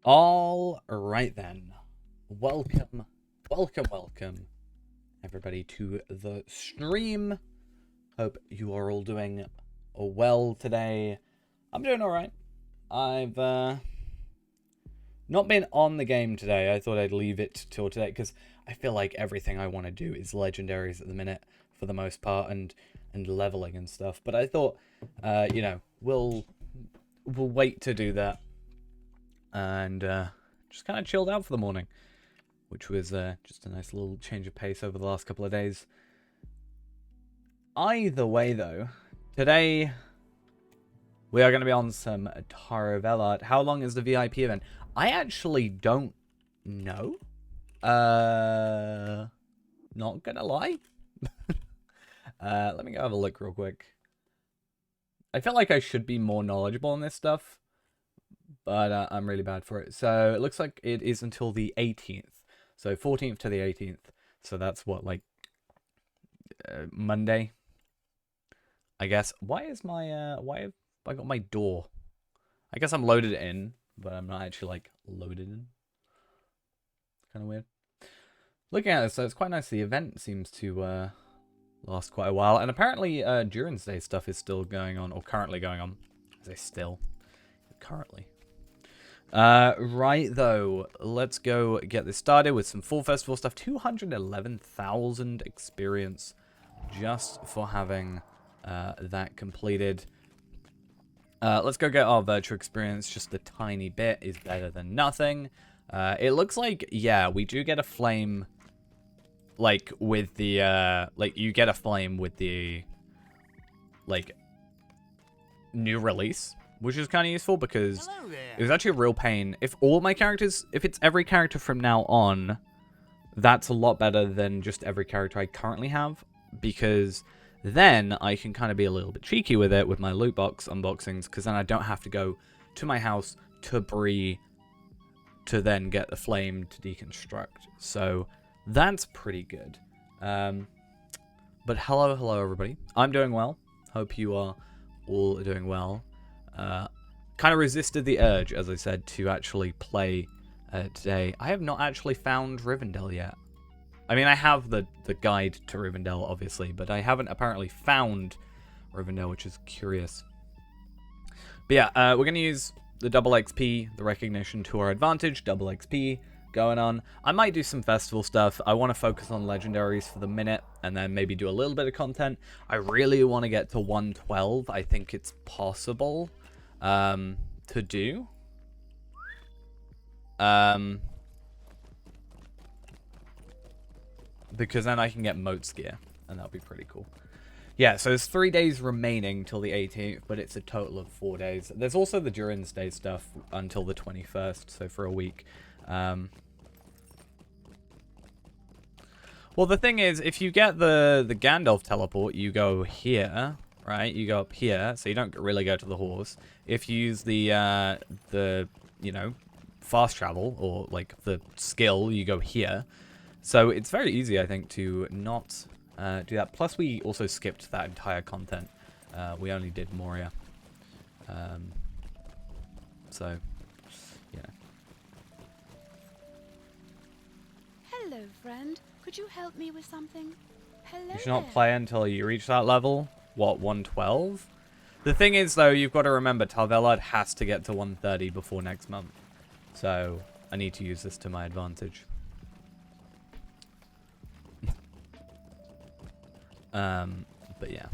All right then. Welcome, welcome, everybody to the stream. Hope you are all doing well today. I'm doing all right. I've not been on the game today. I thought I'd leave it till today because I feel like everything I want to do is legendaries at the minute for the most part, and leveling and stuff. But I thought, we'll wait to do that and just kind of chilled out for the morning, which was just a nice little change of pace over the last couple of days. Either way, though, today we are going to be on some Taro Velart. How long is the VIP event? I actually don't know. Not gonna lie. Let me go have a look real quick. I feel like I should be more knowledgeable on this stuff, but I'm really bad for it. So it looks like it is until the 18th. So 14th to the 18th. So that's what, like, Monday, I guess. Why is my, why have I got my door? I guess I'm loaded in, but I'm not actually, like, loaded in. Kind of weird. Looking at this, so it's quite nice. The event seems to last quite a while. And apparently, Durin's Day stuff is still going on, or currently going on. I say still. Currently. Right, though, let's go get this started with some Fall Festival stuff. 211,000 experience just for having that completed. Let's go get our virtual experience. Just a tiny bit is better than nothing. It looks like, yeah, we do get a flame, like, with the, like, you get a flame with the, like, new release, which is kind of useful because it was actually a real pain. If all my characters, if it's every character from now on, that's a lot better than just every character I currently have, because then I can kind of be a little bit cheeky with it with my loot box unboxings, because then I don't have to go to my house to Bree to then get the flame to deconstruct. So that's pretty good. But hello everybody. I'm doing well. Hope you are all doing well. Kind of resisted the urge, as I said, to actually play today. I have not actually found Rivendell yet. I mean, I have the guide to Rivendell, obviously, but I haven't apparently found Rivendell, which is curious. But yeah, we're going to use the double XP, the recognition to our advantage, double XP going on. I might do some festival stuff. I want to focus on legendaries for the minute and then maybe do a little bit of content. I really want to get to 112. I think it's possible to do. Because then I can get Moat's gear, and that'll be pretty cool. Yeah, so there's 3 days remaining till the 18th, but it's a total of 4 days. There's also the Durin's Day stuff until the 21st, so for a week. Well, the thing is, if you get the Gandalf teleport, you go here, right? You go up here, so you don't really go to the horse. If you use the you know, fast travel, or, like, the skill, you go here. So it's very easy, I think, to not do that. Plus, we also skipped that entire content. We only did Moria. So, yeah. Hello, friend. Could you help me with something? Hello. You should not play until you reach that level. What, 112? The thing is, though, you've got to remember, Tar Velard has to get to 130 before next month. So, I need to use this to my advantage. But yeah.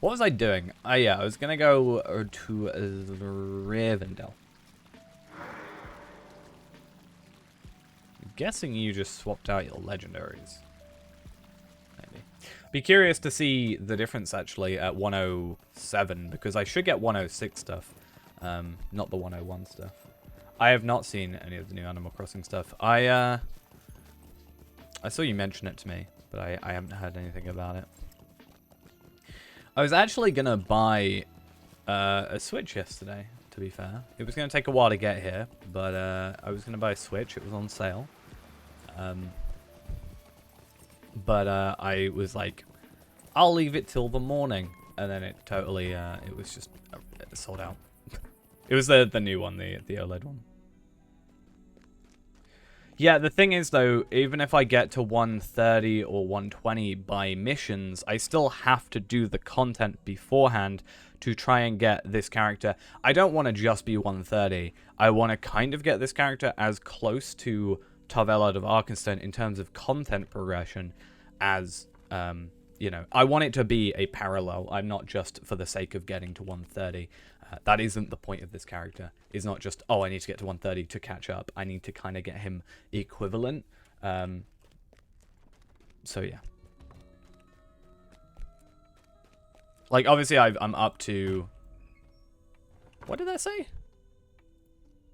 What was I doing? Yeah, I was gonna go to Rivendell. I'm guessing you just swapped out your legendaries. Maybe. Be curious to see the difference, actually, at 107, because I should get 106 stuff, not the 101 stuff. I have not seen any of the new Animal Crossing stuff. I saw you mention it to me, but I haven't heard anything about it. I was actually going to buy a Switch yesterday, to be fair. It was going to take a while to get here, but I was going to buy a Switch. It was on sale. But I was like, I'll leave it till the morning. And then it totally, it was just sold out. It was the new one, the OLED one. Yeah, the thing is, though, even if I get to 130 or 120 by missions, I still have to do the content beforehand to try and get this character. I don't want to just be 130. I want to kind of get this character as close to Tarvelad of Arkenstone in terms of content progression as, you know, I want it to be a parallel. I'm not just for the sake of getting to 130. That isn't the point of this character. It's not just, oh, I need to get to 130 to catch up. I need to kind of get him equivalent. So, yeah. Like, obviously, I'm up to... What did that say?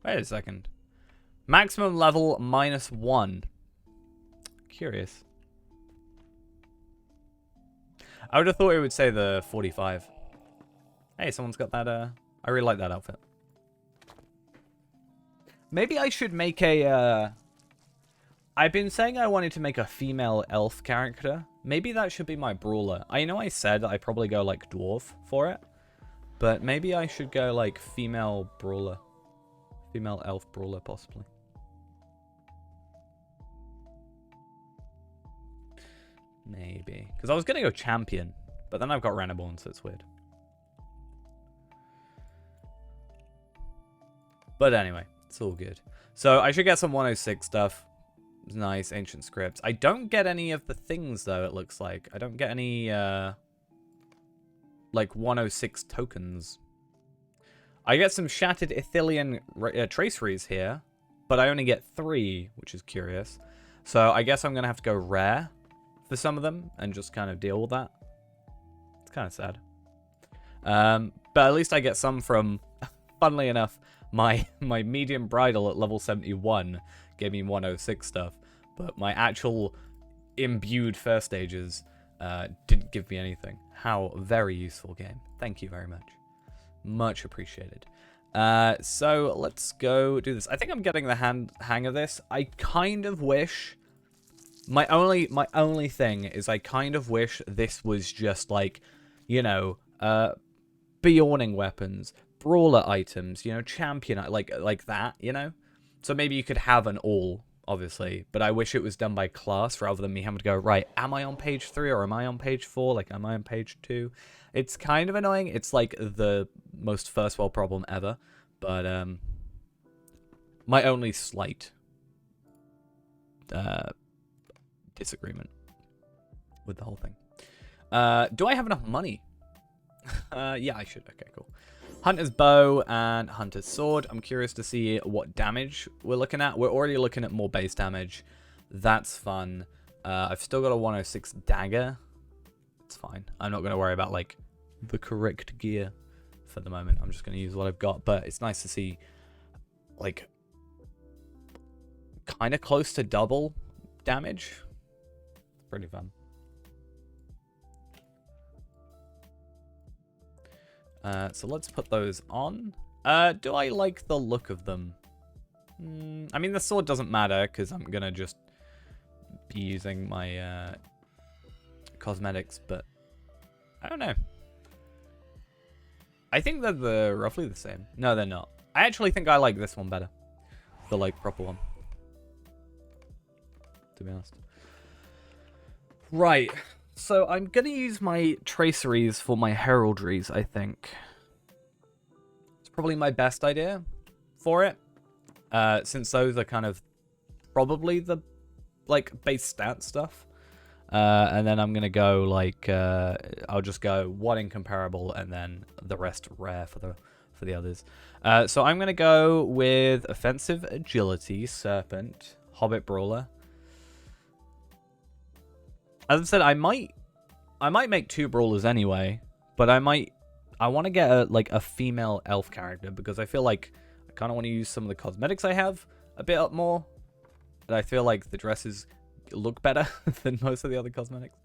Wait a second. Maximum level -1. Curious. I would have thought it would say the 45. Hey, someone's got that, I really like that outfit. Maybe I should make a, I've been saying I wanted to make a female elf character. Maybe that should be my brawler. I know I said I'd probably go, like, dwarf for it. But maybe I should go, like, female brawler. Female elf brawler, possibly. Maybe. Because I was going to go champion. But then I've got Renaborn, so it's weird. But anyway, it's all good. So I should get some 106 stuff. Nice, ancient scripts. I don't get any of the things, though, it looks like. I don't get any, like, 106 tokens. I get some Shattered Ithilien traceries here, but I only get 3, which is curious. So I guess I'm going to have to go rare for some of them and just kind of deal with that. It's kind of sad. But at least I get some from, funnily enough, my medium bridal at level 71 gave me 106 stuff, but my actual imbued first stages didn't give me anything. How very useful game. Thank you very much. Much appreciated. So let's go do this. I think I'm getting the hang of this. I kind of wish... My only thing is I kind of wish this was just like, you know, Bjorning weapons, brawler items, you know, champion, like that, you know? So maybe you could have an all, obviously, but I wish it was done by class rather than me having to go, right, am I on page 3 or am I on page 4? Like, am I on page 2? It's kind of annoying. It's like the most first world problem ever, but my only slight disagreement with the whole thing. Do I have enough money? Yeah, I should. Okay, cool. Hunter's bow and Hunter's sword. I'm curious to see what damage we're looking at. We're already looking at more base damage. That's fun. I've still got a 106 dagger. It's fine. I'm not going to worry about, like, the correct gear for the moment. I'm just going to use what I've got. But it's nice to see, like, kind of close to double damage. Pretty fun. So let's put those on. Do I like the look of them? I mean, the sword doesn't matter because I'm going to just be using my cosmetics, but I don't know. I think they're roughly the same. No, they're not. I actually think I like this one better. The, like, proper one. To be honest. Right. So I'm going to use my traceries for my heraldries, I think. It's probably my best idea for it. Since those are kind of probably the, like, base stat stuff. And then I'm going to go, like, I'll just go one incomparable and then the rest rare for the others. So I'm going to go with offensive agility, serpent, hobbit brawler. As I said, I might make 2 brawlers anyway, but I want to get a female elf character because I feel like I kind of want to use some of the cosmetics I have a bit up more. But I feel like the dresses look better than most of the other cosmetics.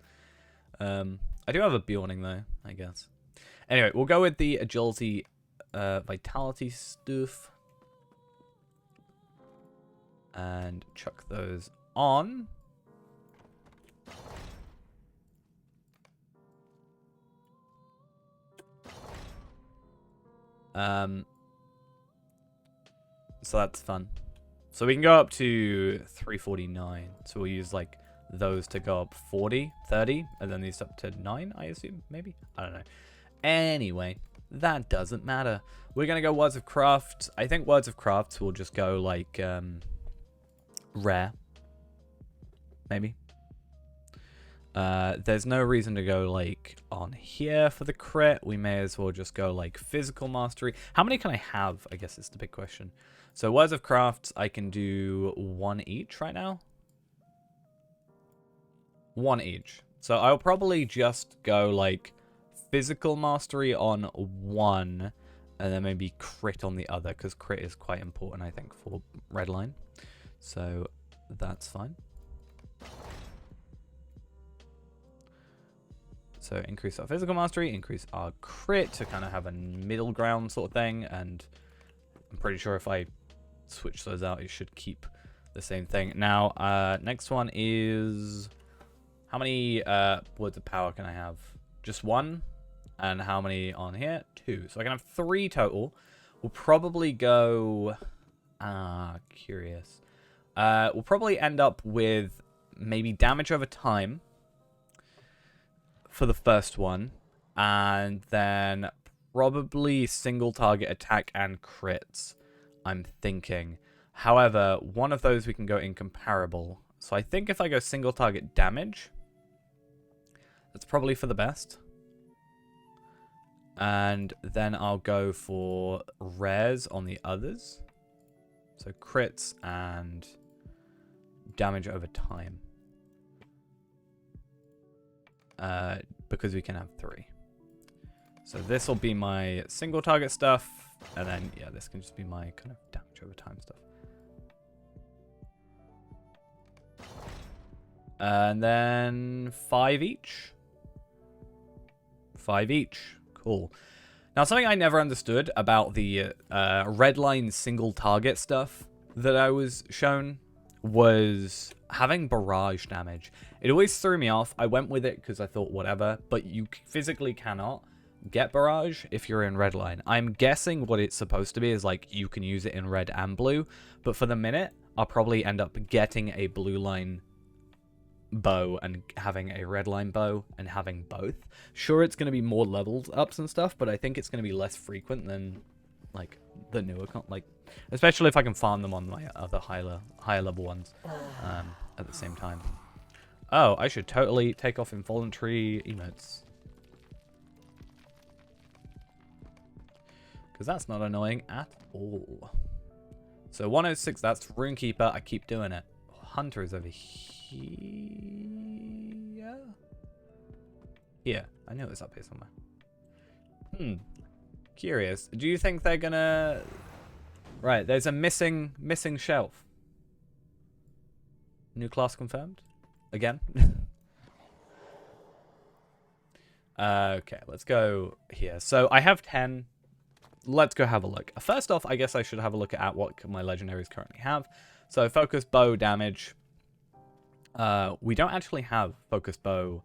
I do have a Bjorning though, I guess. Anyway, we'll go with the agility, vitality stuff, and chuck those on. So that's fun. So we can go up to 349. So we'll use like those to go up 40, 30, and then these up to 9, I assume, maybe? I don't know. Anyway, that doesn't matter. We're going to go Words of Craft. I think Words of Craft will just go like rare. Maybe. There's no reason to go like on here for the crit. We may as well just go like physical mastery. How many can I have? I guess is the big question. So Words of Craft, I can do 1 each right now. 1 each. So I'll probably just go like physical mastery on 1 and then maybe crit on the other, because crit is quite important, I think, for Redline. So that's fine. So increase our physical mastery, increase our crit to kind of have a middle ground sort of thing. And I'm pretty sure if I switch those out, it should keep the same thing. Now, next one is... How many words of power can I have? Just 1. And how many on here? 2. So I can have 3 total. We'll probably go... curious. We'll probably end up with maybe damage over time for the first one, and then probably single target attack and crits, I'm thinking. However, one of those we can go incomparable. So I think if I go single target damage, that's probably for the best. And then I'll go for rares on the others. So crits and damage over time. Because we can have 3. So this will be my single target stuff, and then yeah, this can just be my kind of damage over time stuff. And then 5 each. 5 each. Cool. Now, something I never understood about the Redline single target stuff that I was shown was having barrage damage. It always threw me off. I went with it because I thought whatever, but you physically cannot get barrage if you're in Redline. I'm guessing what it's supposed to be is like you can use it in red and blue, but for the minute, I'll probably end up getting a blue line bow and having a red line bow and having both. Sure, it's going to be more levels ups and stuff, but I think it's going to be less frequent than like the newer especially if I can farm them on my other higher level ones at the same time. Oh, I should totally take off involuntary emotes, because that's not annoying at all. So 106, that's Runekeeper. I keep doing it. Hunter is over here. Here. I knew it was up here somewhere. Curious. Do you think they're gonna... Right, there's a missing shelf. New class confirmed? Again? Okay, let's go here. So I have 10. Let's go have a look. First off, I guess I should have a look at what my legendaries currently have. So focus bow damage. We don't actually have focus bow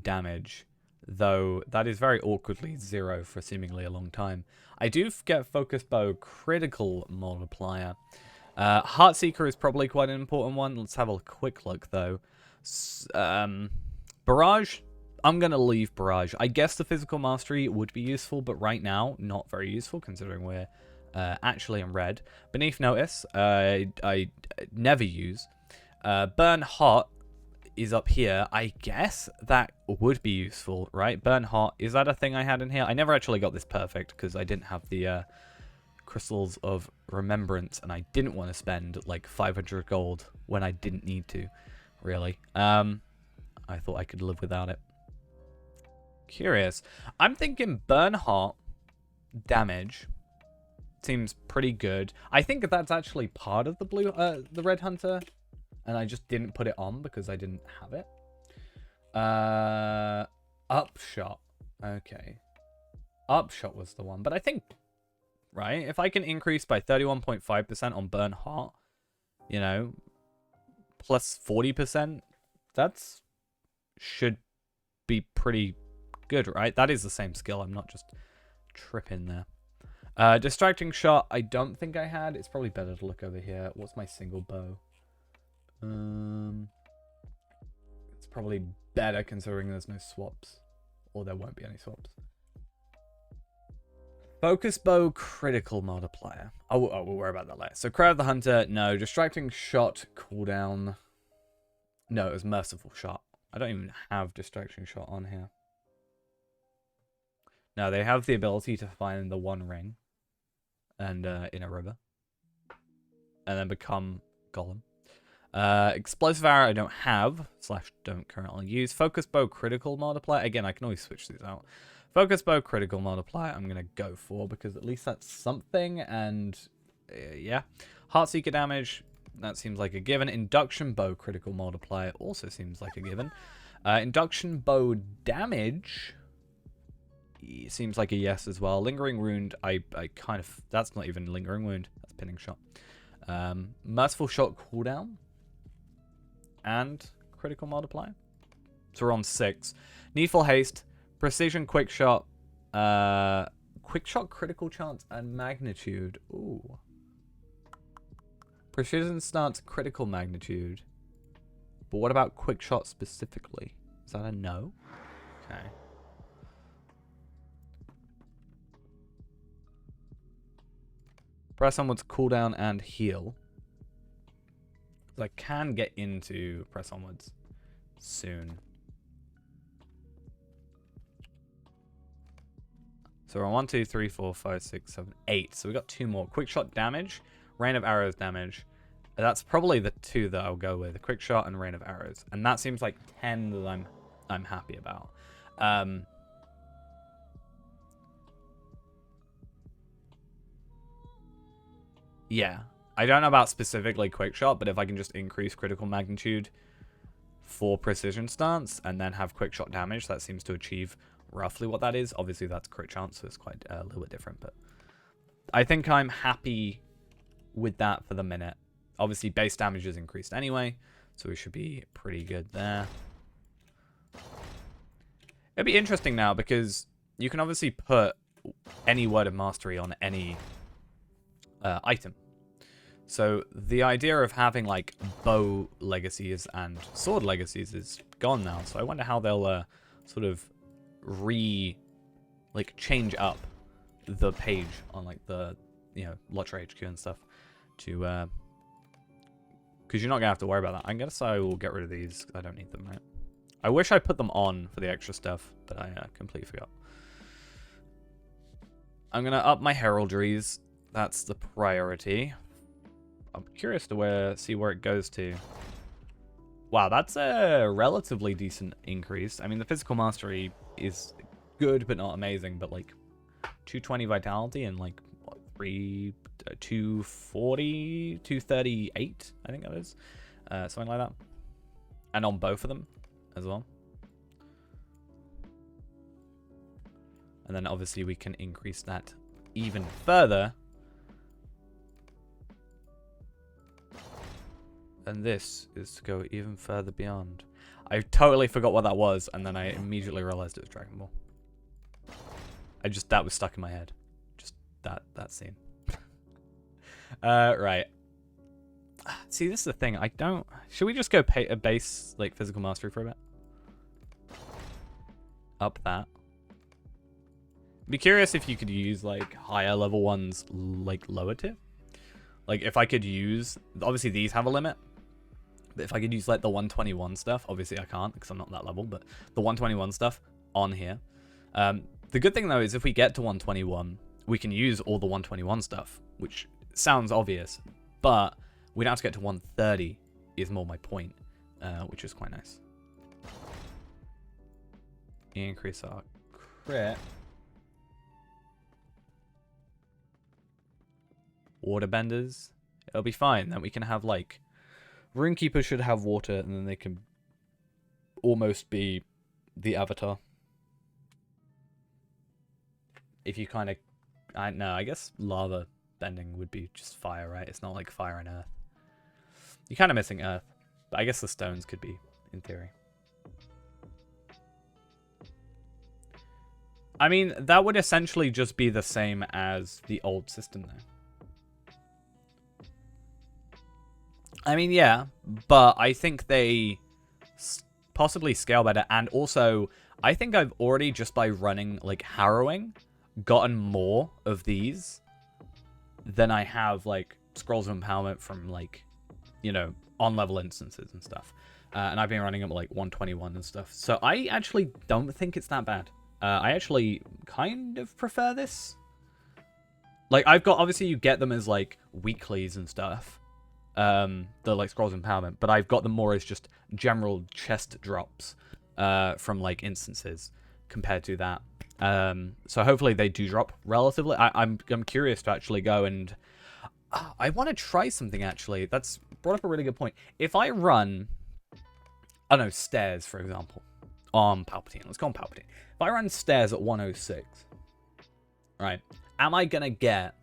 damage, though that is very awkwardly 0 for seemingly a long time. I do get focus bow critical multiplier. Heartseeker is probably quite an important one. Let's have a quick look, though. Barrage, I'm going to leave Barrage. I guess the physical mastery would be useful, but right now, not very useful, considering we're actually in red. Beneath Notice, I never use. Burn Hot is up here. I guess that would be useful, right? Burn Hot, is that a thing I had in here? I never actually got this perfect because I didn't have the Crystals of Remembrance, and I didn't want to spend like 500 gold when I didn't need to, really. I thought I could live without it. Curious. I'm thinking Burn Hot damage seems pretty good. I think that's actually part of the Red Hunter, and I just didn't put it on because I didn't have it. Upshot. Okay. Upshot was the one. But I think, right, if I can increase by 31.5% on Burn Hot, you know, plus 40%, that's should be pretty good, right? That is the same skill. I'm not just tripping there. Distracting shot, I don't think I had. It's probably better to look over here. What's my single bow? It's probably better considering there's no swaps. Or there won't be any swaps. Focus bow critical multiplier. Oh, we'll worry about that later. So Crow of the Hunter, no. Distracting shot cooldown. No, it was merciful shot. I don't even have distracting shot on here. No, they have the ability to find the one ring and in a river. And then become Golem. Explosive arrow I don't have, / don't currently use. Focus bow critical multiplier. Again, I can always switch these out. Focus bow critical multiplier I'm going to go for because at least that's something. And yeah. Heartseeker damage, that seems like a given. Induction bow critical multiplier also seems like a given. Induction bow damage seems like a yes as well. Lingering wound, I kind of, that's not even lingering wound. That's pinning shot. Merciful shot cooldown. And critical multiplier. So we're on 6. Needful haste. Precision quick shot. Quick shot critical chance and magnitude. Ooh. Precision stance critical magnitude. But what about quick shot specifically? Is that a no? Okay. Press onwards cooldown and heal. I can get into press onwards soon. So we're on 1, 2, 3, 4, 5, 6, 7, 8. So we got 2 more. Quick shot damage, rain of arrows damage. That's probably the 2 that I'll go with. Quick shot and rain of arrows. And that seems like 10 that I'm happy about. Yeah. I don't know about specifically quick shot, but if I can just increase critical magnitude for precision stance and then have quick shot damage, that seems to achieve roughly what that is. Obviously that's crit chance, so it's quite a little bit different, but I think I'm happy with that for the minute. Obviously base damage is increased anyway, so we should be pretty good there. It'd be interesting now because you can obviously put any word of mastery on any item. So the idea of having like bow legacies and sword legacies is gone now. So I wonder how they'll sort of change up the page on like the, Lottery HQ and stuff to because you're not gonna have to worry about that. I guess I will get rid of these because I don't need them, right? I wish I put them on for the extra stuff, but I completely forgot. I'm gonna up my heraldries. That's the priority. I'm curious to see where it goes to. Wow, that's a relatively decent increase. I mean, the physical mastery is good, but not amazing. But like 220 vitality and like what, 240, 238, I think that is. Something like that. And on both of them as well. And then obviously we can increase that even further. And this is to go even further beyond. I totally forgot what that was, and then I immediately realized it was Dragon Ball. That was stuck in my head. Just that scene. Right. See, this is the thing. Should we just go pay a base, like, physical mastery for a bit? Up that. Be curious if you could use, like, higher level ones, like, lower tier. Like, if I could use... Obviously, these have a limit. But if I could use, like, the 121 stuff, obviously I can't because I'm not that level, but the 121 stuff on here. The good thing, though, is if we get to 121, we can use all the 121 stuff, which sounds obvious, but we don't have to get to 130 is more my point, which is quite nice. Increase our crit. Waterbenders. It'll be fine. Then we can have, like... Runekeeper should have water, and then they can almost be the avatar. If you kind of... I guess lava bending would be just fire, right? It's not like fire and earth. You're kind of missing earth. But I guess the stones could be, in theory. I mean, that would essentially just be the same as the old system there. I mean, yeah, but I think they possibly scale better. And also, I think I've already, just by running, like, Harrowing, gotten more of these than I have, like, Scrolls of Empowerment from, like, you know, on-level instances and stuff. And I've been running them at, like, 121 and stuff. So I actually don't think it's that bad. I actually kind of prefer this. Like, I've got, obviously, you get them as, like, weeklies and stuff. The, like, Scrolls of Empowerment. But I've got them more as just general chest drops from, like, instances compared to that. So hopefully they do drop relatively. I'm curious to actually go and... I want to try something, actually. That's brought up a really good point. If I run... I don't know, stairs, for example, on Palpatine. Let's go on Palpatine. If I run stairs at 106, right, am I going to get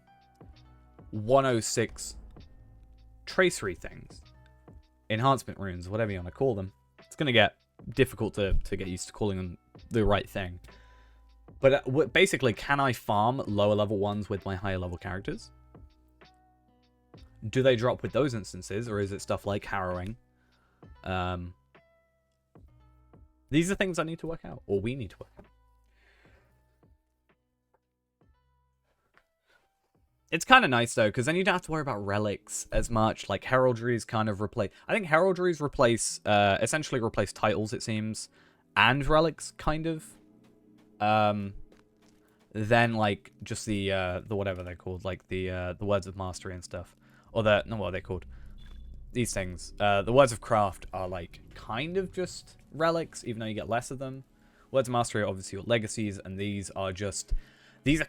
106 tracery things? Enhancement runes, whatever you want to call them. It's going to get difficult to get used to calling them the right thing. But basically, can I farm lower level ones with my higher level characters? Do they drop with those instances, or is it stuff like Harrowing? These are things I need to work out, or we need to work out. It's kind of nice, though, because then you don't have to worry about relics as much. Like, heraldries kind of replace... I think heraldries essentially replace titles, it seems, and relics, kind of. Then, like, just the whatever they're called, like, the Words of Mastery and stuff. Or no, what are they called? These things. The Words of Craft are, like, kind of just relics, even though you get less of them. Words of Mastery are obviously your legacies, and these are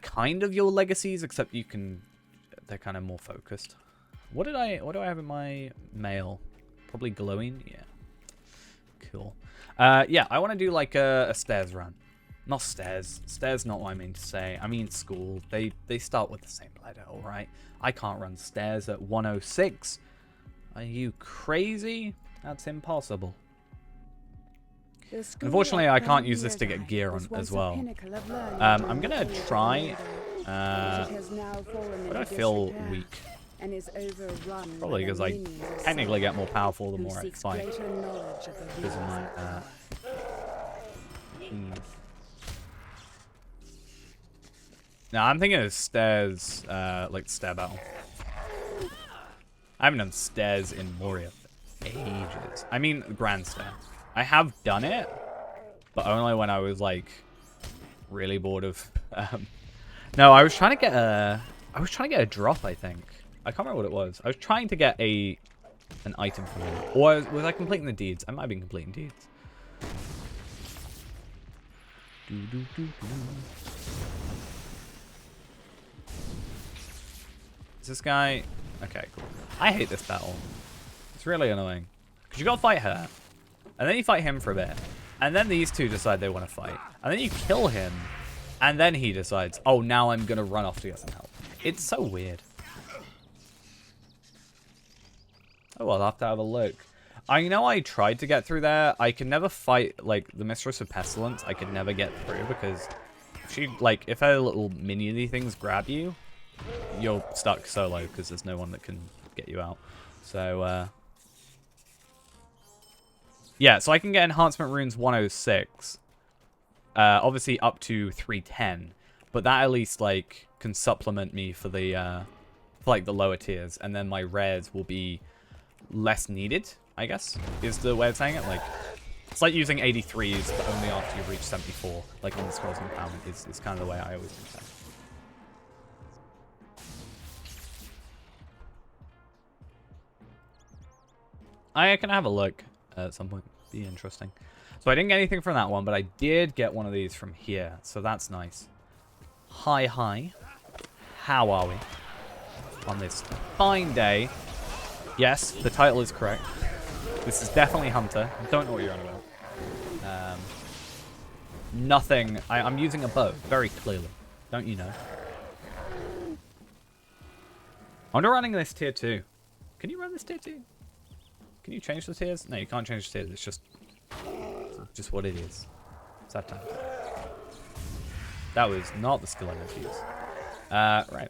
kind of your legacies, except they're kind of more focused. What do I have in my mail? Probably glowing? Yeah. Cool. Yeah, I want to do, like, a stairs run. Not stairs. Stairs not what I mean to say. I mean school. They start with the same letter, alright? I can't run stairs at 106. Are you crazy? That's impossible. Unfortunately, I can't use this to get gear on as well. I'm gonna try. But I feel weak. Probably because I technically get more powerful the more I fight. Because of my Now I'm thinking of stairs, like stair battle. I haven't done stairs in Moria for ages. I mean, Grand Stair. I have done it, but only when I was like really bored of. No, I was trying to get a drop. I think I can't remember what it was. I was trying to get an item from it, or was I completing the deeds? I might have been completing deeds. Is this guy? Okay, cool. I hate this battle. It's really annoying. Because you gotta fight her. And then you fight him for a bit. And then these two decide they want to fight. And then you kill him. And then he decides, oh, now I'm gonna run off to get some help. It's so weird. Oh, I'll have to have a look. I know I tried to get through there. I could never fight, like, the Mistress of Pestilence. I could never get through because if her little miniony things grab you, you're stuck solo because there's no one that can get you out. So, yeah, so I can get enhancement runes 106. Obviously up to 310. But that at least, like, can supplement me for the, like, the lower tiers. And then my rares will be less needed, I guess, is the way of saying it. Like, it's like using 83s, but only after you reach 74, like on the Scrolls of Empowerment, is kind of the way I always do that. I can have a look at some point. Be interesting. So I didn't get anything from that one, but I did get one of these from here. So that's nice. Hi, hi. How are we? On this fine day. Yes, the title is correct. This is definitely Hunter. I don't know what you're on about. Nothing. I'm using a bow, very clearly. Don't you know? I wonder running this tier 2. Can you run this tier 2? Can you change the tiers? No, you can't change the tiers. It's just what it is. It's that time. That was not the skill I meant to use. Right.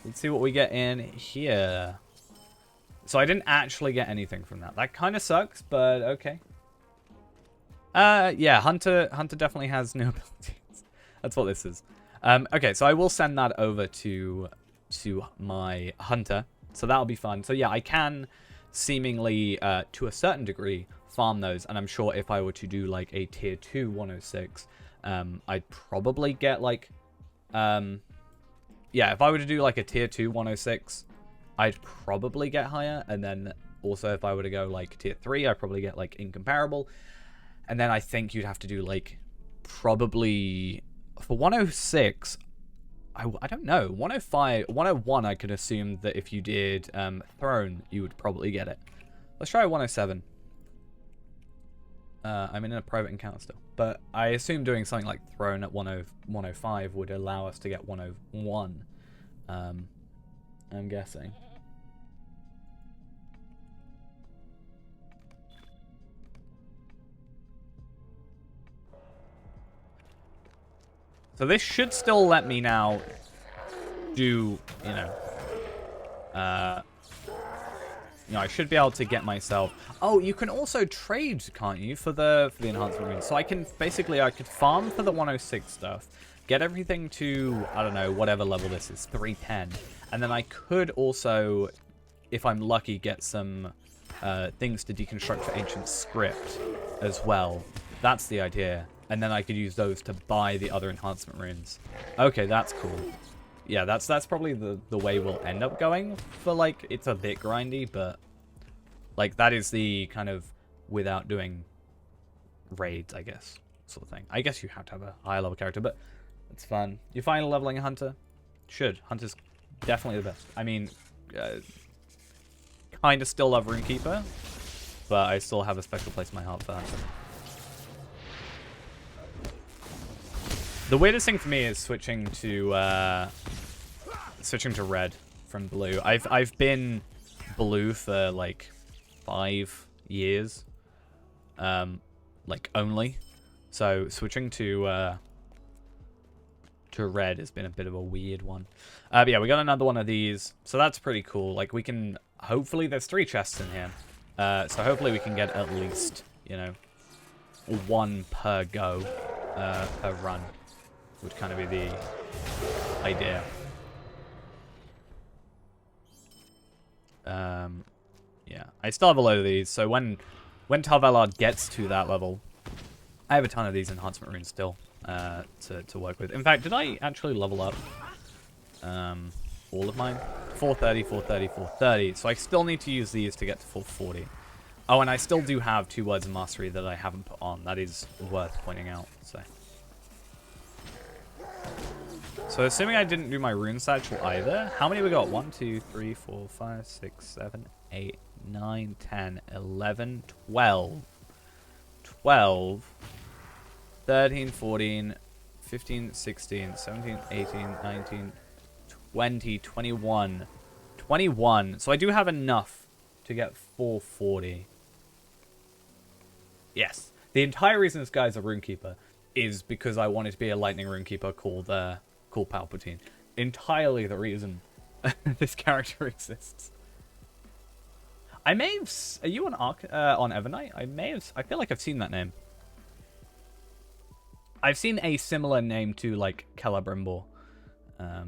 Let's see what we get in here. So I didn't actually get anything from that. That kind of sucks, but okay. Yeah, Hunter definitely has new abilities. That's what this is. Okay, so I will send that over to my Hunter. So that'll be fun. So yeah, I can seemingly, to a certain degree, farm those. And I'm sure if I were to do like a tier 2 106, I'd probably get like... yeah, if I were to do like a tier 2 106, I'd probably get higher. And then also if I were to go like tier 3, I'd probably get like incomparable. And then I think you'd have to do like probably for 106, I don't know, 105, 101 I could assume that if you did Throne, you would probably get it. Let's try 107. I'm in a private encounter still. But I assume doing something like Throne at 105 would allow us to get 101. I'm guessing. So this should still let me now do, you know, I should be able to get myself... Oh, you can also trade, can't you, for the enhancement runes? So I can, basically, I could farm for the 106 stuff, get everything to, I don't know, whatever level this is, 310. And then I could also, if I'm lucky, get some things to deconstruct for Ancient Script as well. That's the idea. And then I could use those to buy the other enhancement runes. Okay, that's cool. Yeah, that's probably the way we'll end up going for, like, it's a bit grindy, but, like, that is the kind of without doing raids, I guess, sort of thing. I guess you have to have a higher level character, but it's fun. You find leveling a Hunter? Should. Hunter's definitely the best. I mean, kind of still love Runekeeper, but I still have a special place in my heart for Hunter. The weirdest thing for me is switching to red from blue. I've been blue for like 5 years, like only. So switching to red has been a bit of a weird one. But yeah, we got another one of these, so that's pretty cool. Like we can hopefully there's 3 chests in here, so hopefully we can get at least, you know, 1 per go, per run. Would kind of be the idea. Yeah, I still have a load of these, so when Tar Valon gets to that level, I have a ton of these enhancement runes still to work with. In fact, did I actually level up all of mine? 430, 430, 430. So I still need to use these to get to 440. Oh, and I still do have 2 Words of Mastery that I haven't put on. That is worth pointing out. So assuming I didn't do my rune satchel either, how many we got? 1, 2, 3, 4, 5, 6, 7, 8, 9, 10, 11, 12. 12, 13, 14, 15, 16, 17, 18, 19, 20, 21. 21. So I do have enough to get 440. Yes. The entire reason this guy's a Runekeeper is because I wanted to be a Lightning Runekeeper called Palpatine. Entirely the reason this character exists. I may have... Are you on on Evernight? I feel like I've seen that name. I've seen a similar name to, like, Celebrimbor. Yeah,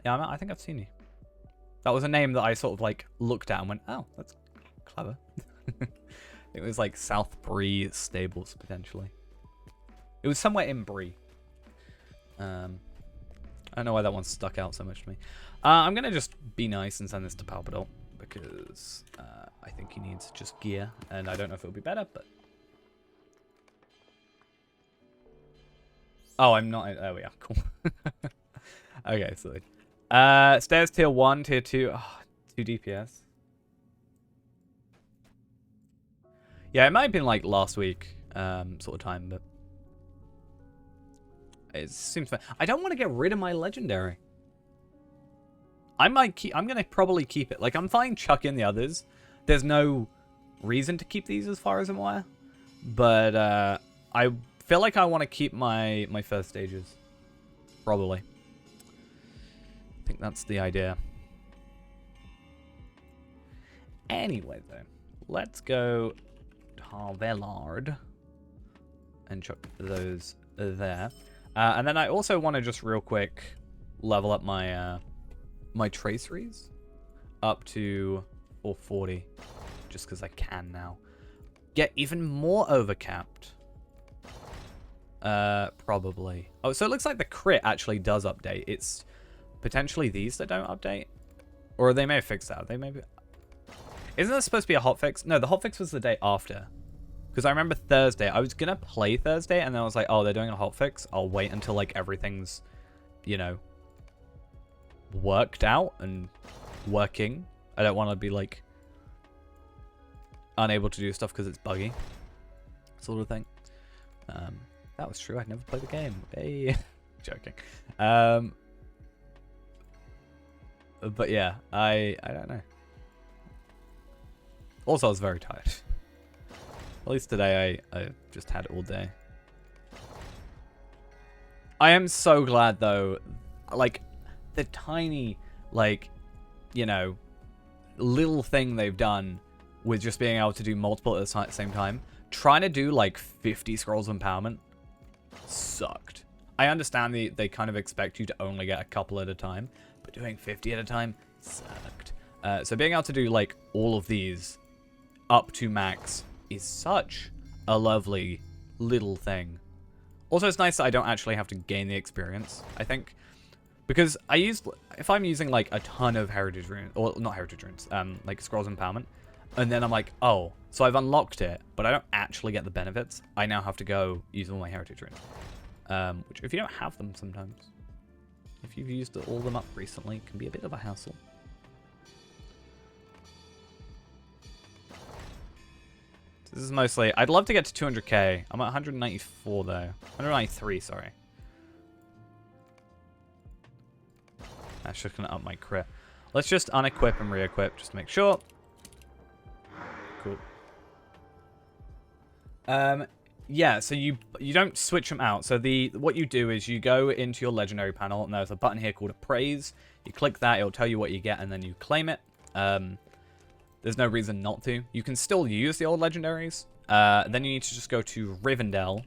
I think I've seen you. That was a name that I sort of, like, looked at and went, oh, that's clever. It was, like, South Bree Stables, potentially. It was somewhere in Bree. I don't know why that one stuck out so much to me. I'm going to just be nice and send this to Palpadol, because I think he needs just gear, and I don't know if it'll be better, but... Oh, I'm not... There we are. Cool. Okay, so... Stairs tier 1, tier 2... Oh, 2 DPS. Yeah, it might have been like last week sort of time, but... It seems fun. I don't want to get rid of my legendary. I'm gonna probably keep it. Like, I'm fine chuck in the others. There's no reason to keep these as far as I'm aware. But I feel like I want to keep my first stages. Probably. I think that's the idea. Anyway, though, let's go Harvellard and chuck those there. And then I also want to just real quick level up my my traceries up to 440, just because I can now. Get even more overcapped. Probably. Oh, so it looks like the crit actually does update. It's potentially these that don't update, or they may have fixed that. They may be. Isn't there supposed to be a hotfix? No, the hotfix was the day after. Because I remember Thursday. I was gonna play Thursday, and then I was like, oh, they're doing a hotfix. I'll wait until like everything's, you know, worked out and working. I don't want to be like unable to do stuff because it's buggy, sort of thing. That was true. I'd never played the game. Hey, joking. But yeah, I don't know. Also, I was very tired. At least today, I just had it all day. I am so glad though, like the tiny, like, you know, little thing they've done with just being able to do multiple at the same time. Trying to do like 50 scrolls of empowerment sucked. I understand they kind of expect you to only get a couple at a time, but doing 50 at a time sucked. So being able to do like all of these up to max is such a lovely little thing. Also, it's nice that I don't actually have to gain the experience, I think. Because if I'm using like a ton of heritage runes, or not heritage runes, like scrolls of empowerment, and then I'm like, oh, so I've unlocked it, but I don't actually get the benefits. I now have to go use all my heritage runes. Which, if you don't have them sometimes, if you've used all of them up recently, can be a bit of a hassle. This is mostly, I'd love to get to 200k. I'm at 194 though. 193, sorry. That's just gonna up my crit. Let's just unequip and re-equip just to make sure. Cool. Yeah, so you don't switch them out. So what you do is you go into your legendary panel, and there's a button here called Appraise. You click that, it'll tell you what you get, and then you claim it. There's no reason not to. You can still use the old legendaries. Then you need to just go to Rivendell.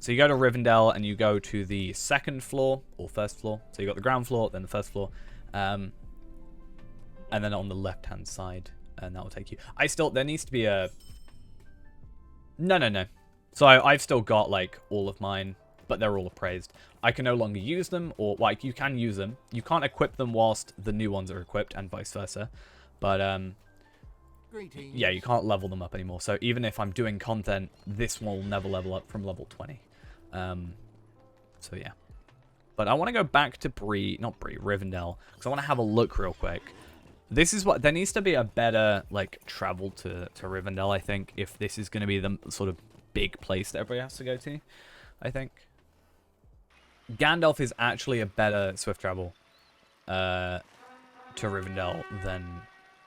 So you go to Rivendell and you go to the second floor or first floor. So you got the ground floor, then the first floor, and then on the left-hand side, and that will take you. There needs to be a. No. So I've still got like all of mine, but they're all appraised. I can no longer use them, or like you can use them. You can't equip them whilst the new ones are equipped, and vice versa. But yeah, you can't level them up anymore. So even if I'm doing content, this one will never level up from level 20. So yeah. But I want to go back to Rivendell, because I want to have a look real quick. This is what there needs to be a better like travel to Rivendell, I think, if this is going to be the sort of big place that everybody has to go to. I think Gandalf is actually a better swift travel to Rivendell than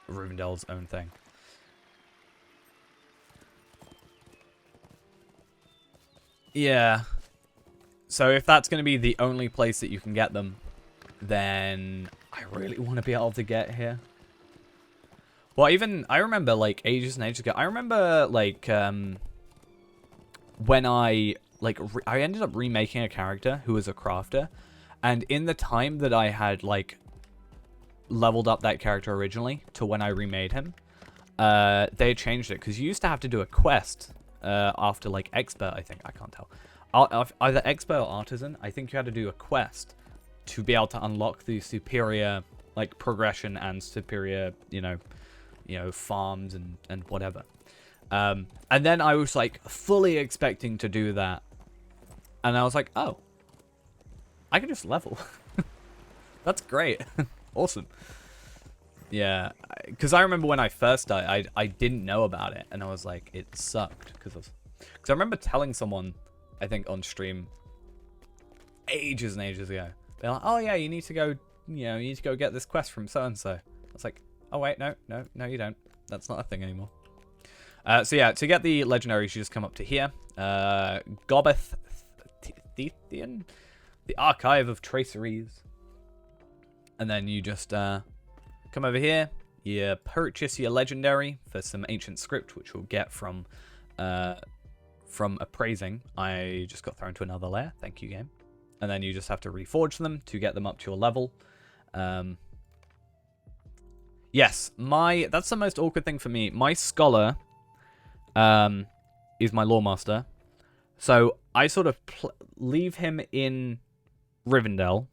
Rivendell's own thing. Yeah. So if that's going to be the only place that you can get them, then I really want to be able to get here. Well, even I remember like ages and ages ago. I remember like when I ended up remaking a character who was a crafter, and in the time that I had like leveled up that character originally to when I remade him, they changed it because you used to have to do a quest after like expert. I think I can't tell. Either expert or artisan. I think you had to do a quest to be able to unlock the superior like progression and superior, you know, farms and whatever. And then I was like fully expecting to do that, and I was like, oh, I can just level. That's great. Awesome. Yeah, because I remember when I first died, I didn't know about it, and I was like, it sucked because I remember telling someone, I think on stream, ages and ages ago. They're like, oh yeah, you need to go get this quest from so and so. I was like, oh wait, no, you don't. That's not a thing anymore. So yeah, to get the legendaries, you just come up to here. Gobeth Thethian? The Archive of Traceries. And then you just come over here. You purchase your legendary for some ancient script, which you'll get from appraising. I just got thrown to another layer. Thank you, game. And then you just have to reforge them to get them up to your level. Yes, that's the most awkward thing for me. My scholar is my lore master. So I sort of leave him in Rivendell,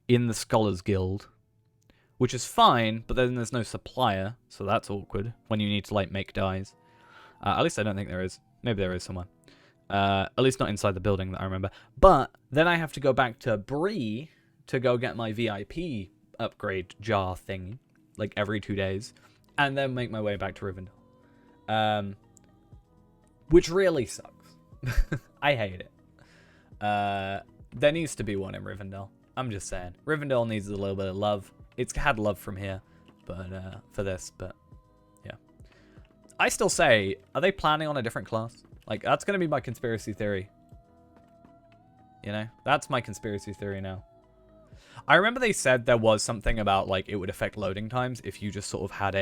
in the Scholars Guild, which is fine, but then there's no supplier, so that's awkward when you need to, like, make dyes. At least I don't think there is. Maybe there is somewhere. At least not inside the building that I remember. But then I have to go back to Bree to go get my VIP upgrade jar thing, like, every 2 days, and then make my way back to Rivendell. Which really sucks. I hate it. There needs to be one in Rivendell. I'm just saying. Rivendell needs a little bit of love. It's had love from here, but for this, but yeah. I still say, are they planning on a different class? Like, that's going to be my conspiracy theory. You know? That's my conspiracy theory now. I remember they said there was something about, like, it would affect loading times if you just sort of had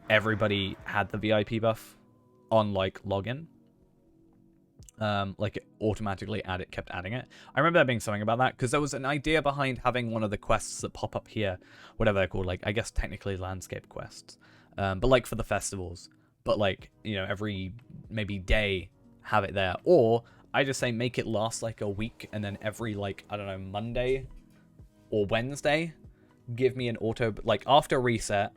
everybody had the VIP buff on, like, login. Like, it automatically kept adding it. I remember there being something about that, because there was an idea behind having one of the quests that pop up here, whatever they're called, like, I guess technically landscape quests, but, like, for the festivals, but, like, you know, every, maybe day, have it there, or I just say make it last, like, a week, and then every, like, I don't know, Monday or Wednesday, give me an like, after reset,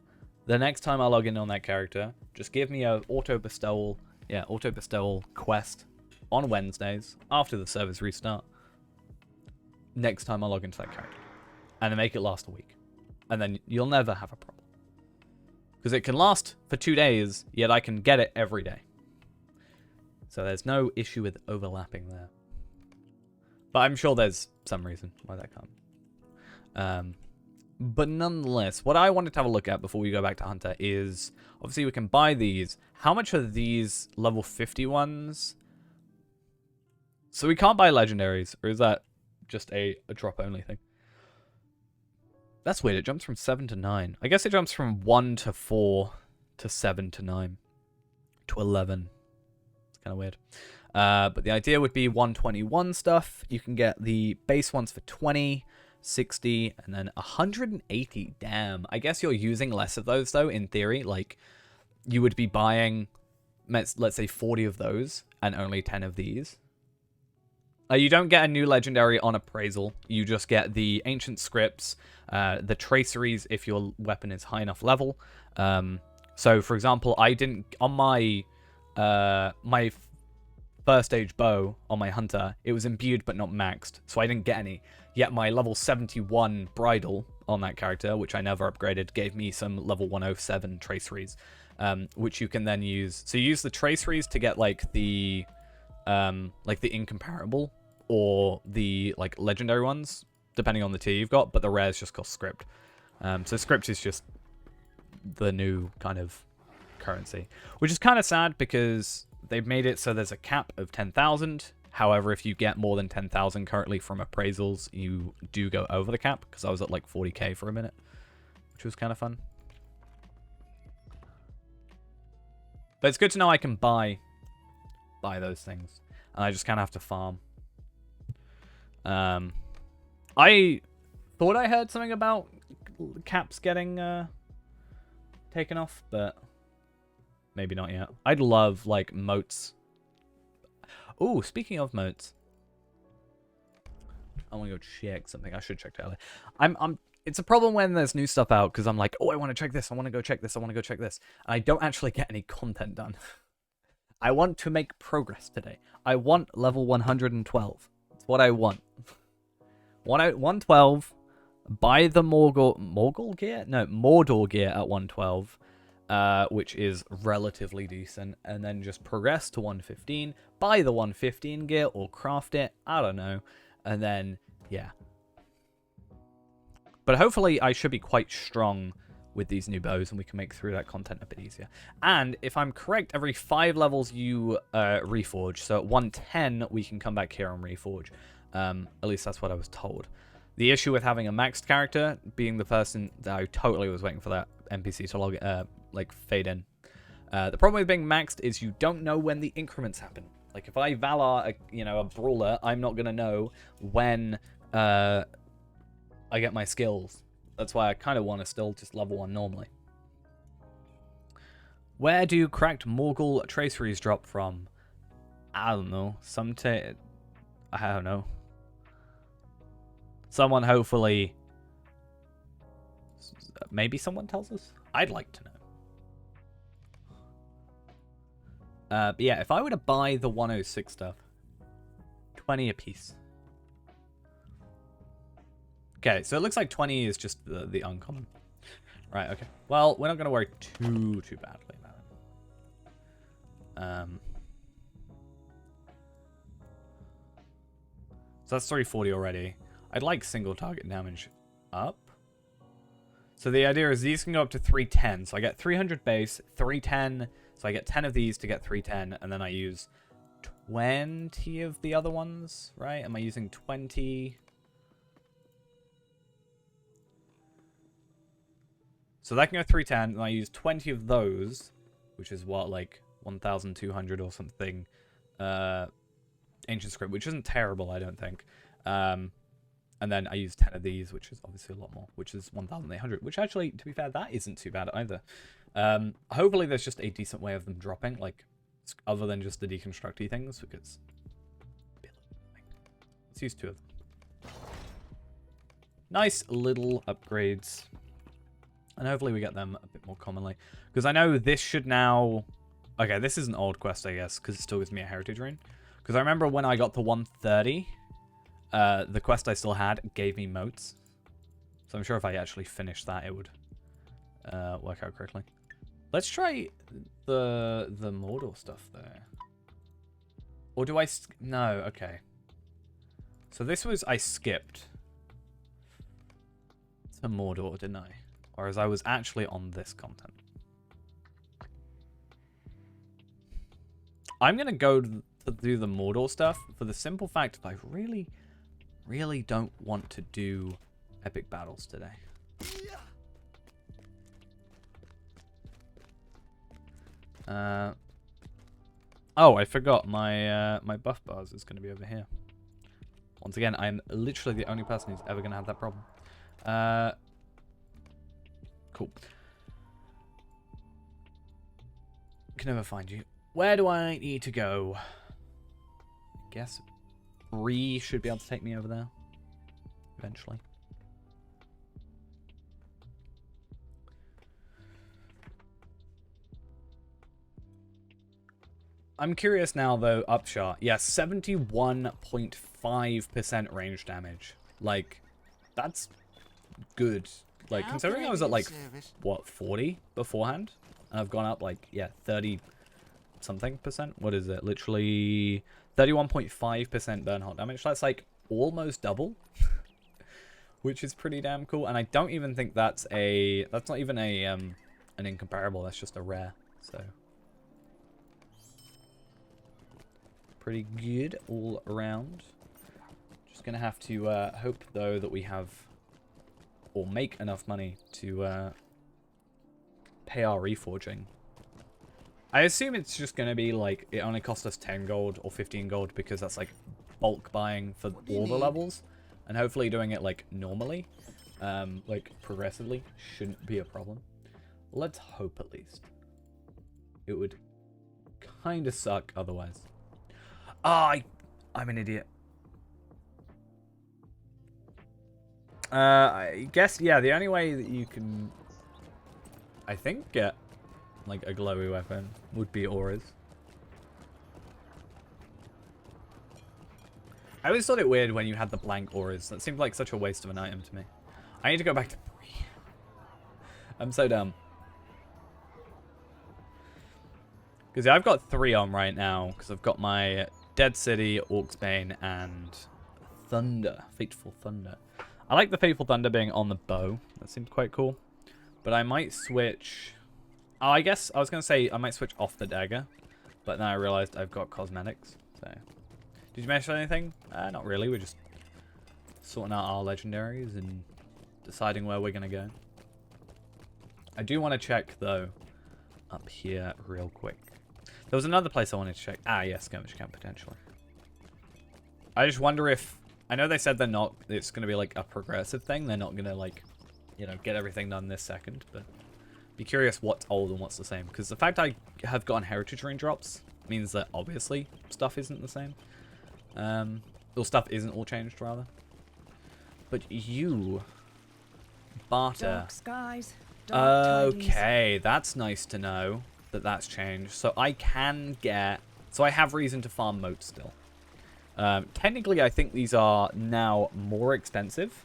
the next time I log in on that character, just give me a auto bestowal quest on Wednesdays, after the servers restart, next time I log into that character. And then make it last a week. And then you'll never have a problem. Because it can last for 2 days, yet I can get it every day. So there's no issue with overlapping there. But I'm sure there's some reason why that can't. But nonetheless, what I wanted to have a look at before we go back to Hunter is, obviously we can buy these. How much are these level 50 ones? So we can't buy legendaries, or is that just a drop-only thing? That's weird. It jumps from 7 to 9. I guess it jumps from 1 to 4 to 7 to 9 to 11. It's kind of weird. But the idea would be 121 stuff. You can get the base ones for 20, 60, and then 180. Damn. I guess you're using less of those, though, in theory. Like, you would be buying, let's say, 40 of those and only 10 of these. You don't get a new legendary on appraisal. You just get the ancient scripts, the traceries if your weapon is high enough level. So, for example, I didn't on my my first stage bow on my hunter. It was imbued but not maxed, so I didn't get any. Yet my level 71 bridle on that character, which I never upgraded, gave me some level 107 traceries, which you can then use. So you use the traceries to get like the incomparable or the like legendary ones, depending on the tier you've got, but the rares just cost script. So script is just the new kind of currency, which is kind of sad because they've made it so there's a cap of 10,000. However, if you get more than 10,000 currently from appraisals, you do go over the cap, because I was at like 40k for a minute, which was kind of fun. But it's good to know I can buy those things, and I just kind of have to farm. I thought I heard something about caps getting taken off, but maybe not yet. I'd love like moats. Oh, speaking of moats, I want to go check something. I should check that earlier. It's a problem when there's new stuff out, because I'm like, oh, I want to check this. I want to go check this. I want to go check this. And I don't actually get any content done. I want to make progress today. I want level 112. That's what I want. 112. Buy the Morgul gear? No, Mordor gear at 112. Which is relatively decent, and then just progress to 115, buy the 115 gear, or craft it, I don't know, and then, yeah. But hopefully I should be quite strong with these new bows, and we can make through that content a bit easier. And if I'm correct, every 5 levels you reforge. So at 110, we can come back here and reforge. At least that's what I was told. The issue with having a maxed character, being the person that I totally was waiting for that NPC to like fade in. The problem with being maxed is you don't know when the increments happen. Like if I Valar, a brawler, I'm not gonna know when I get my skills. That's why I kind of want to still just level 1 normally. Where do cracked Morgul traceries drop from? I don't know. I don't know. Someone hopefully... Maybe someone tells us? I'd like to know. But yeah, if I were to buy the 106 stuff, 20 a piece. Okay, so it looks like 20 is just the uncommon. Right, okay. Well, we're not going to worry too badly about it. So that's 340 already. I'd like single target damage up. So the idea is these can go up to 310. So I get 300 base, 310. So I get 10 of these to get 310. And then I use 20 of the other ones, right? Am I using 20? So that can go 310. And I use 20 of those, which is what, like 1,200 or something. Ancient script, which isn't terrible, I don't think. And then I use 10 of these, which is obviously a lot more, which is 1,800, which actually, to be fair, that isn't too bad either. Hopefully there's just a decent way of them dropping, like, other than just the deconstructy things, because... Let's use 2 of them. Nice little upgrades. And hopefully we get them a bit more commonly. Because I know this should now... Okay, this is an old quest, I guess, because it still gives me a heritage rune. Because I remember when I got to 130, the quest I still had gave me moats. So I'm sure if I actually finished that, it would work out correctly. Let's try the Mordor stuff there. Or do I... No, okay. So this was... I skipped to Mordor, didn't I? Whereas I was actually on this content. I'm going to go to do the Mordor stuff for the simple fact that I really don't want to do epic battles today. Oh, I forgot my my buff bars is going to be over here. Once again, I'm literally the only person who's ever going to have that problem. Cool. Can never find you. Where do I need to go? I guess Bree should be able to take me over there eventually. I'm curious now, though, Upshot. Yeah, 71.5% range damage. Like, that's good. Like, considering I was at, like, what, 40 beforehand? And I've gone up, like, yeah, 30-something%. What is it? Literally 31.5% burn hot damage. That's, like, almost double. Which is pretty damn cool. And I don't even think that's a... That's not even a, an incomparable. That's just a rare. So... pretty good all around. Just gonna have to hope though that we have or make enough money to pay our reforging. I assume it's just gonna be like it only cost us 10 gold or 15 gold because that's like bulk buying for all the levels, and hopefully doing it like normally, like progressively, shouldn't be a problem. Let's hope at least. It would kind of suck otherwise. I'm an idiot. I guess, yeah, the only way that you can, I think, get, like, a glowy weapon would be auras. I always thought it weird when you had the blank auras. That seemed like such a waste of an item to me. I need to go back to 3. I'm so dumb. Because yeah, I've got 3 on right now, because I've got my... Dead City, Orcsbane, and Thunder. Fateful Thunder. I like the Fateful Thunder being on the bow. That seems quite cool. But I might switch... Oh, I guess I was going to say I might switch off the dagger. But then I realized I've got cosmetics. So, did you mention anything? Not really. We're just sorting out our legendaries and deciding where we're going to go. I do want to check, though, up here real quick. There was another place I wanted to check. Ah, yes, skirmish camp, potentially. I just wonder if... I know they said they're not... It's going to be, like, a progressive thing. They're not going to, like, you know, get everything done this second. But be curious what's old and what's the same. Because the fact I have gotten heritage ring drops means that, obviously, stuff isn't the same. Or stuff isn't all changed, rather. But you... Barter... Dark skies. Dark tidings. Okay, that's nice to know that that's changed. So I can get... So I have reason to farm moats still. Technically, I think these are now more expensive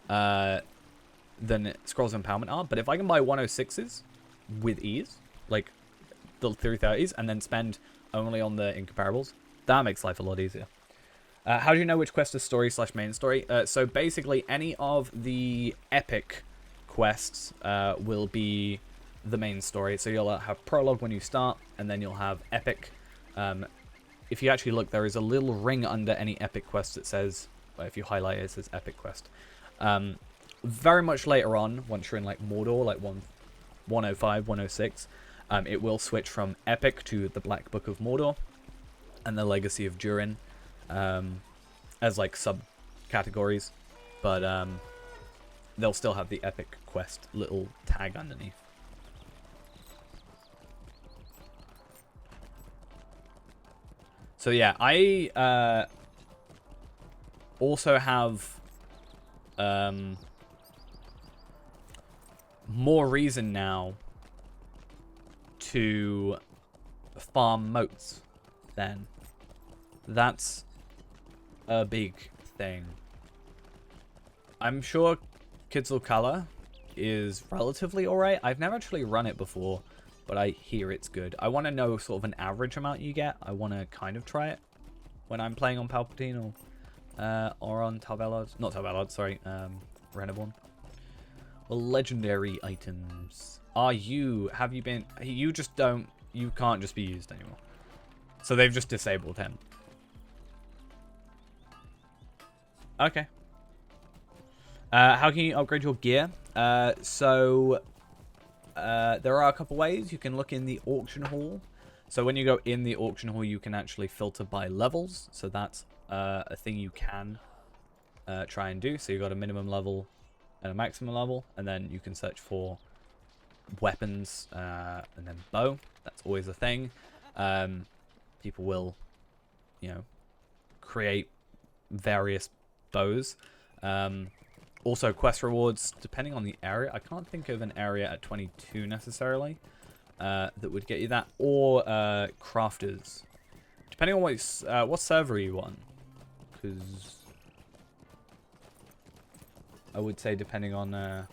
than Scrolls of Empowerment are. But if I can buy 106s with ease, like the 330s, and then spend only on the incomparables, that makes life a lot easier. How do you know which quest is story / main story? So basically, any of the epic quests will be the main story. So you'll have prologue when you start, and then you'll have epic. If you actually look, there is a little ring under any epic quest that says, well, if you highlight it, it says epic quest. Very much later on, once you're in like Mordor, like 105, 106, it will switch from epic to the Black Book of Mordor and the Legacy of Durin as like subcategories, but they'll still have the epic quest little tag underneath. So yeah, I also have more reason now to farm moats then. That's a big thing. I'm sure Quetzalcoatl is relatively alright. I've never actually run it before, but I hear it's good. I want to know sort of an average amount you get. I want to kind of try it when I'm playing on Palpatine or on Tal Velad. Not Tal Velad, sorry. Reneborn. Well, legendary items. Have you been... You just don't... You can't just be used anymore. So they've just disabled him. Okay. How can you upgrade your gear? There are a couple ways. You can look in the auction hall. So when you go in the auction hall, you can actually filter by levels. So that's a thing you can try and do. So you've got a minimum level and a maximum level. And then you can search for weapons and then bow. That's always a thing. People will, you know, create various bows. Also, quest rewards, depending on the area. I can't think of an area at 22 necessarily that would get you that. Or crafters. Depending on what server you on. Because I would say depending on...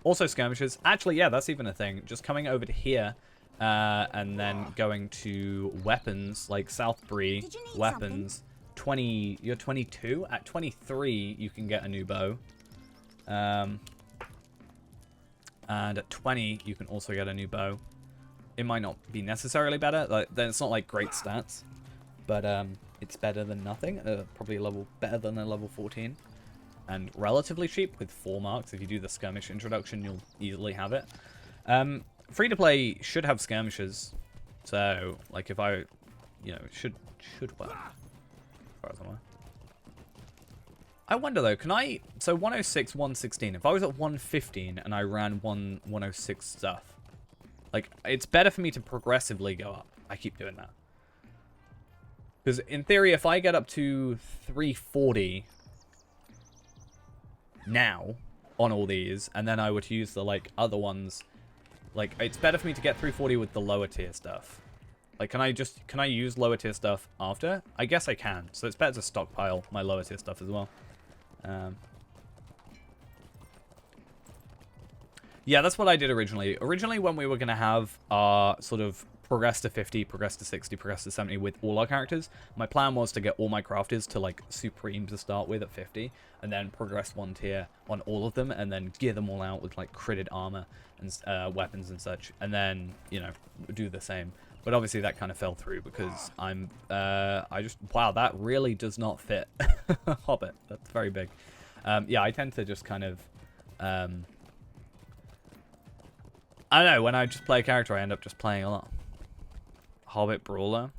also skirmishes. Actually, yeah, that's even a thing. Just coming over to here and then going to weapons, like Southbury weapons. 20, you're 22. At 23, you can get a new bow. And at 20, you can also get a new bow. It might not be necessarily better. Like, then it's not like great stats, but it's better than nothing. Probably a level better than a level 14, and relatively cheap with 4 marks. If you do the skirmish introduction, you'll easily have it. Free to play should have skirmishes, so like if I, you know, it should work. As far as I'm aware. I wonder though, can I... So 106, 116. If I was at 115 and I ran 106 stuff, like, it's better for me to progressively go up. I keep doing that. Because in theory, if I get up to 340 now on all these, and then I were to use the, like, other ones, like, it's better for me to get 340 with the lower tier stuff. Like, can I use lower tier stuff after? I guess I can. So it's better to stockpile my lower tier stuff as well. Yeah, that's what I did originally. Originally, when we were going to have our sort of progress to 50, progress to 60, progress to 70 with all our characters. My plan was to get all my crafters to like Supreme to start with at 50, and then progress one tier on all of them, and then gear them all out with like critted armor and weapons and such, and then, you know, do the same. But obviously that kind of fell through because wow, that really does not fit. Hobbit, that's very big. Yeah, I tend to just kind of, I don't know, when I just play a character, I end up just playing a lot. Hobbit Brawler.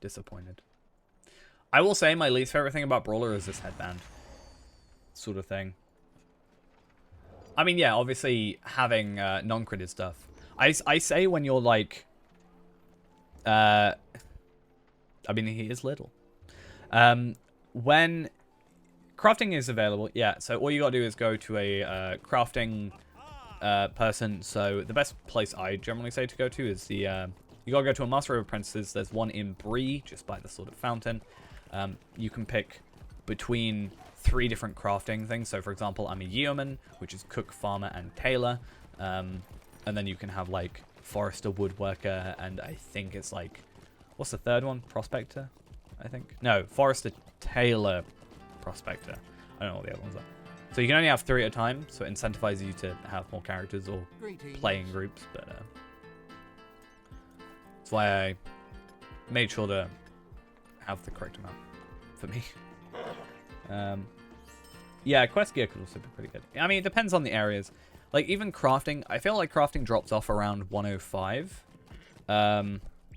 Disappointed. I will say my least favorite thing about Brawler is this headband sort of thing. I mean, yeah, obviously having non-critted stuff. I say when you're like, I mean, he is little. When crafting is available, yeah, so all you gotta do is go to a crafting person. So the best place I generally say to go to is the, you gotta go to a Master of Apprentices. There's one in Bree, just by the sort of fountain. You can pick between 3 different crafting things. So for example, I'm a yeoman, which is cook, farmer, and tailor. And then you can have like forester, woodworker, and I think it's like, what's the third one? Prospector, I think. No, forester, tailor, prospector. I don't know what the other ones are. So you can only have 3 at a time, so it incentivizes you to have more characters or play in groups. But that's why I made sure to have the correct amount for me. Yeah, quest gear could also be pretty good. I mean, it depends on the areas. Like, even crafting, I feel like crafting drops off around 105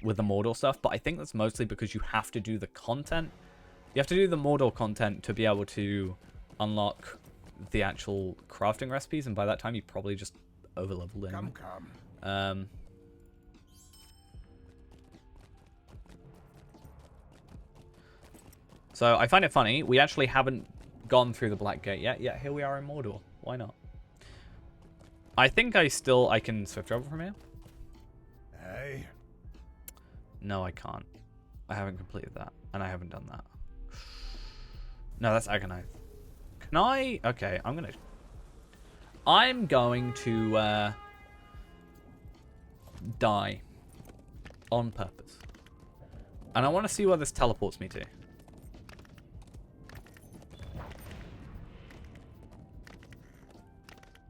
with the Mordor stuff, but I think that's mostly because you have to do the content. You have to do the Mordor content to be able to unlock the actual crafting recipes, and by that time you probably just over-leveled it. So I find it funny, we actually haven't gone through the Black Gate yet. Yeah, here we are in Mordor. Why not? I think I can swift travel from here. Hey. No, I can't. I haven't completed that, and I haven't done that. No, that's Agonite. Can I? Okay, I'm going to die on purpose, and I want to see where this teleports me to.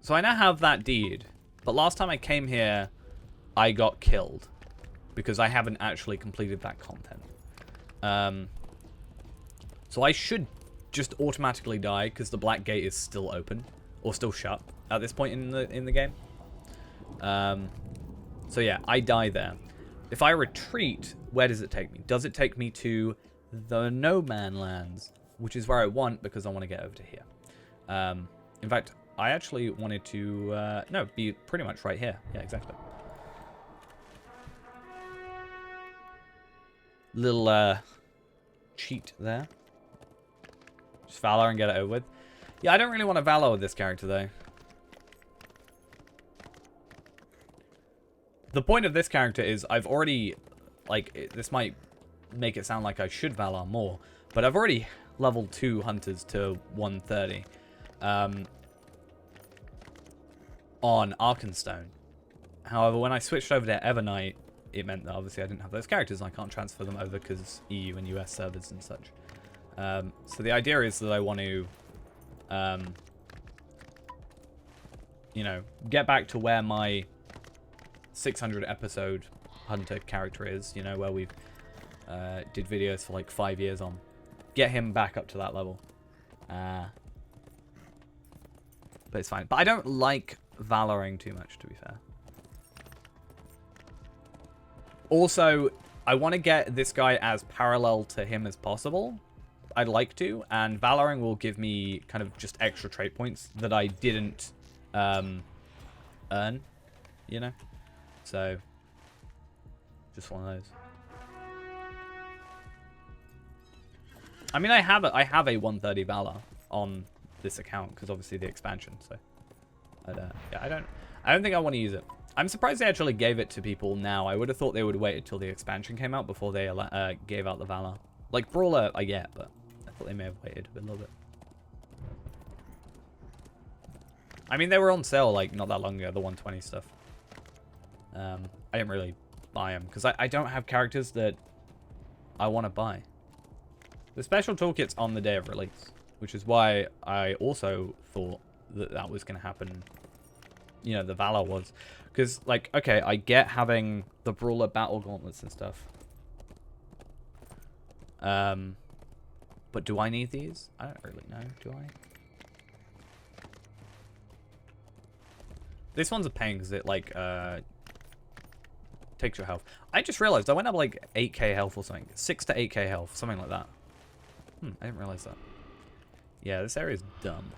So I now have that deed, but last time I came here, I got killed because I haven't actually completed that content. So I should just automatically die because the Black Gate is still open or still shut at this point in the game. So yeah, I die there. If I retreat, where does it take me? Does it take me to the No Man Lands, which is where I want because I want to get over to here. In fact, I actually wanted to, no, be pretty much right here. Yeah, exactly. Little, cheat there. Just Valor and get it over with. Yeah, I don't really want to Valor with this character, though. The point of this character is I've already, like, this might make it sound like I should Valor more, but I've already leveled 2 hunters to 130. On Arkenstone. However, when I switched over to Evernight, it meant that obviously I didn't have those characters and I can't transfer them over because EU and US servers and such. So the idea is that I want to, you know, get back to where my 600 episode hunter character is, you know, where we've did videos for like 5 years on. Get him back up to that level. But it's fine. But I don't like Valoring too much, to be fair. Also, I want to get this guy as parallel to him as possible. I'd like to, and Valoring will give me kind of just extra trait points that I didn't earn, you know? So, just one of those. I mean, I have a 130 Valor on this account because obviously the expansion. So, yeah, I don't think I want to use it. I'm surprised they actually gave it to people now. I would have thought they would wait until the expansion came out before they gave out the Valor. Like Brawler, I get, but I thought they may have waited a little bit. I mean, they were on sale like not that long ago, the 120 stuff. I didn't really buy them because I don't have characters that I want to buy. The special toolkit's on the day of release, which is why I also thought that that was going to happen. You know, the Valor was. Because, like, okay, I get having the Brawler Battle Gauntlets and stuff. But do I need these? I don't really know. Do I? This one's a pain because it, like, takes your health. I just realized I went up, like, 8k health or something. 6 to 8k health. Something like that. I didn't realize that. Yeah, this area is dumb.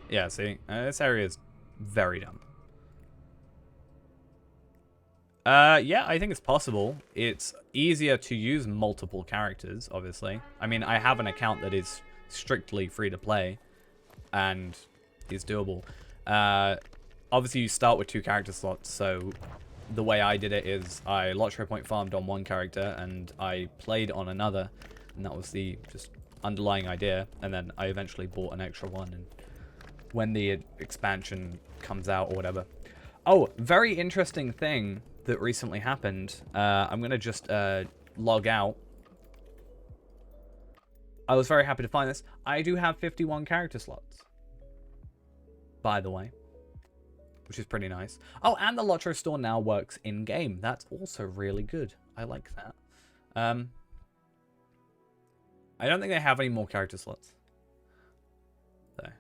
Yeah, see? This area is very dumb. Yeah, I think it's possible. It's easier to use multiple characters, obviously. I mean, I have an account that is strictly free to play and is doable. Obviously, you start with 2 character slots, so the way I did it is I Lottery Point farmed on one character and I played on another, and that was the just underlying idea, and then I eventually bought an extra one, and when the expansion comes out or whatever. Oh, very interesting thing that recently happened. I'm going to just log out. I was very happy to find this. I do have 51 character slots, by the way, which is pretty nice. Oh, and the Lotto store now works in-game. That's also really good. I like that. I don't think they have any more character slots. Though.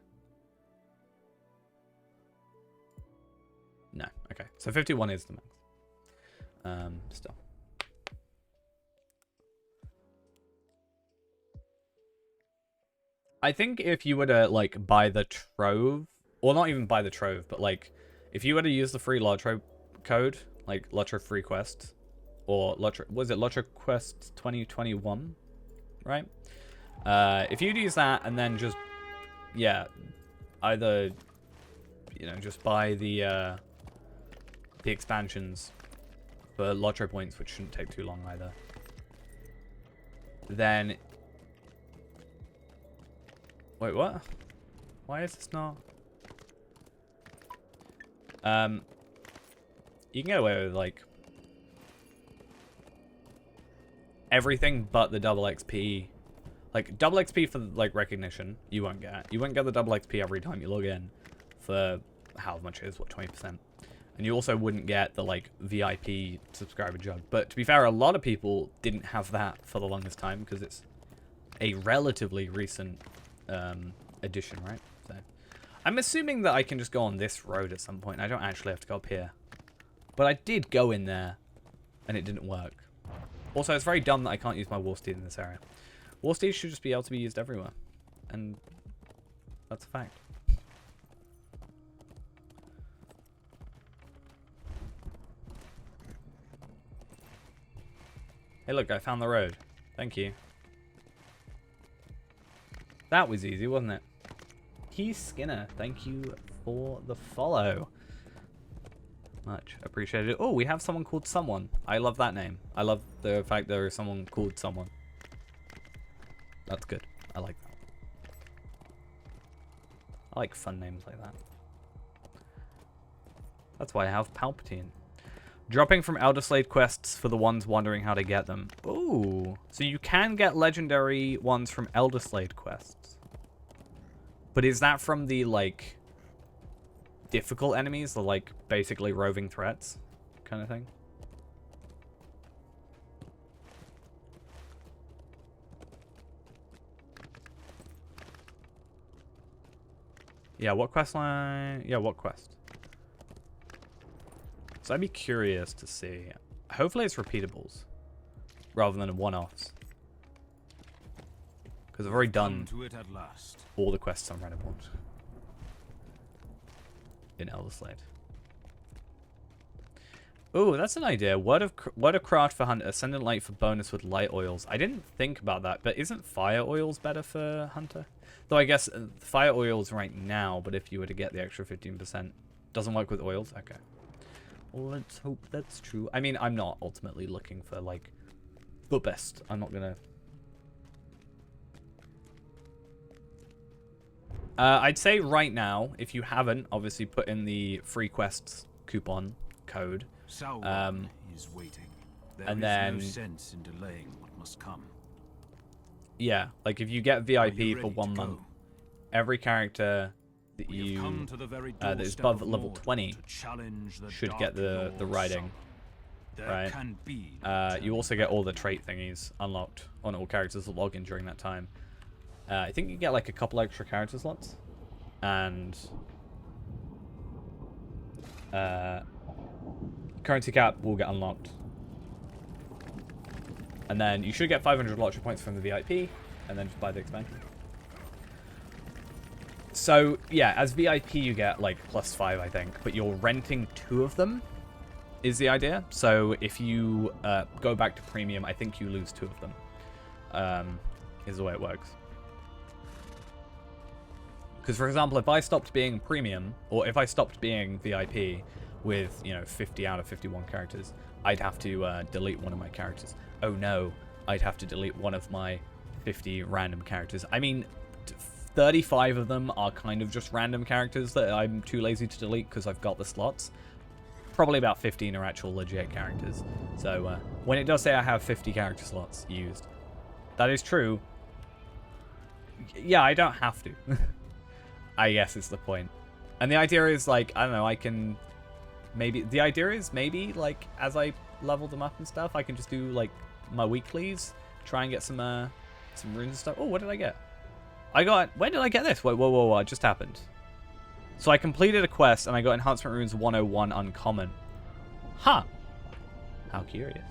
No, okay. So 51 is the max. Still. I think if you were to, like, buy the Trove, or not even buy the Trove, but, like, if you were to use the free Lotro code, like, Lotro Free Quest, or Lotro, was it Lotro Quest 2021, right? If you'd use that and then just, yeah, either, you know, just buy the expansions for Lotro points, which shouldn't take too long either, then... Wait, what? Why is this not... You can get away with, like, everything but the double XP. Like, double XP for, like, recognition, you won't get. You won't get the double XP every time you log in for how much it is, what, 20%. And you also wouldn't get the, like, VIP subscriber jug. But to be fair, a lot of people didn't have that for the longest time because it's a relatively recent addition, right? So I'm assuming that I can just go on this road at some point. I don't actually have to go up here. But I did go in there and it didn't work. Also, it's very dumb that I can't use my War Steed in this area. War Steed should just be able to be used everywhere. And that's a fact. Hey, look, I found the road. Thank you. That was easy, wasn't it? Keith Skinner, thank you for the follow. Much appreciated. Oh, we have someone called Someone. I love that name. I love the fact there is someone called Someone. That's good. I like that. I like fun names like that. That's why I have Palpatine. Dropping from Elder Slade quests for the ones wondering how to get them. Ooh. So you can get legendary ones from Elder Slade quests. But is that from the, like, difficult enemies? The, like, basically roving threats kind of thing? Yeah, what quest line? Yeah, what quest? So I'd be curious to see. Hopefully it's repeatables rather than one-offs. Because I've already done all the quests on Redwood in Elder Slade. Oh, that's an idea. Word of craft for Hunter. Ascendant Light for bonus with light oils. I didn't think about that, but isn't fire oils better for Hunter? Though I guess fire oils right now, but if you were to get the extra 15%. Doesn't work with oils? Okay. Let's hope that's true. I mean, I'm not ultimately looking for, like, the best. I'm not gonna... I'd say right now, if you haven't, obviously put in the free quests coupon code. Sauron is waiting. There and is then... no sense in delaying what must come. Yeah, like if you get Are VIP you for ready 1 to month, go? every character that We have you come to the very that is doorstep above of level Mordor 20 to challenge the should Dark get the Lord's riding. son. There right? can be no You also get all the trait thingies unlocked on all characters that log in during that time. I think you get like a couple extra character slots, and currency cap will get unlocked, and then you should get 500 lottery points from the VIP, and then just buy the expansion. So yeah, as VIP you get like +5, I think, but you're renting 2 of them is the idea. So if you go back to premium, I think you lose 2 of them. Is the way it works. Because for example, if I stopped being premium, or if I stopped being VIP with, you know, 50 out of 51 characters, I'd have to delete one of my characters. Oh no, I'd have to delete one of my 50 random characters. I mean, 35 of them are kind of just random characters that I'm too lazy to delete because I've got the slots. Probably about 15 are actual legit characters. So when it does say I have 50 character slots used, that is true. Yeah, I don't have to. I guess is the point. And the idea is, like, I don't know, I can maybe... The idea is maybe, like, as I level them up and stuff, I can just do, like, my weeklies, try and get some runes and stuff. Oh, what did I get? I got... When did I get this? Wait, whoa, it just happened. So I completed a quest, and I got Enhancement Runes 101 Uncommon. Huh. How curious.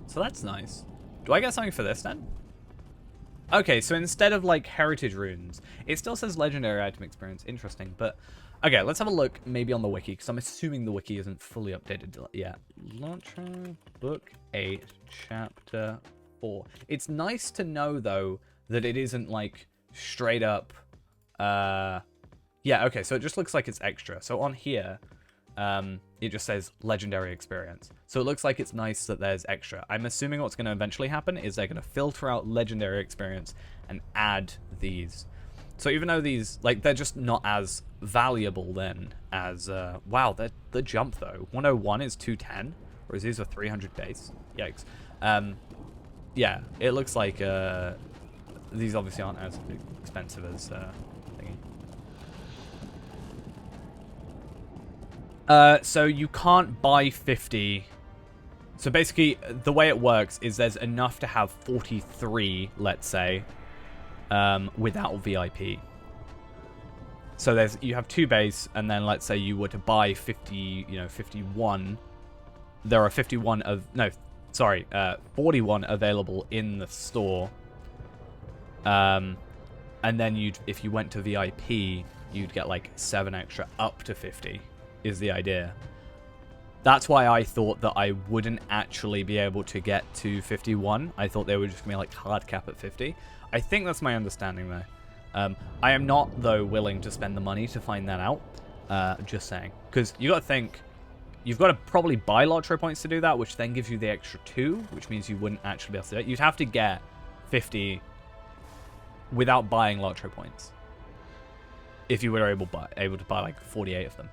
So that's nice. Do I get something for this, then? Okay, so instead of, like, heritage runes, it still says legendary item experience. Interesting, but... Okay, let's have a look maybe on the wiki, because I'm assuming the wiki isn't fully updated yet. Launcher, Book 8, Chapter 4. It's nice to know, though, that it isn't, like, straight up... Yeah, okay, so it just looks like it's extra. So on here, it just says legendary experience. So it looks like it's nice that there's extra. I'm assuming what's going to eventually happen is they're going to filter out legendary experience and add these. So even though these, like, they're just not as valuable then as, wow, the jump though. 101 is 210, whereas these are 300 base. Yikes. Yeah, it looks like, these obviously aren't as expensive as, thingy. So you can't buy 50. So basically, the way it works is there's enough to have 43, let's say, without VIP. So you have 2 base, and then let's say you were to buy 50, 51. There are 41 available in the store. And then if you went to VIP, you'd get like 7 extra up to 50. Is the idea. That's why I thought that I wouldn't actually be able to get to 51. I thought they were just going to be like hard cap at 50. I think that's my understanding though. I am not, though, willing to spend the money to find that out. Just saying. Because you got to think, you've got to probably buy lottery points to do that, which then gives you the extra 2, which means you wouldn't actually be able to do it. You'd have to get 50 without buying lottery points. If you were able to buy like 48 of them.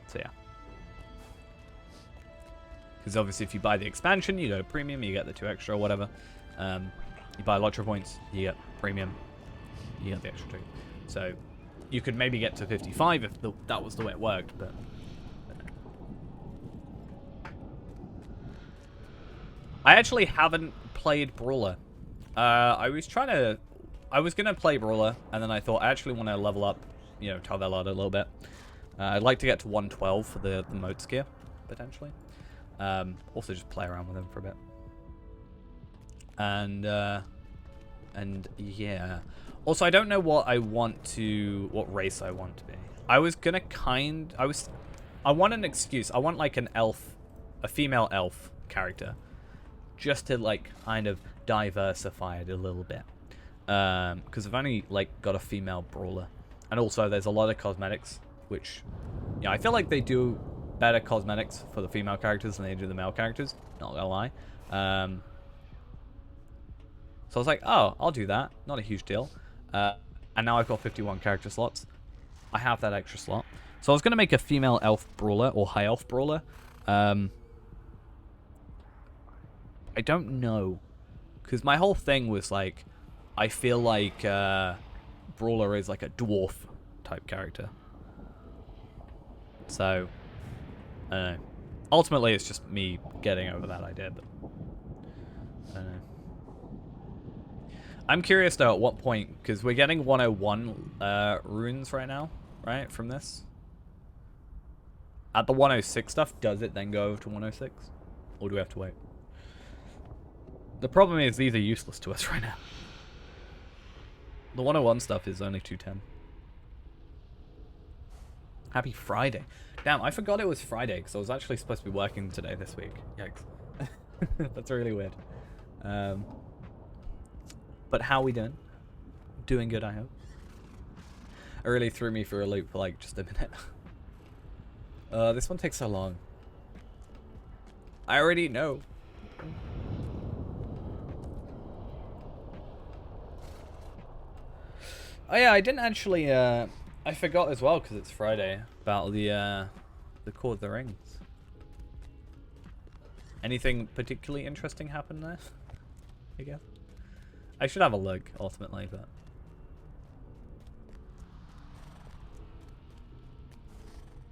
So yeah. Because obviously if you buy the expansion, you go to premium, you get the 2 extra or whatever. You buy lottery points, you get premium, you get the extra 2. So you could maybe get to 55 if that was the way it worked, but I actually haven't played Brawler. I was gonna play Brawler, and then I thought I actually want to level up, Tar Valon a little bit. I'd like to get to 112 for the motes gear, potentially. Also just play around with him for a bit. And yeah. Also, I don't know what race I want to be. I want an excuse. I want like a female elf character, just to like kind of diversify it a little bit. because I've only like got a female brawler, and also there's a lot of cosmetics, which, yeah, I feel like they do better cosmetics for the female characters than they do the male characters. Not gonna lie. So I was like, oh, I'll do that. Not a huge deal. And now I've got 51 character slots. I have that extra slot. So I was gonna make a female elf brawler or high elf brawler. I don't know, because my whole thing was like, I feel like brawler is like a dwarf type character. So I don't know. Ultimately, it's just me getting over that idea, but I don't know. I'm curious though at what point, because we're getting 101 runes right now, right, from this. At the 106 stuff, does it then go over to 106? Or do we have to wait? The problem is these are useless to us right now. The 101 stuff is only 210. Happy Friday. Damn, I forgot it was Friday because I was actually supposed to be working today this week. Yikes. That's really weird. But how we doing? Doing good, I hope. It really threw me for a loop for like just a minute. This one takes so long. I already know. Oh yeah, I didn't actually, I forgot as well because it's Friday about the Core of the Rings. Anything particularly interesting happen there? I guess. I should have a look, ultimately, but...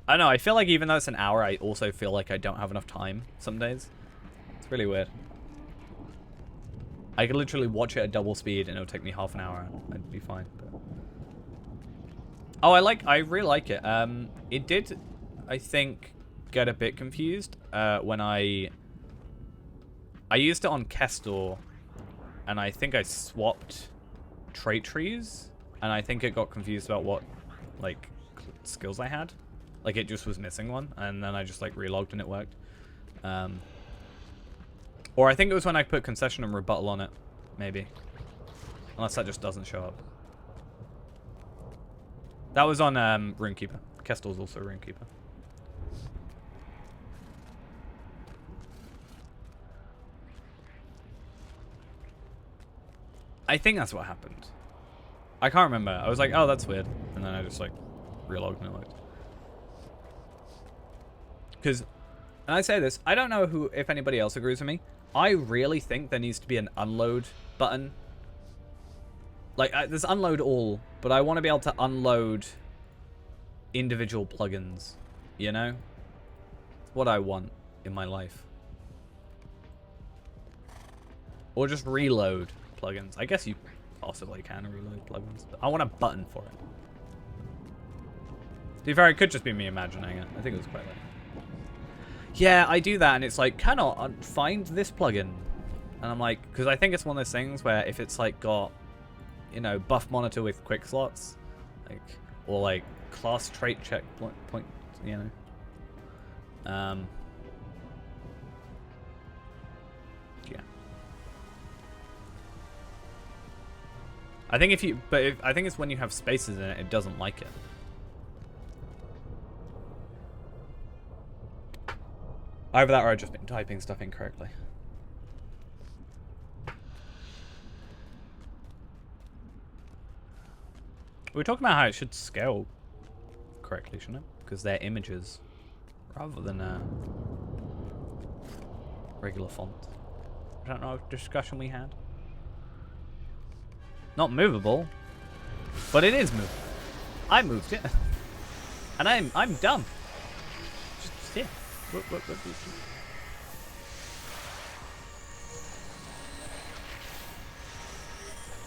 I don't know, I feel like even though it's an hour, I also feel like I don't have enough time some days. It's really weird. I could literally watch it at double speed and it'll take me half an hour and I'd be fine. But... Oh, I really like it. It did, I think, get a bit confused when I used it on Kestor, and I think I swapped trait trees, and I think it got confused about what, like, skills I had. Like, it just was missing one, and then I just, like, relogged and it worked. Or I think it was when I put Concession and Rebuttal on it, maybe. Unless that just doesn't show up. That was on Runekeeper. Kestor's also Runekeeper. I think that's what happened. I can't remember. I was like, oh, that's weird. And then I just, like, relogged and it worked. Because, and I say this, I don't know if anybody else agrees with me. I really think there needs to be an unload button. Like, there's unload all, but I want to be able to unload individual plugins, you know? It's what I want in my life. Or just reload plugins. I guess you possibly can reload plugins, but I want a button for it. To be fair, it could just be me imagining it. I think it was quite late. Yeah, I do that, and it's like, cannot find this plugin. And I'm like, because I think it's one of those things where if it's like got, you know, buff monitor with quick slots, like, or like class trait check point, you know. Yeah. I think I think it's when you have spaces in it, it doesn't like it. Either that or I've just been typing stuff incorrectly. We're talking about how it should scale correctly, shouldn't it? Because they're images rather than regular font. I don't know what discussion we had. Not movable, but it is movable. I moved it, and I'm dumb. Just here. Look.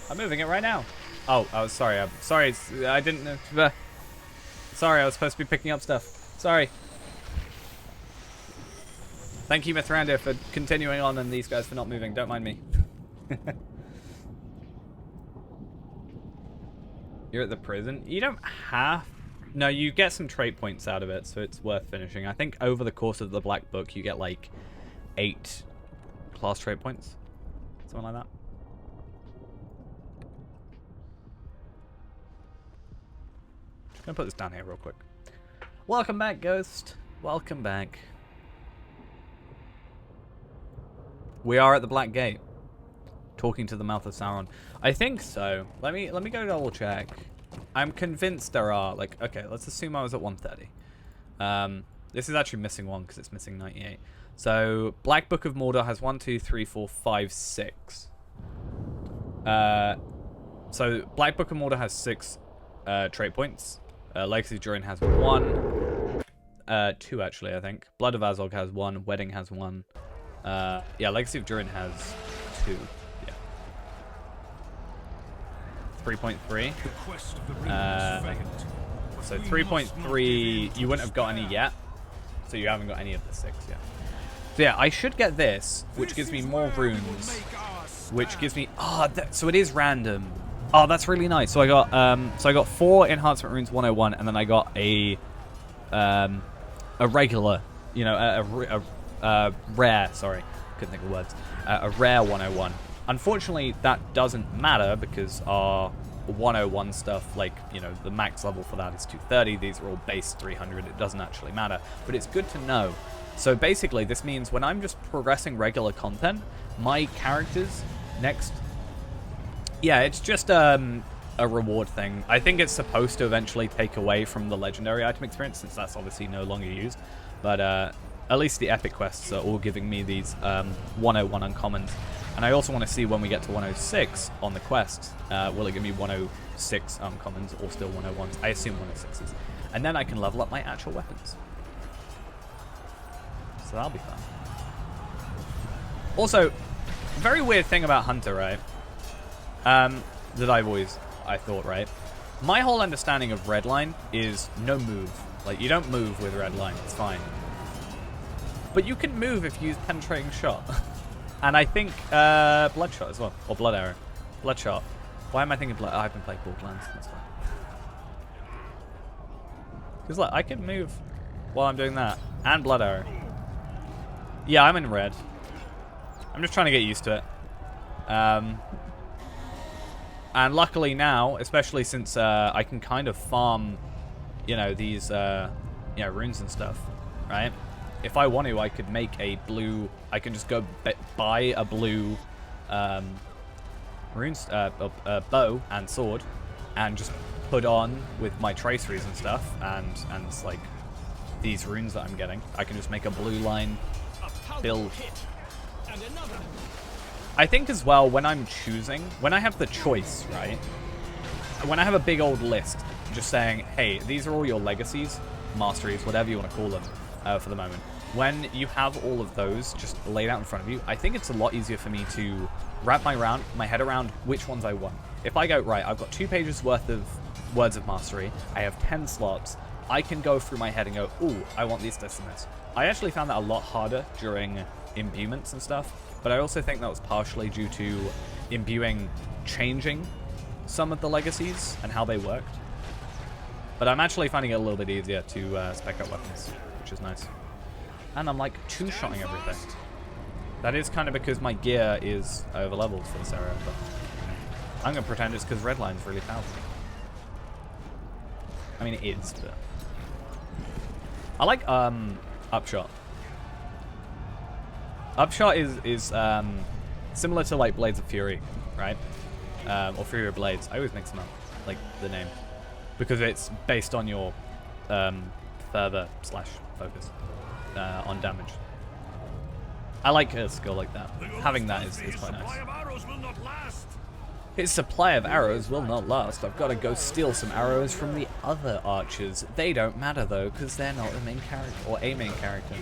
I'm moving it right now. Oh, I was sorry. I'm sorry. I didn't know. Sorry, I was supposed to be picking up stuff. Sorry. Thank you, Mithranda, for continuing on, and these guys for not moving. Don't mind me. You're at the prison. You don't have... No, you get some trait points out of it, so it's worth finishing. I think over the course of the Black Book, you get like 8 class trait points. Something like that. Gonna put this down here real quick. Welcome back, Ghost. Welcome back. We are at the Black Gate. Talking to the mouth of Sauron. I think so. Let me go double check. I'm convinced there are, like, okay, let's assume I was at 130. This is actually missing one because it's missing 98. So Black Book of Mordor has 1, 2, 3, 4, 5, 6. So Black Book of Mordor has 6 trait points. Legacy of Durin has 1. 2 actually, I think. Blood of Azog has 1. Wedding has 1. Yeah, Legacy of Durin has 2. Yeah. 3.3. The quest of the ring has failed. But So we must not 3.3, give in you wouldn't have got any yet. So you haven't got any of the 6 yet. So yeah, I should get this, which gives me more runes. Which gives me... so it is random. Oh, that's really nice. So I got 4 enhancement runes 101, and then I got a regular, you know, a rare, sorry, couldn't think of words, a rare 101. Unfortunately, that doesn't matter because our 101 stuff, like, you know, the max level for that is 230. These are all base 300. It doesn't actually matter, but it's good to know. So basically, this means when I'm just progressing regular content, my characters next... Yeah, it's just a reward thing. I think it's supposed to eventually take away from the legendary item experience, since that's obviously no longer used. But at least the epic quests are all giving me these 101 uncommons. And I also want to see when we get to 106 on the quest, will it give me 106 uncommons or still 101s? I assume 106s. And then I can level up my actual weapons. So that'll be fun. Also, very weird thing about Hunter, right? That I thought, right? My whole understanding of Redline is no move. Like, you don't move with Redline, it's fine. But you can move if you use Penetrating Shot. And I think, Bloodshot as well. Or Blood Arrow. Bloodshot. Why am I thinking Blood? Oh, I've been playing Borderlands, that's fine. Because, look, I can move while I'm doing that. And Blood Arrow. Yeah, I'm in red. I'm just trying to get used to it. And luckily now, especially since I can kind of farm, you know, these, you know, runes and stuff, right? If I want to, I could make a blue... I can just go buy a blue runes, bow and sword and just put on with my traceries and stuff and like these runes that I'm getting. I can just make a blue line build. I think as well, when I'm choosing, when I have the choice, right? When I have a big old list, just saying, hey, these are all your legacies, masteries, whatever you want to call them for the moment. When you have all of those just laid out in front of you, I think it's a lot easier for me to wrap my head around which ones I want. If I go, right, I've got 2 pages worth of words of mastery, I have 10 slots, I can go through my head and go, ooh, I want these, this, and this. I actually found that a lot harder during imbuements and stuff, but I also think that was partially due to imbuing changing some of the legacies and how they worked. But I'm actually finding it a little bit easier to spec up weapons, which is nice. And I'm like two-shotting everything. That is kind of because my gear is over-leveled for this area, but I'm going to pretend it's because Redline's really powerful. I mean, it is, but... I like Upshot. Upshot is similar to like Blades of Fury, right? Or Fury of Blades. I always mix them up, like the name, because it's based on your fervor / focus on damage. I like a skill like that. Having that is quite nice. His supply of arrows will not last. I've got to go steal some arrows from the other archers. They don't matter though, because they're not the main character or a main character.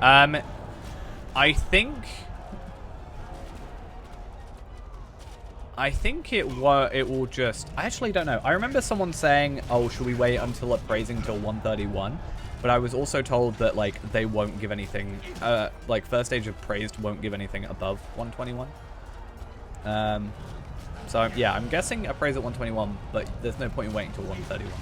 I think it will just... I actually don't know. I remember someone saying, oh, should we wait until appraising till 131? But I was also told that, like, they won't give anything... like, first stage of praised won't give anything above 121. So, yeah, I'm guessing appraise at 121, but there's no point in waiting till 131.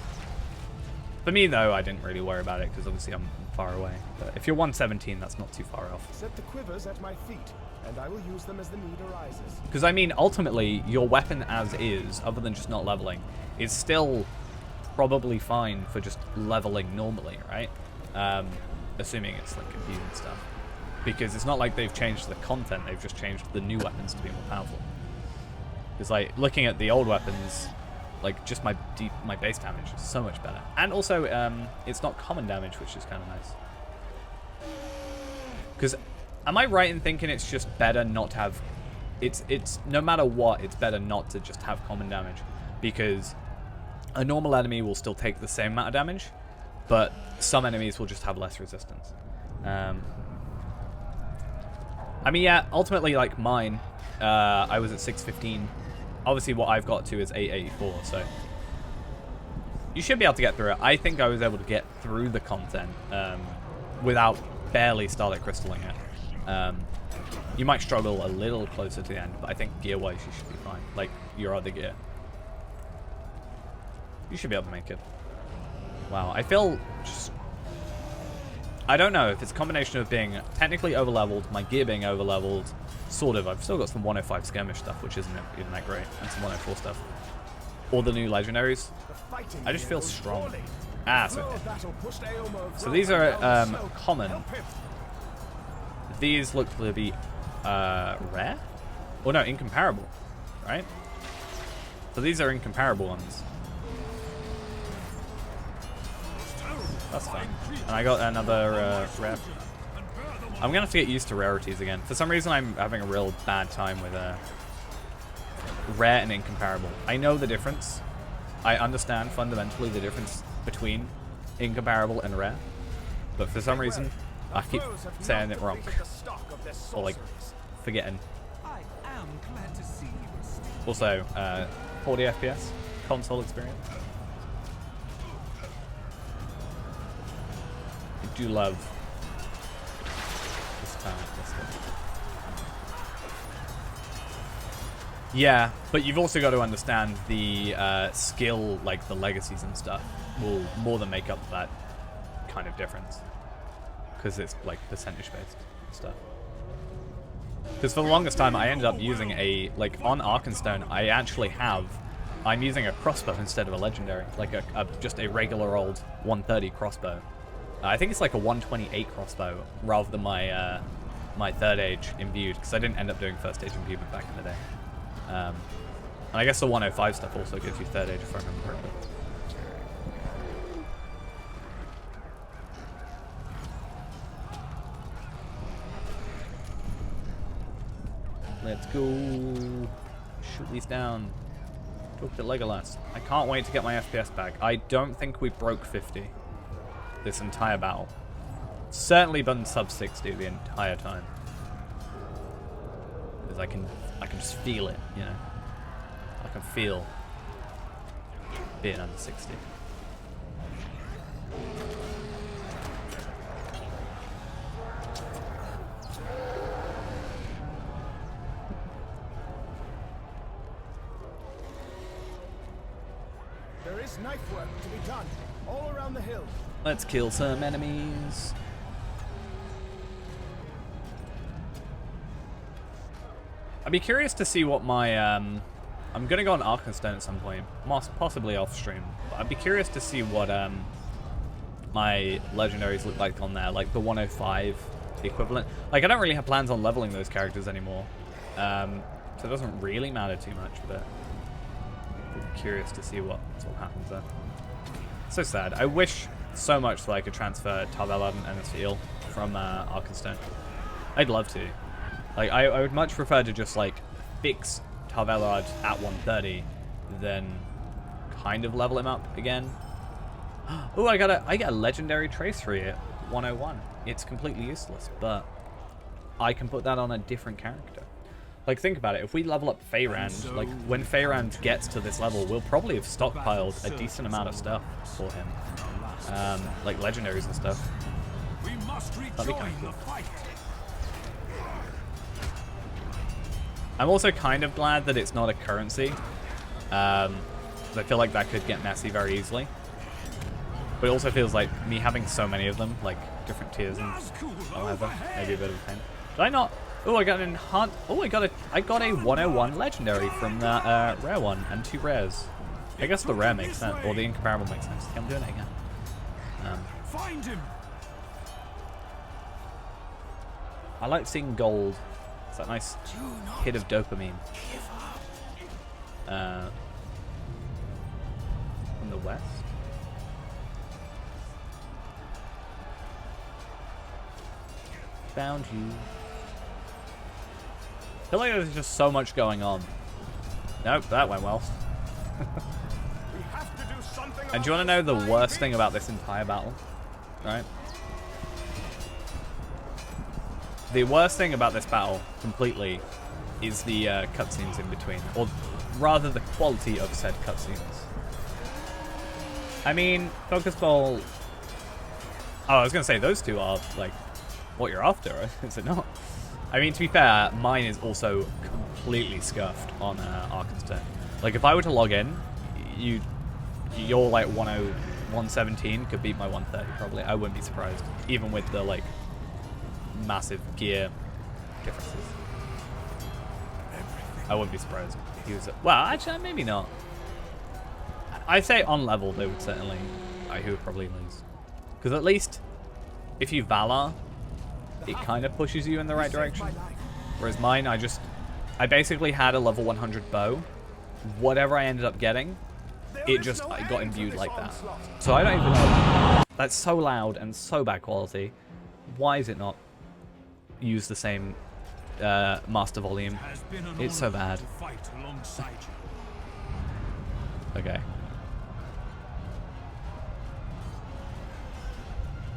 For me, though, I didn't really worry about it, because obviously I'm far away. But if you're 117, that's not too far off. Set the quivers at my feet, and I will use them as the need arises. Because, I mean, ultimately, your weapon as is, other than just not leveling, is still probably fine for just leveling normally, right? Assuming it's, like, imbued and stuff. Because it's not like they've changed the content, they've just changed the new weapons to be more powerful. Because, like, looking at the old weapons, like, just my base damage is so much better. And also, it's not common damage, which is kind of nice. Because, am I right in thinking it's just better not to have... It's no matter what, it's better not to just have common damage. Because a normal enemy will still take the same amount of damage, but some enemies will just have less resistance. I mean, yeah, ultimately, like, mine, I was at 615. Obviously, what I've got to is 884, so you should be able to get through it. I think I was able to get through the content without barely Starlight Crystaling it. You might struggle a little closer to the end, but I think gear-wise you should be fine. Like, your other gear. You should be able to make it. Wow, I feel just... I don't know if it's a combination of being technically overleveled, my gear being overleveled, sort of. I've still got some 105 skirmish stuff, which isn't even that great, and some 104 stuff. Or the new legendaries. I just feel strong. So these are common. These look to be rare? Or no, incomparable, right? So these are incomparable ones. That's fine. And I got another rare. I'm gonna have to get used to rarities again. For some reason, I'm having a real bad time with rare and incomparable. I know the difference. I understand fundamentally the difference between incomparable and rare. But for some reason, I keep saying it wrong. Or like, forgetting. Also, 40 FPS, console experience. I do love this stuff. Yeah, but you've also got to understand the skill, like the legacies and stuff, will more than make up that kind of difference. Because it's like percentage based stuff. Because for the longest time I ended up using a, like on Arkenstone, I'm using a crossbow instead of a legendary. Like just a regular old 130 crossbow. I think it's like a 128 crossbow rather than my my third age imbued, because I didn't end up doing first age imbuement back in the day. And I guess the 105 stuff also gives you third age if I remember correctly. Let's go shoot these down. Talk to Legolas. I can't wait to get my FPS back. I don't think we broke 50 this entire battle. Certainly been sub 60 the entire time. Because I can just feel it, you know. I can feel being under 60. There is knife work to be done all around the hill. Let's kill some enemies. I'd be curious to see what my I'm gonna go on Arkenstone at some point, possibly off stream. But I'd be curious to see what my legendaries look like on there, like the 105 equivalent. Like I don't really have plans on leveling those characters anymore, so it doesn't really matter too much. But I'm curious to see what happens there. So sad. I wish so much that I could transfer Tarvelad and Ennisfield from Arkenstone. I'd love to. Like I would much prefer to just like fix Tarvelad at 130 than kind of level him up again. Oh, I get a legendary trace for you at 101. It's completely useless, but I can put that on a different character. Like, think about it. If we level up Feyrand, like, when Feyrand gets to this level, we'll probably have stockpiled a decent amount of stuff for him. Like legendaries and stuff. That'd be kind of cool. I'm also kind of glad that it's not a currency. I feel like that could get messy very easily. But it also feels like me having so many of them, like different tiers and Nazgul whatever. overhead. Maybe a bit of a pain. Did I not? Oh, I got an enhanced. Oh, I got a 101 legendary from that rare one and 2 rares. I guess the rare makes sense, or the incomparable makes sense. Okay, I'm doing it again. Find him. I like seeing gold. It's that nice hit of dopamine. From the west. Found you. I feel like there's just so much going on. Nope, that went well. We have to do something. And do you want to know the worst thing about this entire battle? Right? The worst thing about this battle, completely, is the cutscenes in between. Or rather, the quality of said cutscenes. I mean, Focus Bowl... Oh, I was going to say, those two are, like, what you're after, right? Is it not? I mean, to be fair, mine is also completely scuffed on Arcan's Turn. Like, if I were to log in, your, like, 117 could beat my 130, probably. I wouldn't be surprised. Even with the, like, massive gear differences. I wouldn't be surprised if he was... Well, actually, maybe not. I'd say on level, they would certainly... he would probably lose. Because at least, if you Valor, it kind of pushes you in the right direction. Whereas mine, I basically had a level 100 bow. Whatever I ended up getting, I got imbued like that. So I don't even know. That's so loud and so bad quality. Why is it not use the same master volume? Has been an It's so honor bad. to fight alongside you. Okay.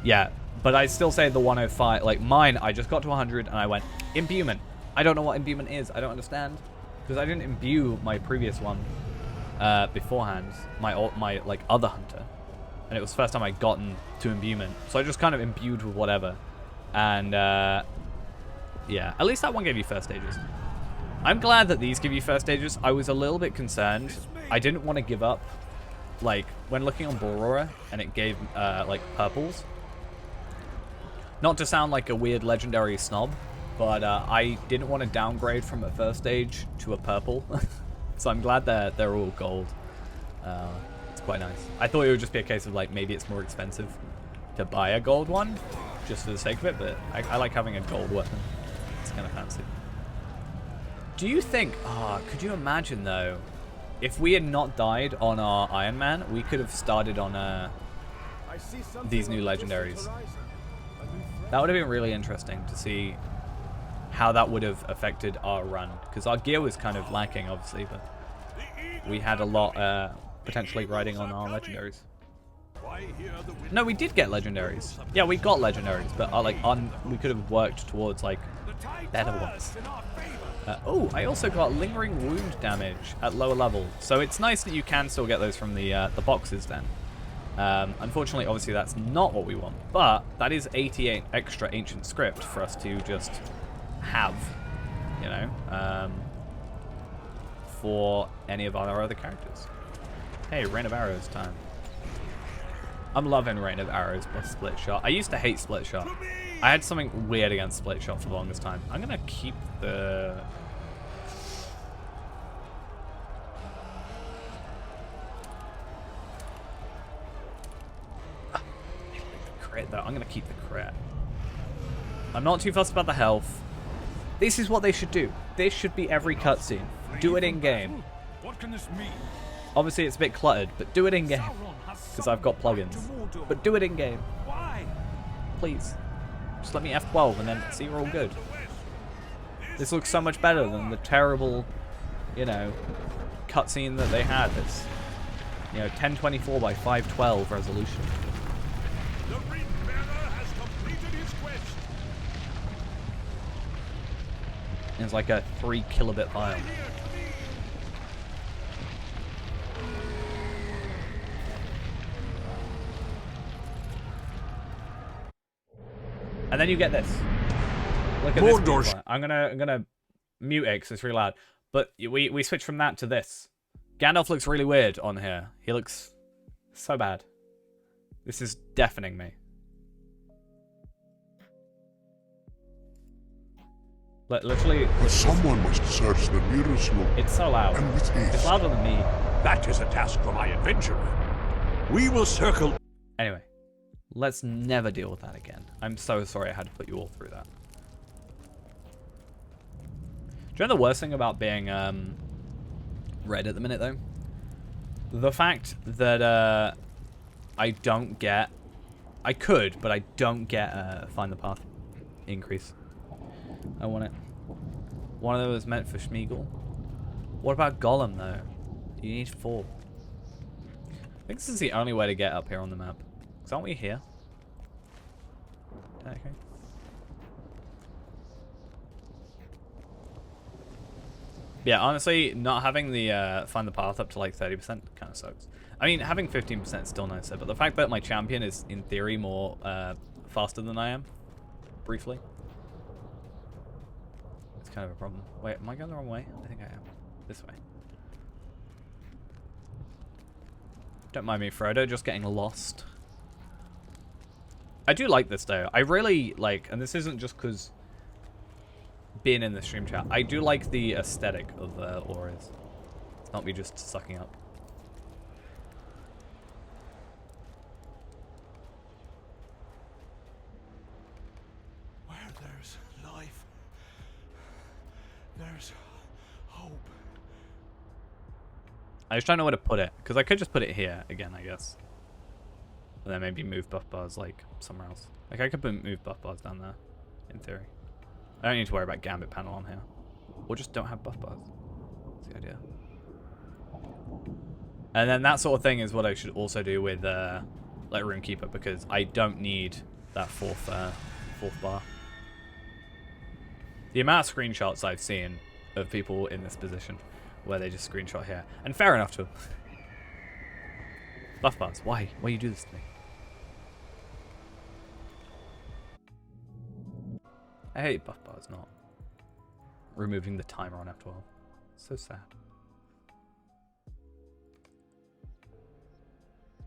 Yeah, but I'd still say the 105, like mine, I just got to 100 and I went, imbuement. I don't know what imbuement is. I don't understand. Because I didn't imbue my previous one beforehand, my like other hunter. And it was the first time I'd gotten to imbuement. So I just kind of imbued with whatever. And yeah, at least that one gave you first stages. I'm glad that these give you first stages. I was a little bit concerned. I didn't want to give up. Like, when looking on Borora and it gave like purples. Not to sound like a weird legendary snob, but I didn't want to downgrade from a first stage to a purple. So I'm glad they're all gold. It's quite nice. I thought it would just be a case of like maybe it's more expensive to buy a gold one just for the sake of it, but I like having a gold weapon. It's kind of fancy. Do you think, could you imagine though, if we had not died on our Iron Man, we could have started on I see something these new on the distant legendaries. horizon. A new threat. That would have been really interesting to see how that would have affected our run. Because our gear was kind of lacking, obviously, but we had a lot potentially riding on our legendaries. No, we did get legendaries. Yeah, we got legendaries, but we could have worked towards like better ones. Oh, I also got lingering wound damage at lower level, so it's nice that you can still get those from the boxes then. Unfortunately, obviously that's not what we want, but that is 88 extra ancient script for us to just have, you know, for any of our other characters. Hey, Rain of Arrows time. I'm loving Rain of Arrows plus Split Shot. I used to hate Split Shot. I had something weird against Split Shot for the longest time. I'm gonna keep the... crit though. I'm gonna keep the crit. I'm not too fussed about the health. This is what they should do. This should be every cutscene. Do it in game. What can this mean? Obviously it's a bit cluttered, but do it in game. Because I've got plugins. But do it in game. Why? Please. Just let me F12 and then see we're all good. This looks so much better than the terrible, you know, cutscene that they had. That's, you know, 1024 by 512 resolution. The Ring Bearer has completed his quest. It's like a 3 kilobit file. And then you get this. Look at Mordor. this. I'm gonna mute it because it's really loud. But we switch from that to this. Gandalf looks really weird on here. He looks so bad. This is deafening me. Literally, But someone must search the nearest loop. it's so loud. And with It's haste. louder than me. That is a task for my adventurer. We will circle. Anyway, let's never deal with that again. I'm so sorry I had to put you all through that. Do you know the worst thing about being red at the minute, though? The fact that I don't get... I could, but I don't get Find the Path increase. I want it. One of those meant for Schmeagol. What about Gollum, though? You need 4. I think this is the only way to get up here on the map. Because aren't we here? Okay. Yeah, honestly, not having the Find the Path up to like 30% kind of sucks. I mean, having 15% is still nicer, but the fact that my champion is, in theory, more faster than I am, briefly, it's kind of a problem. Wait, am I going the wrong way? I think I am. This way. Don't mind me, Frodo, just getting lost. I do like this, though. I really like, and this isn't just because being in the stream chat, I do like the aesthetic of auras. It's not me just sucking up. Where there's life, there's hope. I just don't know where to put it, because I could just put it here again, I guess. And then maybe move buff bars like somewhere else. Like I could move buff bars down there, in theory. I don't need to worry about Gambit panel on here. Or just don't have buff bars. That's the idea. And then that sort of thing is what I should also do with like Runekeeper, because I don't need that fourth bar. The amount of screenshots I've seen of people in this position where they just screenshot here. And fair enough to them. Buff bars, why? Why you do this to me? I hate buff bars not removing the timer on F12. So sad.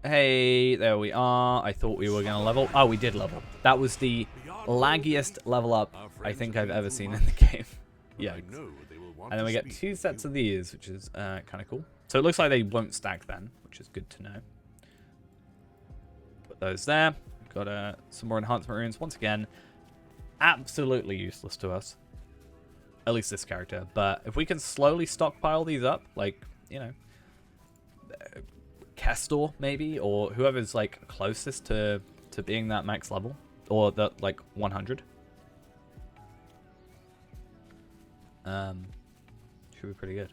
Hey, there we are. I thought we were going to level. Oh, we did level. That was the laggiest level up I think I've ever seen in the game. Yeah. And then we get 2 sets of these, which is kind of cool. So it looks like they won't stack then, which is good to know. Put those there. Got some more enhancement runes. Once again, absolutely useless to us. At least this character. But if we can slowly stockpile these up, like, you know, Kestor maybe, or whoever's like closest to being that max level, or that like 100. Should be pretty good.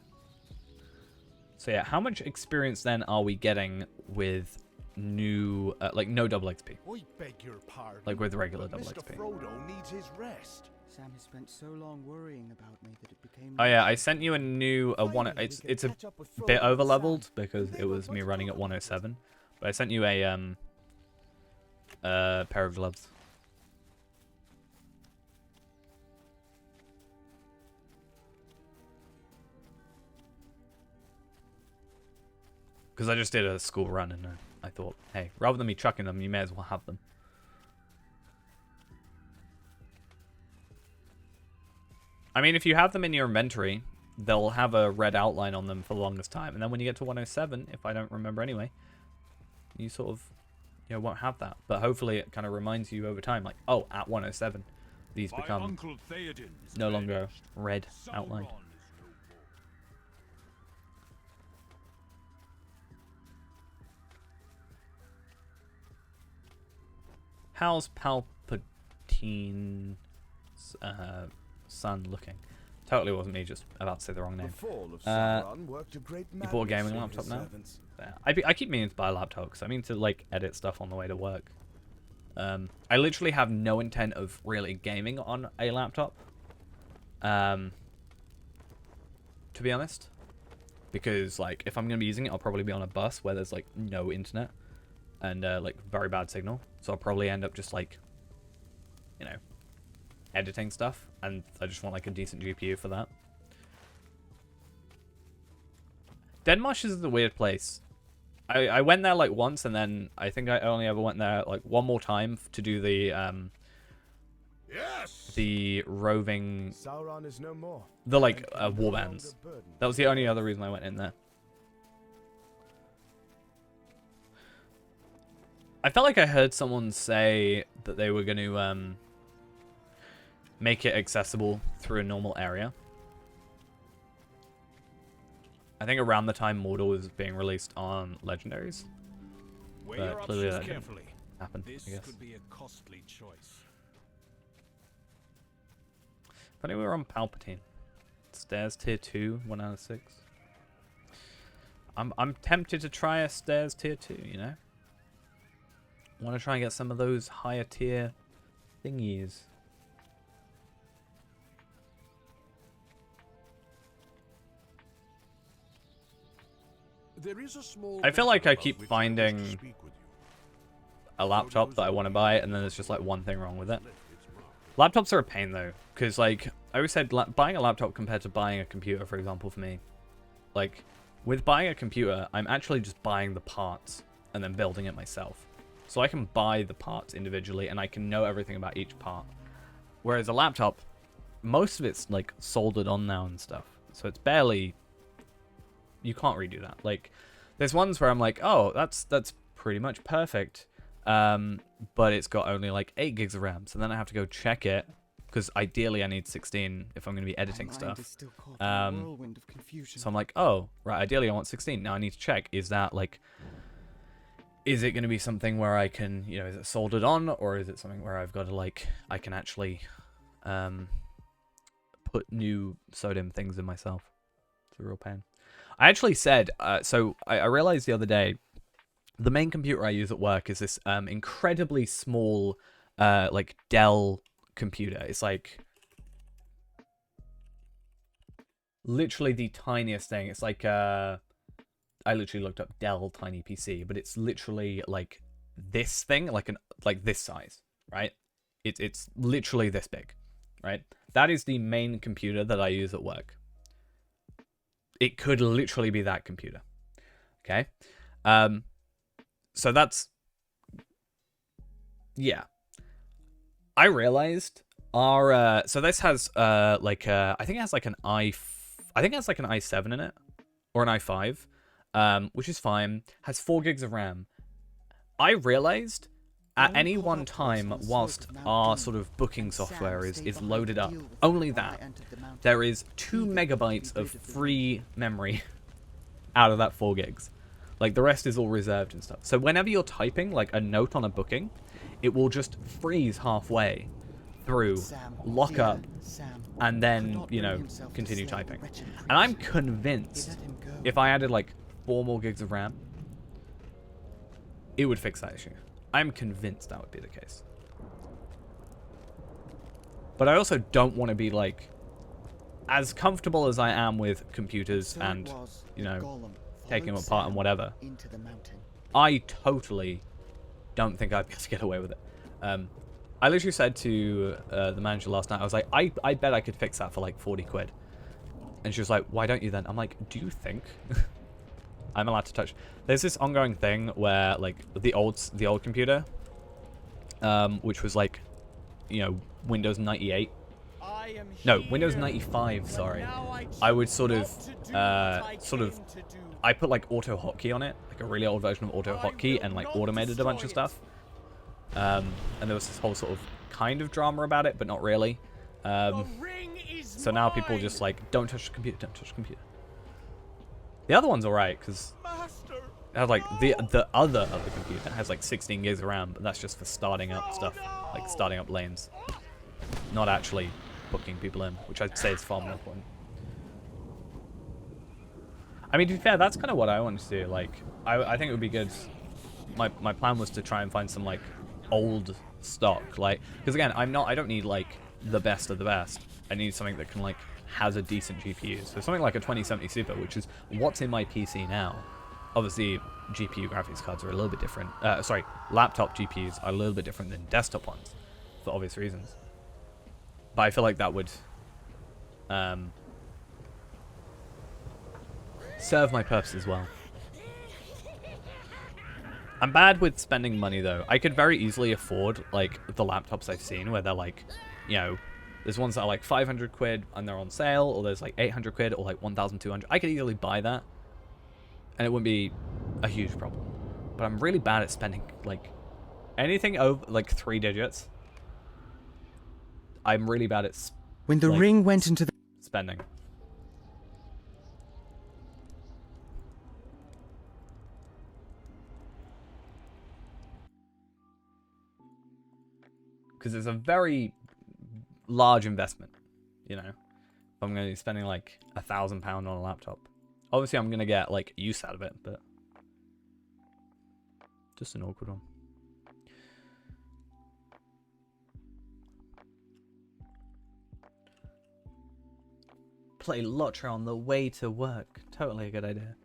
So yeah, how much experience then are we getting with new, like no double XP? I beg your pardon. Like with regular but double Mr. XP. Frodo needs his rest. Sam has spent so long worrying about me that it became. Oh yeah, I sent you a new one. Finally, It's we can it's a catch up with bit Frodo and over leveled Sam. because They it were was me much running at more 107. But I sent you a pair of gloves. Because I just did a school run and I thought, hey, rather than me chucking them, you may as well have them. I mean, if you have them in your inventory, they'll have a red outline on them for the longest time. And then when you get to 107, if I don't remember anyway, you sort of, you know, won't have that. But hopefully it kind of reminds you over time, like, oh, at 107, these My become Uncle Theoden's no longer revenge. red outlined. Sauron is no more. How's Palpatine's son looking? Totally wasn't me, just about to say the wrong The name. fall of Sauron worked a great You bought a madness gaming in laptop his now? servants. Yeah. I keep meaning to buy a laptop because I mean to like edit stuff on the way to work. I literally have no intent of really gaming on a laptop. To be honest, because like if I'm gonna be using it, I'll probably be on a bus where there's like no internet and like very bad signal. So I'll probably end up just like, you know, editing stuff, and I just want like a decent GPU for that. Denmarsh is a weird place. I went there like once, and then I think I only ever went there like one more time to do the the roving, Sauron is no more. the like and can no warbands. longer burden That was the only other reason I went in there. I felt like I heard someone say that they were going to make it accessible through a normal area. I think around the time Mordor was being released on Legendaries. Weigh But your clearly options that didn't carefully. happen, This I guess. could be a costly choice. If only we were on Palpatine. Stairs tier 2, 1 out of 6. I'm tempted to try a stairs tier 2, you know? Want to try and get some of those higher tier thingies. There is a small I feel like I matter keep about which finding wish to speak with you. a laptop that I want to buy, and then there's just like one thing wrong with it. Its mark. Laptops are a pain though, because like I always said, buying a laptop compared to buying a computer, for example, for me, like with buying a computer, I'm actually just buying the parts and then building it myself. So I can buy the parts individually, and I can know everything about each part. Whereas a laptop, most of it's like soldered on now and stuff, so it's barely. You can't redo that. Like, there's ones where I'm like, oh, that's pretty much perfect. But it's got only like 8 gigs of RAM, so then I have to go check it, because ideally I need 16 if I'm going to be editing My mind stuff. is still caught in a Um, whirlwind of confusion. So I'm like, oh, right, ideally I want 16. Now I need to check, is that like, is it going to be something where I can, you know, is it soldered on, or is it something where I've got to like, I can actually put new SODIMM things in myself. It's a real pain. I actually said, so I realized the other day, the main computer I use at work is this incredibly small, like Dell computer. It's like literally the tiniest thing. It's like I literally looked up Dell Tiny PC, but it's literally like this thing, like this size, right? It's literally this big, right? That is the main computer that I use at work. It could literally be that computer. Okay. So that's, yeah. I realized our, so this has, I think it has like an I think it has like an i7 in it, or an i5, which is fine. Has 4 gigs of RAM. I realized at any one time, whilst our sort of booking software is loaded up, only that, there is 2 megabytes of free memory out of that 4 gigs. Like, the rest is all reserved and stuff. So whenever you're typing, like, a note on a booking, it will just freeze halfway through, lock up, and then, you know, continue typing. And I'm convinced if I added, like, 4 more gigs of RAM, it would fix that issue. I'm convinced that would be the case. But I also don't want to be, like, as comfortable as I am with computers and, you know, taking them apart and whatever. I totally don't think I'd be able to get away with it. I literally said to the manager last night, I was like, I bet I could fix that for, like, 40 quid. And she was like, why don't you then? I'm like, do you think I'm allowed to touch? There's this ongoing thing where, like, the old computer, which was like, you know, Windows 98. No, Windows 95. Sorry, I would sort of, I put like auto hotkey on it, like a really old version of auto hotkey, and like automated a bunch of stuff. And there was this whole sort of kind of drama about it, but not really. So now people just like, don't touch the computer, don't touch the computer. The other one's alright, because it has like, the other computer has like 16 gigs of RAM, but that's just for starting up stuff, like starting up lanes. Not actually booking people in, which I'd say is far more important. I mean, to be fair, that's kind of what I wanted to do. Like, I think it would be good. My plan was to try and find some like old stock, like, because again, I don't need like the best of the best. I need something that can like has a decent GPU. So something like a 2070 Super, which is what's in my PC now. Obviously, GPU graphics cards are a little bit different. Sorry, laptop GPUs are a little bit different than desktop ones, for obvious reasons. But I feel like that would serve my purpose as well. I'm bad with spending money though. I could very easily afford like the laptops I've seen where they're like you know, there's ones that are like 500 quid and they're on sale, or there's like 800 quid or like 1,200. I could easily buy that, and it wouldn't be a huge problem. But I'm really bad at spending like anything over like 3 digits. I'm really bad at When the like, ring went into the spending. Because it's a very large investment, you know. If I'm going to be spending like £1,000 on a laptop. Obviously, I'm going to get like use out of it, but just an awkward one. Play Lottery on the way to work. Totally a good idea.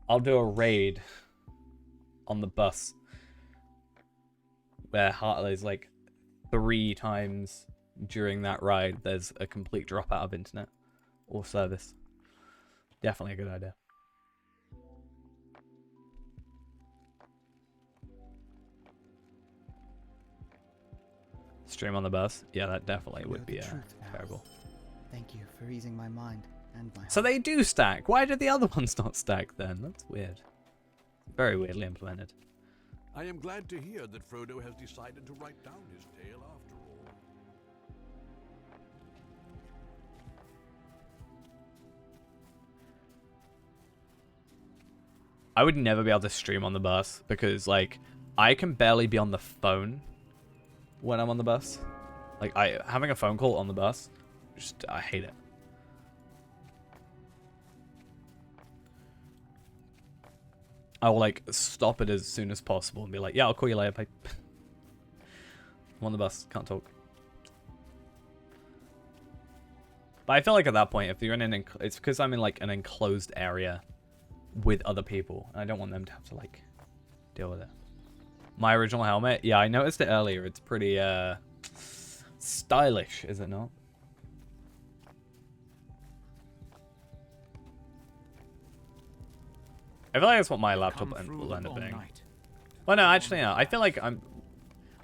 I'll do a raid on the bus where Hartley's like 3 times during that ride there's a complete dropout of internet or service. Definitely a good idea. Stream on the bus? Yeah, that definitely would be terrible. Thank you for easing my mind and my So heart. they do stack. Why did the other ones not stack then? That's weird. Very weirdly implemented. I am glad to hear that Frodo has decided to write down his tale after all. I would never be able to stream on the bus because, like, I can barely be on the phone when I'm on the bus. Like, having a phone call on the bus, just I hate it. I will like stop it as soon as possible and be like, "Yeah, I'll call you later." Bye. I'm on the bus, can't talk. But I feel like at that point, if you're in it's because I'm in like an enclosed area with other people, and I don't want them to have to like deal with it. My original helmet, yeah, I noticed it earlier. It's pretty stylish, is it not? I feel like that's what my laptop will end up being. Well, no, actually, no. I feel like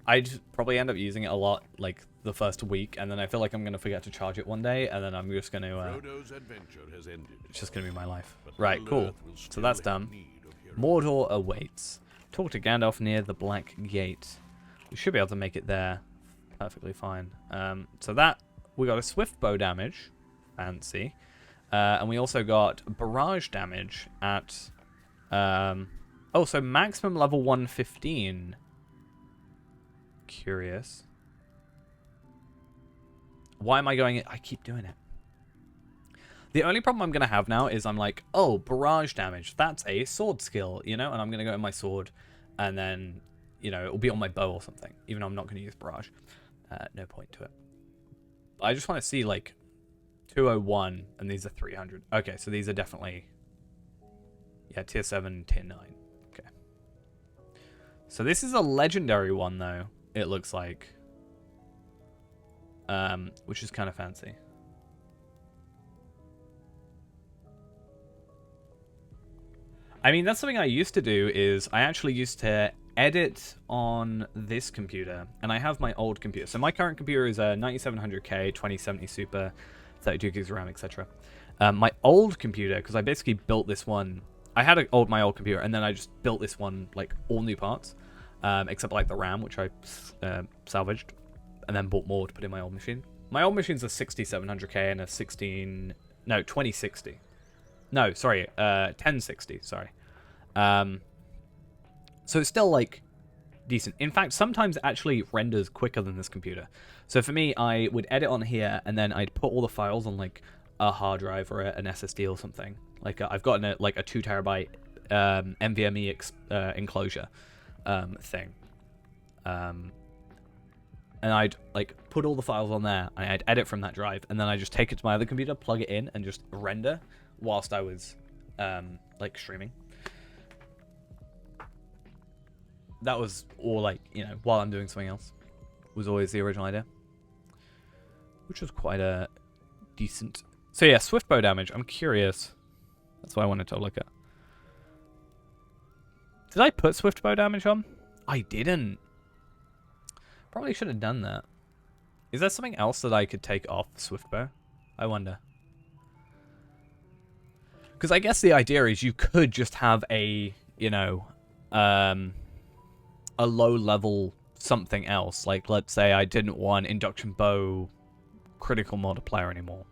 I'd probably end up using it a lot, like the first week, and then I feel like I'm gonna forget to charge it one day, and then I'm just gonna. Frodo's adventure has ended. It's just gonna be my life. But Right, cool. Middle-earth will So still that's have done. need of heroes. Mordor awaits. Talk to Gandalf near the Black Gate. We should be able to make it there perfectly fine. So that we got a swift bow damage, fancy, and we also got barrage damage at. Oh, so maximum level 115. Curious. Why am I going it? I keep doing it. The only problem I'm going to have now is I'm like, oh, barrage damage. That's a sword skill, you know? And I'm going to go in my sword, and then, you know, it'll be on my bow or something, even though I'm not going to use barrage. No point to it. I just want to see, like, 201, and these are 300. Okay, so these are definitely... Yeah, tier 7, tier 9. Okay. So this is a legendary one, though, it looks like. Which is kind of fancy. I mean, that's something I used to do, is I actually used to edit on this computer, and I have my old computer. So my current computer is a 9700K, 2070 Super, 32 gigs of RAM, etc. My old computer, because I basically built this one... I had my old computer, and then I just built this one, like, all new parts, except, like, the RAM, which I salvaged, and then bought more to put in my old machine. My old machine's a 6700K and a 2060. No, sorry, 1060, sorry. So it's still, like, decent. In fact, sometimes it actually renders quicker than this computer. So for me, I would edit on here, and then I'd put all the files on, like, a hard drive or an SSD or something. Like, I've gotten a 2 terabyte NVMe enclosure thing. And I'd, like, put all the files on there, and I'd edit from that drive, and then I just take it to my other computer, plug it in, and just render whilst I was, like, streaming. That was all, like, you know, while I'm doing something else. Was always the original idea. Which was quite a decent... So yeah, swift bow damage. I'm curious. That's what I wanted to look at. Did I put swift bow damage on? I didn't. Probably should have done that. Is there something else that I could take off Swiftbow? I wonder. Because I guess the idea is you could just have a, you know, a low-level something else. Like, let's say I didn't want Induction Bow critical multiplier anymore.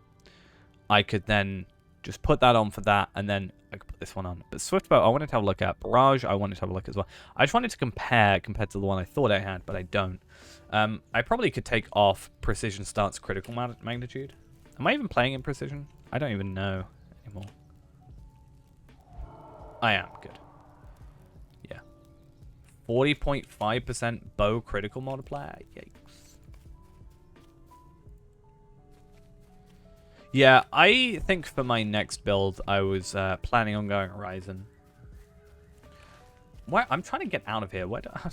I could then just put that on for that, and then I could put this one on. But Swiftbow, I wanted to have a look at. Barrage, I wanted to have a look as well. I just wanted to compare compared to the one I thought I had, but I don't. I probably could take off Precision Stance critical magnitude. Am I even playing in Precision? I don't even know anymore. I am. Good. Yeah. 40.5% bow critical multiplier. Yikes. Yeah, I think for my next build, I was planning on going Ryzen. Why? I'm trying to get out of here. Why do I...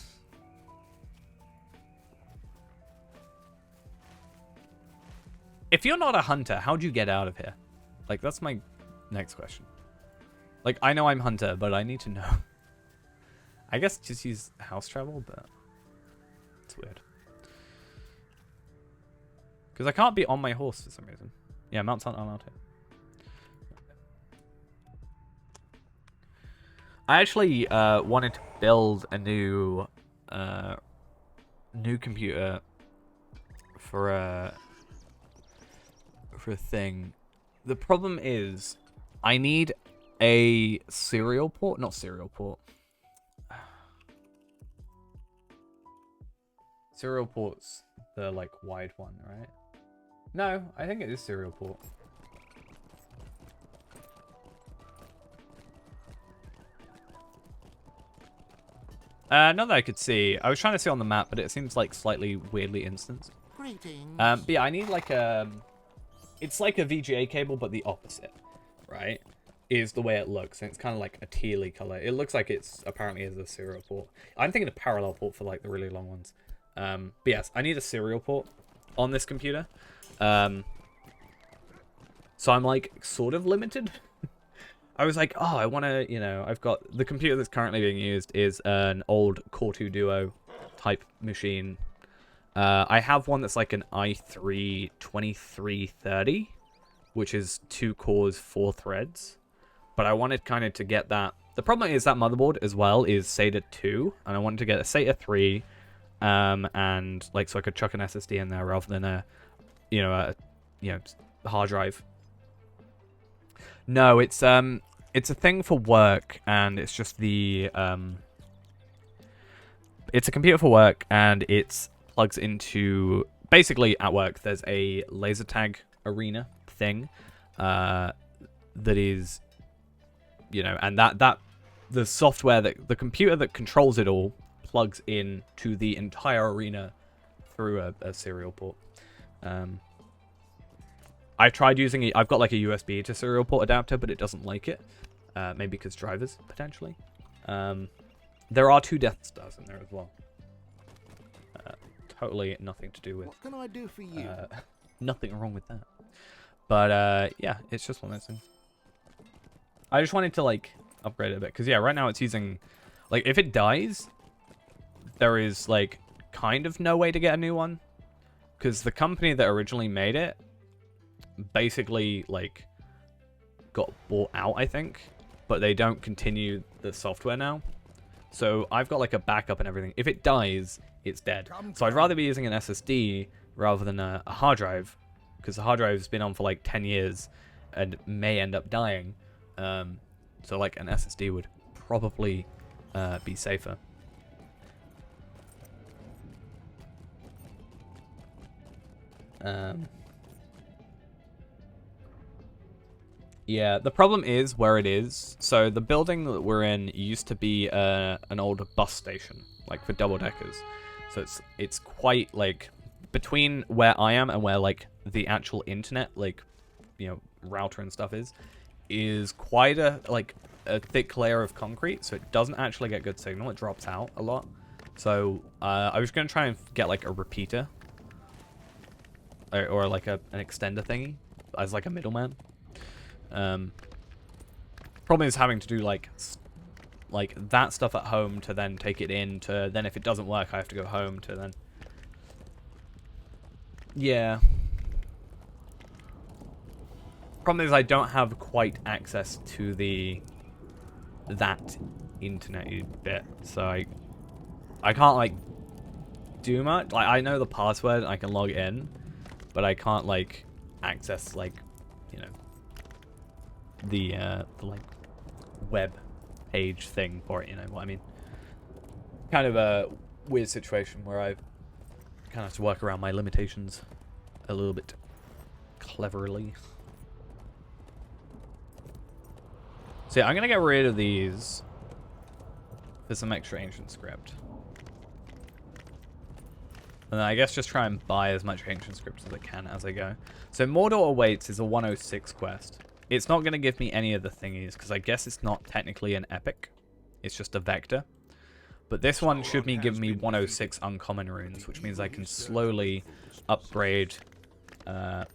If you're not a hunter, how'd you get out of here? Like, that's my next question. Like, I know I'm hunter, but I need to know. I guess just use house travel, but it's weird. Because I can't be on my horse for some reason. Yeah, mounts aren't allowed here. I actually wanted to build a new computer for a thing. The problem is I need a serial port, not serial port. Serial port's the like wide one, right? No, I think it is serial port. Not that I could see. I was trying to see on the map, but it seems like slightly weirdly instanced. Greetings. But yeah, I need like a... It's like a VGA cable, but the opposite, right? Is the way it looks. And it's kind of like a tealy color. It looks like it's apparently is a serial port. I'm thinking a parallel port for like the really long ones. But yes, I need a serial port on this computer. So I'm like sort of limited. I was like, oh, I want to, you know, I've got the computer that's currently being used is an old Core 2 Duo type machine. I have one that's like an i3 2330, which is 2 cores, 4 threads. But I wanted kind of to get that. The problem is that motherboard as well is SATA 2, and I wanted to get a SATA 3, and like so I could chuck an SSD in there rather than a hard drive. No, it's a thing for work, and it's just the it's a computer for work, and it's plugs into basically at work. There's a laser tag arena thing that is, you know, and that the software that the computer that controls it all plugs in to the entire arena through a serial port. I tried using it. I've got like a USB to serial port adapter, but it doesn't like it. Maybe because drivers, potentially. There are 2 Death Stars in there as well. Totally nothing to do with... What can I do for you? Nothing wrong with that. But, yeah, it's just one of those things. I just wanted to, like, upgrade it a bit. Because, yeah, right now it's using... Like, if it dies, there is, like, kind of no way to get a new one. Because the company that originally made it basically, like, got bought out, I think. But they don't continue the software now. So I've got, like, a backup and everything. If it dies, it's dead. So I'd rather be using an SSD rather than a hard drive. Because the hard drive's been on for, like, 10 years and may end up dying. So, like, an SSD would probably be safer. Yeah, the problem is where it is. So the building that we're in used to be an old bus station, like for double deckers. So it's quite like between where I am and where like the actual internet, like, you know, router and stuff is quite a thick layer of concrete. So it doesn't actually get good signal. It drops out a lot. So I was gonna try and get like a repeater or like an extender thingy as like a middleman. Problem is having to do like that stuff at home to then take it in to then if it doesn't work I have to go home to then Yeah. Problem is I don't have quite access to that internet bit, so I can't like do much. Like I know the password and I can log in, but I can't like access like, you know, the like web page thing for it, you know what I mean? Kind of a weird situation where I kind of have to work around my limitations a little bit cleverly. So yeah, I'm gonna get rid of these for some extra ancient script. And then I guess just try and buy as much ancient script as I can as I go. So Mordor Awaits is a 106 quest. It's not going to give me any of the thingies, because I guess it's not technically an epic. It's just a vector. But this one should give me 106 uncommon runes, which means I can slowly upgrade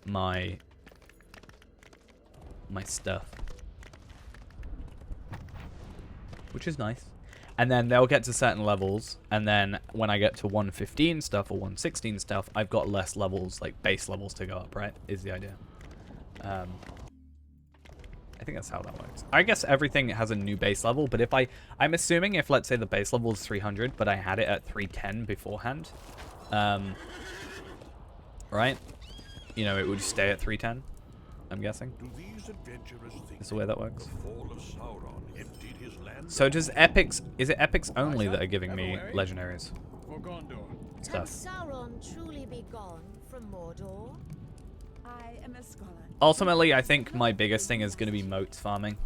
my stuff. Which is nice. And then they'll get to certain levels, and then when I get to 115 stuff or 116 stuff, I've got less levels, like base levels to go up, right? Is the idea. I think that's how that works. I guess everything has a new base level, but if I'm assuming if, let's say, the base level is 300, but I had it at 310 beforehand, right? You know, it would stay at 310, I'm guessing. Do these adventurers think Is the way that works. the fall of Sauron emptied his land? So does epics, is it epics only that are giving me legendaries? Can Stuff. Sauron truly be gone from Mordor? I am a scholar. Ultimately, I think my biggest thing is going to be moats farming.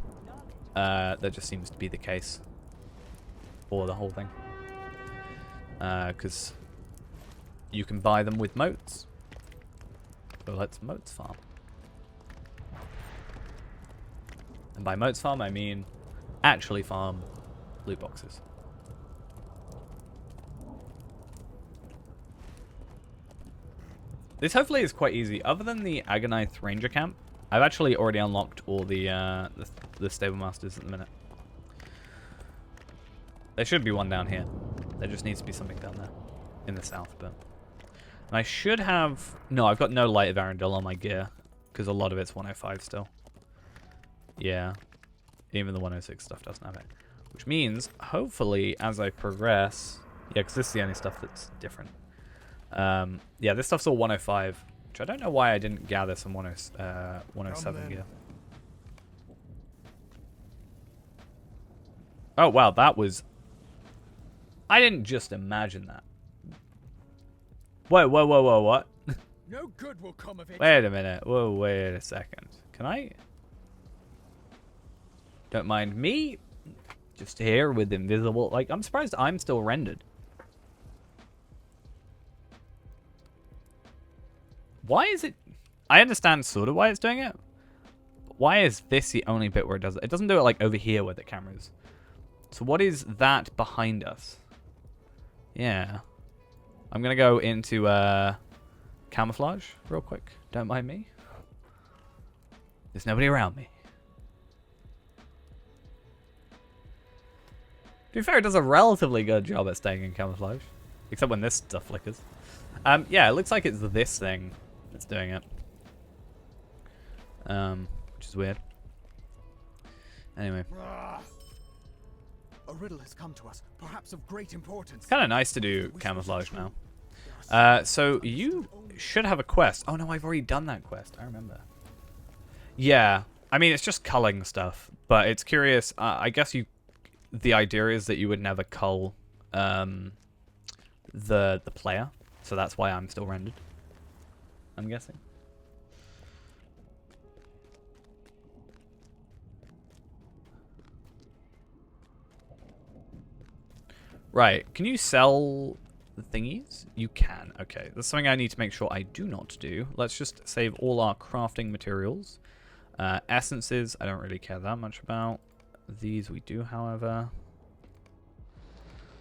That just seems to be the case for the whole thing. Because you can buy them with moats. So let's moats farm. And by moats farm, I mean actually farm loot boxes. This hopefully is quite easy. Other than the Agonith Ranger Camp, I've actually already unlocked all the Stable Masters at the minute. There should be one down here. There just needs to be something down there in the south, but... And I should have... No, I've got no Light of Arundel on my gear, because a lot of it's 105 still. Yeah. Even the 106 stuff doesn't have it. Which means, hopefully, as I progress... Yeah, because this is the only stuff that's different. Yeah, this stuff's all 105, which I don't know why I didn't gather some 107 gear. Oh, wow, that was... I didn't just imagine that. Whoa, whoa, whoa, whoa, what? No good will come of it. Wait a minute. Whoa, wait a second. Can I... Don't mind me. Just here with invisible... Like, I'm surprised I'm still rendered. Why is it... I understand sort of why it's doing it. But why is this the only bit where it does it? It doesn't do it, like, over here where the camera is. So what is that behind us? Yeah. I'm going to go into camouflage real quick. Don't mind me. There's nobody around me. To be fair, it does a relatively good job at staying in camouflage. Except when this stuff flickers. Yeah, it looks like it's this thing that's doing it. Which is weird. Anyway. A riddle has come to us, perhaps of great importance. It's kind of nice to do camouflage now. So you should have a quest. Oh no, I've already done that quest. I remember. Yeah, I mean it's just culling stuff, but it's curious. I guess the idea is that you would never cull the player, so that's why I'm still rendered. I'm guessing. Right, can you sell the thingies? You can, okay. That's something I need to make sure I do not do. Let's just save all our crafting materials. Essences, I don't really care that much about. These we do, however.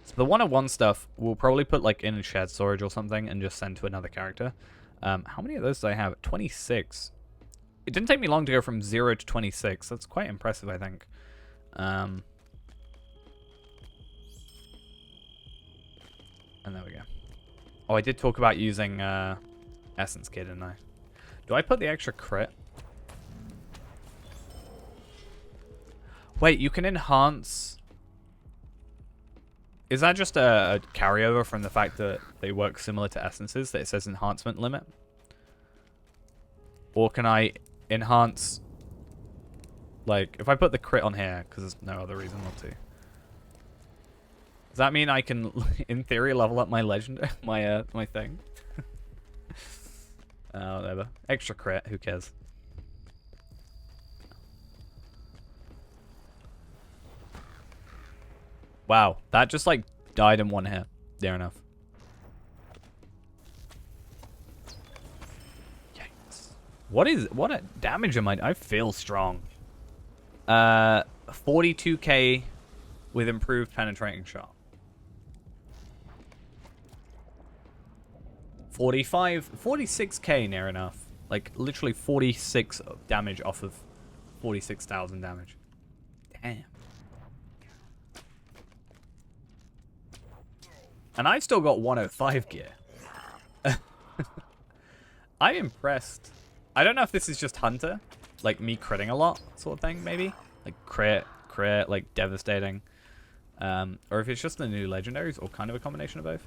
So the 101 stuff, we'll probably put like in a shared storage or something and just send to another character. How many of those do I have? 26. It didn't take me long to go from 0 to 26. That's quite impressive, I think. And there we go. Oh, I did talk about using essence gear, didn't I? Do I put the extra crit? Wait, you can enhance... Is that just a carryover from the fact that they work similar to essences, that it says enhancement limit? Or can I enhance... Like, if I put the crit on here, because there's no other reason not to. Does that mean I can, in theory, level up my legend, my thing? Whatever. Extra crit, who cares? Wow, that just like died in one hit. Fair enough. Yikes. What a damage am I feel strong. 42k with improved penetrating shot. 46k near enough. Like literally 46 damage off of 46,000 damage. Damn. And I still got 105 gear. I'm impressed. I don't know if this is just Hunter, like me critting a lot sort of thing, maybe. Like crit, like devastating. Or if it's just the new legendaries, or kind of a combination of both.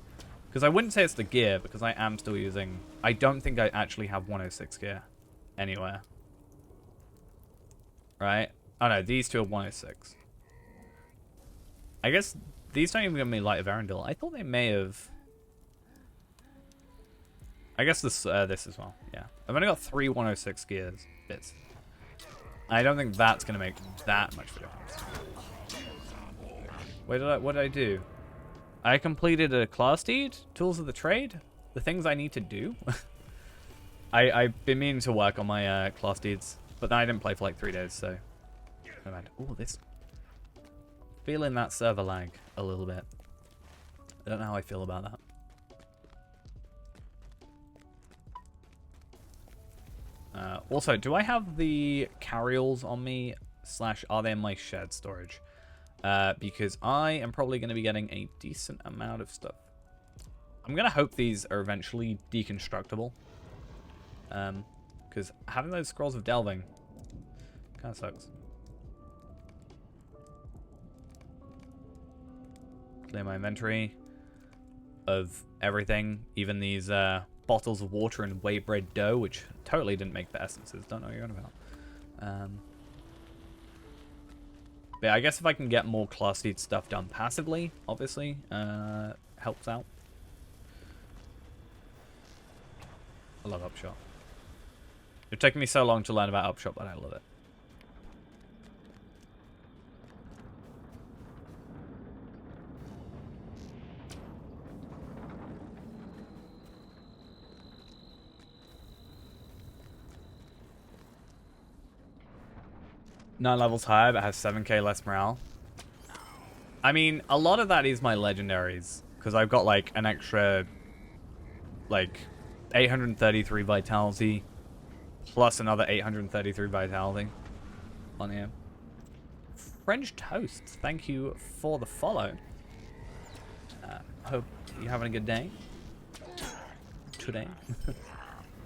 Because I wouldn't say it's the gear, because I am still using... I don't think I actually have 106 gear anywhere. Right? Oh no, these two are 106. I guess these don't even give me Light of Arundel. I thought they may have... I guess this as well, yeah. I've only got 3 106 gears bits. I don't think that's going to make that much of a difference. What did I do? I completed a class deed, tools of the trade, the things I need to do. I've been meaning to work on my class deeds, but then I didn't play for like 3 days, so. Oh, this. Feeling that server lag a little bit. I don't know how I feel about that. Also, do I have the carryalls on me, / are they in my shared storage? Because I am probably going to be getting a decent amount of stuff. I'm going to hope these are eventually deconstructible. Because having those Scrolls of Delving kind of sucks. Clear my inventory of everything, even these bottles of water and whey bread dough, which totally didn't make the essences. Don't know what you're on about. But I guess if I can get more class deed stuff done passively, obviously, helps out. I love Upshot. It's taken me so long to learn about Upshot, but I love it. Nine levels higher, but has 7k less morale. I mean, a lot of that is my legendaries, because I've got like an extra, like, 833 vitality, plus another 833 vitality on here. French Toast, thank you for the follow. Hope you're having a good day today.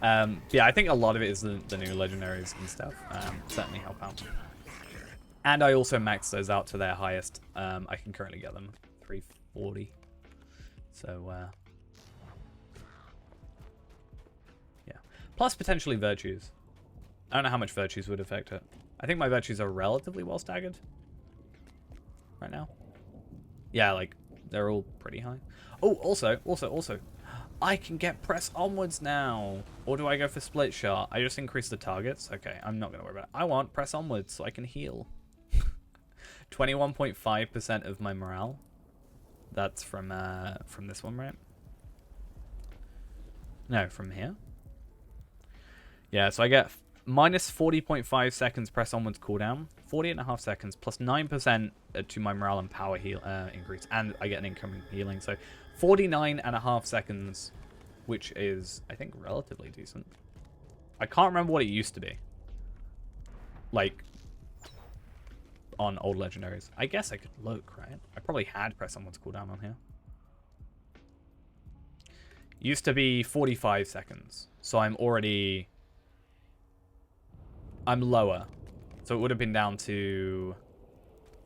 Yeah, I think a lot of it is the new legendaries and stuff. Certainly help out. And I also maxed those out to their highest. I can currently get them 340. So, yeah. Plus potentially virtues. I don't know how much virtues would affect it. I think my virtues are relatively well staggered right now. Yeah, like they're all pretty high. Oh, also, I can get press onwards now. Or do I go for split shot? I just increased the targets. Okay, I'm not gonna worry about it. I want press onwards so I can heal. 21.5% of my morale. That's from this one, right? No, from here. Yeah, so I get minus 40.5 seconds press onwards cooldown, 40.5 seconds, plus 9% to my morale and power heal increase, and I get an incoming healing. So 49.5 seconds, which is, I think, relatively decent. I can't remember what it used to be. Like, on old legendaries. I guess I could look, right? I probably had press onwards cooldown on here. Used to be 45 seconds. So I'm lower. So it would have been down to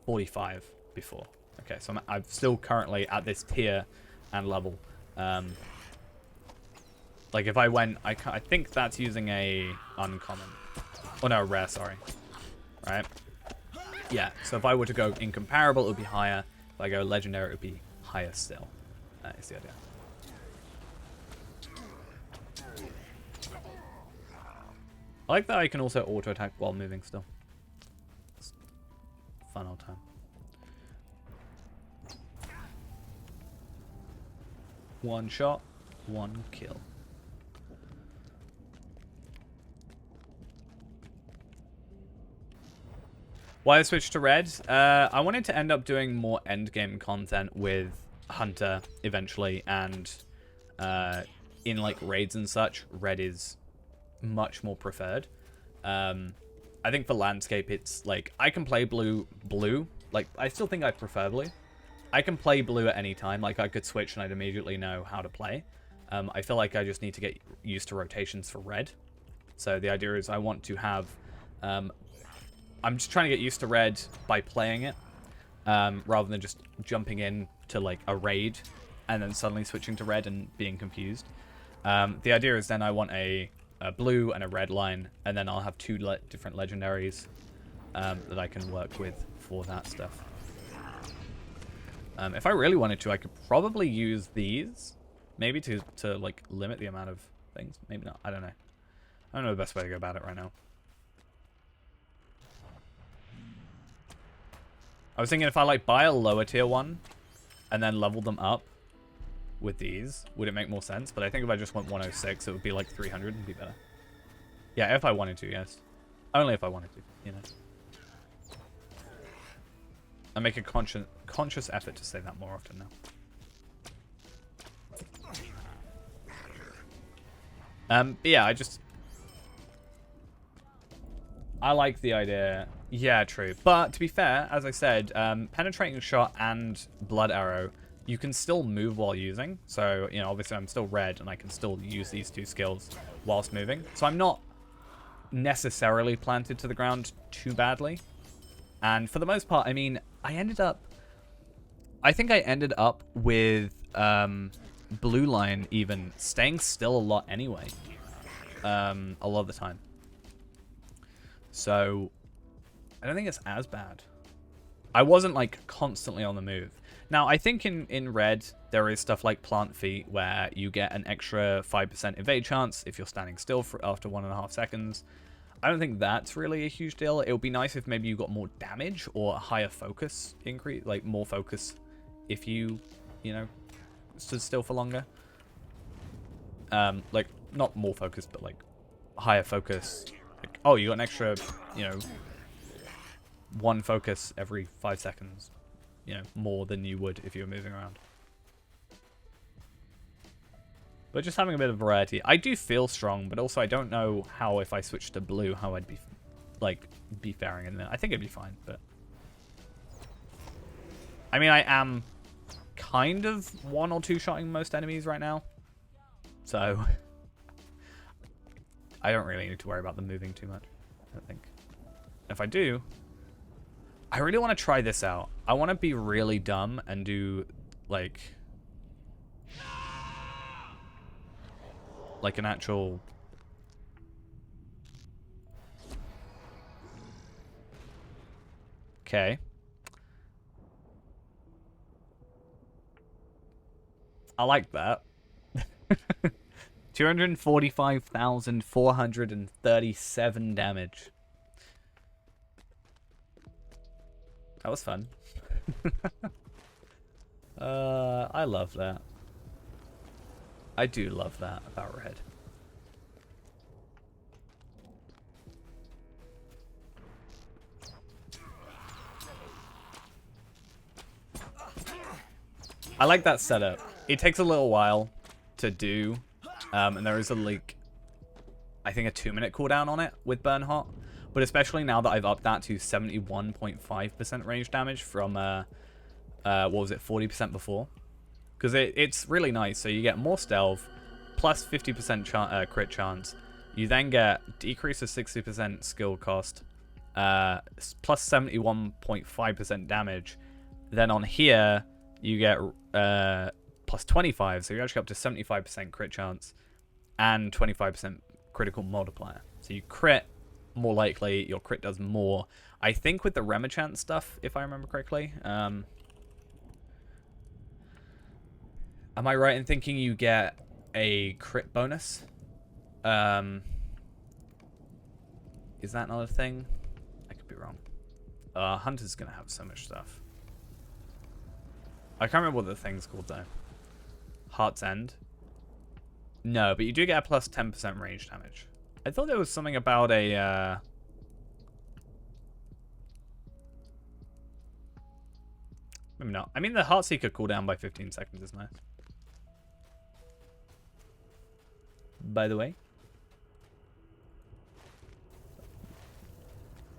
45 before. Okay, so I'm still currently at this tier and level. Like if I went, I think that's using a uncommon. Oh no, rare, sorry. Right? Yeah, so if I were to go incomparable, it would be higher. If I go legendary, it would be higher still. That is the idea. I like that I can also auto-attack while moving still. It's fun all time. One shot, one kill. Why I switched to red? I wanted to end up doing more endgame content with Hunter eventually, and in like raids and such, red is much more preferred. I think for landscape, it's like I can play blue. Like I still think I prefer blue. I can play blue at any time. Like I could switch and I'd immediately know how to play. I feel like I just need to get used to rotations for red. So the idea is I want to have. I'm just trying to get used to red by playing it, rather than just jumping in to like a raid and then suddenly switching to red and being confused. The idea is then I want a blue and a red line, and then I'll have two different legendaries that I can work with for that stuff. If I really wanted to, I could probably use these, maybe to like limit the amount of things. Maybe not. I don't know. I don't know the best way to go about it right now. I was thinking if I like buy a lower tier one and then level them up with these, would it make more sense? But I think if I just went 106, it would be like 300 and be better. Yeah, if I wanted to, yes. Only if I wanted to, you know. I make a conscious effort to say that more often now. But yeah, I like the idea. Yeah, true. But to be fair, as I said, penetrating shot and blood arrow, you can still move while using. So, you know, obviously I'm still red and I can still use these two skills whilst moving. So I'm not necessarily planted to the ground too badly. And for the most part, I mean, I think I ended up with blue line even staying still a lot anyway. A lot of the time. So I don't think it's as bad. I wasn't like constantly on the move. Now, I think in red, there is stuff like plant feet where you get an extra 5% evade chance if you're standing still for after 1.5 seconds. I don't think that's really a huge deal. It would be nice if maybe you got more damage or a higher focus increase, like more focus if you know, stood still for longer. Like not more focus, but like higher focus. Like, oh, you got an extra, you know, 1 focus every 5 seconds. You know, more than you would if you were moving around. But just having a bit of variety. I do feel strong, but also I don't know how if I switched to blue, how I'd be, like, be faring in there. I think it'd be fine, but... I mean, I am kind of 1 or 2 shotting most enemies right now. So... I don't really need to worry about them moving too much, I don't think. If I do... I really want to try this out. I want to be really dumb and do, like an actual... Okay. I like that. 245,437 damage. That was fun. I love that. I do love that about red. I like that setup. It takes a little while to do, and there is a like, I think a 2-minute cooldown on it with Burn Hot. But especially now that I've upped that to 71.5% range damage from, what was it, 40% before? Because it's really nice. So you get more stealth, plus 50% crit chance. You then get decrease of 60% skill cost, plus 71.5% damage. Then on here, you get plus 25, so you're actually up to 75% crit chance and 25% critical multiplier. So you crit more likely, your crit does more. I think with the Remachant stuff, if I remember correctly. Am I right in thinking you get a crit bonus? Is that not a thing? I could be wrong. Hunter's gonna have so much stuff. I can't remember what the thing's called though. Heart's End? No, but you do get a plus 10% range damage. I thought there was something about a maybe not. I mean, the Heartseeker cooldown by 15 seconds is nice. By the way.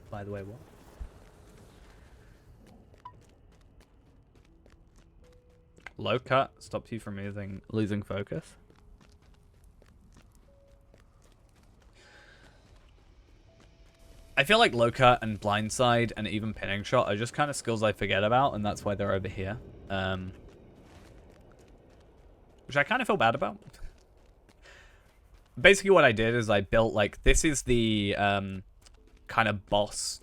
By the way, what? Low cut stops you from losing focus. I feel like low cut and blindside and even pinning shot are just kind of skills I forget about, and that's why they're over here. Which I kind of feel bad about. Basically what I did is I built, like, this is the kind of boss,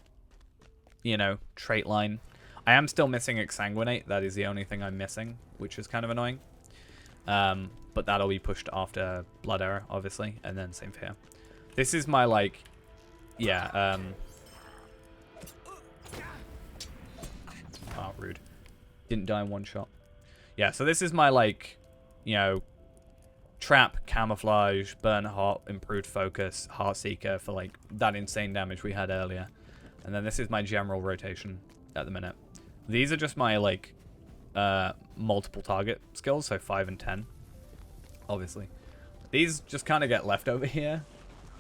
you know, trait line. I am still missing Exsanguinate. That is the only thing I'm missing, which is kind of annoying. But that'll be pushed after Blood Era, obviously, and then same for here. This is my, like, yeah, oh, rude. Didn't die in one shot. Yeah, so this is my, like, you know, Trap, Camouflage, Burn Hot, Improved Focus, Heartseeker for, like, that insane damage we had earlier. And then this is my general rotation at the minute. These are just my, like, multiple target skills, so 5 and 10, obviously. These just kind of get left over here.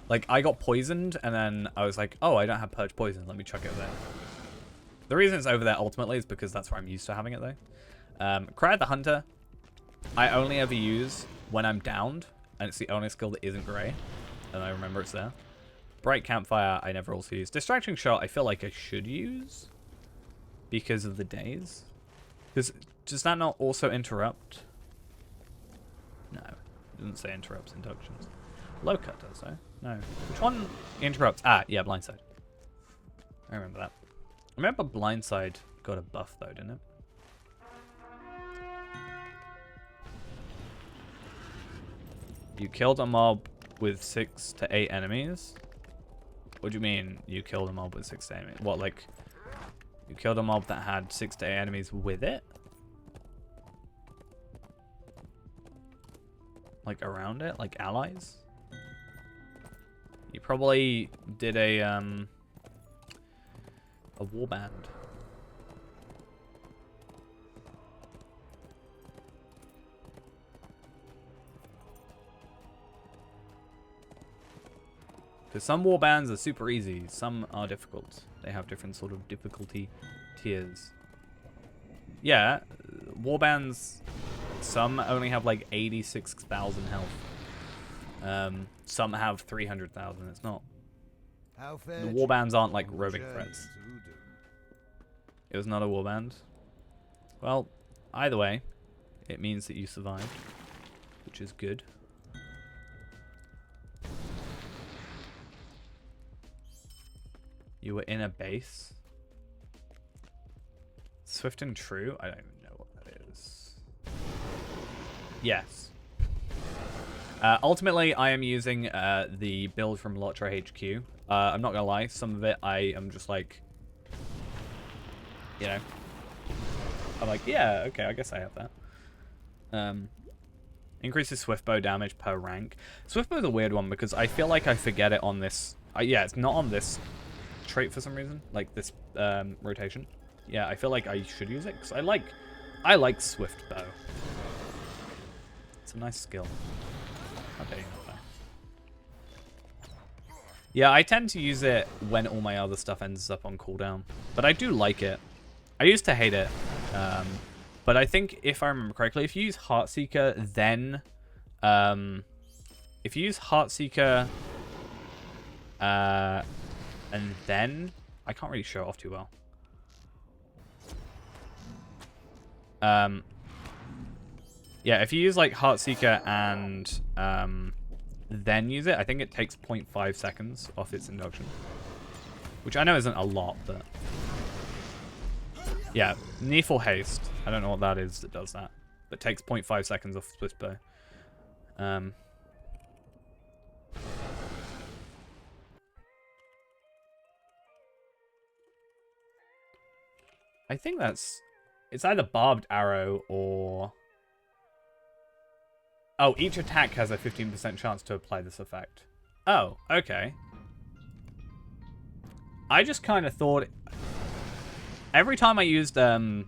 Like, I got poisoned, and then I was like, oh, I don't have Purge Poison. Let me chuck it over there. The reason it's over there ultimately is because that's where I'm used to having it, though. Cry of the Hunter, I only ever use when I'm downed, and it's the only skill that isn't grey, and I remember it's there. Bright Campfire, I never also use. Distracting Shot, I feel like I should use because of the days. Because does that not also interrupt? No, it doesn't say interrupts inductions. Low cut does, though. No. Which one interrupts? Ah, yeah, Blindside. I remember that. I remember Blindside got a buff, though, didn't it? You killed a mob with 6 to 8 enemies? What do you mean you killed a mob with 6 to 8 enemies? What, like, you killed a mob that had 6 to 8 enemies with it? Like, around it? Like, allies? You probably did a warband. Because some warbands are super easy, some are difficult. They have different sort of difficulty tiers. Yeah, warbands, some only have like 86,000 health. Some have 300,000. It's not. The warbands aren't like roving threats. It was not a warband. Well, either way, it means that you survived, which is good. You were in a base. Swift and True? I don't even know what that is. Yes. Ultimately, I am using the build from Lotra HQ. I'm not gonna lie, some of it I am just like, you know, I'm like, yeah, okay, I guess I have that. Increases Swiftbow damage per rank. Swiftbow is a weird one because I feel like I forget it on this. Yeah, it's not on this trait for some reason, like this rotation. Yeah, I feel like I should use it because I like Swiftbow. It's a nice skill. Okay. Yeah, I tend to use it when all my other stuff ends up on cooldown, but I do like it. I used to hate it, but I think if I remember correctly, if you use Heartseeker, then if you use Heartseeker, and then I can't really show it off too well. Yeah, if you use like Heartseeker and then use it, I think it takes 0.5 seconds off its induction, which I know isn't a lot, but yeah, Needful Haste. I don't know what that is that does that, but takes 0.5 seconds off Swift Bow. I think it's either Barbed Arrow or... Oh, each attack has a 15% chance to apply this effect. Oh, okay. I just kind of thought... Every time I used, or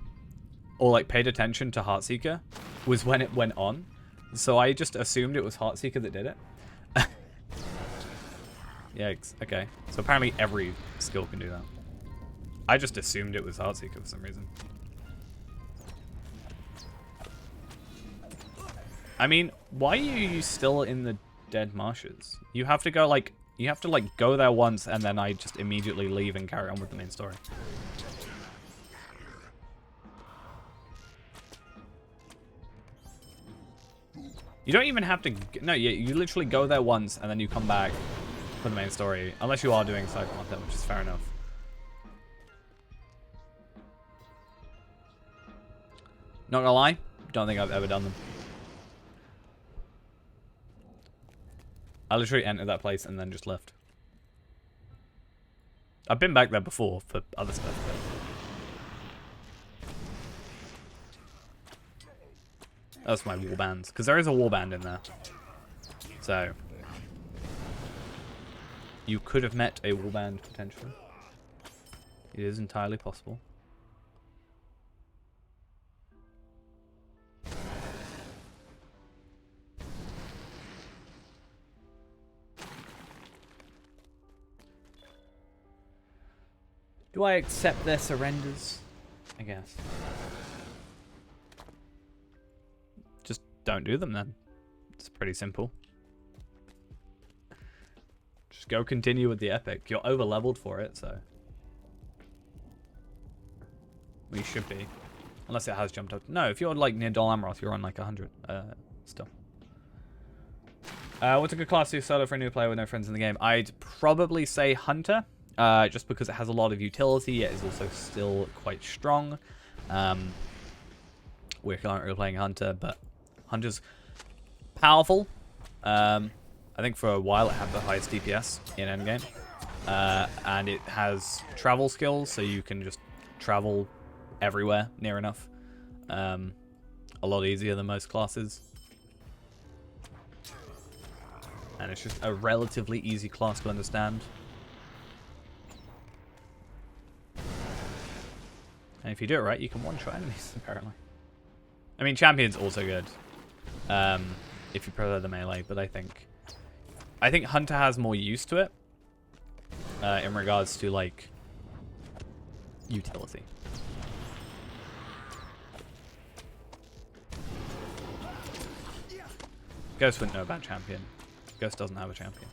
like paid attention to Heartseeker was when it went on. So I just assumed it was Heartseeker that did it. Yikes, okay. So apparently every skill can do that. I just assumed it was Heartseeker for some reason. I mean, why are you still in the Dead Marshes? You have to go like, go there once and then I just immediately leave and carry on with the main story. You don't even have to, no, you literally go there once and then you come back for the main story. Unless you are doing side content, which is fair enough. Not gonna lie, don't think I've ever done them. I literally entered that place and then just left. I've been back there before for other stuff, but... That's my warbands, because there is a warband in there. So... You could have met a warband, potentially. It is entirely possible. Do I accept their surrenders? I guess. Just don't do them then. It's pretty simple. Just go continue with the epic. You're over leveled for it, so. Well, you should be. Unless it has jumped up. No, if you're like near Dol Amroth, you're on like 100 still. What's a good class to solo for a new player with no friends in the game? I'd probably say Hunter. Just because it has a lot of utility, yet is also still quite strong. We're currently playing Hunter, but Hunter's powerful. I think for a while it had the highest DPS in endgame. And it has travel skills, so you can just travel everywhere near enough. A lot easier than most classes. And it's just a relatively easy class to understand. And if you do it right, you can one-shot enemies, apparently. I mean, Champion's also good. If you prefer the melee, but I think Hunter has more use to it. In regards to, like, utility. Ghost wouldn't know about Champion. Ghost doesn't have a champion.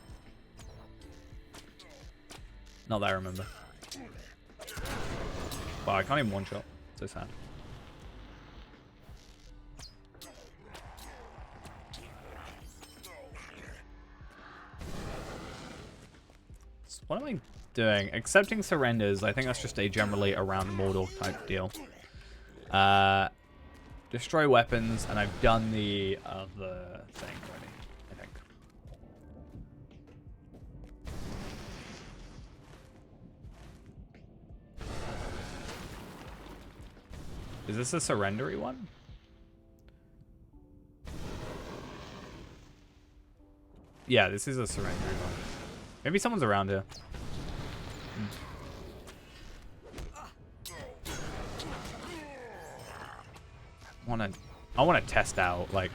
Not that I remember. Wow, I can't even one-shot. So sad. So what am I doing? Accepting surrenders. I think that's just a generally around Mordor type deal. Destroy weapons, and I've done the other thing already, I think. Is this a surrendery one? Yeah, this is a surrendery one. Maybe someone's around here. I wanna test out, like,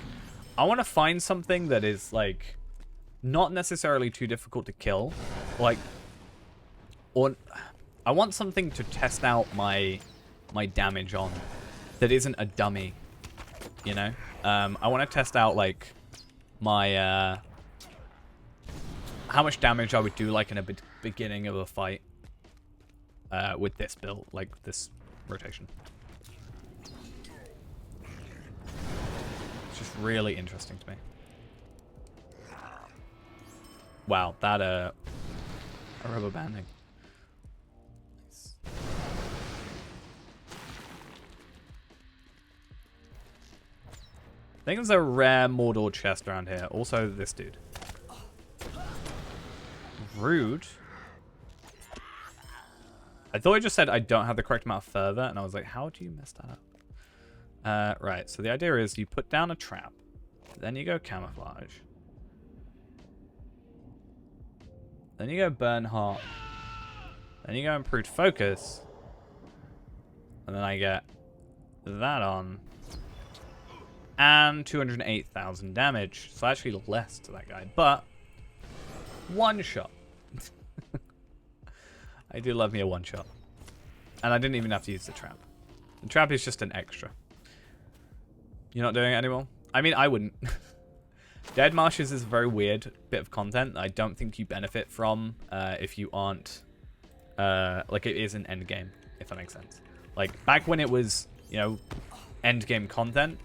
I wanna find something that is, like, not necessarily too difficult to kill, like, or I want something to test out my damage on that isn't a dummy, you know? I want to test out, like, my how much damage I would do like in a beginning of a fight with this build, like this rotation. It's just really interesting to me. Wow, that a rubber banding. Nice. I think there's a rare Mordor chest around here. Also, this dude. Rude. I thought it just said I don't have the correct amount of fervor, and I was like, how do you mess that up? Right, so the idea is you put down a trap, then you go camouflage, then you go burn heart, then you go improved focus, and then I get that on, and 208,000 damage, so actually less to that guy, but one shot. I do love me a one shot. And I didn't even have to use the trap. The trap is just an extra. You're not doing it anymore? I mean, I wouldn't. Dead Marshes is a very weird bit of content I don't think you benefit from if you aren't... like, it is an end game, if that makes sense. Like, back when it was, you know, end game content,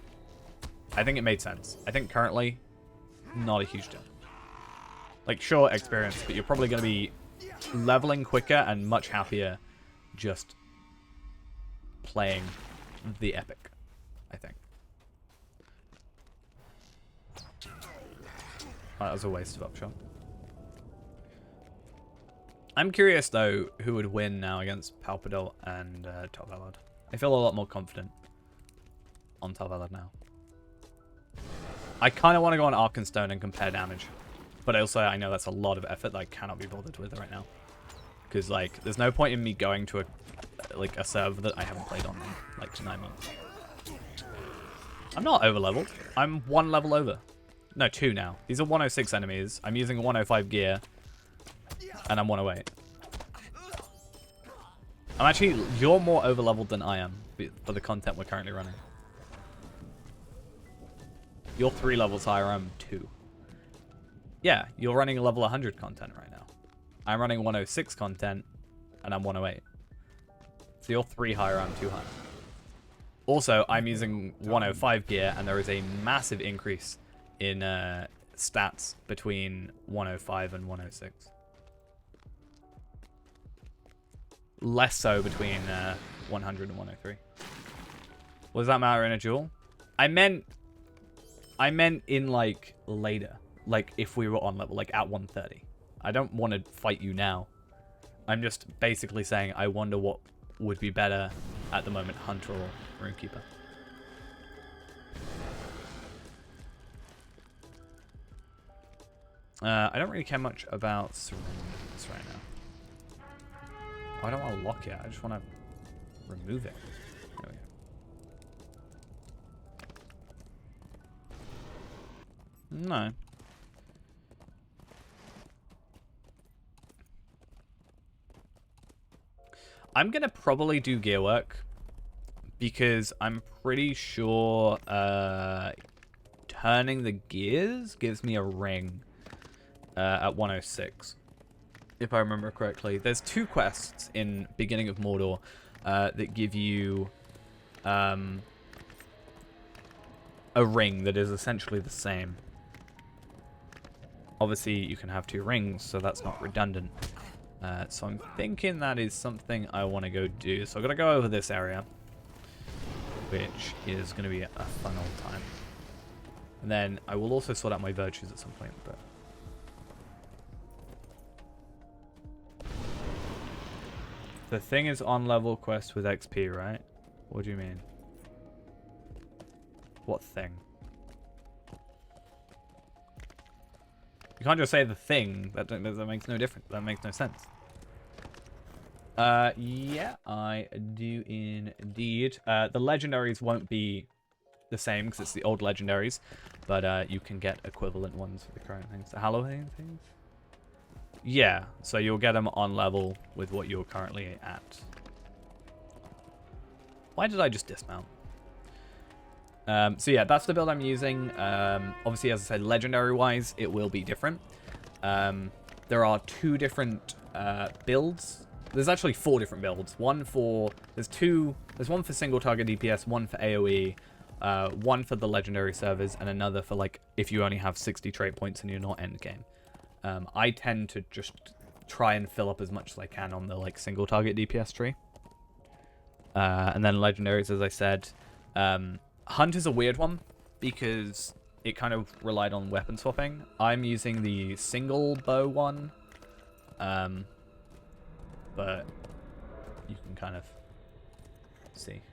I think it made sense. I think currently, not a huge deal. Like, sure, experience, but you're probably going to be leveling quicker and much happier just playing the epic, I think. Oh, that was a waste of upshot. I'm curious, though, who would win now against Palpadol and Tar Valad. I feel a lot more confident on Tar Valad now. I kind of want to go on Arkenstone and compare damage. But also, I know that's a lot of effort that I cannot be bothered with right now. Because, like, there's no point in me going to a server that I haven't played on in, like, 9 months. I'm not over-leveled. I'm 1 level over. No, 2 now. These are 106 enemies. I'm using 105 gear. And I'm 108. I'm actually... You're more over-leveled than I am for the content we're currently running. You're 3 levels higher, I'm 2. Yeah, you're running level 100 content right now. I'm running 106 content, and I'm 108. So you're 3 higher, I'm 2 higher. Also, I'm using 105 gear, and there is a massive increase in stats between 105 and 106. Less so between 100 and 103. What does that matter in a duel? I meant in, like, later. Like, if we were on level, like, at 130. I don't want to fight you now. I'm just basically saying I wonder what would be better at the moment, Hunter or Runekeeper. I don't really care much about Surrenders right now. Oh, I don't want to lock it. I just want to remove it. There we go. No. I'm going to probably do gear work because I'm pretty sure turning the gears gives me a ring at 106, if I remember correctly. There's 2 quests in Beginning of Mordor that give you a ring that is essentially the same. Obviously, you can have 2 rings, so that's not redundant. So I'm thinking that is something I want to go do. So I'm going to go over this area, which is going to be a fun old time. And then I will also sort out my virtues at some point. But the thing is on level quest with XP, right? What do you mean? What thing? You can't just say the thing. That makes no difference. That makes no sense. Yeah, I do indeed. The legendaries won't be the same because it's the old legendaries, but you can get equivalent ones for the current things. The Halloween things? Yeah, so you'll get them on level with what you're currently at. Why did I just dismount? So yeah, that's the build I'm using. Obviously, as I said, legendary-wise, it will be different. there are 2 different builds. There's actually 4 different builds. There's one for single target DPS, one for AoE, one for the legendary servers, and another for like if you only have 60 trait points and you're not endgame. I tend to just try and fill up as much as I can on the like single target DPS tree. And then legendaries, as I said. Hunt is a weird one because it kind of relied on weapon swapping. I'm using the single bow one. But you can kind of see.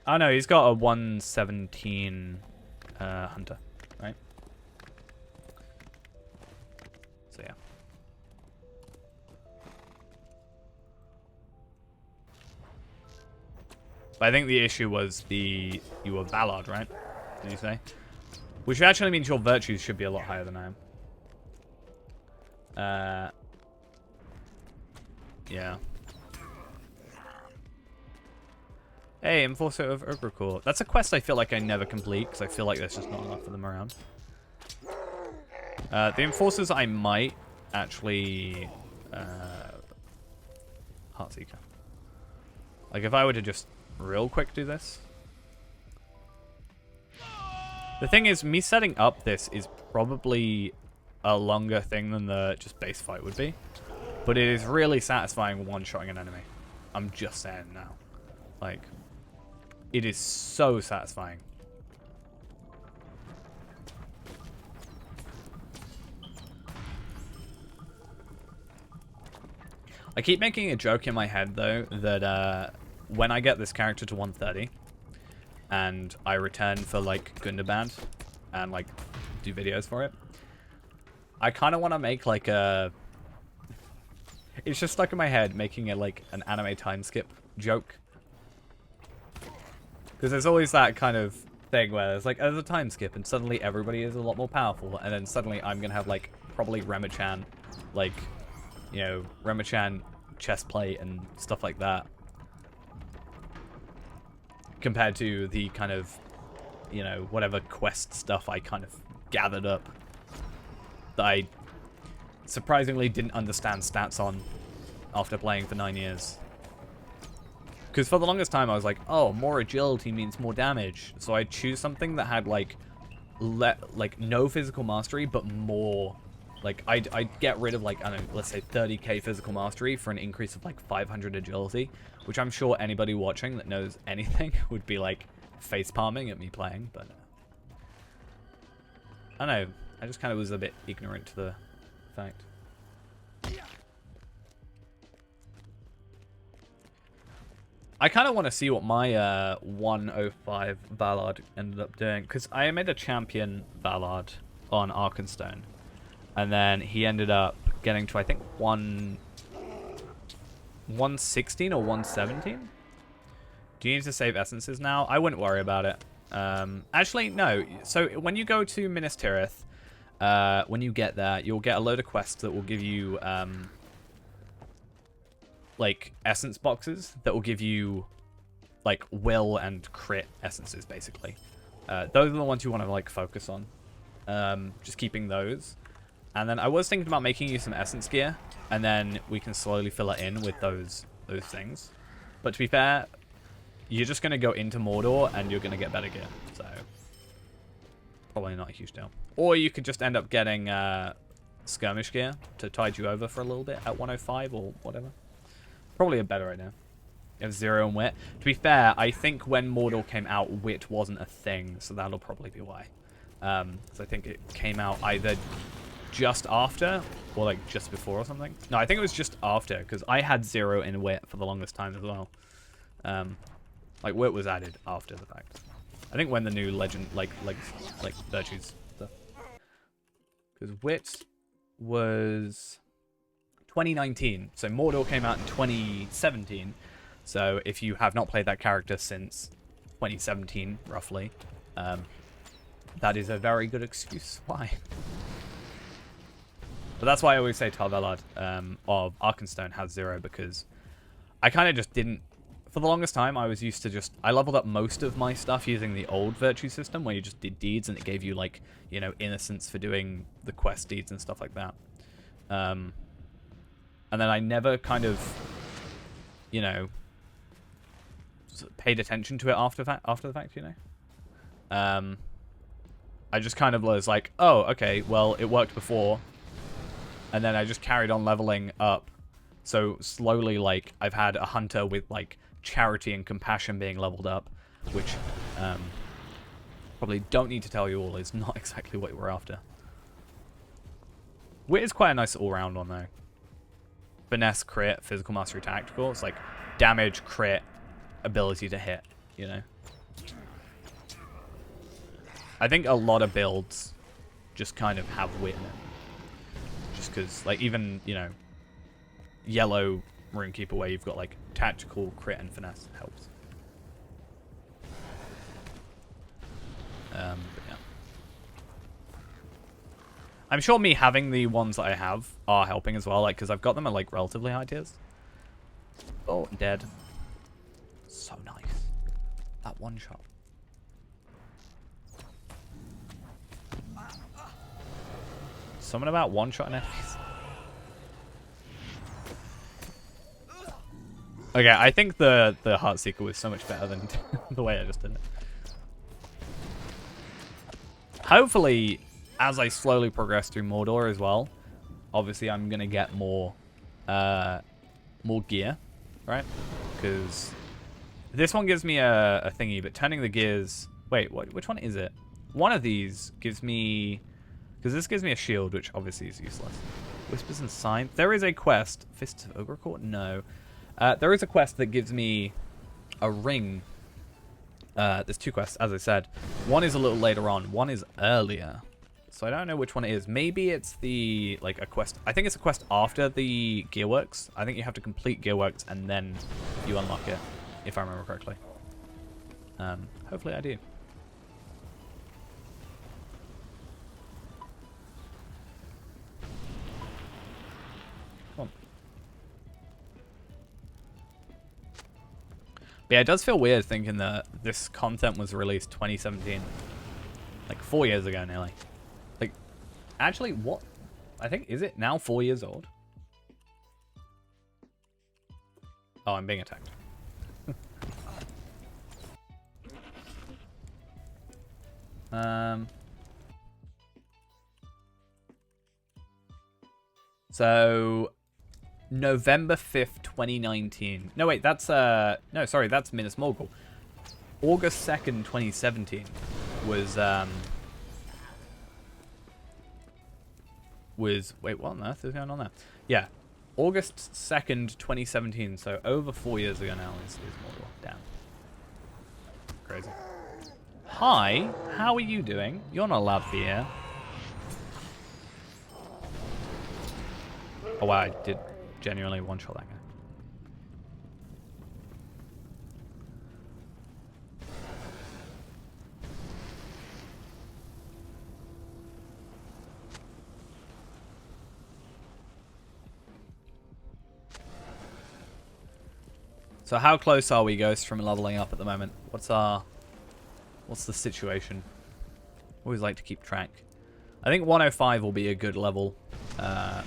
Oh no, he's got a 117 hunter, right? So yeah. But I think the issue was you were Ballard, right? Did you say? Which actually means your virtues should be a lot higher than I am. Yeah. Hey, Enforcer of Ogrecore. That's a quest I feel like I never complete because I feel like there's just not enough of them around. The Enforcers I might actually... Heartseeker. Like if I were to just real quick do this. The thing is, me setting up this is probably a longer thing than the just base fight would be. But it is really satisfying one-shotting an enemy. I'm just saying now. Like, it is so satisfying. I keep making a joke in my head, though, that when I get this character to 130, and I return for, like, Gundabad, and, like, do videos for it, I kind of want to make, like, a... It's just stuck in my head, making it like an anime time skip joke. Because there's always that kind of thing where there's a time skip and suddenly everybody is a lot more powerful. And then suddenly I'm going to have like probably Remichan, like, you know, Remichan chest plate and stuff like that. Compared to the kind of, you know, whatever quest stuff I kind of gathered up. That I surprisingly didn't understand stats on after playing for 9 years. Because for the longest time I was like, oh, more agility means more damage. So I'd choose something that had like no physical mastery, but more like I'd get rid of like, I don't know, let's say 30k physical mastery for an increase of like 500 agility, which I'm sure anybody watching that knows anything would be like face palming at me playing, but I don't know, I just kind of was a bit ignorant to the fact. I kind of want to see what my 105 Ballard ended up doing, because I made a champion Ballard on Arkenstone, and then he ended up getting to, I think, 116 or 117. Do you need to save essences now? I wouldn't worry about it. Actually, no. So when you go to Minas Tirith, when you get there, you'll get a load of quests that will give you like essence boxes that will give you like will and crit essences, basically. Those are the ones you want to like focus on. Just keeping those. And then I was thinking about making you some essence gear, and then we can slowly fill it in with those things. But to be fair, you're just going to go into Mordor and you're going to get better gear. So probably not a huge deal. Or you could just end up getting skirmish gear to tide you over for a little bit at 105 or whatever. Probably a better idea. You have 0 and wit. To be fair, I think when Mordor came out, wit wasn't a thing, so that'll probably be why. Because I think it came out either just after or like just before or something. No, I think it was just after, because I had 0 in wit for the longest time as well. Like wit was added after the fact. I think when the new legend like virtues stuff. Because wit was 2019, so Mordor came out in 2017. So if you have not played that character since 2017, roughly, that is a very good excuse why. But that's why I always say Tar Valard of Arkenstone has 0, because I kind of just didn't... For the longest time, I was used to just... I leveled up most of my stuff using the old virtue system, where you just did deeds, and it gave you, like, you know, innocence for doing the quest deeds and stuff like that. And then I never kind of, you know, paid attention to it after the fact, you know. I just kind of was like, oh, okay, well, it worked before. And then I just carried on leveling up. So slowly, like, I've had a hunter with, like, charity and compassion being leveled up, which probably don't need to tell you all is not exactly what we're after. Wit is quite a nice all-round one, though. Finesse, crit, physical mastery, tactical. It's like damage, crit, ability to hit, you know? I think a lot of builds just kind of have wit in it. Just because, like, even, you know, yellow Runekeeper where you've got, like, tactical, crit, and finesse helps. But yeah. I'm sure me having the ones that I have are helping as well, like, because I've got them at, like, relatively high tiers. Oh, dead. So nice. That one shot. Something about one-shotting enemies. Okay, I think the Heartseeker was so much better than the way I just did it. Hopefully, as I slowly progress through Mordor as well, obviously I'm gonna get more gear, right? Because this one gives me a thingy, but turning the gears... Wait, which one is it? One of these gives me... Because this gives me a shield, which obviously is useless. Whispers and Signs. There is a quest. Fists of Ogre Court? No. There is a quest that gives me a ring. There's two quests, as I said. One is a little later on. One is earlier. So I don't know which one it is. Maybe it's the, like, a quest. I think it's a quest after the Gearworks. I think you have to complete Gearworks and then you unlock it, if I remember correctly. Hopefully I do. But yeah, it does feel weird thinking that this content was released 2017. Like 4 years ago nearly. Like, actually, what? I think, is it now 4 years old? Oh, I'm being attacked. So... November 5th, 2019. No, wait, that's, no, sorry, that's Minas Morgul. August 2nd, 2017 was, wait, what on earth is going on there? Yeah, August 2nd, 2017, so over 4 years ago now is Mordor. Damn. Crazy. Hi, how are you doing? You're not allowed to be here. Oh, wow, I did... genuinely one-shot that guy. So how close are we, Ghost, from leveling up at the moment? What's the situation? Always like to keep track. I think 105 will be a good level, a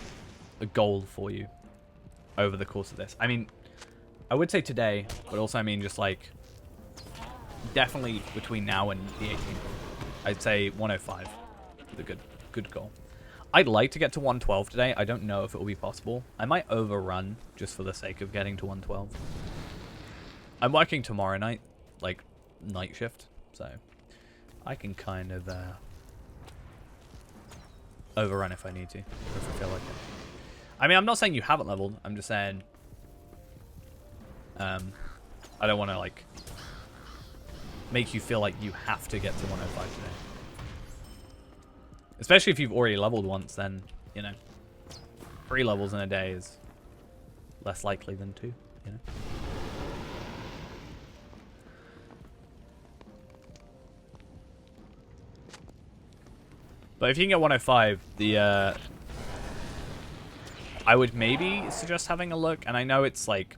goal for you over the course of this. I mean, I would say today, but also I mean just like definitely between now and the 18th. I'd say 105 is a good goal. I'd like to get to 112 today. I don't know if it will be possible. I might overrun just for the sake of getting to 112. I'm working tomorrow night, like night shift, so I can kind of overrun if I need to, if I feel like it. I mean, I'm not saying you haven't leveled. I'm just saying I don't want to, like, make you feel like you have to get to 105 today. Especially if you've already leveled once, then, you know, 3 levels in a day is less likely than 2, you know? But if you can get 105, the, I would maybe suggest having a look, and I know it's like,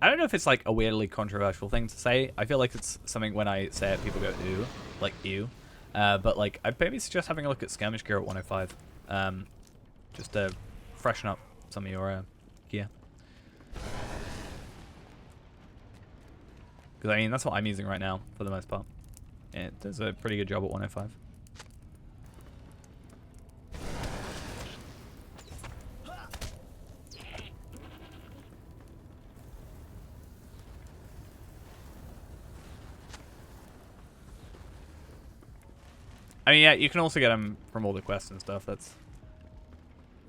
I don't know if it's like a weirdly controversial thing to say. I feel like it's something when I say it, people go, ew, like, ew. But like, I'd maybe suggest having a look at Skirmish Gear at 105. just to freshen up some of your gear. Because I mean, that's what I'm using right now for the most part. It does a pretty good job at 105. I mean, yeah, you can also get them from all the quests and stuff. That's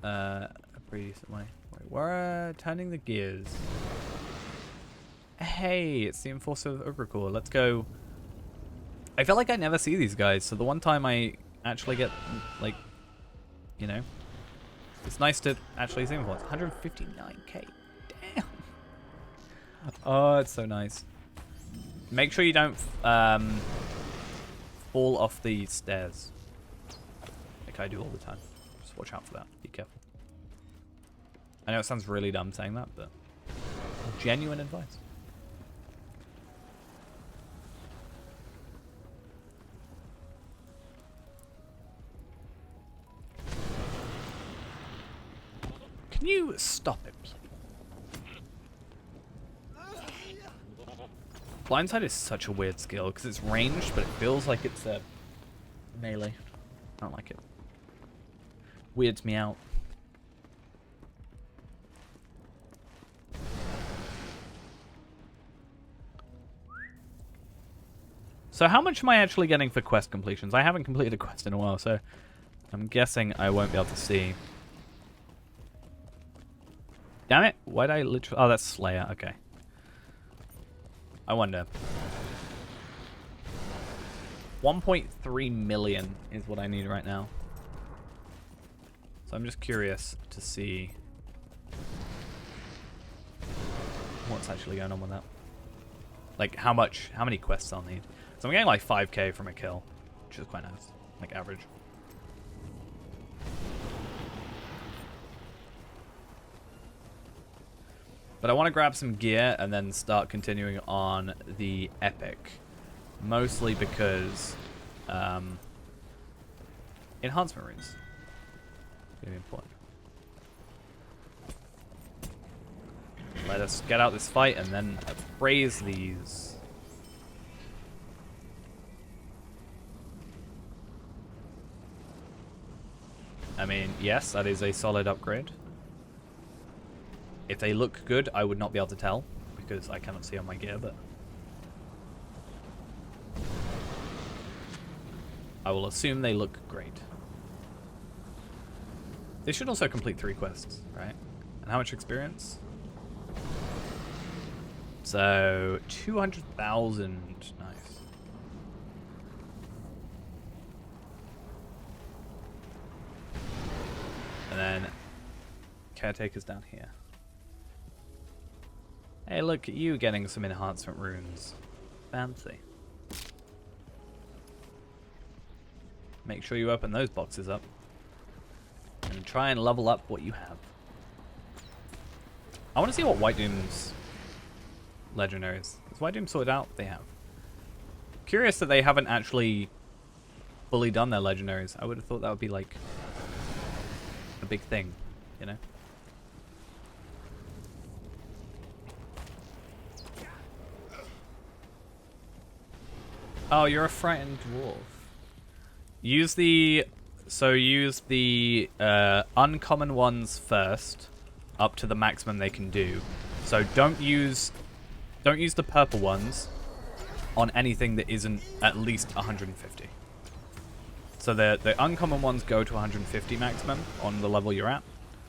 a pretty decent way. Wait, we're turning the gears. Hey, it's the Enforcer of Ugrakor. Let's go. I feel like I never see these guys, so the one time I actually get, like, you know, it's nice to actually see them once. 159k. Damn. Oh, it's so nice. Make sure you don't fall off the stairs, like I do all the time. Just watch out for that. Be careful. I know it sounds really dumb saying that, but genuine advice. Can you stop it, please? Blindside is such a weird skill because it's ranged, but it feels like it's a melee. I don't like it. Weirds me out. So how much am I actually getting for quest completions? I haven't completed a quest in a while, so I'm guessing I won't be able to see. Damn it! Why'd I literally... Oh, that's Slayer. Okay. I wonder. 1.3 million is what I need right now. So I'm just curious to see what's actually going on with that. Like, how many quests I'll need. So I'm getting like 5k from a kill, which is quite nice. Like, average. But I want to grab some gear and then start continuing on the epic. Mostly because enhancement runes. Really important. Let us get out this fight and then appraise these. I mean, yes, that is a solid upgrade. If they look good, I would not be able to tell because I cannot see on my gear, but I will assume they look great. They should also complete 3 quests, right? And how much experience? So 200,000. Nice. And then Caretaker's down here. Hey, look at you getting some enhancement runes. Fancy. Make sure you open those boxes up. And try and level up what you have. I want to see what White Doom's legendary is. Is White Doom sorted out? They have. Curious that they haven't actually fully done their legendaries. I would have thought that would be like a big thing, you know? Oh, you're a frightened dwarf. Use the uncommon ones first, up to the maximum they can do. So don't use the purple ones on anything that isn't at least 150. So the uncommon ones go to 150 maximum on the level you're at.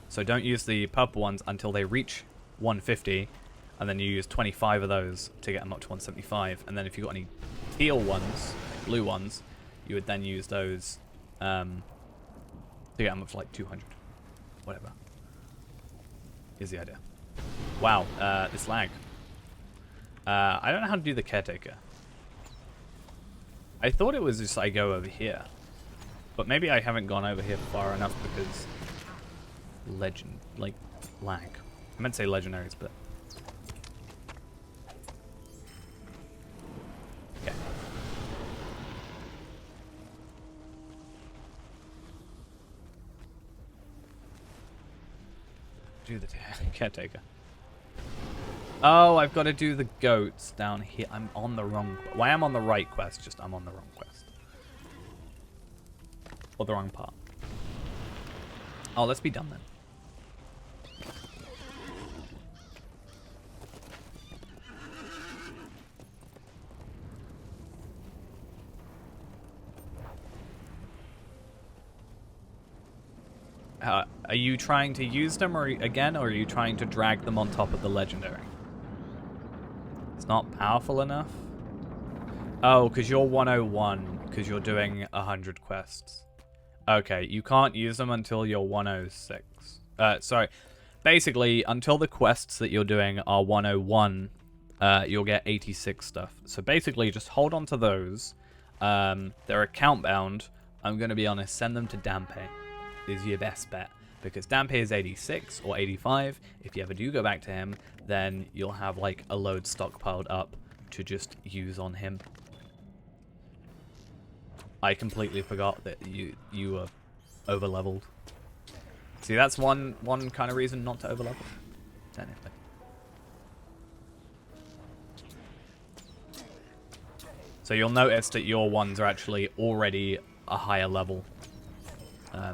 So don't use the purple ones until they reach 150, and then you use 25 of those to get them up to 175. And then if you've got any teal ones, like blue ones, you would then use those to get them up to like 200. Whatever. Is the idea. Wow, this lag. I don't know how to do the Caretaker. I thought it was just I go over here. But maybe I haven't gone over here far enough because lag. I meant to say legendaries, but okay. Do the caretaker. Oh, I've got to do the goats down here. I'm on the wrong... Well, I am on the right quest, just I'm on the wrong quest. Or the wrong part. Oh, let's be done then. Are you trying to use them or are you trying to drag them on top of the legendary? It's not powerful enough? Oh, because you're 101, because you're doing 100 quests. Okay, you can't use them until you're 106. Sorry. Basically, until the quests that you're doing are 101, you'll get 86 stuff. So basically, just hold on to those. They're account bound. I'm going to be honest, send them to Dampe. Is your best bet, because Dampe is 86 or 85. If you ever do go back to him, then you'll have like a load stockpiled up to just use on him. I completely forgot that you were over leveled. See, that's one kind of reason not to over level, technically. So you'll notice that your ones are actually already a higher level.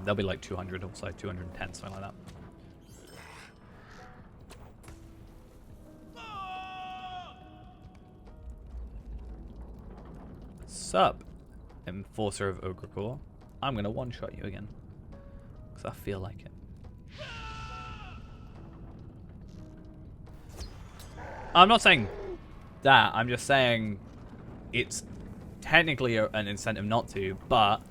They'll be like 200 or so, 210, something like that. Sup, Enforcer of Ogricor. I'm going to one-shot you again. Because I feel like it. I'm not saying that. I'm just saying it's technically an incentive not to, but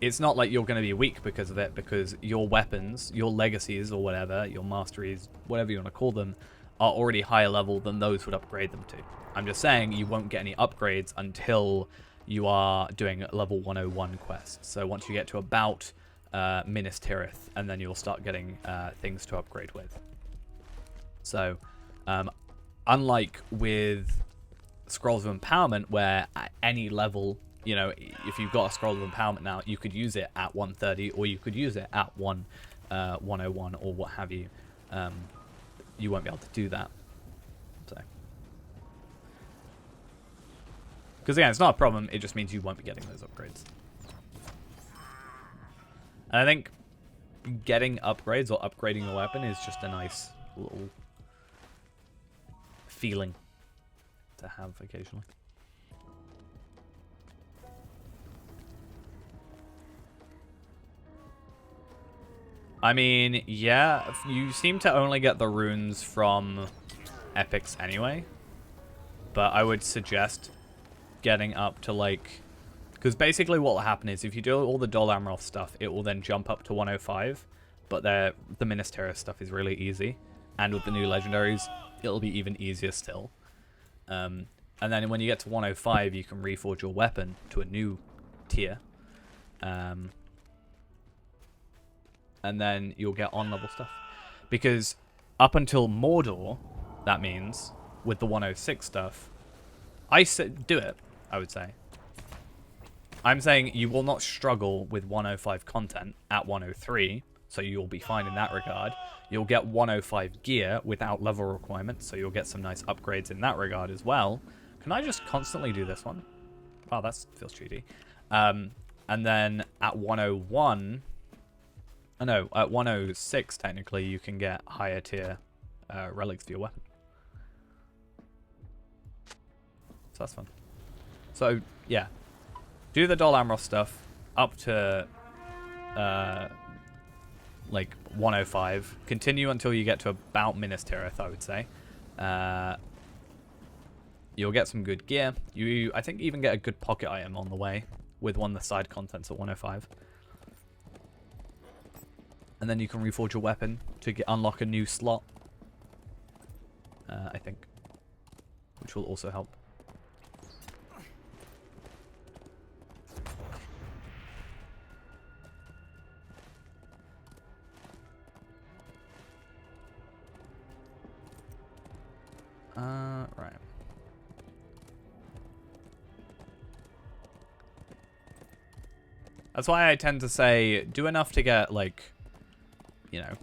it's not like you're going to be weak because of it, because your weapons, your legacies or whatever, your masteries, whatever you want to call them, are already higher level than those would upgrade them to. I'm just saying you won't get any upgrades until you are doing level 101 quests. So once you get to about Minas Tirith, and then you'll start getting things to upgrade with. So unlike with Scrolls of Empowerment, where at any level, you know, if you've got a Scroll of Empowerment now, you could use it at 130, or you could use it at 101, or what have you. You won't be able to do that. So, because again, it's not a problem. It just means you won't be getting those upgrades. And I think getting upgrades or upgrading your weapon is just a nice little feeling to have occasionally. I mean, yeah, you seem to only get the runes from epics anyway. But I would suggest getting up to, like... Because basically what will happen is, if you do all the Dol Amroth stuff, it will then jump up to 105. But the Minas Tirith stuff is really easy. And with the new legendaries, it'll be even easier still. And then when you get to 105, you can reforge your weapon to a new tier. And then you'll get on-level stuff. Because up until Mordor, that means, with the 106 stuff, I said do it, I would say. I'm saying you will not struggle with 105 content at 103, so you'll be fine in that regard. You'll get 105 gear without level requirements, so you'll get some nice upgrades in that regard as well. Can I just constantly do this one? Wow, that feels cheaty. And then at 101... Oh no, at 106 technically you can get higher tier relics for your weapon. So that's fun. So yeah, do the Dol Amroth stuff up to like 105. Continue until you get to about Minas Tirith, I would say. You'll get some good gear. You, I think, even get a good pocket item on the way with one of the side contents at 105. And then you can reforge your weapon to unlock a new slot. I think. Which will also help. Right. That's why I tend to say do enough to get, like, you know,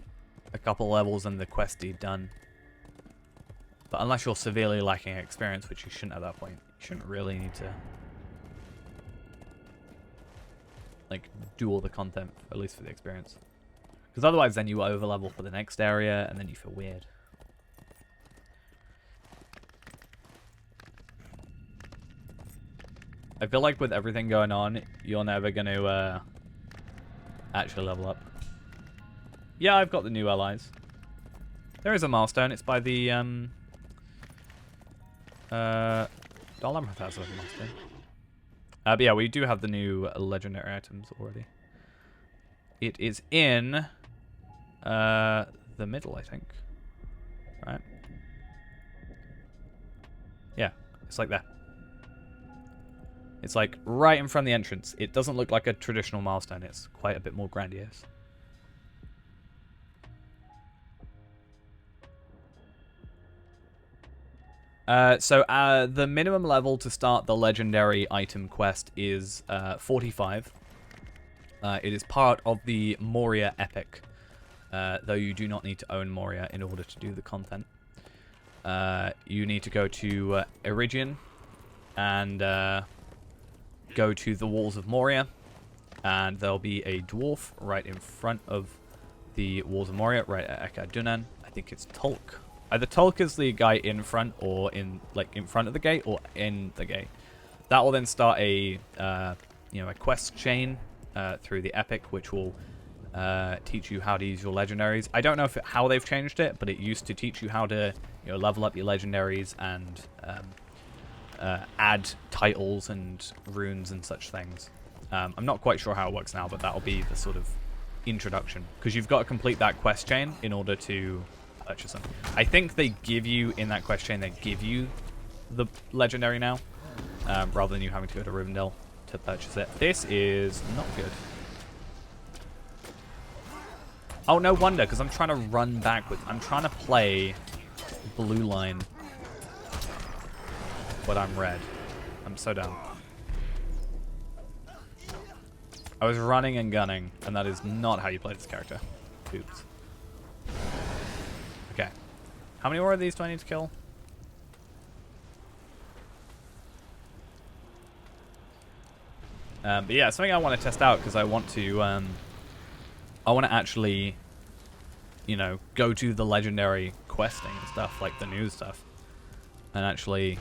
couple levels and the quest deed done. But unless you're severely lacking experience, which you shouldn't at that point, you shouldn't really need to like do all the content, at least for the experience. Because otherwise then you over level for the next area and then you feel weird. I feel like with everything going on, you're never going to actually level up. Yeah, I've got the new allies. There is a milestone. It's by the Dalaran has a milestone. But yeah, we do have the new legendary items already. It is in the middle, I think. Right? Yeah, it's like that. It's like right in front of the entrance. It doesn't look like a traditional milestone. It's quite a bit more grandiose. So the minimum level to start the legendary item quest is 45. It is part of the Moria Epic, though you do not need to own Moria in order to do the content. You need to go to Eridian and go to the Walls of Moria, and there'll be a dwarf right in front of the Walls of Moria, right at Eka Dunan. I think it's Tolk. Either Tolk is the guy in front, or in front of the gate, or in the gate. That will then start a a quest chain through the epic, which will teach you how to use your legendaries. I don't know how they've changed it, but it used to teach you how to level up your legendaries and add titles and runes and such things. I'm not quite sure how it works now, but that'll be the sort of introduction, because you've got to complete that quest chain in order to purchase them. I think they give you, in that quest chain, they give you the legendary now, rather than you having to go to Rivendell to purchase it. This is not good. Oh, no wonder, because I'm trying to run backwards. I'm trying to play blue line, but I'm red. I'm so dumb. I was running and gunning, and that is not how you play this character. Oops. Okay. How many more of these do I need to kill? But yeah, something I want to test out, because I want to actually, go to the legendary questing and stuff, like the new stuff, and actually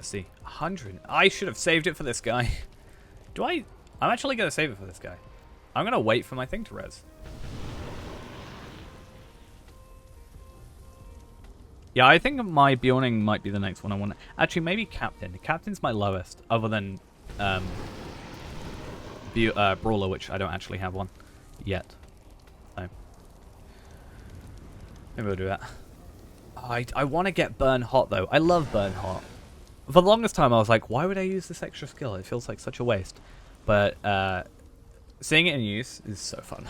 see. 100. I should have saved it for this guy. I'm actually going to save it for this guy. I'm going to wait for my thing to res. Yeah, I think my Bjorning might be the next one I want. Actually, maybe Captain. Captain's my lowest, other than Brawler, which I don't actually have one yet. So maybe we'll do that. I want to get Burn Hot, though. I love Burn Hot. For the longest time, I was like, why would I use this extra skill? It feels like such a waste. But seeing it in use is so fun.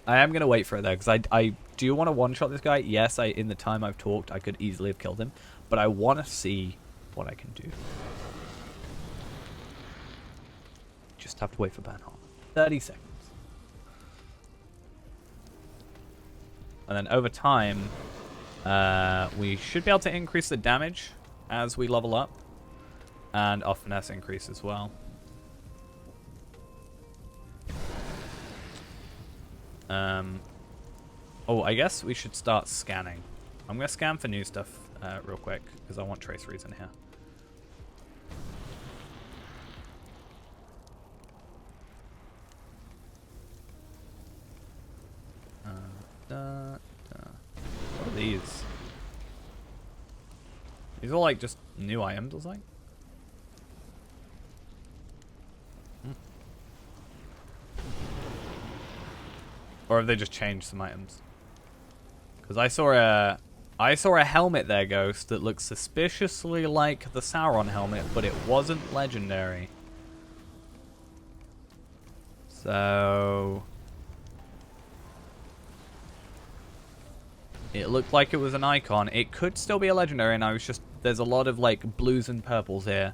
I am going to wait for it, though, because I do want to one-shot this guy. Yes, in the time I've talked, I could easily have killed him. But I want to see what I can do. Just have to wait for Burn Hot. 30 seconds. And then over time, we should be able to increase the damage as we level up. And our finesse increase as well. Oh, I guess we should start scanning. I'm going to scan for new stuff real quick, because I want traceries in here. What are these? These are like just new items or something? Or have they just changed some items? Because I saw a helmet there, Ghost, that looks suspiciously like the Sauron helmet, but it wasn't legendary. So it looked like it was an icon. It could still be a legendary, and there's a lot of like blues and purples here.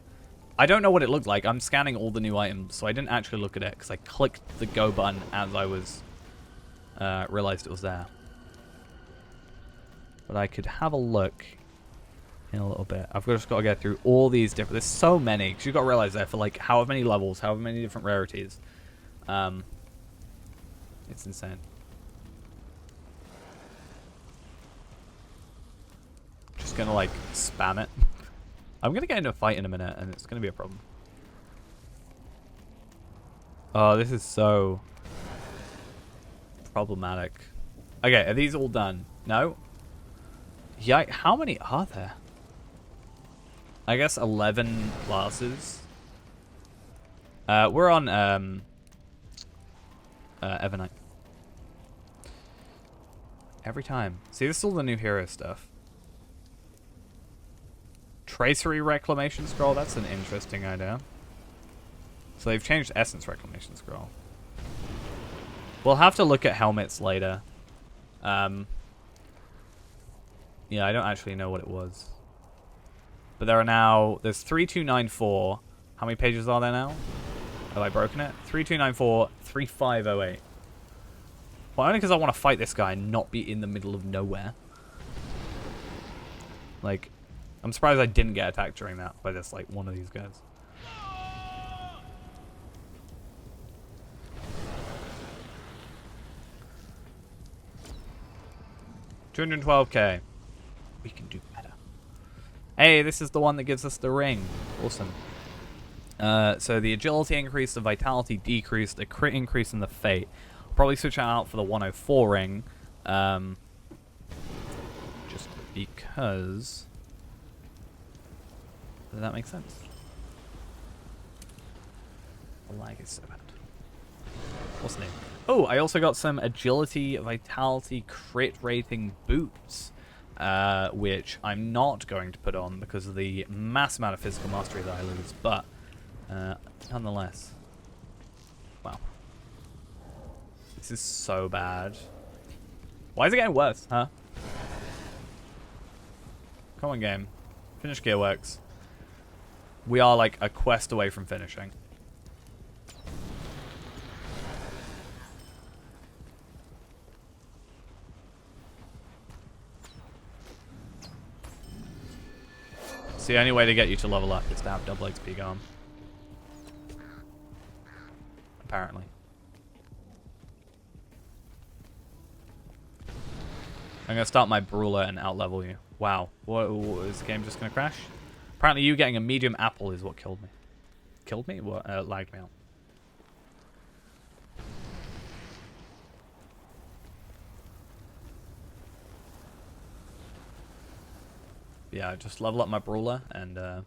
I don't know what it looked like. I'm scanning all the new items, so I didn't actually look at it because I clicked the go button as I was realized it was there. But I could have a look in a little bit. I've just got to get through all these different... There's so many, because you've got to realize that for like however many levels, however many different rarities. It's insane. Just gonna like spam it. I'm gonna get into a fight in a minute and it's gonna be a problem. Oh, this is so problematic. Okay, are these all done? No? Yeah, how many are there? I guess 11 classes. We're on Evernight. Every time. See, this is all the new hero stuff. Tracery Reclamation Scroll, that's an interesting idea. So they've changed Essence Reclamation Scroll. We'll have to look at helmets later. Yeah, I don't actually know what it was. But there are now... There's 3294. How many pages are there now? Have I broken it? 3294, 3508. Well, only because I want to fight this guy and not be in the middle of nowhere. Like, I'm surprised I didn't get attacked during that by this, like, one of these guys. $212k. We can do better. Hey, this is the one that gives us the ring. Awesome. So the agility increase, the vitality decrease, the crit increase, and the fate. I'll probably switch that out for the 104 ring. Just because... Does that make sense? The lag is so bad. What's new? Oh, I also got some agility, vitality, crit rating boots. Which I'm not going to put on because of the mass amount of physical mastery that I lose. But, nonetheless. Wow. This is so bad. Why is it getting worse, huh? Come on, game. Finish Gearworks. We are like a quest away from finishing. So the only way to get you to level up is to have double XP gone. Apparently. I'm going to start my brawler and out-level you. Wow. What, is the game just going to crash? Apparently you getting a medium apple is what killed me. Killed me? What? Lagged me out. Yeah, just level up my brawler and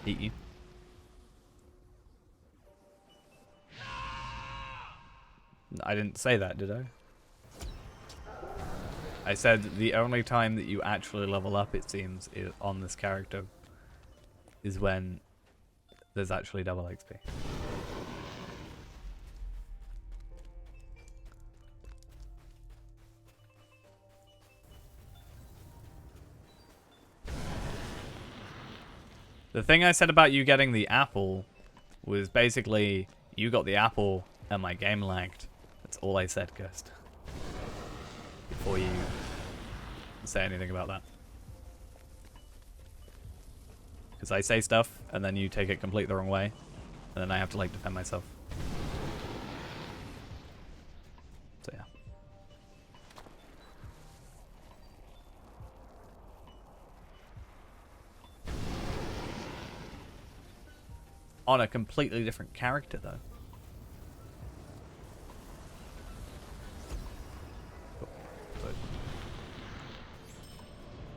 beat you. I didn't say that, did I? I said the only time that you actually level up, it seems, on this character is when there's actually double XP. The thing I said about you getting the apple was basically you got the apple and my game lagged. That's all I said, Ghost. Before you say anything about that. Because I say stuff and then you take it completely the wrong way. And then I have to like defend myself. So yeah. On a completely different character, though. Cool. So.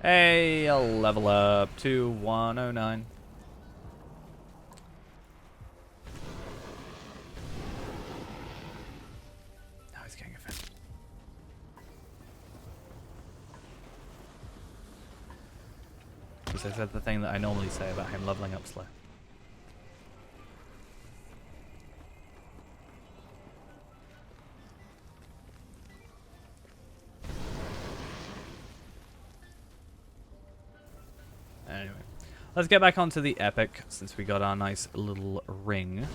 Hey, I'll level up to 109. Now he's getting offended. Because I said the thing that I normally say about him leveling up slow. Let's get back onto the epic since we got our nice little ring.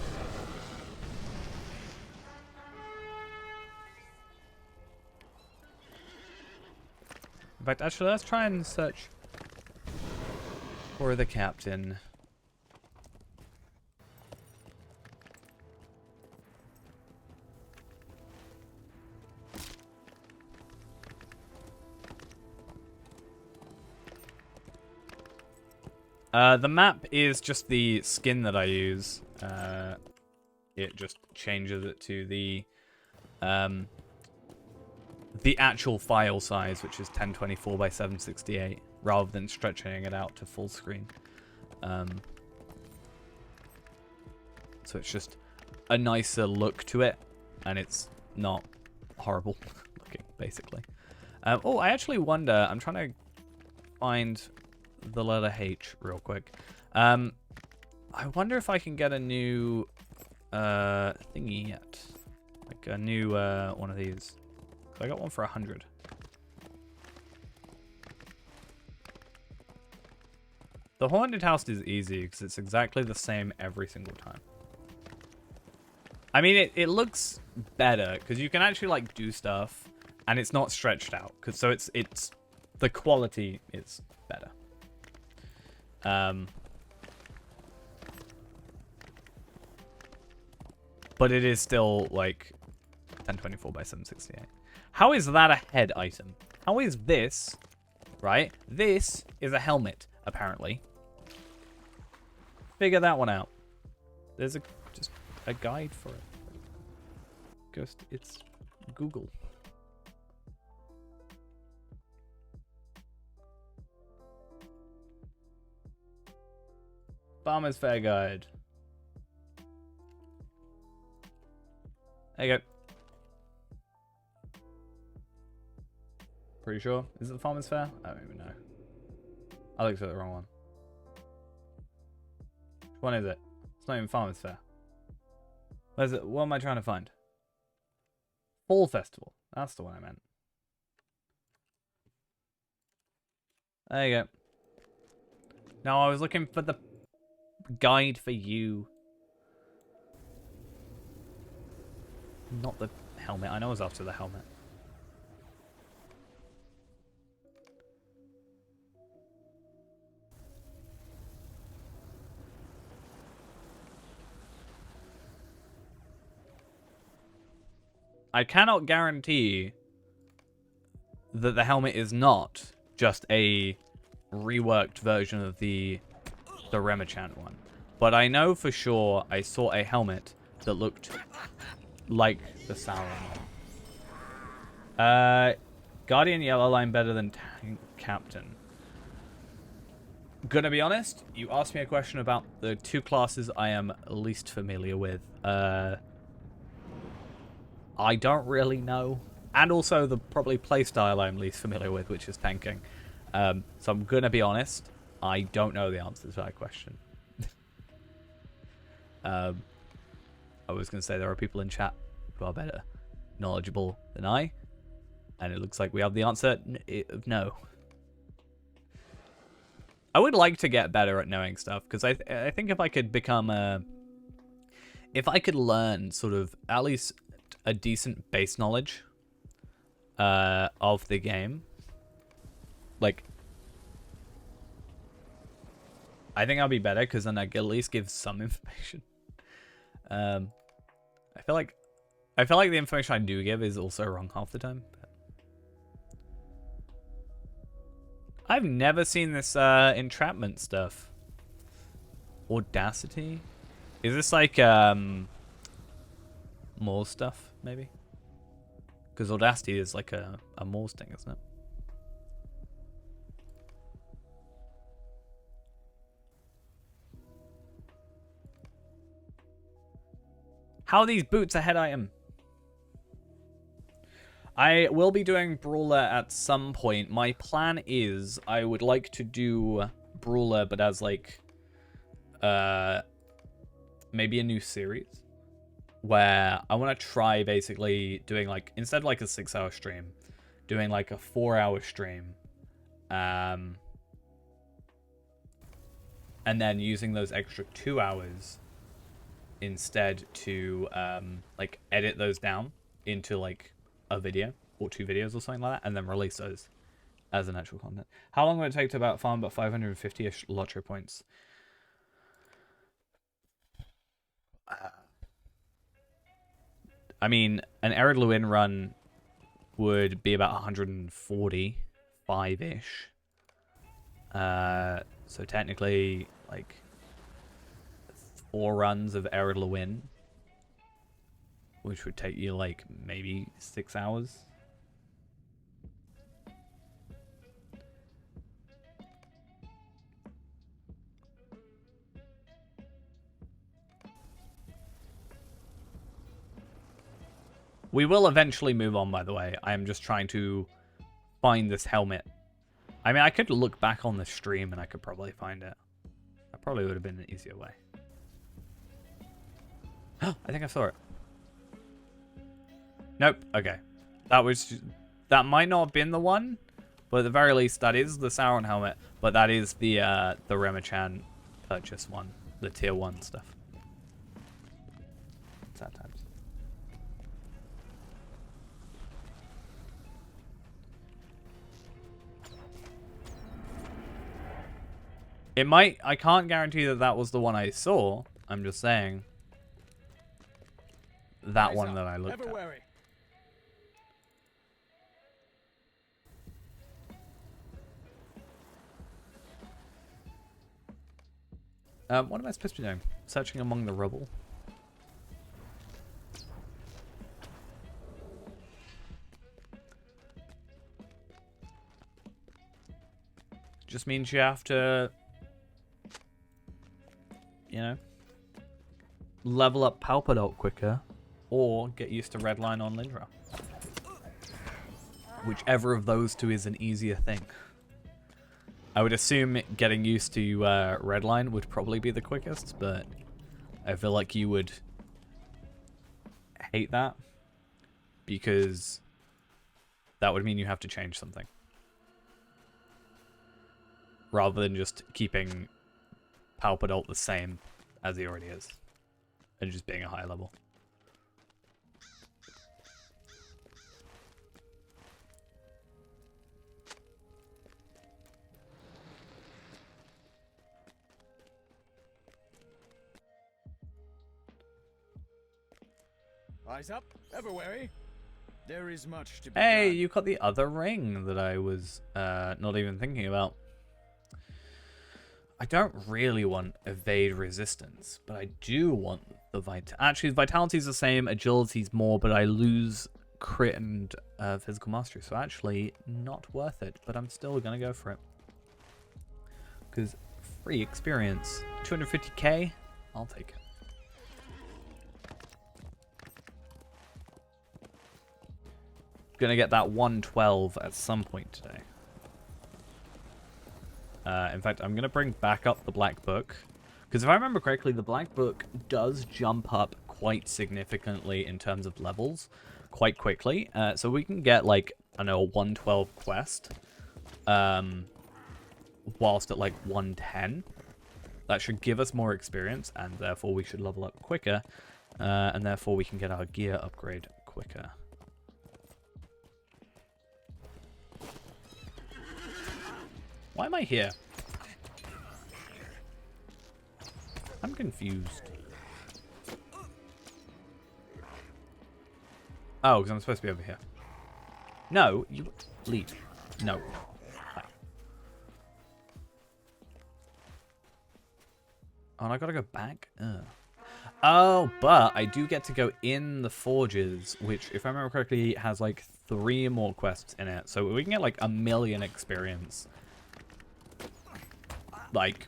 In fact, actually, let's try and search for the captain. The map is just the skin that I use. It just changes it to the actual file size, which is 1024 by 768, rather than stretching it out to full screen. So it's just a nicer look to it, and it's not horrible looking, basically. Oh, I actually wonder, I'm trying to find the letter H real quick. I wonder if I can get a new thingy yet. Like a new one of these. I got one for 100. The haunted house is easy because it's exactly the same every single time. I mean, it looks better because you can actually like do stuff and it's not stretched out. So it's the quality is better. But it is still like 1024 by 768. How is that a head item? How is this, right? This is a helmet, apparently. Figure that one out. There's just a guide for it. Ghost, it's Google. Farmer's Fair Guide. There you go. Pretty sure. Is it the Farmer's Fair? I don't even know. I looked at the wrong one. Which one is it? It's not even Farmer's Fair. Where's it? What am I trying to find? Fall Festival. That's the one I meant. There you go. No, I was looking for the guide for you. Not the helmet. I know I was after the helmet. I cannot guarantee that the helmet is not just a reworked version of the Remachant one. But I know for sure I saw a helmet that looked like the Sauron one. Guardian Yellow Line better than Tank Captain. Gonna be honest, you asked me a question about the two classes I am least familiar with. I don't really know. And also the probably playstyle I'm least familiar with, which is tanking. So I'm gonna be honest, I don't know the answer to that question. I was gonna say there are people in chat who are better knowledgeable than I. And it looks like we have the answer, no. I would like to get better at knowing stuff, because I think if I could become if I could learn sort of at least a decent base knowledge of the game, like, I think I'll be better, because then I can at least give some information. I feel like the information I do give is also wrong half the time. But I've never seen this entrapment stuff. Audacity? Is this like more stuff, maybe? Because Audacity is like a Moors thing, isn't it? How are these boots a head item? I will be doing Brawler at some point. My plan is I would like to do Brawler, but as like maybe a new series where I want to try basically doing like, instead of like a 6-hour stream, doing like a 4-hour stream. and then using those extra 2 hours instead to like edit those down into like a video or 2 videos or something like that, and then release those as an actual content. How long would it take to farm about 550-ish lottery points? I mean, an Ered Luin run would be about 145-ish. So technically, like 4 runs of Ered Luin, which would take you like maybe 6 hours. We will eventually move on, by the way. I am just trying to find this helmet. I mean, I could look back on the stream and I could probably find it. That probably would have been an easier way. I think I saw it. Nope. Okay. That might not have been the one, but at the very least, that is the Sauron helmet. But that is the Remichan purchase one, the tier 1 stuff. Sad times. It might. I can't guarantee that that was the one I saw. I'm just saying. That one that I looked at. What am I supposed to be doing? Searching among the rubble. Just means you have to, you know, level up Palpadalt quicker, or get used to Redline on Lindra. Whichever of those two is an easier thing. I would assume getting used to Redline would probably be the quickest, but I feel like you would hate that, because that would mean you have to change something. Rather than just keeping Palpadalt the same as he already is. And just being a higher level. Eyes up, ever wary. There is much to be Hey, done. you got the other ring that I was not even thinking about. I don't really want evade resistance, but I do want the actually vitality is the same, agility's more, but I lose crit and physical mastery, so actually not worth it, but I'm still gonna go for it. Because free experience, 250k, I'll take it. Gonna get that 112 at some point today. In fact, I'm going to bring back up the Black Book. Because if I remember correctly, the Black Book does jump up quite significantly in terms of levels quite quickly. So we can get, like, I don't know, a 112 quest. Whilst at, like, 110. That should give us more experience, and therefore we should level up quicker. And therefore we can get our gear upgrade quicker. Why am I here? I'm confused. Oh, because I'm supposed to be over here. No, you leave. No. Hi. Oh, and I gotta go back? Ugh. Oh, but I do get to go in the forges, which, if I remember correctly, has like 3 more quests in it. So we can get like 1,000,000 experience. Like,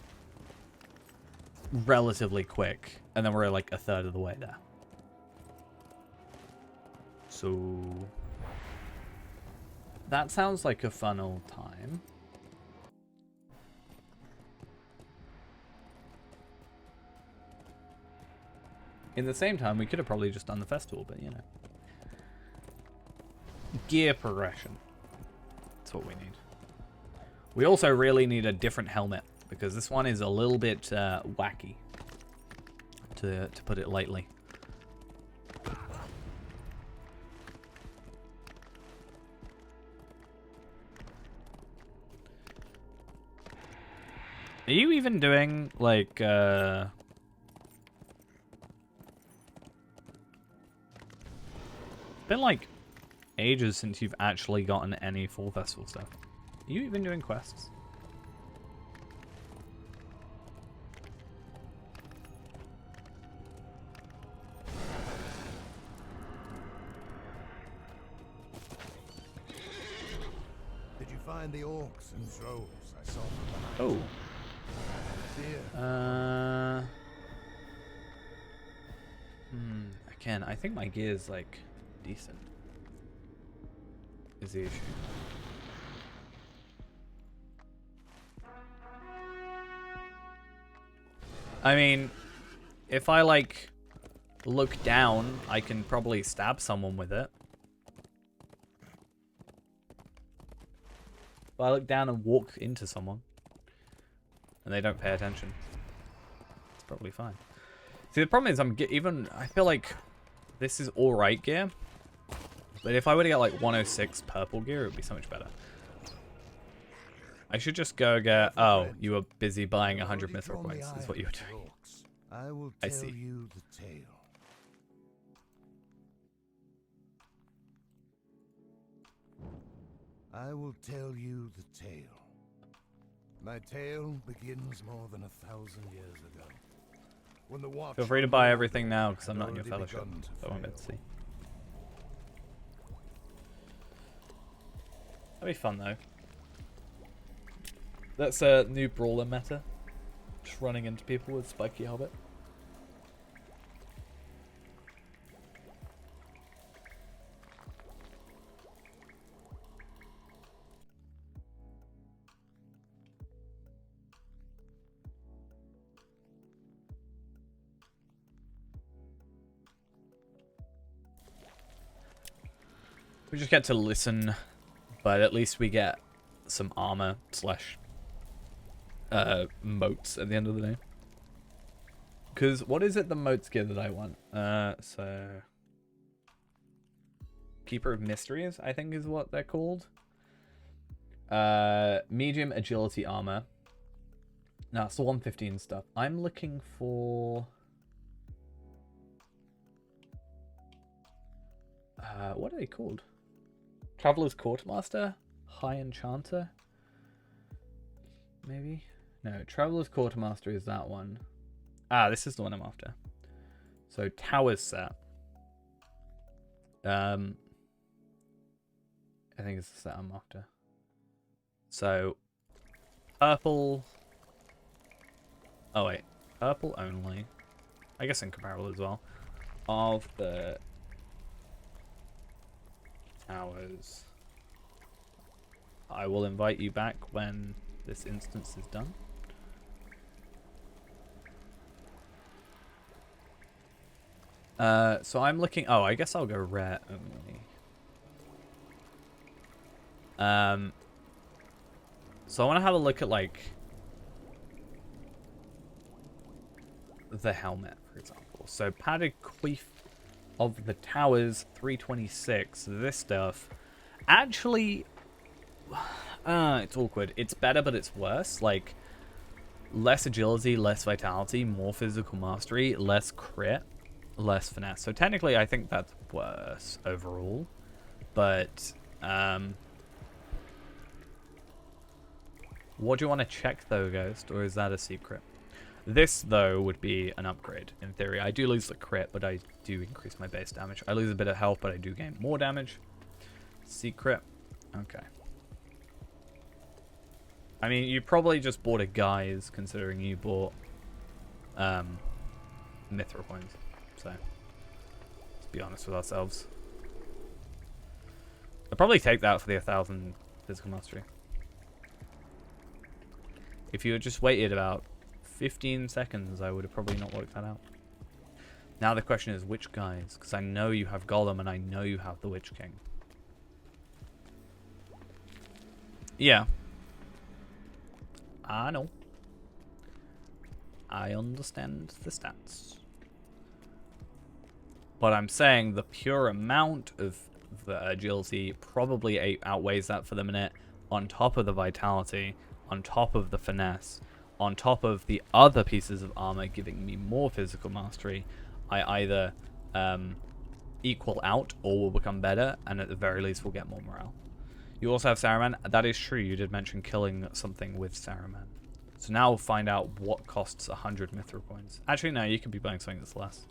relatively quick, and then we're like a third of the way there. So that sounds like a fun old time. In the same time, we could have probably just done the festival, but you know. Gear progression. That's what we need. We also really need a different helmet because this one is a little bit wacky, to put it lightly. Are you even doing, like, been, like, ages since you've actually gotten any Fall Festival stuff. Are you even doing quests? Did you find the orcs and droves I saw from behind? Oh. Dear. Again, I think my gear's, like, decent. Is the issue. I mean, if I, like, look down, I can probably stab someone with it. If I look down and walk into someone, and they don't pay attention, it's probably fine. See, the problem is I feel like this is alright gear, but if I were to get like 106 purple gear, it would be so much better. I should just go get... Oh, you were busy buying 100 mithril coins, is what you were doing. I will I tell see. you the tale. I will tell you the tale. My tale begins more than 1,000 years ago. When the watch Feel free to buy everything now, because I'm not in your fellowship, so I won't be able to see. That'd be fun, though. That's a new brawler meta. Just running into people with spiky helmet. We just get to listen, but at least we get some armor slash moats at the end of the day. Because what is it the moats give that I want? So Keeper of Mysteries, I think is what they're called. Medium agility armor. No, it's the 115 stuff. I'm looking for... what are they called? Traveler's Courtmaster? High Enchanter? Maybe? No, Traveler's Quartermaster is that one. Ah, this is the one I'm after. So, Towers set. I think it's the set I'm after. So, purple... Oh, wait. Purple only. I guess incomparable as well. Of the... Towers. I will invite you back when this instance is done. So I'm looking... Oh, I guess I'll go rare only. So I want to have a look at, like... the helmet, for example. So padded queef of the Towers 326. This stuff... Actually... it's awkward. It's better, but it's worse. Like, less agility, less vitality, more physical mastery, less crit, less finesse. So technically, I think that's worse overall. But, what do you want to check, though, Ghost? Or is that a secret? This, though, would be an upgrade, in theory. I do lose the crit, but I do increase my base damage. I lose a bit of health, but I do gain more damage. Secret. Okay. I mean, you probably just bought a guise, considering you bought mithril coins. So, let's be honest with ourselves. I'll probably take that for the 1,000 physical mastery. If you had just waited about 15 seconds, I would have probably not worked that out. Now the question is, which guys? Because I know you have Golem, and I know you have the Witch King. Yeah. I know. I understand the stats. But I'm saying the pure amount of the agility probably outweighs that for the minute, on top of the vitality, on top of the finesse, on top of the other pieces of armor giving me more physical mastery. I either equal out or will become better, and at the very least will get more morale. You also have Saruman. That is true, you did mention killing something with Saruman. So now we'll find out what costs 100 mithril coins. Actually, no, you could be buying something that's less.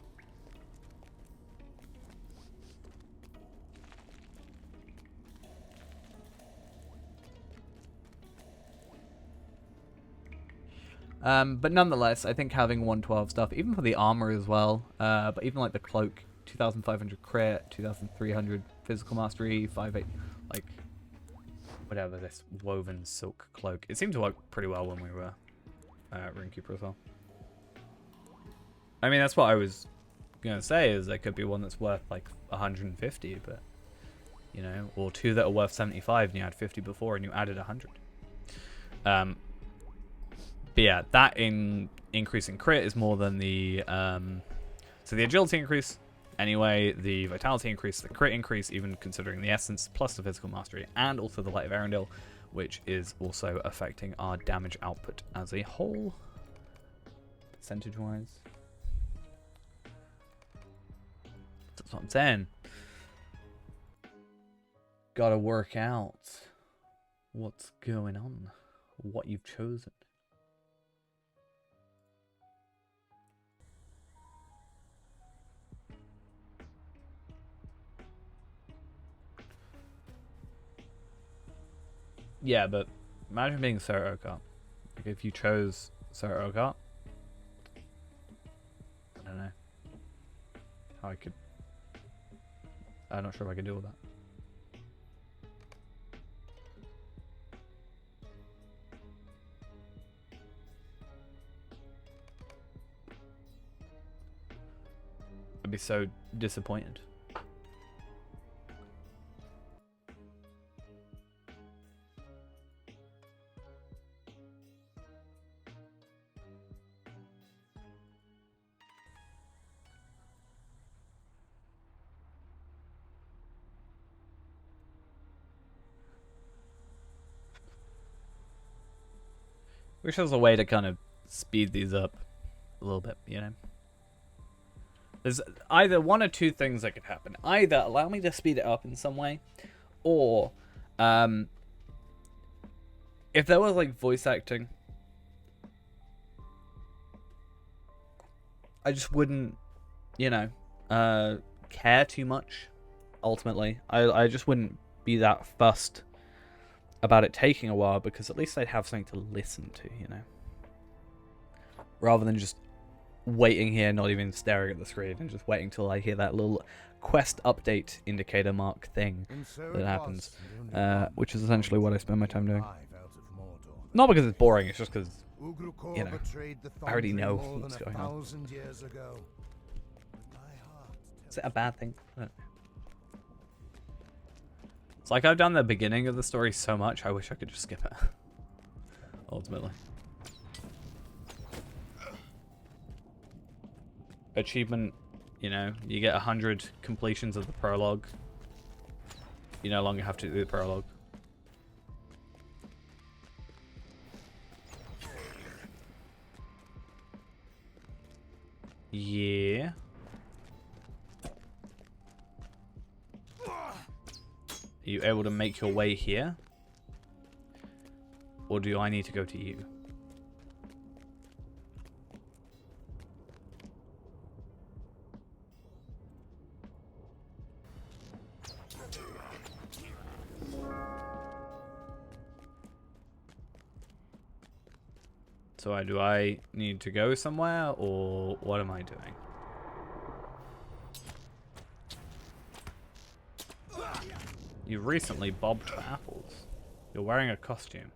But nonetheless, I think having 112 stuff, even for the armor as well, but even like the cloak, 2,500 crit, 2,300 physical mastery, 5,800, like, whatever, this woven silk cloak. It seemed to work pretty well when we were Runekeeper as well. I mean, that's what I was going to say, is there could be one that's worth like 150, but, you know, or two that are worth 75 and you had 50 before and you added 100. But yeah, that increase in crit is more than the so the agility increase anyway, the vitality increase, the crit increase, even considering the essence, plus the physical mastery, and also the Light of Arendelle, which is also affecting our damage output as a whole, percentage wise. That's what I'm saying. Gotta work out what's going on, what you've chosen. Yeah, but imagine being Sarah Urquhart. Like if you chose Sarah Urquhart, I don't know how I could. I'm not sure if I could deal with that. I'd be so disappointed. Wish there was a way to kind of speed these up a little bit, you know? There's either one or two things that could happen. Either allow me to speed it up in some way, or if there was like voice acting, I just wouldn't, you know, care too much, ultimately. I just wouldn't be that fussed about it taking a while, because at least I'd have something to listen to, you know? Rather than just waiting here, not even staring at the screen, and just waiting till I hear that little quest update indicator mark thing that happens, which is essentially what I spend my time doing. Not because it's boring, it's just because, you know, I already know what's going on. Is it a bad thing? I don't know. It's like I've done the beginning of the story so much, I wish I could just skip it. Ultimately. Achievement, you know, you get 100 completions of the prologue. You no longer have to do the prologue. Yeah. Are you able to make your way here? Or do I need to go to you? So do I need to go somewhere, or what am I doing? You recently bobbed for apples. You're wearing a costume.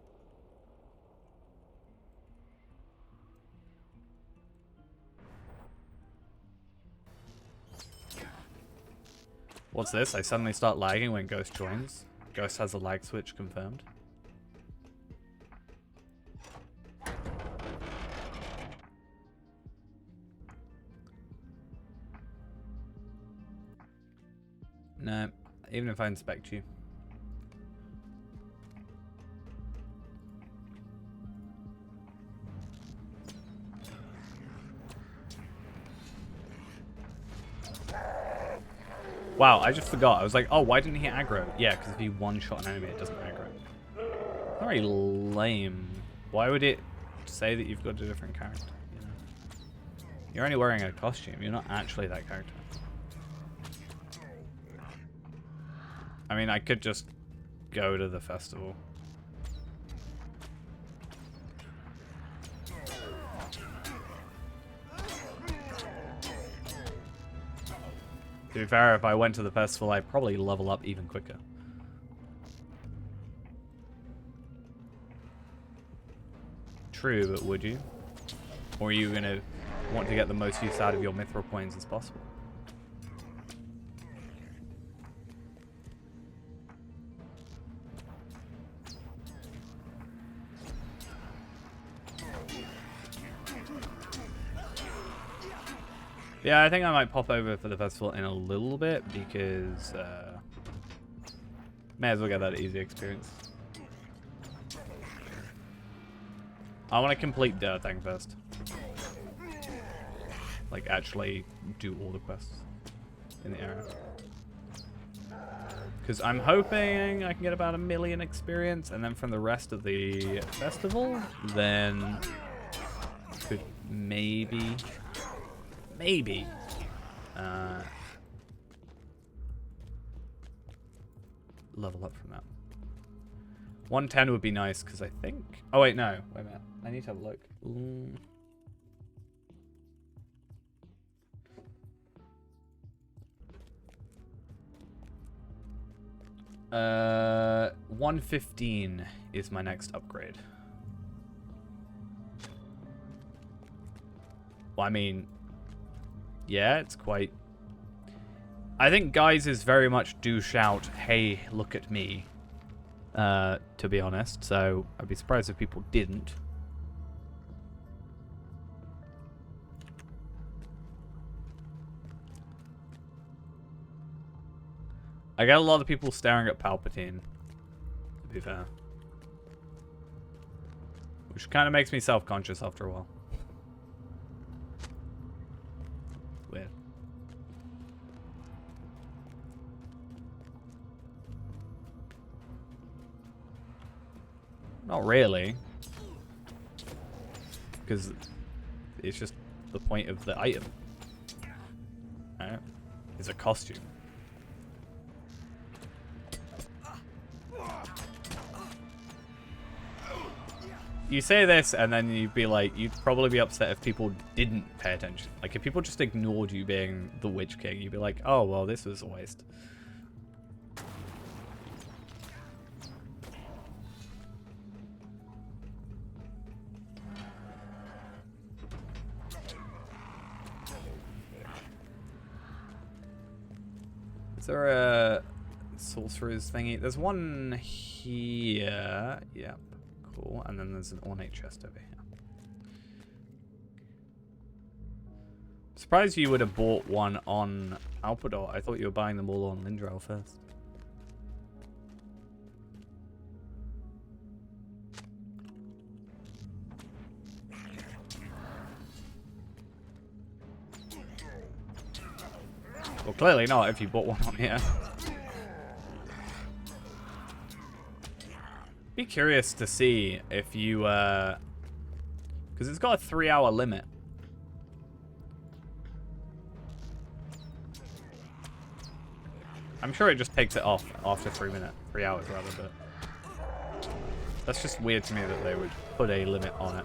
What's this? I suddenly start lagging when Ghost joins. Ghost has a lag switch confirmed. No, even if I inspect you. Wow, I just forgot. I was like, oh, why didn't he aggro? Yeah, because if you one-shot an enemy, it doesn't aggro. Very lame. Why would it say that you've got a different character? You know? You're only wearing a costume. You're not actually that character. I mean, I could just go to the festival. To be fair, if I went to the festival, I'd probably level up even quicker. True, but would you? Or are you going to want to get the most use out of your mithril coins as possible? Yeah, I think I might pop over for the festival in a little bit because may as well get that easy experience. I want to complete the thing first. Like, actually do all the quests in the area. Because I'm hoping I can get about 1 million experience, and then from the rest of the festival, then could maybe level up from that. 110 would be nice because I think. Oh wait, no. Wait a minute. I need to have a look. Ooh. 115 is my next upgrade. Well, I mean, yeah, it's quite... I think guys is very much do shout, hey, look at me, to be honest. So I'd be surprised if people didn't. I get a lot of people staring at Palpatine, to be fair. Which kind of makes me self-conscious after a while. Weird. Not really. Because it's just the point of the item. Right? It's a costume. You say this, and then you'd be like, you'd probably be upset if people didn't pay attention. Like, if people just ignored you being the Witch King, you'd be like, oh, well, this was a waste. Is there a sorcerer's thingy? There's one here. Yep. Cool. And then there's an ornate chest over here. Surprised you would have bought one on Alpador. I thought you were buying them all on Lindrel first. Well, clearly not if you bought one on here. Be curious to see if you, because it's got a 3-hour limit. I'm sure it just takes it off after 3 hours rather, but that's just weird to me that they would put a limit on it.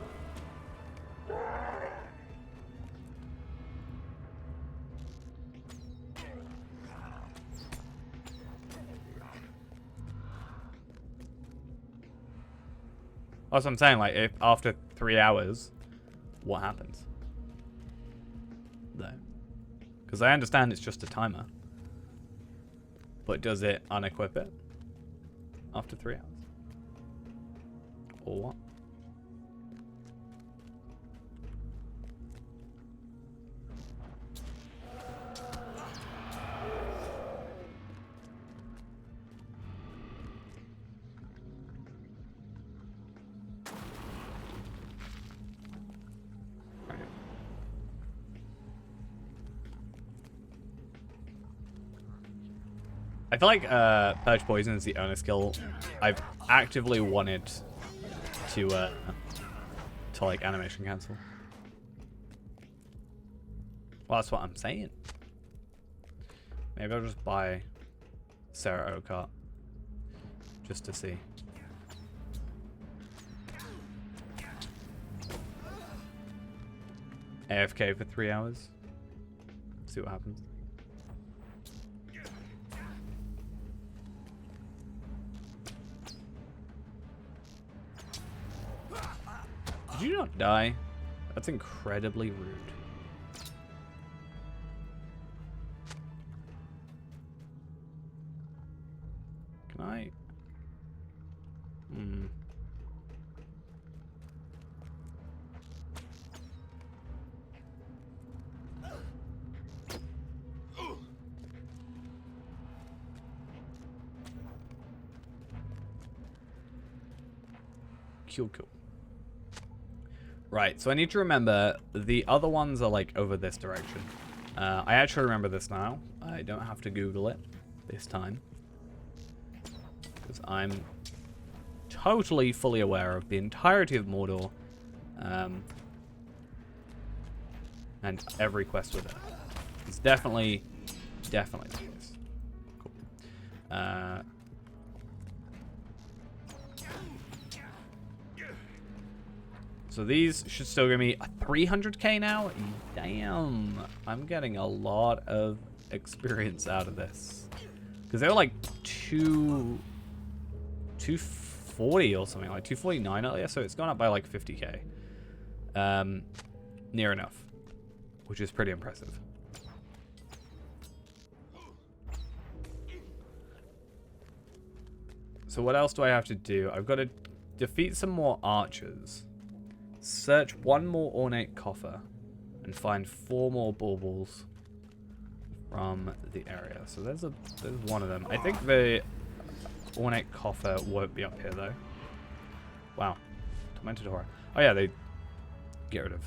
That's what I'm saying, like, if after 3 hours, what happens? Though. Because I understand it's just a timer. But does it unequip it after 3 hours? Or what? I feel like Purge Poison is the only skill I've actively wanted to like animation cancel. Well, that's what I'm saying. Maybe I'll just buy Sarah Oakart just to see. AFK for 3 hours. See what happens. Did you not die? That's incredibly rude. Can I? Cool. Right, so I need to remember the other ones are like over this direction. I actually remember this now. I don't have to Google it this time. Because I'm totally fully aware of the entirety of Mordor. And every quest with it. It's definitely the case. Cool. So these should still give me a 300k now? Damn. I'm getting a lot of experience out of this. Because they were like 240 or something, like 249 earlier, so it's gone up by like 50k. Near enough. Which is pretty impressive. So what else do I have to do? I've got to defeat some more archers. Search 1 more ornate coffer and find 4 more baubles from the area. So there's one of them. I think the ornate coffer won't be up here though. Wow. Tormented horror. Oh yeah, they get rid of.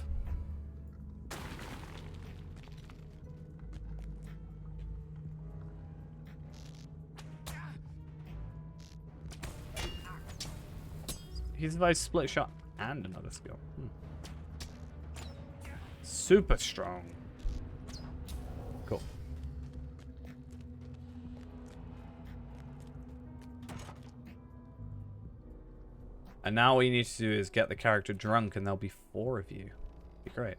He's a split shot and another skill. Super strong. Cool. And now all you need to do is get the character drunk and there'll be 4 of you. Be great.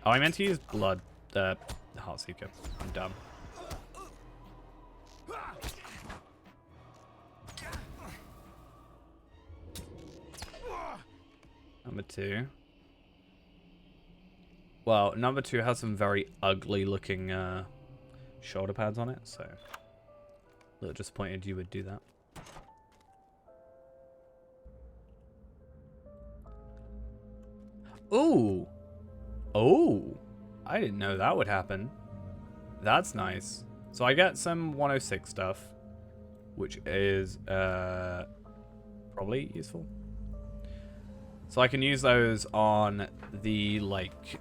Oh, I meant to use blood. Heartseeker. I'm dumb. Number 2. Well, number 2 has some very ugly looking shoulder pads on it, so a little disappointed you would do that. Ooh! Oh! I didn't know that would happen. That's nice. So I get some 106 stuff, which is probably useful. So I can use those on the, like,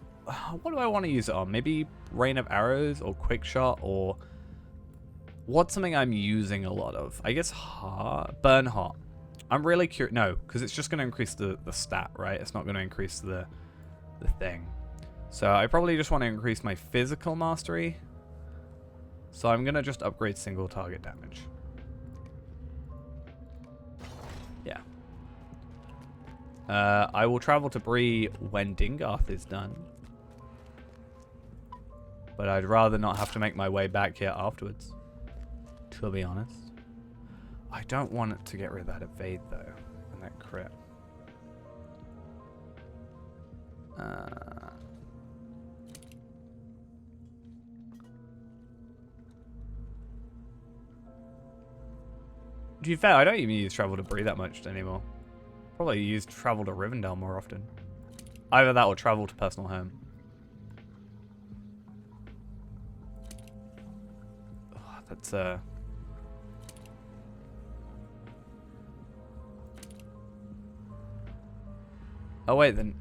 what do I want to use it on? Maybe Rain of Arrows or Quick Shot, or what's something I'm using a lot of? I guess Burn Hot. I'm really curious. No, because it's just going to increase the stat, right? It's not going to increase the thing. So I probably just want to increase my physical mastery. So I'm going to just upgrade single target damage. Yeah. I will travel to Bree when Dingarth is done. But I'd rather not have to make my way back here afterwards, to be honest. I don't want it to get rid of that evade, though, and that crit. To be fair, I don't even use travel to Bree that much anymore. Probably use travel to Rivendell more often. Either that or travel to personal home. Oh, that's Oh wait, then.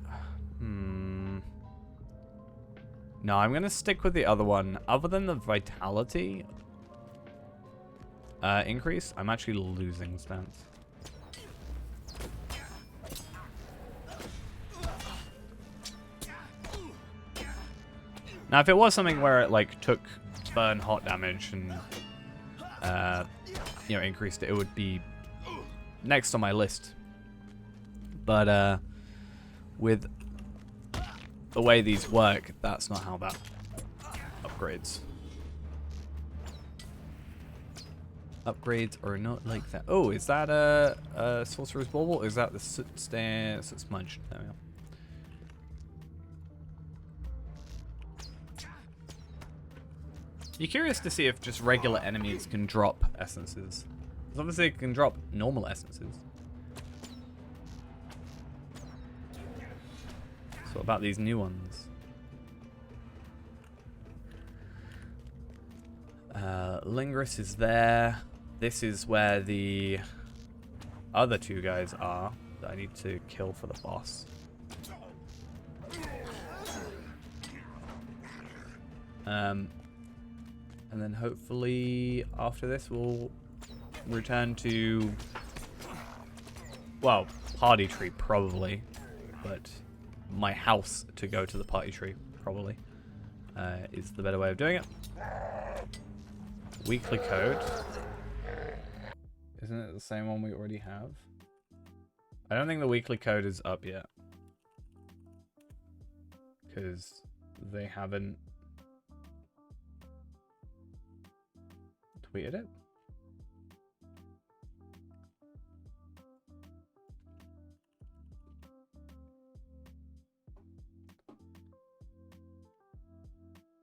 No, I'm going to stick with the other one. Other than the vitality increase, I'm actually losing stance. Now, if it was something where it like took burn hot damage and you know, increased it, it would be next on my list. But with the way these work, that's not how that upgrades. Upgrades are not like that. Oh, is that a Sorcerer's Bauble? Or is that the soot smudge? There we go. You're curious to see if just regular enemies can drop essences. Because obviously it can drop normal essences. So what about these new ones? Lingris is there. This is where the other two guys are that I need to kill for the boss. And then hopefully after this we'll return to, well, party tree probably, but my house to go to the party tree probably is the better way of doing it. Weekly code. Isn't it the same one we already have? I don't think the weekly code is up yet, because they haven't tweeted it.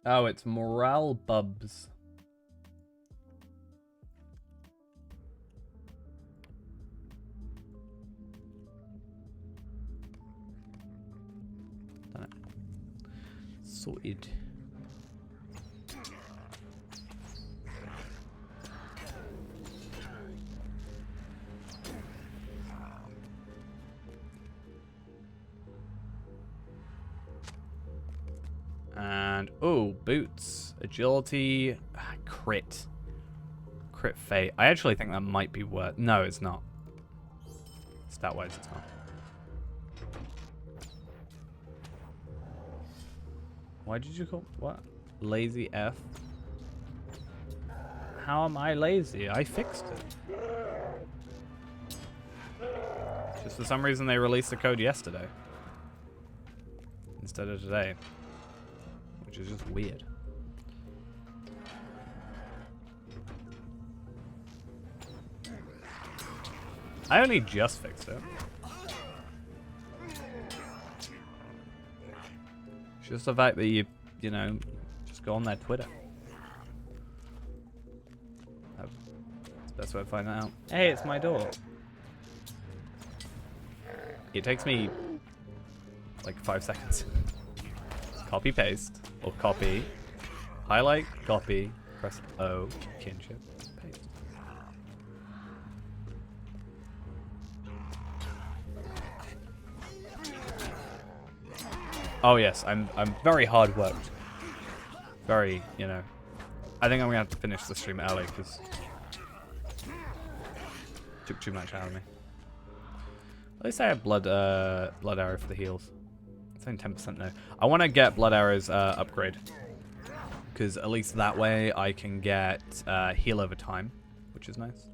Oh, it's Morale Bubs. Done it. Sorted. And, oh, boots. Agility. Crit. Crit fate. I actually think that might be worth... No, it's not. Stat-wise, it's not. Why did you call... What? Lazy F? How am I lazy? I fixed it. Just for some reason they released the code yesterday. Instead of today. Which is just weird. I only just fixed it. It's just the fact that you know, just go on their Twitter. That's the best way to find that out. Hey, it's my door. It takes me like 5 seconds. Copy paste. Or copy, highlight, copy, press O, kinship, paste. Oh yes, I'm very hard worked. Very, you know. I think I'm gonna have to finish the stream early because took too much out of me. At least I have blood arrow for the heals. It's only 10% no. I want to get Blood Arrow's upgrade. Because at least that way I can get heal over time, which is nice.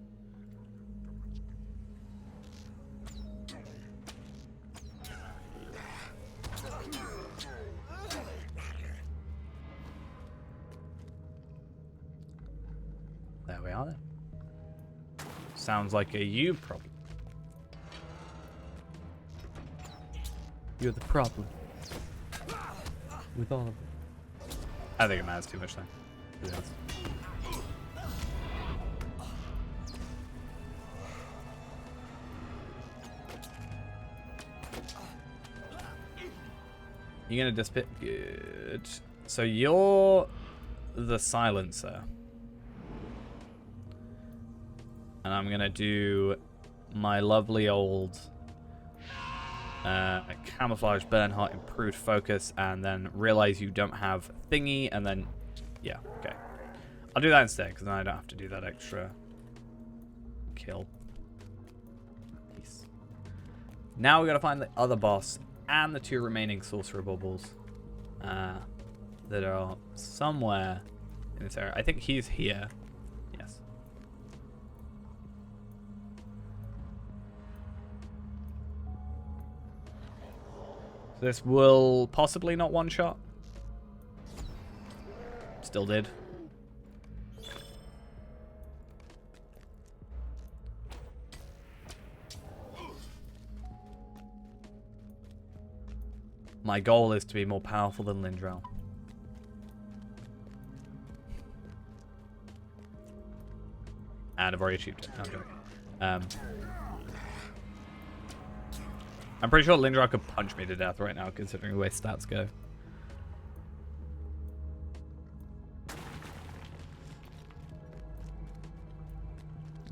There we are then. Sounds like a you problem. You're the problem. With all of it. I think it matters too much then. To be honest. You're gonna disappear. Good. So you're the silencer. And I'm gonna do my lovely old Camouflage, Bernhardt, improved focus, and then realize you don't have thingy, and then, yeah, okay. I'll do that instead, because then I don't have to do that extra kill. Peace. Now we gotta find the other boss and the 2 remaining sorcerer baubles that are somewhere in this area. I think he's here. Yes. So this will possibly not one-shot. Still did. My goal is to be more powerful than Lindrel. And I've already achieved it. No, I'm joking. I'm pretty sure Lindrel could punch me to death right now, considering the way stats go.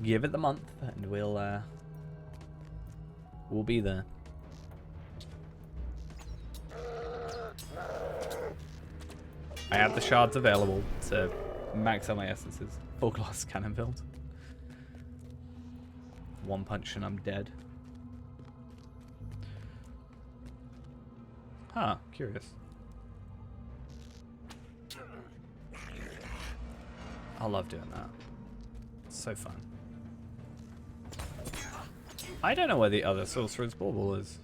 Give it the month, and we'll be there. I have the shards available to max out my essences. Full glass cannon build. One punch and I'm dead. Huh, curious. I love doing that. It's so fun. I don't know where the other Sorcerer's Bauble is.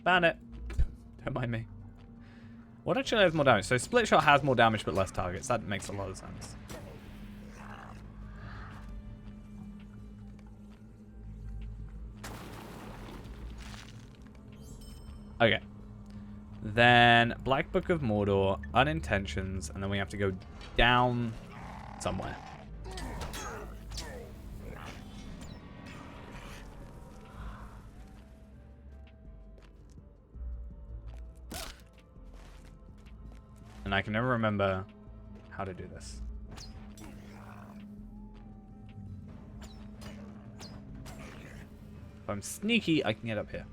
Ban it. Don't mind me. What actually has more damage? So Split Shot has more damage but less targets. That makes a lot of sense. Okay. Then Black Book of Mordor, Unintentions, and then we have to go down somewhere. And I can never remember how to do this. If I'm sneaky, I can get up here.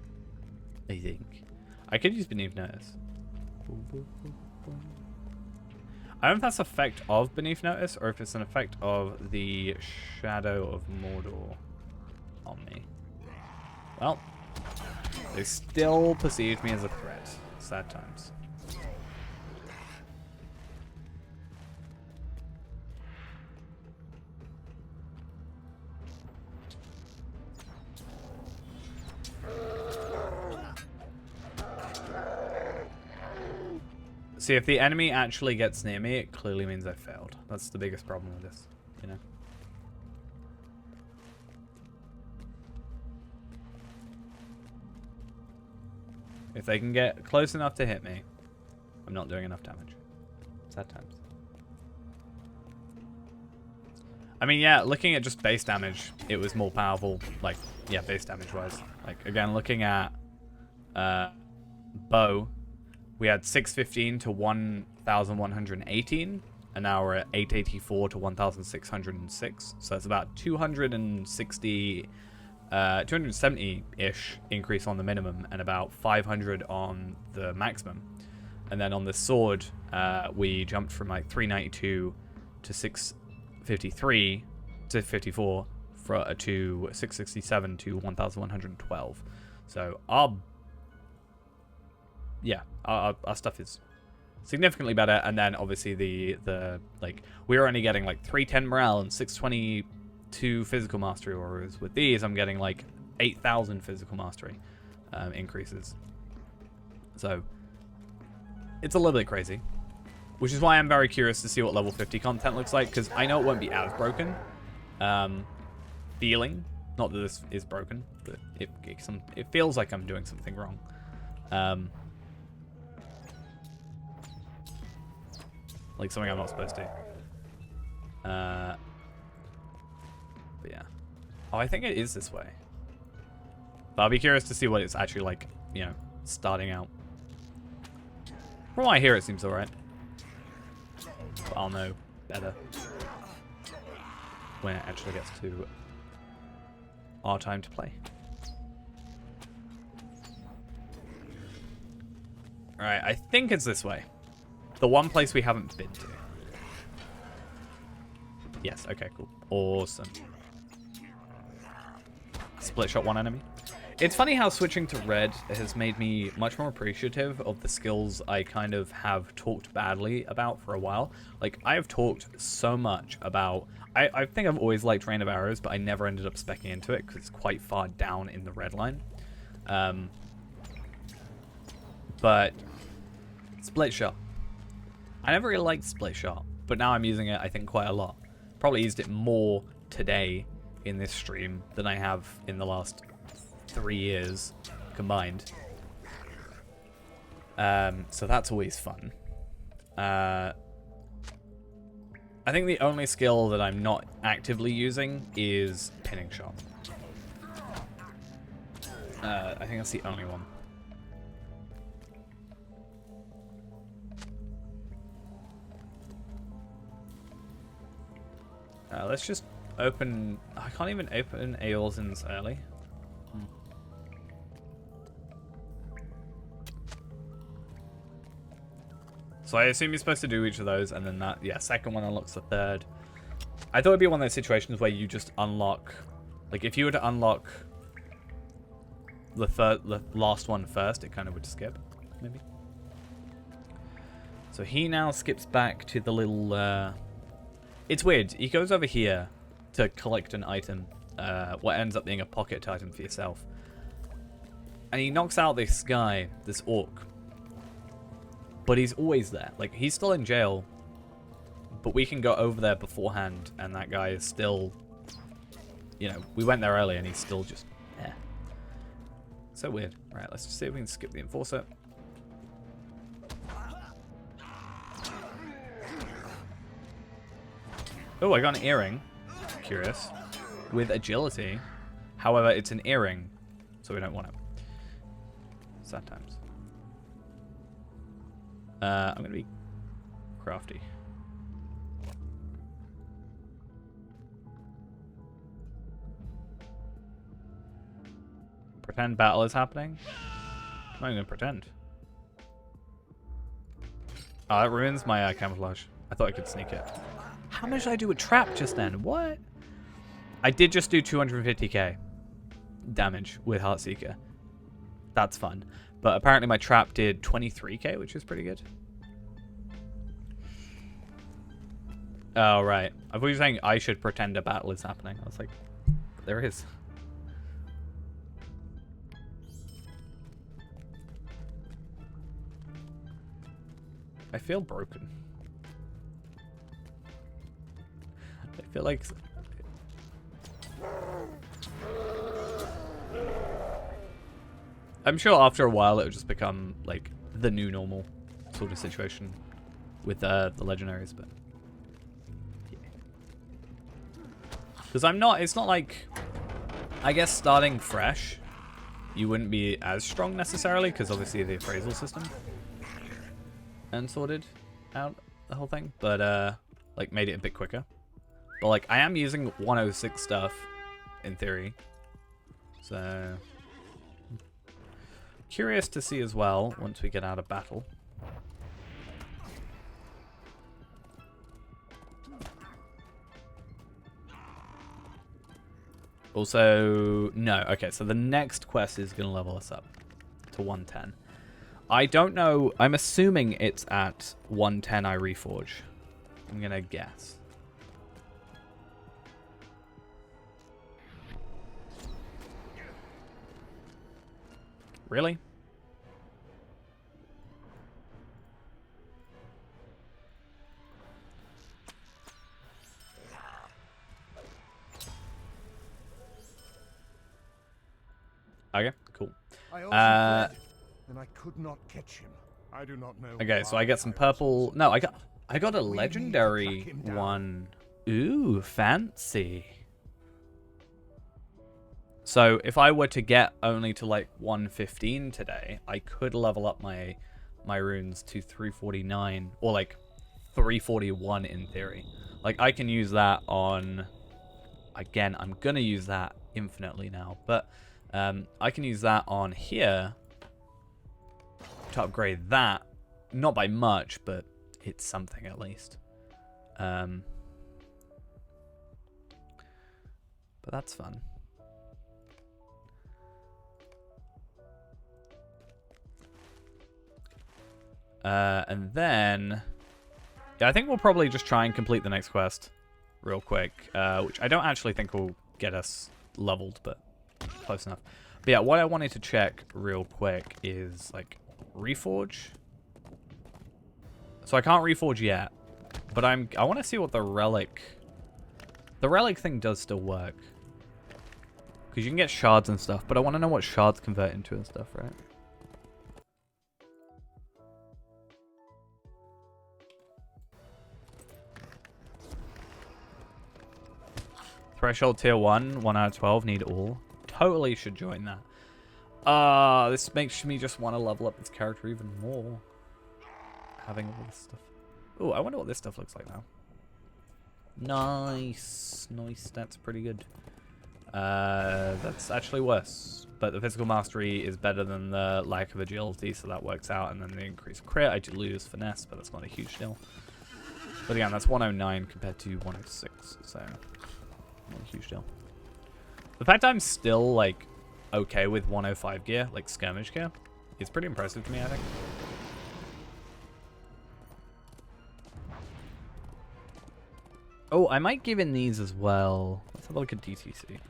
I think. I could use Beneath Notice. I don't know if that's effect of Beneath Notice or if it's an effect of the Shadow of Mordor on me. Well, they still perceive me as a threat. Sad times. See, if the enemy actually gets near me, it clearly means I failed. That's the biggest problem with this, you know? If they can get close enough to hit me, I'm not doing enough damage. Sad times. I mean, yeah, looking at just base damage, it was more powerful. Like, yeah, base damage-wise. Like, again, looking at bow, we had 615 to 1,118, and now we're at 884 to 1,606. So that's about 270-ish increase on the minimum, and about 500 on the maximum. And then on the sword, we jumped from like 392 to 653 to 54 to 667 to 1,112. So our stuff is significantly better, and then obviously the like we were only getting like 310 morale and 622 physical mastery, whereas with these I'm getting like 8,000 physical mastery increases. So it's a little bit crazy, which is why I'm very curious to see what level 50 content looks like, because I know it won't be as broken. Feeling, not that this is broken, but it feels like I'm doing something wrong. Like something I'm not supposed to. But yeah. Oh, I think it is this way. But I'll be curious to see what it's actually like, you know, starting out. From what I hear, it seems alright. I'll know better when it actually gets to our time to play. Alright, I think it's this way. The one place we haven't been to. Yes, okay, cool. Awesome. Split shot one enemy. It's funny how switching to red has made me much more appreciative of the skills I kind of have talked badly about for a while. Like, I have talked so much about... I think I've always liked Rain of Arrows, but I never ended up speccing into it because it's quite far down in the red line. But split shot. I never really liked split shot, but now I'm using it, I think, quite a lot. Probably used it more today in this stream than I have in the last 3 years combined. So that's always fun. I think the only skill that I'm not actively using is pinning shot. I think that's the only one. Let's just open... I can't even open Eorzean's early. So I assume you're supposed to do each of those, and then that, yeah, second one unlocks the third. I thought it'd be one of those situations where you just unlock... Like, if you were to unlock the last one first, it kind of would skip, maybe. So he now skips back to the little... It's weird. He goes over here to collect an item, what ends up being a pocket item for yourself. And he knocks out this guy, this orc. But he's always there. Like, he's still in jail, but we can go over there beforehand, and that guy is still... You know, we went there early, and he's still just there. So weird. Right, let's just see if we can skip the Enforcer. Oh, I got an earring. Curious. With agility. However, it's an earring, so we don't want it. Sad times. I'm going to be crafty. Pretend battle is happening? I'm not even going to pretend. Oh, that ruins my camouflage. I thought I could sneak it. How much did I do a trap just then? What? I did just do 250k damage with Heartseeker. That's fun. But apparently my trap did 23k, which is pretty good. Oh, right. I thought you were saying I should pretend a battle is happening. I was like, there is. I feel broken. I feel like... I'm sure after a while it'll just become like the new normal sort of situation with the legendaries, but because I'm not, it's not like, I guess starting fresh, you wouldn't be as strong necessarily because obviously the appraisal system and sorted out the whole thing, but like made it a bit quicker. But like I am using 106 stuff in theory, so. Curious to see as well, once we get out of battle. Also, no. Okay, so the next quest is going to level us up to 110. I don't know. I'm assuming it's at 110 I reforge. I'm going to guess. Really? Okay, cool. I also fled, and I could not catch him. I do not know. Okay, so I why get some was purple. so No, I got a We need to legendary track him down. one. Ooh, fancy. So if I were to get only to like 115 today, I could level up my runes to 349 or like 341 in theory. Like, I can use that on... Again, I'm going to use that infinitely now. But I can use that on here to upgrade that. Not by much, but it's something at least. But that's fun. And then... Yeah, I think we'll probably just try and complete the next quest real quick. Which I don't actually think will get us leveled, but close enough. But yeah, what I wanted to check real quick is, like, Reforge. So I can't Reforge yet. But I want to see what the relic... The relic thing does still work. Because you can get shards and stuff, but I want to know what shards convert into and stuff, right? Threshold tier 1, 1 out of 12, need all. Totally should join that. This makes me just want to level up this character even more. Having all this stuff. Oh, I wonder what this stuff looks like now. Nice. Nice, that's pretty good. That's actually worse. But the physical mastery is better than the lack of agility, so that works out. And then the increased crit, I do lose finesse, but that's not a huge deal. But again, that's 109 compared to 106, so not a huge deal. The fact I'm still, like, okay with 105 gear, like skirmish gear, is pretty impressive to me, I think. Oh, I might give in these as well. Let's have a look at DTC.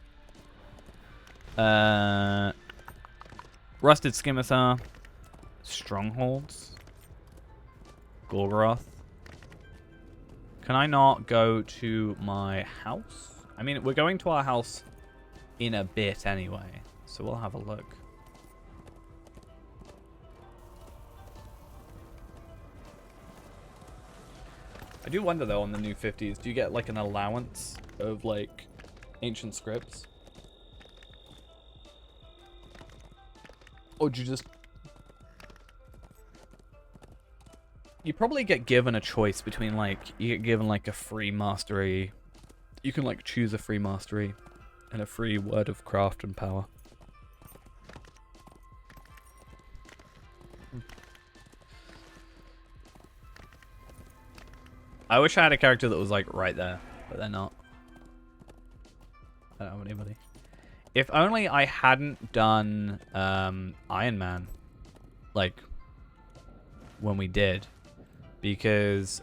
Rusted Scimitar, Strongholds, Gorgoroth. Can I not go to my house? I mean, we're going to our house in a bit anyway, so we'll have a look. I do wonder, though, on the new 50s, do you get, like, an allowance of, like, ancient scripts? Or do you just... You probably get given a choice between, like, you get given, like, a free mastery. You can, like, choose a free mastery and a free word of craft and power. I wish I had a character that was, like, right there, but they're not. I don't have anybody. If only I hadn't done Iron Man, like, when we did. Because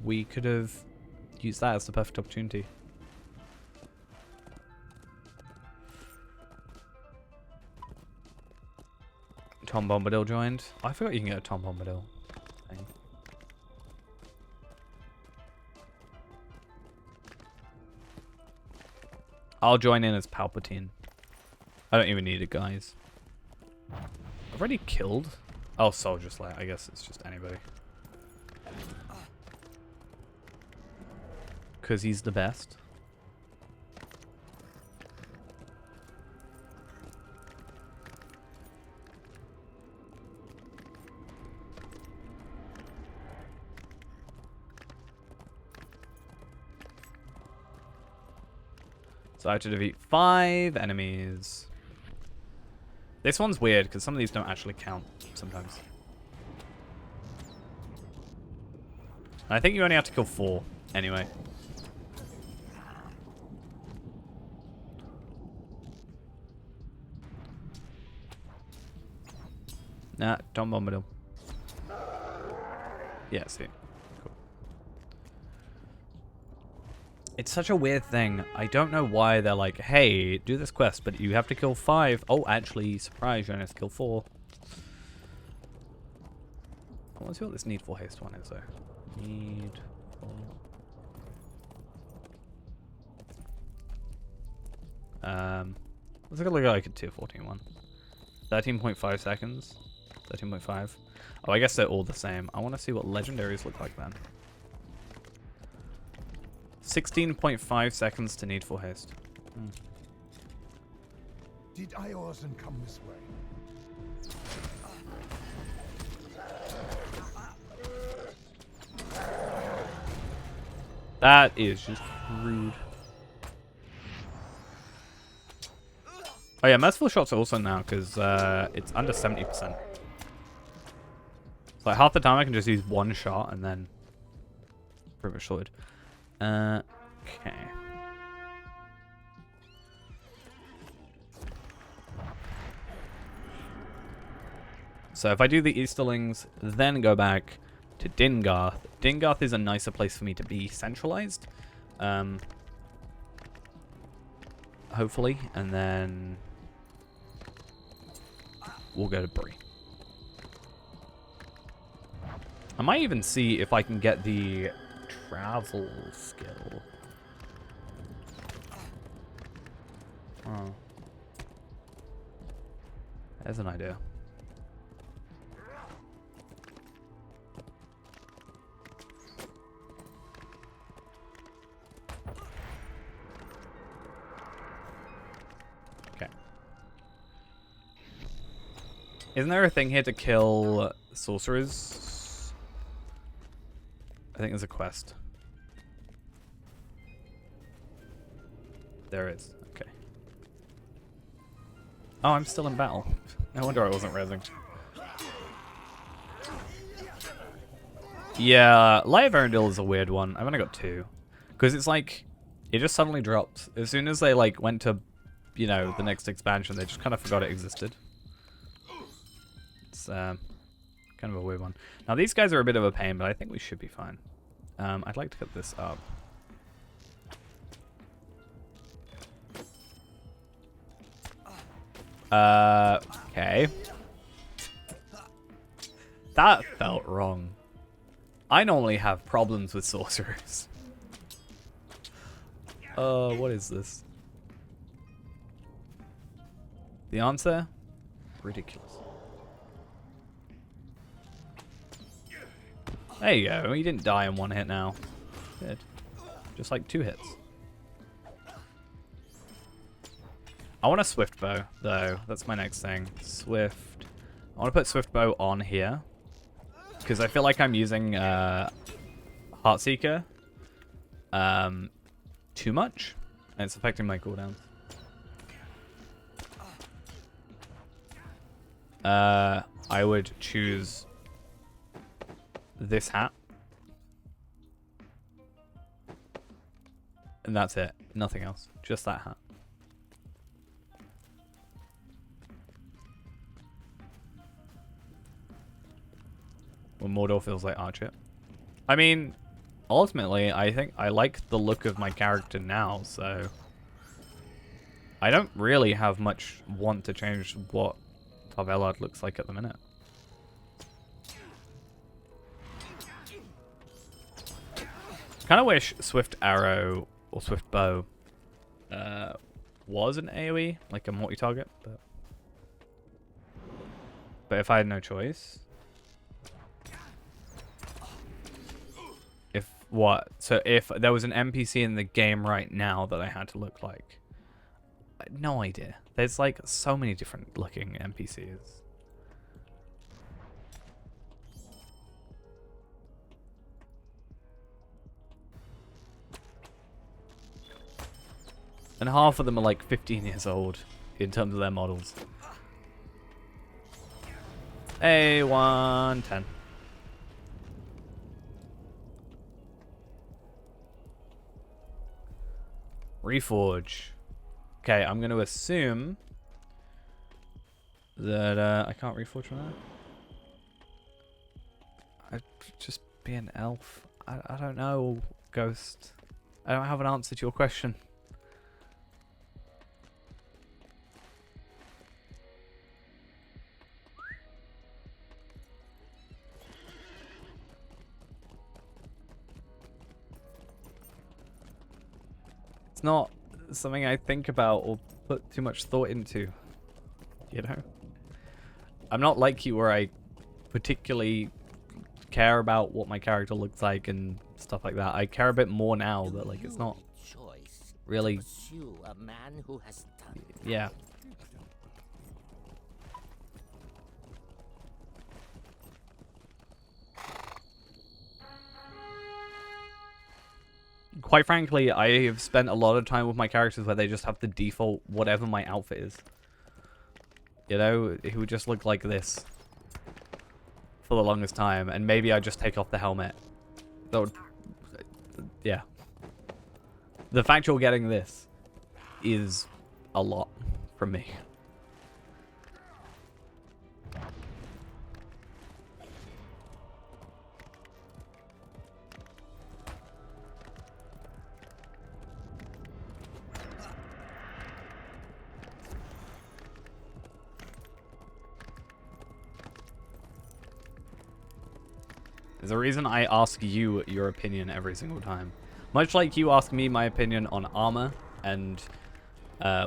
we could have used that as the perfect opportunity. Tom Bombadil joined. I forgot you can get a Tom Bombadil thing. I'll join in as Palpatine. I don't even need it, guys. I've already killed. Oh, Soldier Slayer. I guess it's just anybody. Because he's the best. So I have to defeat 5 enemies. This one's weird because some of these don't actually count sometimes. I think you only have to kill 4 anyway. Nah, don't Bombadil. Yeah, see. Cool. It's such a weird thing. I don't know why they're like, hey, do this quest, but you have to kill 5. Oh, actually, surprise, you only have to kill 4. I want to see what this Needful Haste one is, though. Needful. Let's look at like a tier 14 one. 13.5 seconds. 13.5. Oh, I guess they're all the same. I want to see what legendaries look like then. 16.5 seconds to Needful Haste. Did Eorzan come this way? That is just rude. Oh yeah, merciful shots also now because it's under 70%. So like half the time I can just use one shot and then pretty much sorted. Okay. So if I do the Easterlings, then go back to Dingarth. Dingarth is a nicer place for me to be centralized. Hopefully. And then we'll go to Bree. I might even see if I can get the travel skill. Oh. There's an idea. Okay. Isn't there a thing here to kill sorcerers? I think there's a quest. There is. Okay. Oh, I'm still in battle. No wonder I wasn't rezzing. Yeah, Light of Arendelle is a weird one. I've only got 2. Because it's like, it just suddenly dropped. As soon as they like went to, you know, the next expansion, they just kind of forgot it existed. It's kind of a weird one. Now these guys are a bit of a pain, but I think we should be fine. I'd like to get this up. Okay. That felt wrong. I normally have problems with sorcerers. What is this? The answer? Ridiculous. There you go. He didn't die in 1 hit now. Good. Just like 2 hits. I want a swift bow, though. That's my next thing. Swift. I want to put swift bow on here. Because I feel like I'm using Heartseeker too much. And it's affecting my cooldowns. I would choose this hat. And that's it. Nothing else. Just that hat. When Mordor feels like Archer. I mean, ultimately, I think I like the look of my character now, so I don't really have much want to change what Tar Valon looks like at the minute. Kind of wish Swift Arrow or Swift Bow was an AoE, like a multi-target, but if I had no choice. If what? So if there was an NPC in the game right now that I had to look like, no idea. There's like so many different looking NPCs. And half of them are like 15 years old in terms of their models. A110. Reforge. Okay, I'm going to assume that I can't reforge from that. I'd just be an elf. I don't know, Ghost. I don't have an answer to your question. It's not something I think about or put too much thought into, you know? I'm not like you where I particularly care about what my character looks like and stuff like that. I care a bit more now, but like it's not really... A man who has done. Yeah. quite frankly, I have spent a lot of time with my characters where they just have the default whatever my outfit is. You know, it would just look like this for the longest time, and maybe I just take off the helmet. That would, yeah. The fact you're getting this is a lot from me. There's a reason I ask you your opinion every single time. Much like you ask me my opinion on armor and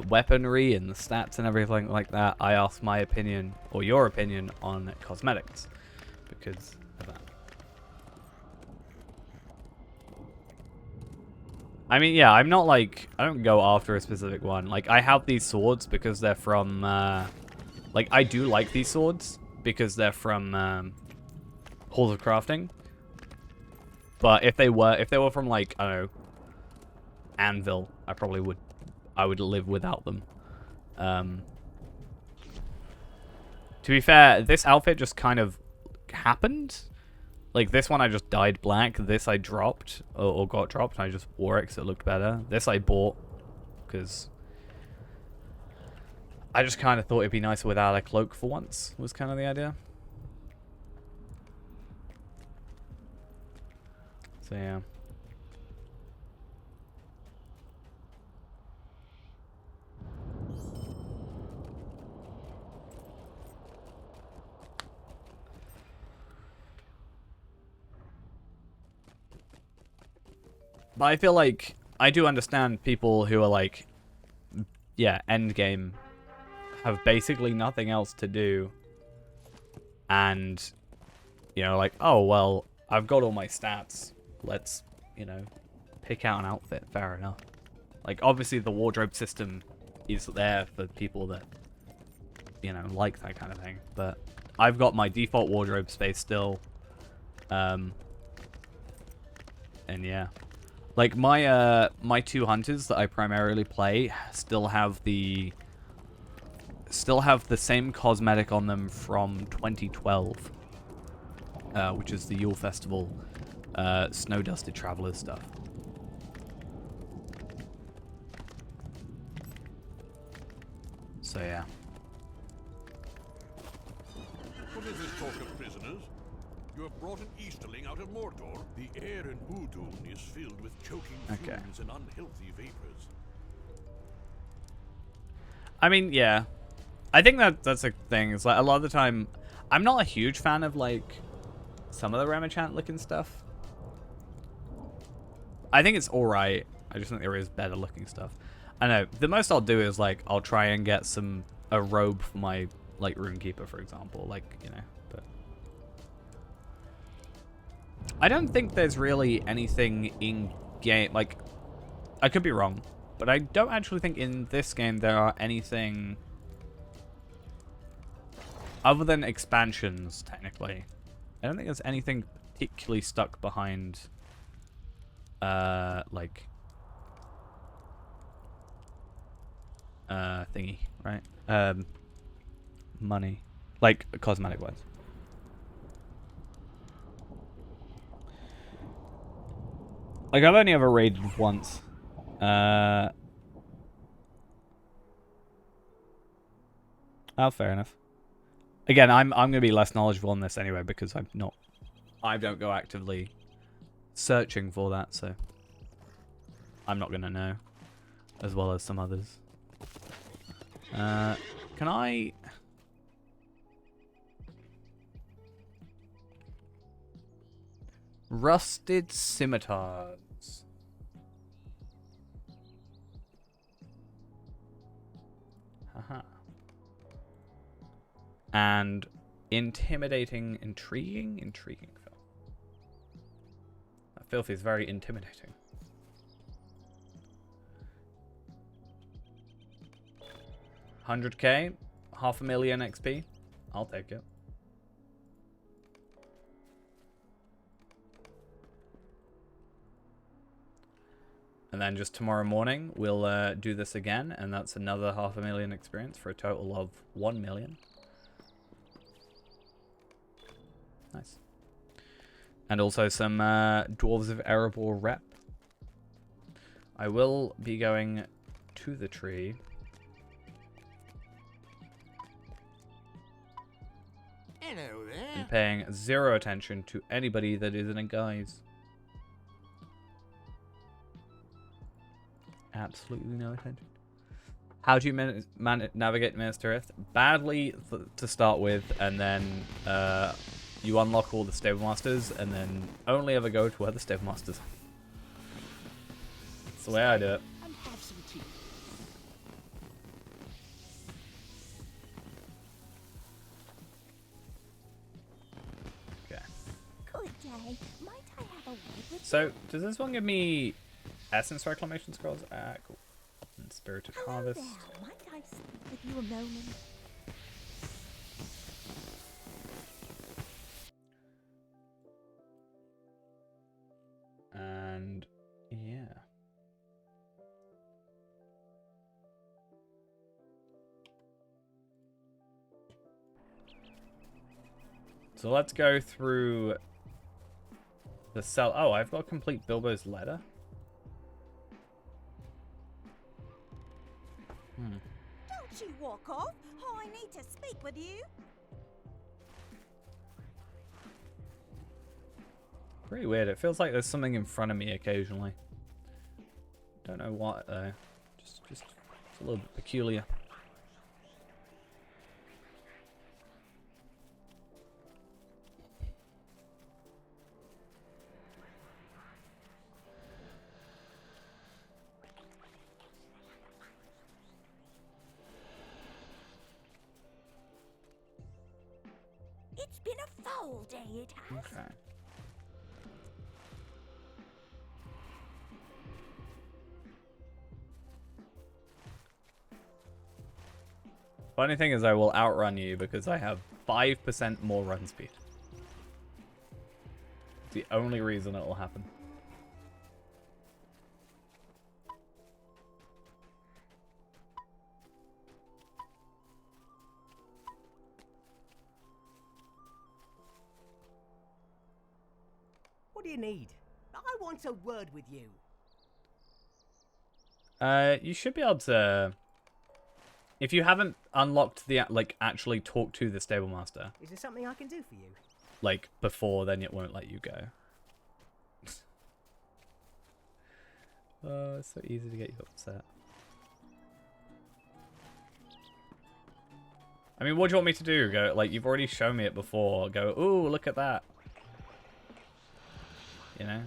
weaponry and the stats and everything like that, I ask my opinion, or your opinion, on cosmetics. Because of that. I mean, yeah, I'm not like... I don't go after a specific one. Like, I have these swords because they're from... like, I do like these swords because they're from... Halls of Crafting. But if they were from, like, I don't know, Anvil, I would live without them. To be fair, this outfit just kind of happened. Like, this one I just dyed black. This I dropped, or got dropped, and I just wore it because it looked better. This I bought because I just kind of thought it'd be nicer without a cloak for once, was kind of the idea. So, yeah. But I feel like I do understand people who are like, yeah, endgame, have basically nothing else to do. And, you know, like, oh, well, I've got all my stats. Let's, you know, pick out an outfit. Fair enough. Like, obviously the wardrobe system is there for people that, you know, like that kind of thing. But I've got my default wardrobe space still. And yeah. Like, my my two hunters that I primarily play still have the same cosmetic on them from 2012. Which is the Yule Festival Snow Dusted Travelers stuff. So, yeah. What is this talk of prisoners? You have brought an Easterling out of Mordor. The air in Udun is filled with choking fumes and unhealthy vapors. I mean, yeah. I think that's a thing. It's like, a lot of the time, I'm not a huge fan of, like, some of the Ramachant looking stuff. I think it's alright. I just think there is better looking stuff. I know. The most I'll do is, like, I'll try and get a robe for my, like, Runekeeper, for example. Like, you know, but I don't think there's really anything in game. Like, I could be wrong, but I don't actually think in this game there are anything other than expansions, technically. I don't think there's anything particularly stuck behind, like, thingy, right? Money. Like, cosmetic-wise. Like, I've only ever raided once. Oh, fair enough. Again, I'm gonna be less knowledgeable on this anyway because I don't go actively searching for that, so I'm not gonna know, as well as some others. Can I? Rusted scimitars. Haha. And intimidating, intriguing? Intriguing filth. That filth is very intimidating. 100k, 500,000 XP. I'll take it. And then just tomorrow morning, we'll do this again, and that's another 500,000 experience for a total of 1 million. Nice. And also some Dwarves of Erebor rep. I will be going to the tree. Hello there. And paying 0 attention to anybody that is in a guise. Absolutely no attention. How do you navigate Minas Tirith? Badly to start with, and then you unlock all the stable masters, and then only ever go to where the stable masters are. That's the way I do it. And have some tea. Okay. Good day. Might I have a word with So, does this one give me Essence Reclamation Scrolls? Ah, cool. And Spirited Hello Harvest. there. Might I speak with you a moment? And yeah. So let's go through the cell. Oh, I've got complete Bilbo's letter. Don't you walk off. I need to speak with you. Pretty weird. It feels like there's something in front of me occasionally. Don't know what though. Just it's a little bit peculiar. It's been a foul day, it has. Okay. Funny thing is I will outrun you because I have 5% more run speed. It's the only reason it will happen. What do you need? I want a word with you. You should be able to... If you haven't unlocked the, like, actually talk to the stable master, Is there something I can do for you? like, before, then it won't let you go. Oh, it's so easy to get you upset. I mean, what do you want me to do? Go, like, you've already shown me it before. Go, ooh, look at that. You know?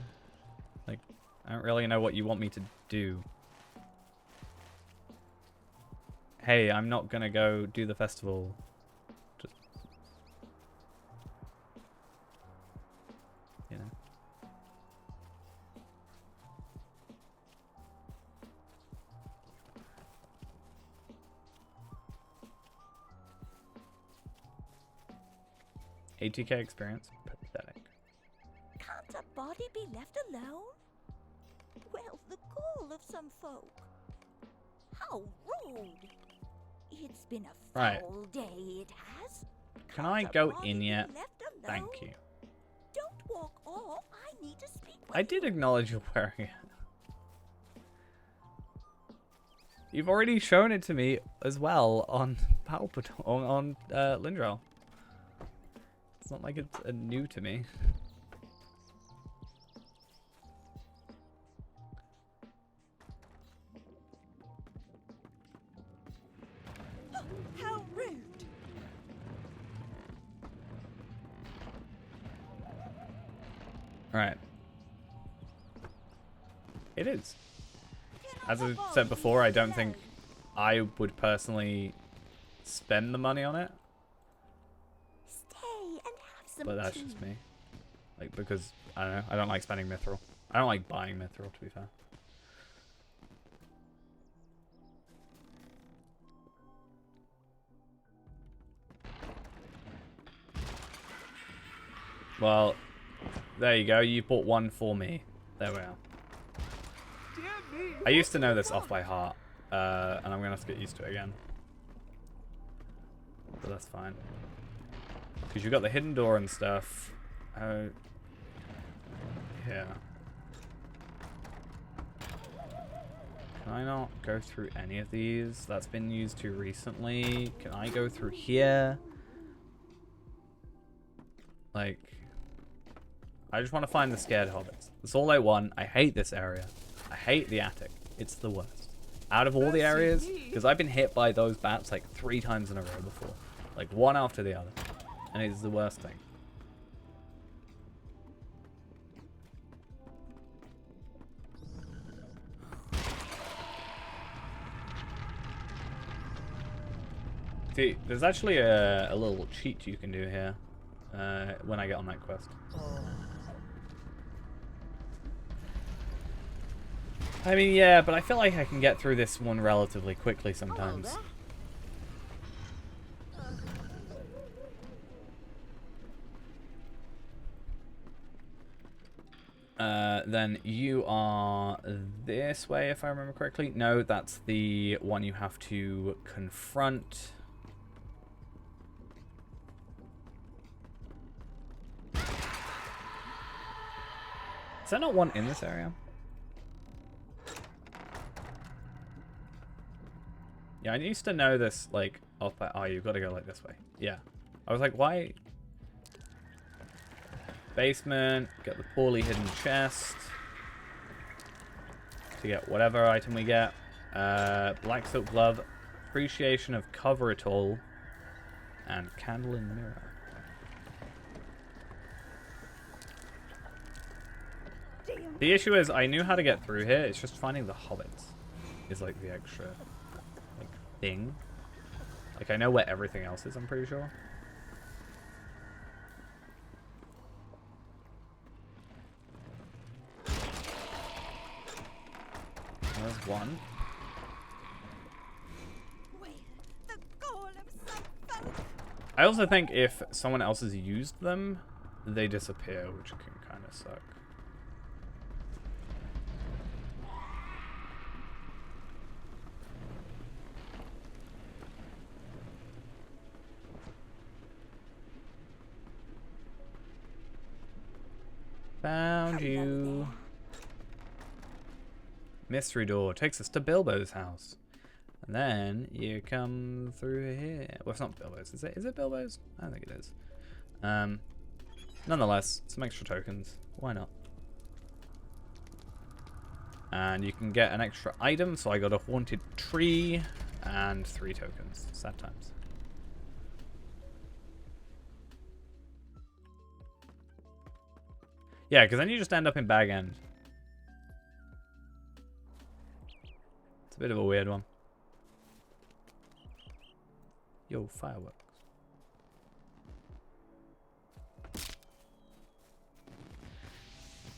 Like, I don't really know what you want me to do. Hey, I'm not gonna go do the festival. Just... You know? ATK experience? Pathetic. Can't a body be left alone? Well, the call of some folk. How rude! It's been a Right. foul day, it has. Can I Can't a go body in be yet? left alone? Thank you. Don't walk off. I need to speak with I did acknowledge you're wearing it. You've already shown it to me as well on Palpatine, on Lindrel. It's not like it's new to me. How rude! Alright. It is. As I said before, I don't think I would personally spend the money on it, Stay and have some but that's tea. just me. Like, because, I don't know, I don't like spending Mithril. I don't like buying Mithril, to be fair. Well, there you go. You bought one for me. There we are. Dear I used to know this off by heart, and I'm gonna have to get used to it again. But that's fine. Because you've got the hidden door and stuff. Oh. Yeah. Can I not go through any of these? That's been used too recently. Can I go through here? Like, I just want to find the scared hobbits. That's all I want. I hate this area. I hate the attic. It's the worst. Out of all the areas, because I've been hit by those bats like 3 times in a row before. Like, one after the other. And it's the worst thing. See, there's actually a little cheat you can do here when I get on that quest. I mean, yeah, but I feel like I can get through this one relatively quickly sometimes. Then you are this way, if I remember correctly. No, that's the one you have to confront. Is there not one in this area? Yeah, I used to know this, like, off by... Oh, you've got to go, like, this way. Yeah. I was like, why... Basement, get the poorly hidden chest to get whatever item we get. Black silk glove, appreciation of cover it all, and candle and mirror. The issue is I knew how to get through here. It's just finding the hobbits is like the extra like thing. Like I know where everything else is. I'm pretty sure. There's one. I also think if someone else has used them, they disappear, which can kind of suck. Found you. Mystery door takes us to Bilbo's house. And then you come through here. Well, it's not Bilbo's. Is it Bilbo's? I don't think it is. Nonetheless, some extra tokens. Why not? And you can get an extra item. So I got a haunted tree and 3 tokens. Sad times. Yeah, because then you just end up in Bag End. It's a bit of a weird one. Yo, fireworks.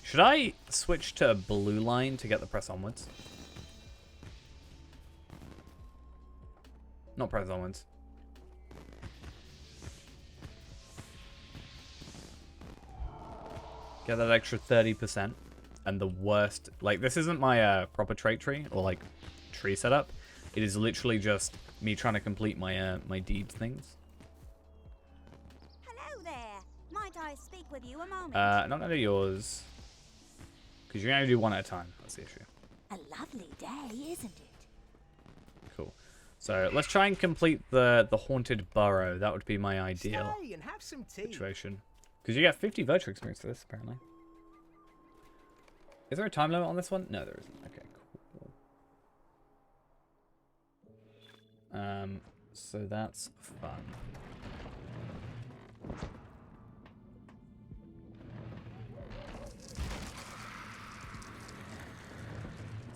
Should I switch to blue line to get the press onwards? Not press onwards. Get that extra 30%. And the worst... Like, this isn't my proper trait tree or, like, tree setup. It is literally just me trying to complete my my deed things. Hello there. Might I speak with you a moment? Not gonna do yours. Because you're gonna do one at a time. That's the issue. A lovely day, isn't it? Cool. So let's try and complete the haunted burrow. That would be my ideal Stay and have some tea. situation. Because you get 50 virtual experience for this, apparently. Is there a time limit on this one? No, there isn't. Okay, cool. So that's fun.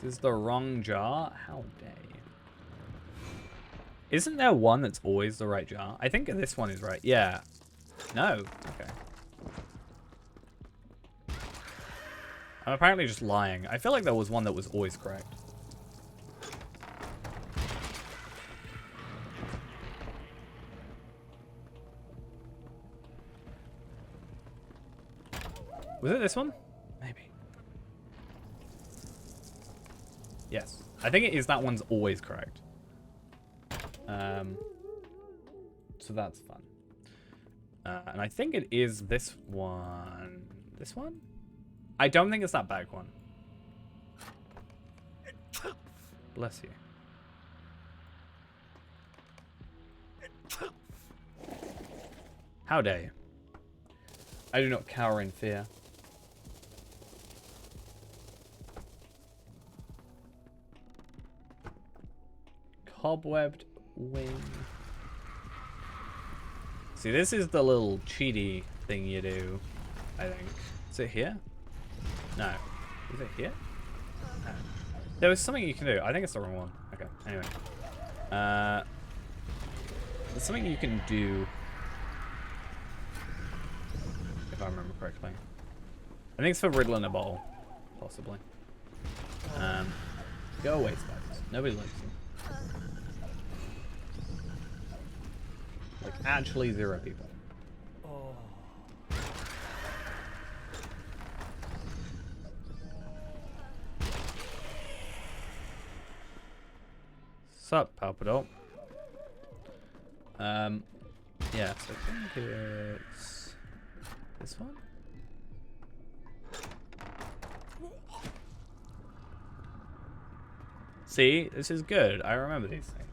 This is the wrong jar? How dare you? Isn't there one that's always the right jar? I think this one is right. Yeah. No. Okay. I'm apparently just lying. I feel like there was one that was always correct. Was it this one? Maybe. I think it is that one's always correct. So that's fun. And I think it is this one. This one? I don't think it's that back one. Bless you. How dare you? I do not cower in fear. Cobwebbed wing. See, this is the little cheaty thing you do, I think. Is it here? No. Is it here? No. There was something you can do. I think it's the wrong one. Okay, anyway. There's something you can do, if I remember correctly. I think it's for riddling a bottle, possibly. Go away, spiders. Nobody likes you. Like, actually 0 people. Sup, Palpadol? Yeah, so I think it's this one? See, this is good. I remember these things.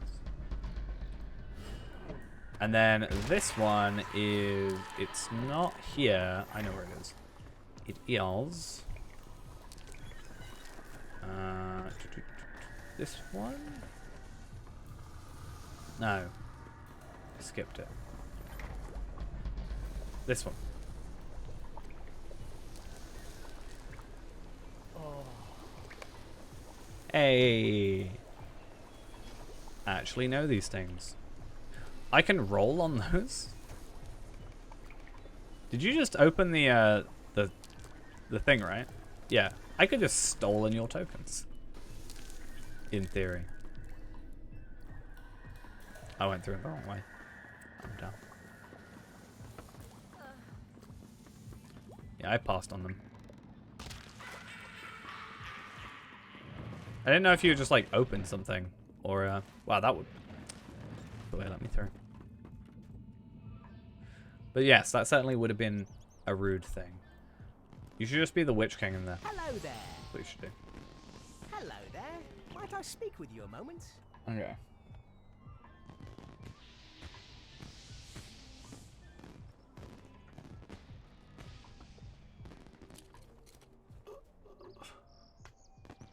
And then this one is, it's not here. I know where it is. It is this one? No. I skipped it. This one. Hey. I actually know these things. I can roll on those? Did you just open the thing, right? Yeah. I could just stolen your tokens. In theory. I went through it the wrong way. I'm down. Yeah, I passed on them. I didn't know if you just like opened something or wow, that would the way let me through. But yes, that certainly would have been a rude thing. You should just be the Witch King in there. Hello there. That's what you should do. Hello there. Might I speak with you a moment? Okay.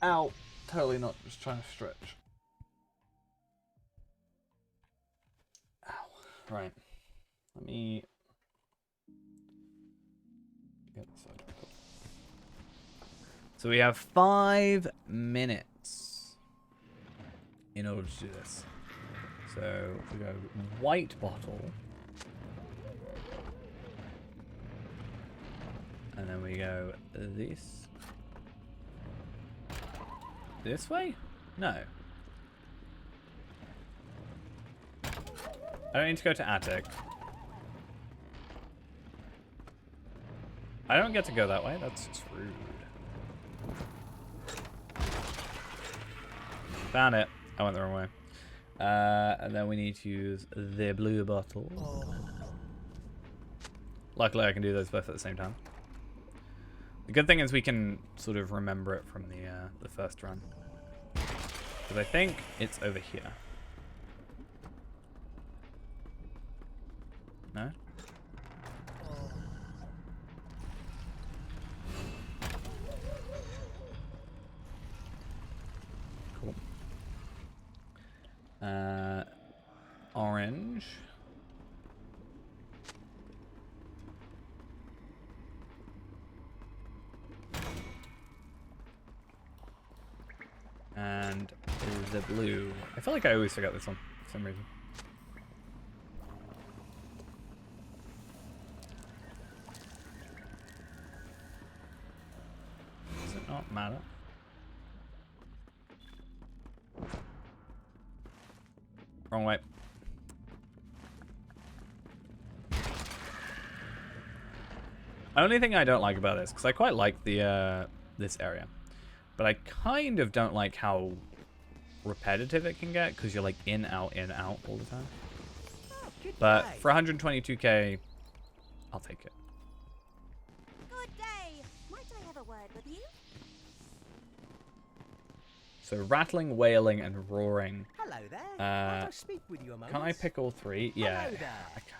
Ow. Totally not just trying to stretch. Ow. Right. Let me get this side. Cool. So we have 5 minutes in order to do this. So we go white bottle. And then we go this way? No. I don't need to go to attic. I don't get to go that way. That's just rude. Found it. I went the wrong way. And then we need to use the blue bottle. Luckily, I can do those both at the same time. The good thing is we can sort of remember it from the first run. Because I think it's over here. No? Cool. Orange. And the blue. I feel like I always forget this one for some reason. Does it not matter? Wrong way. Only thing I don't like about this, because I quite like the this area, but I kind of don't like how repetitive it can get because you're like in, out all the time. Oh, good But day. for 122k, I'll take it. Good day. Might I have a word with you? So rattling, wailing, and roaring. Hello there. Might I Uh, speak with you a moment? Can I pick all three? Yeah. Hello there. I can.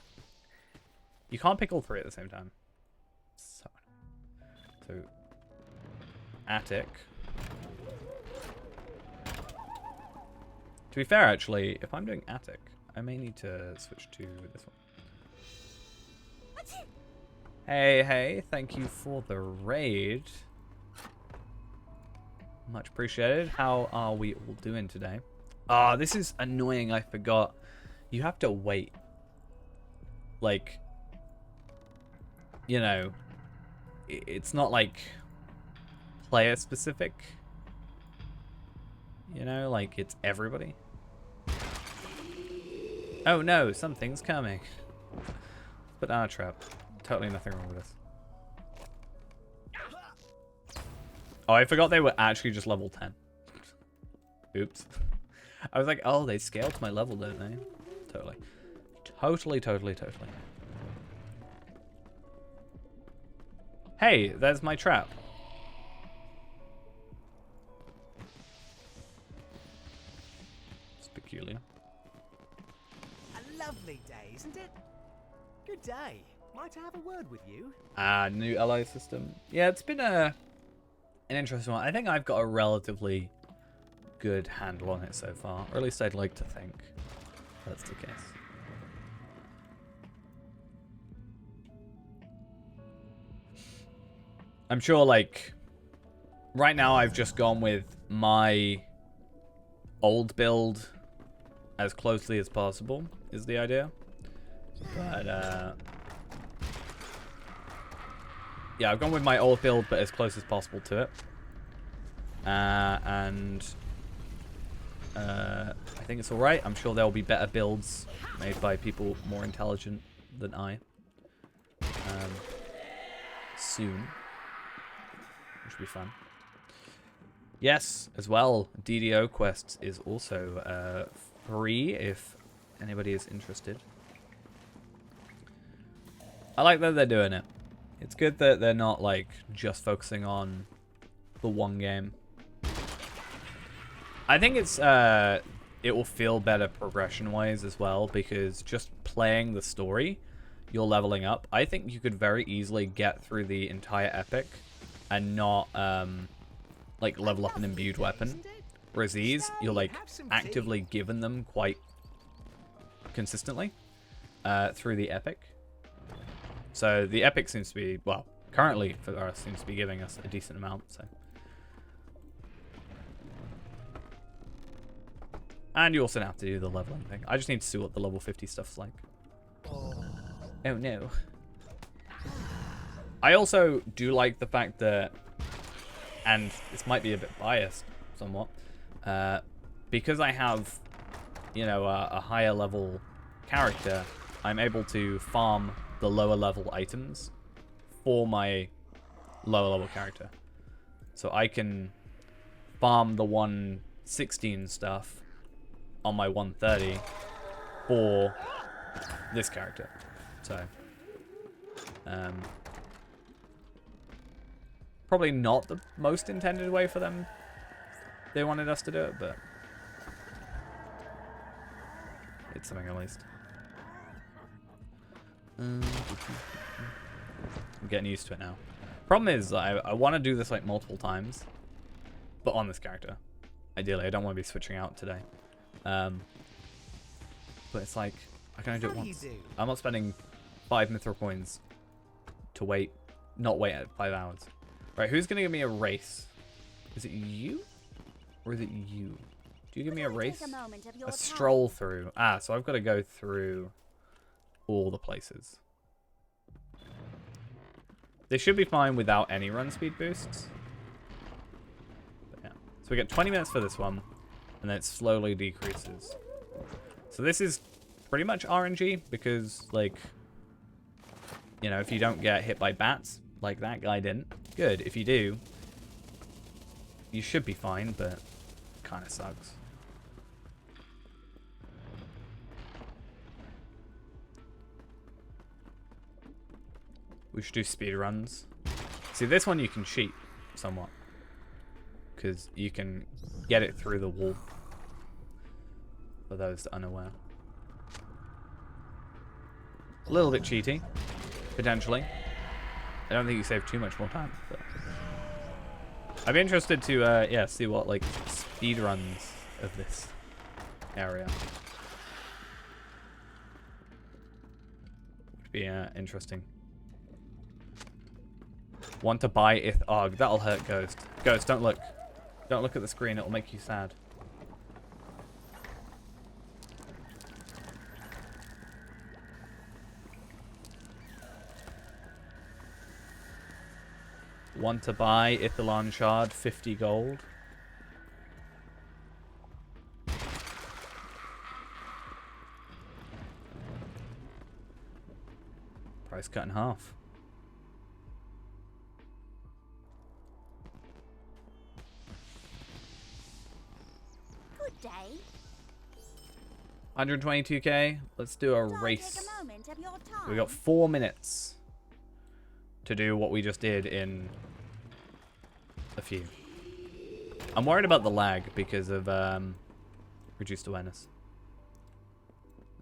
You can't pick all three at the same time. So attic. To be fair, actually, if I'm doing attic, I may need to switch to this one. Hey, thank you for the raid. Much appreciated. How are we all doing today? Ah, this is annoying. I forgot. You have to wait. Like, you know, it's not like player specific. You know, like it's everybody. Oh no, something's coming. Put down a trap. Totally nothing wrong with this. Oh, I forgot they were actually just level 10. Oops. I was like, oh, they scale to my level, don't they? Totally. Totally. Hey, there's my trap. It's peculiar. A lovely day, isn't it? Good day. Might I have a word with you? New ally system. Yeah, it's been an interesting one. I think I've got a relatively good handle on it so far. Or at least I'd like to think that's the case. I'm sure, like, right now I've just gone with my old build as closely as possible, is the idea. But, yeah, I've gone with my old build, but as close as possible to it. And I think it's alright. I'm sure there will be better builds made by people more intelligent than I. Soon. Which will be fun. Yes, as well, DDO Quests is also free if anybody is interested. I like that they're doing it. It's good that they're not like just focusing on the one game. I think it's it will feel better progression-wise as well, because just playing the story, you're leveling up. I think you could very easily get through the entire epic and not like level up an imbued weapon. Whereas these, you're like actively given them quite consistently through the epic. So the epic seems to be, well, currently for us seems to be giving us a decent amount. So, and you also don't have to do the leveling thing. I just need to see what the level 50 stuff's like. Oh no. I also do like the fact that, and this might be a bit biased somewhat, because I have, you know, a higher level character, I'm able to farm the lower level items for my lower level character. So I can farm the 116 stuff on my 130 for this character. So, probably not the most intended way for them. They wanted us to do it, but it's something at least. I'm getting used to it now. Problem is, I want to do this like multiple times, but on this character. Ideally, I don't want to be switching out today. But it's like, I can only do it once. I'm not spending 5 mithril coins to not wait at 5 hours. Right, who's going to give me a race? Is it you? Or is it you? Do you give me a race? A stroll through. Ah, so I've got to go through all the places. They should be fine without any run speed boosts. But yeah. So we get 20 minutes for this one, and then it slowly decreases. So this is pretty much RNG, because, like, you know, if you don't get hit by bats, like that guy didn't, good. If you do, you should be fine, but kind of sucks. should do speed runs. See, this one you can cheat somewhat. Because you can get it through the wall. For those unaware. A little bit cheaty. Potentially. I don't think you save too much more time. But I'd be interested to, yeah, see what, like, speed runs of this area. Would be interesting. Want to buy Ith-Arg. That'll hurt Ghost. Ghost, don't look. Don't look at the screen. It'll make you sad. Want to buy Ithilon Shard, 50 gold. Price cut in half. Good day. 122k. Let's do a race. Take a moment of your time. We got 4 minutes to do what we just did in a few. I'm worried about the lag because of reduced awareness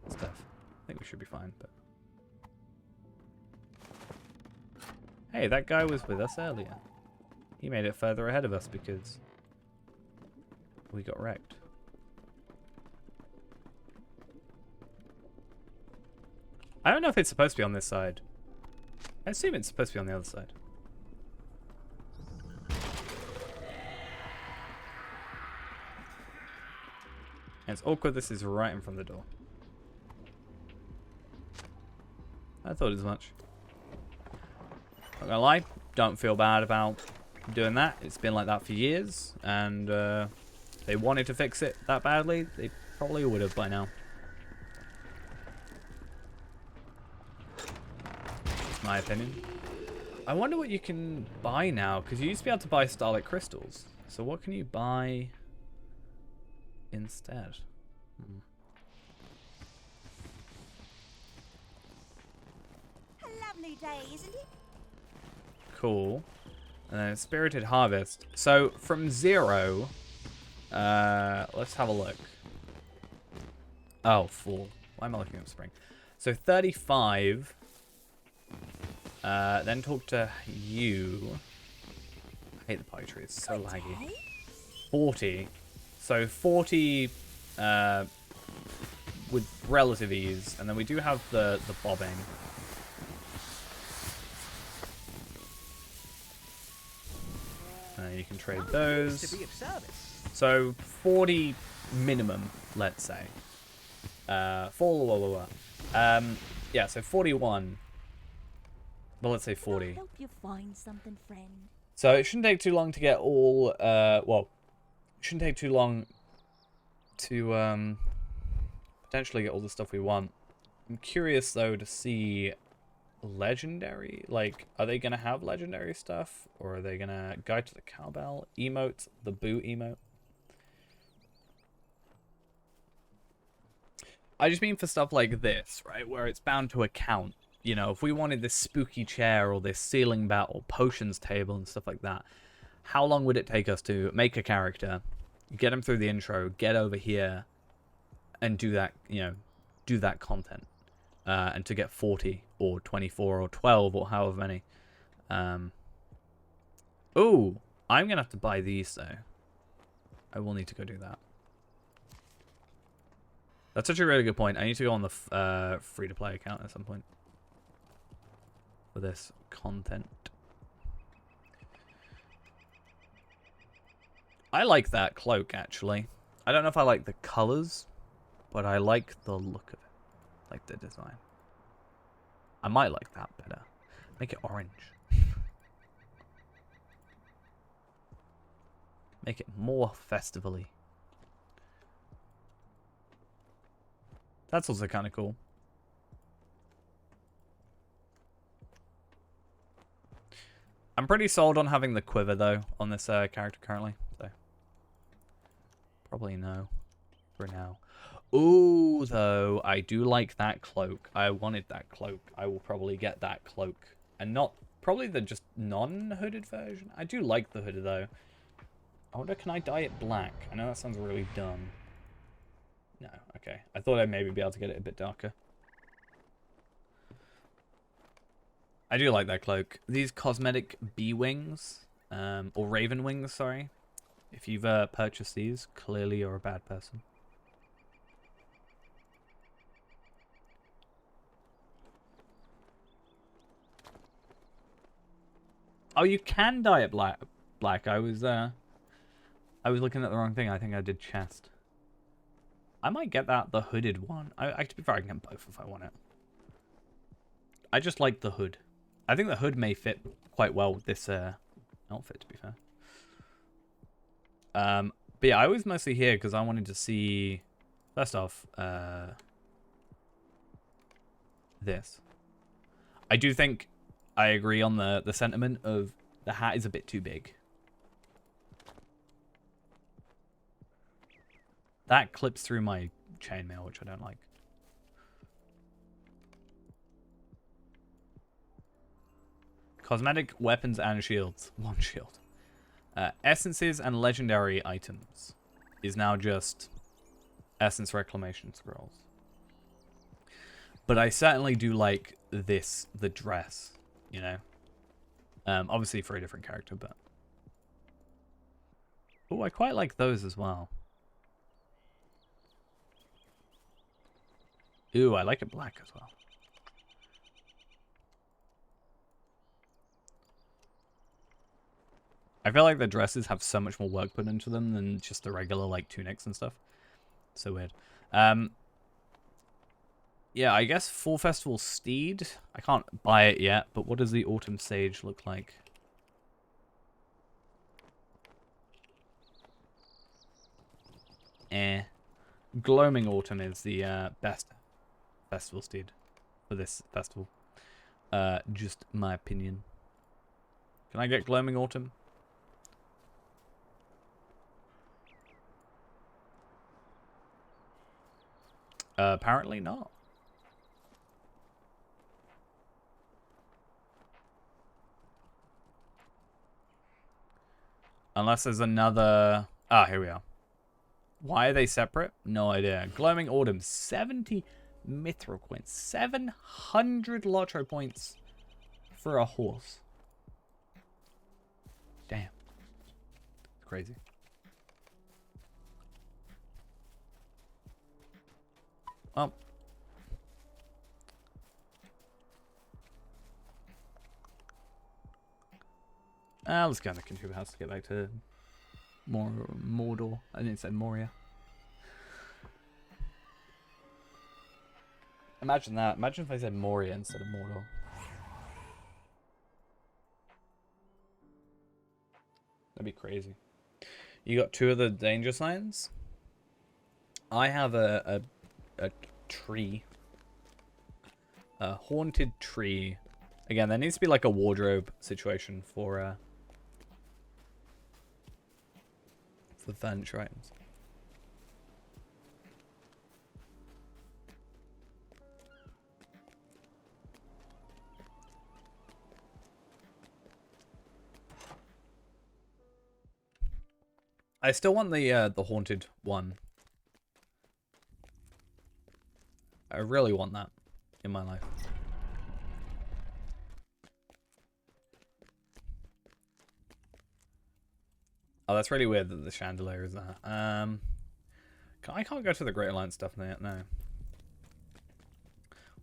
and stuff. I think we should be fine, but hey, that guy was with us earlier. He made it further ahead of us because we got wrecked. I don't know if it's supposed to be on this side. I assume it's supposed to be on the other side. And it's awkward this is right in front of the door. I thought as much. Not gonna lie, don't feel bad about doing that. It's been like that for years, and if they wanted to fix it that badly, they probably would have by now. My opinion. I wonder what you can buy now, because you used to be able to buy Starlight Crystals. So what can you buy instead? A lovely day, isn't it? Cool. And then Spirited Harvest. So from 0, let's have a look. Oh, 4. Why am I looking at spring? So 35. Then talk to you. I hate the pie tree. It's so laggy. 40. So 40 with relative ease. And then we do have the bobbing. You can trade those. To be of service. So 40 minimum, let's say. Yeah, so 41. Well, let's say 40. I'll help you find something, friend. So it shouldn't take too long to get all, well, it shouldn't take too long to potentially get all the stuff we want. I'm curious, though, to see legendary. Like, are they going to have legendary stuff? Or are they going to Guide to the Cowbell emote, the Boo emote? I just mean for stuff like this, right? Where it's bound to account. You know, if we wanted this spooky chair or this ceiling bat or potions table and stuff like that, how long would it take us to make a character, get him through the intro, get over here, and do that, you know, do that content? And to get 40 or 24 or 12 or however many. Oh, I'm going to have to buy these, though. I will need to go do that. That's such a really good point. I need to go on the free-to-play account at some point for this content. I like that cloak, actually. I don't know if I like the colors, but I like the look of it. Like the design. I might like that better. Make it orange. Make it more festival-y. That's also kind of cool. I'm pretty sold on having the quiver, though, on this character currently. So probably no for now. Ooh, though, I do like that cloak. I wanted that cloak. I will probably get that cloak And not probably the just non-hooded version. I do like the hooded though. I wonder, can I dye it black? I know that sounds really dumb. No, okay. I thought I'd maybe be able to get it a bit darker. I do like that cloak. These cosmetic bee wings, or raven wings, sorry. If you've purchased these, clearly you're a bad person. Oh, you can dye it black. I was looking at the wrong thing. I think I did chest. I might get that, the hooded one. To be fair, I can get both if I want it. I just like the hood. I think the hood may fit quite well with this outfit, to be fair. But yeah, I was mostly here because I wanted to see, first off, this. I do think I agree on the sentiment of the hat is a bit too big. That clips through my chainmail, which I don't like. Cosmetic weapons and shields. One shield. Essences and legendary items is now just essence reclamation scrolls. But I certainly do like this, the dress, you know. Obviously for a different character, but... Oh, I quite like those as well. Ooh, I like it black as well. I feel like the dresses have so much more work put into them than just the regular, like, tunics and stuff. So weird. Yeah, I guess Fall Festival Steed. I can't buy it yet, but what does the Autumn Sage look like? Gloaming Autumn is the best festival steed for this festival. Just my opinion. Can I get Gloaming Autumn? Apparently not. Unless there's another... Ah, here we are. Why are they separate? No idea. Gloaming Autumn, 70 Mithril coins. 700 Lotro points for a horse. Damn. It's crazy. Well. Let's go in the Contuber house to get back to Mordor. I didn't say Moria. Imagine that. Imagine if I said Moria instead of Mordor. That'd be crazy. You got 2 of the danger signs? I have a tree. A haunted tree. Again, there needs to be like a wardrobe situation for furniture items. I still want the haunted one. I really want that in my life. Oh, that's really weird that the chandelier is there. I can't go to the Great Alliance stuff yet, no.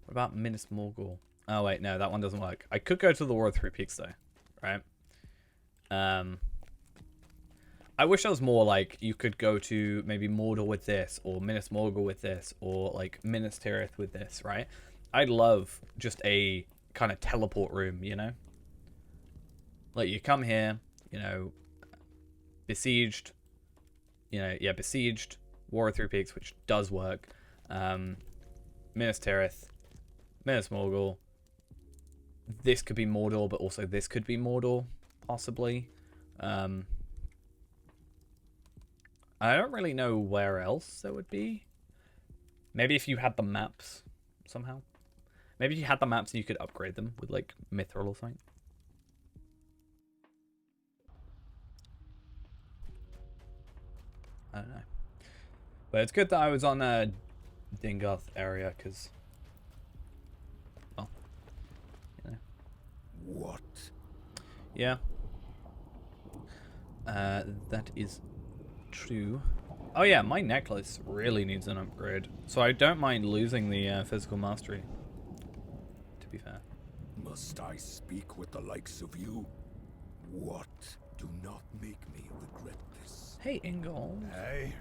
What about Minas Morgul? Oh, wait, no, that one doesn't work. I could go to the War of Three Peaks, though, right? I wish there was more, like, you could go to maybe Mordor with this, or Minas Morgul with this, or, like, Minas Tirith with this, right? I'd love just a kind of teleport room, you know? Like, you come here, you know... Besieged, you know, yeah, Besieged, War of Three Peaks, which does work. Minas Tirith, Minas Morgul. This could be Mordor, but also this could be Mordor, possibly. I don't really know where else there would be. Maybe if you had the maps somehow. Maybe you had the maps and you could upgrade them with like Mithril or something. I don't know. But it's good that I was on Dingoth area because, well, you know. What? Yeah. That is true. Oh yeah, my necklace really needs an upgrade. So I don't mind losing the physical mastery, to be fair. Must I speak with the likes of you? What? Do not make me regret this. Hey, Ingold. Hey?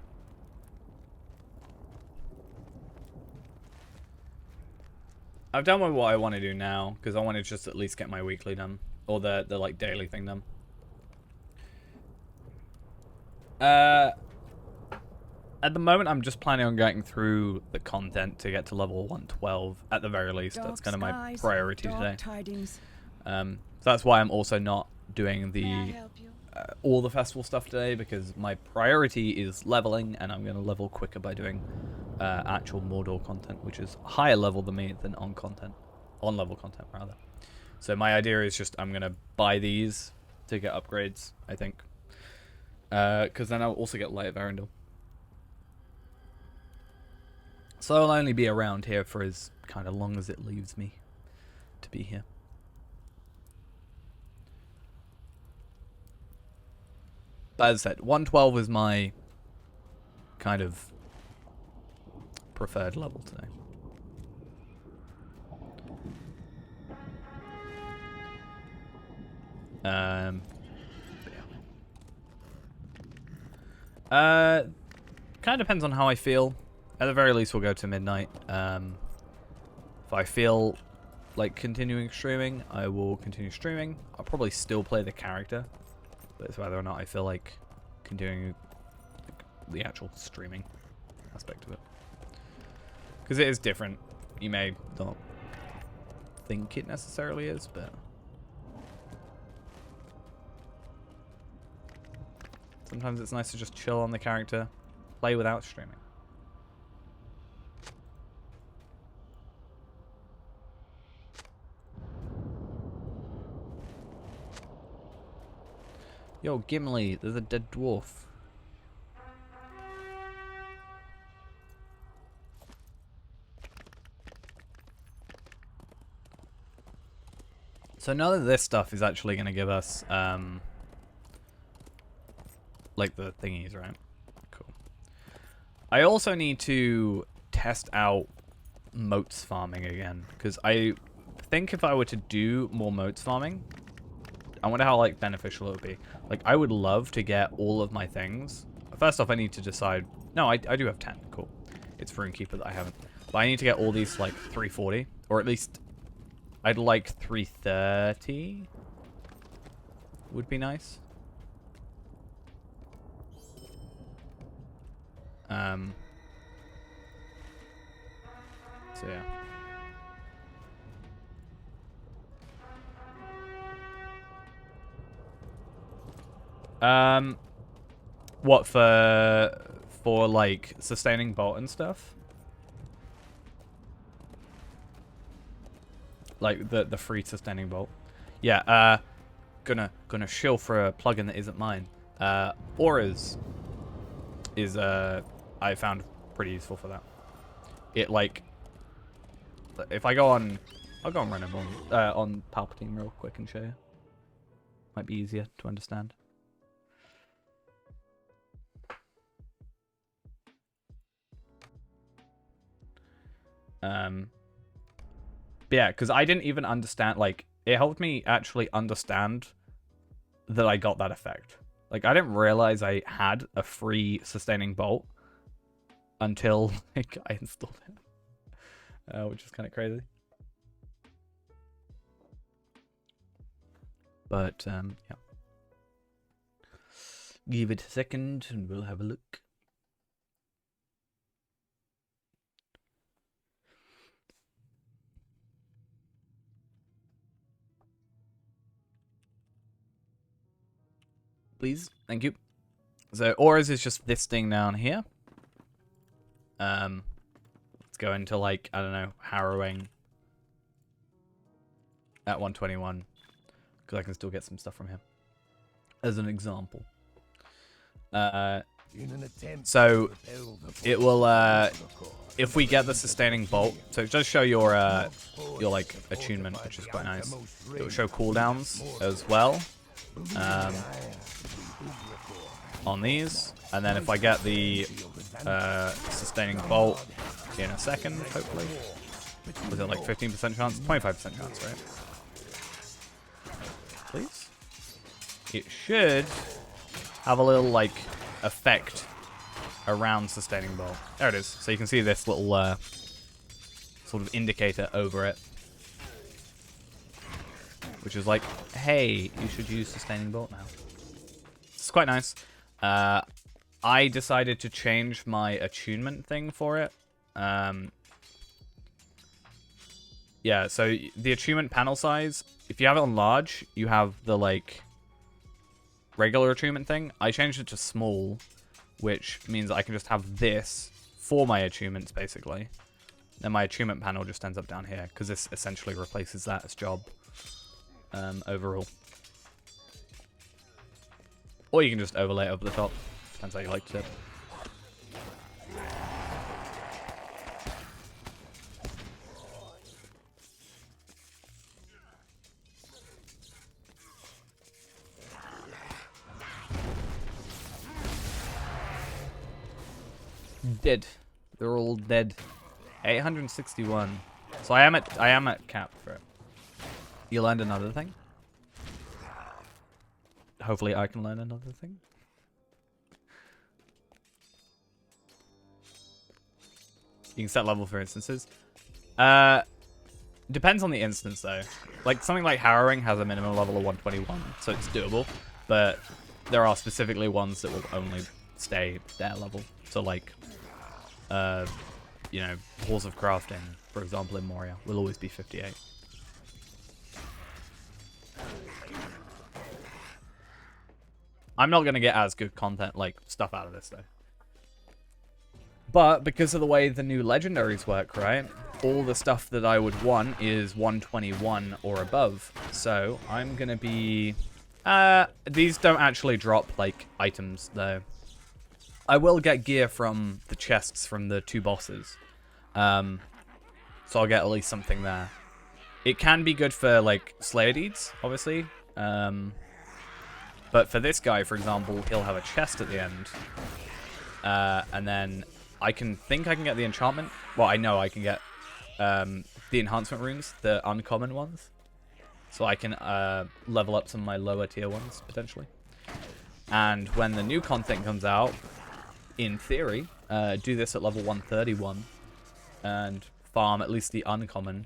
I've done with what I want to do now, because I want to just at least get my weekly done. Or the like daily thing done. At the moment, I'm just planning on getting through the content to get to level 112 at the very least. That's kind of my priority today. So that's why I'm also not doing the all the festival stuff today, because my priority is leveling, and I'm going to level quicker by doing actual Mordor content, which is higher level than me than on level content rather. So my idea is just I'm going to buy these to get upgrades, I think, because then I'll also get Light of Arundel. So I'll only be around here for as kind of long as it leaves me to be here. But as I said, 112 is my kind of preferred level today. Kind of depends on how I feel. At the very least, we'll go to midnight. If I feel like continuing streaming, I will continue streaming. I'll probably still play the character, but it's whether or not I feel like continuing the actual streaming aspect of it. Because it is different. You may not think it necessarily is, but sometimes it's nice to just chill on the character, play without streaming. Yo, Gimli, there's a dead dwarf. So none of this stuff is actually going to give us, like the thingies, right? Cool. I also need to test out moats farming again, because I think if I were to do more moats farming, I wonder how like beneficial it would be. Like, I would love to get all of my things. First off, I need to decide. No, I do have 10. Cool. It's Runekeeper that I haven't. But I need to get all these like 340, or at least I'd like 330. Would be nice. So yeah. What for like sustaining bolt and stuff? Like the free sustaining bolt. Yeah, gonna shill for a plugin that isn't mine. Auras is I found pretty useful for that. It like if I go on I'll go on random on Palpatine real quick and show you. Might be easier to understand. But yeah, because I didn't even understand, like, it helped me actually understand that I got that effect. Like, I didn't realize I had a free sustaining bolt until, like, I installed it. Which is kind of crazy. But, yeah. Give it a second and we'll have a look. Please, thank you. So auras is just this thing down here. Let's go into like, I don't know, harrowing at 121 because I can still get some stuff from him. As an example. So it will if we get the sustaining bolt, so it does show your like attunement, which is quite nice. It will show cooldowns as well on these, and then if I get the sustaining bolt in a second, hopefully, was it like 15% chance, 25% chance, right? Please. It should have a little like effect around sustaining bolt. There it is. So you can see this little sort of indicator over it, which is like, hey, you should use sustaining bolt now. It's quite nice. I decided to change my attunement thing for it. Yeah, so the attunement panel size, if you have it on large, you have the like regular attunement thing. I changed it to small, which means I can just have this for my attunements, basically. Then my attunement panel just ends up down here, because this essentially replaces that as job overall. Or you can just overlay it over the top. Depends how you like to do it. Dead. They're all dead. 861. So I am at cap for it. You learned another thing? Hopefully I can learn another thing. You can set level for instances. Depends on the instance though. Like something like Harrowing has a minimum level of 121, so it's doable. But there are specifically ones that will only stay their level. So like you know, Halls of Crafting, for example, in Moria, will always be 58. I'm not going to get as good content, like, stuff out of this, though. But, because of the way the new legendaries work, right, all the stuff that I would want is 121 or above. So, I'm going to be... these don't actually drop, like, items, though. I will get gear from the chests from the 2 bosses. So I'll get at least something there. It can be good for, like, Slayer Deeds, obviously. But for this guy, for example, he'll have a chest at the end. And then I think I can get the enchantment. Well, I know I can get the enhancement runes, the uncommon ones. So I can level up some of my lower tier ones, potentially. And when the new content comes out, in theory, do this at level 131 and farm at least the uncommon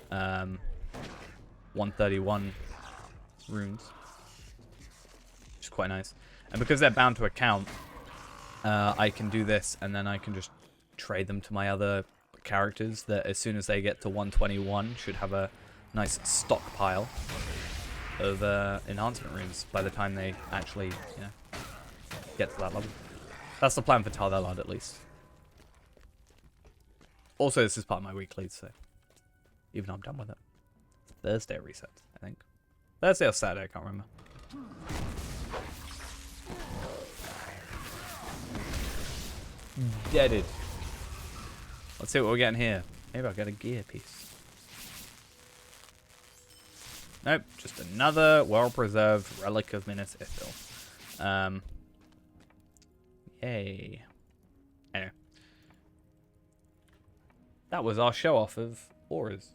131 runes, which is quite nice. And because they're bound to account, I can do this and then I can just trade them to my other characters that as soon as they get to 121 should have a nice stockpile of enhancement runes by the time they actually, you know, get to that level. That's the plan for Tardalard, at least. Also, this is part of my weekly, so even though I'm done with it. It's Thursday reset, I think. Thursday or Saturday, I can't remember. Deaded. Let's see what we're getting here. Maybe I'll get a gear piece. Nope, just another well-preserved relic of Minas Ithil. Yay. Anyway. That was our show-off of auras.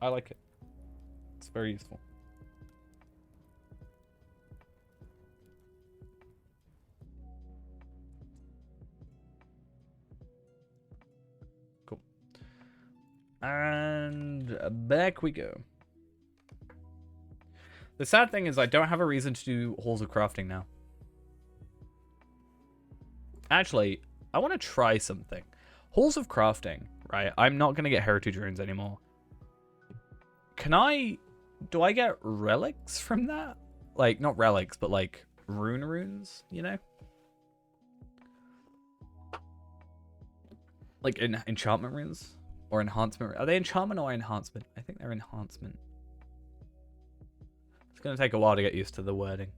I like it. It's very useful. Cool. And back we go. The sad thing is I don't have a reason to do Halls of Crafting now. Actually, I want to try something. Halls of Crafting, right? I'm not going to get Heritage Runes anymore. Do I get relics from that? Like, not relics, but like runes, you know? Like enchantment runes? Or enhancement. Are they enchantment or enhancement? I think they're enhancement. It's going to take a while to get used to the wording.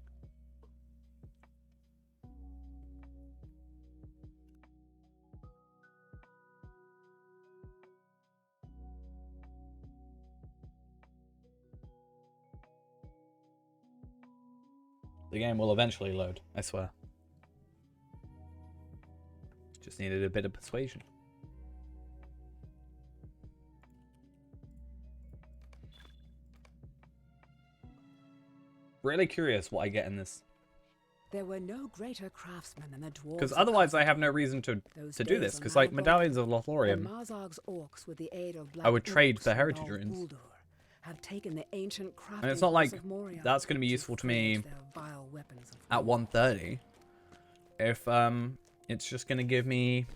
The game will eventually load, I swear. Just needed a bit of persuasion. Really curious what I get in this. There were no greater craftsmen than the dwarves. Because otherwise I have no reason to do this. Because like Medallions of Lothlorien, I would trade for heritage runes. And it's not like that's going to be useful to me at 130. If it's just going to give me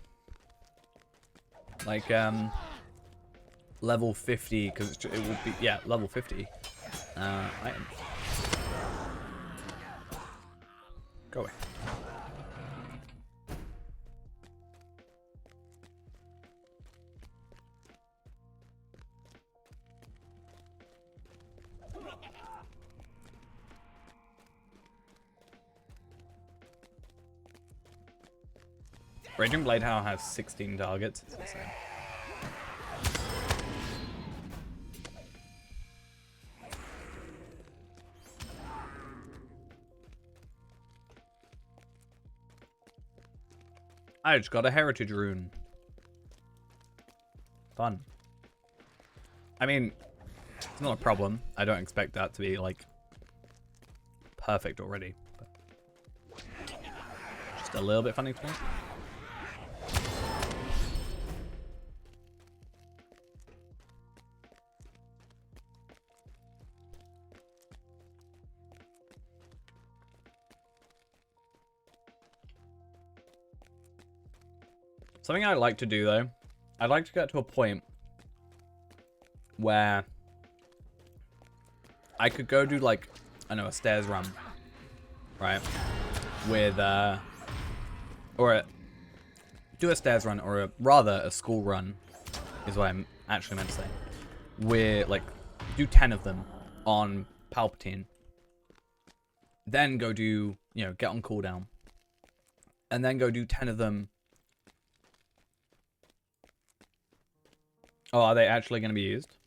like level 50, because it will be, yeah, level 50 item. Go away. Raging Blade Howl has 16 targets. It's insane. I just got a heritage rune. Fun. I mean, it's not a problem. I don't expect that to be like perfect already. But just a little bit funny to me. Something I'd like to do, though, I'd like to get to a point where I could go do, like, I know, a stairs run, right? With, do a stairs run, or rather a school run, is what I'm actually meant to say. With, like, do 10 of them on Palpatine. Then go do, you know, get on cooldown. And then go do 10 of them. Oh, are they actually going to be used?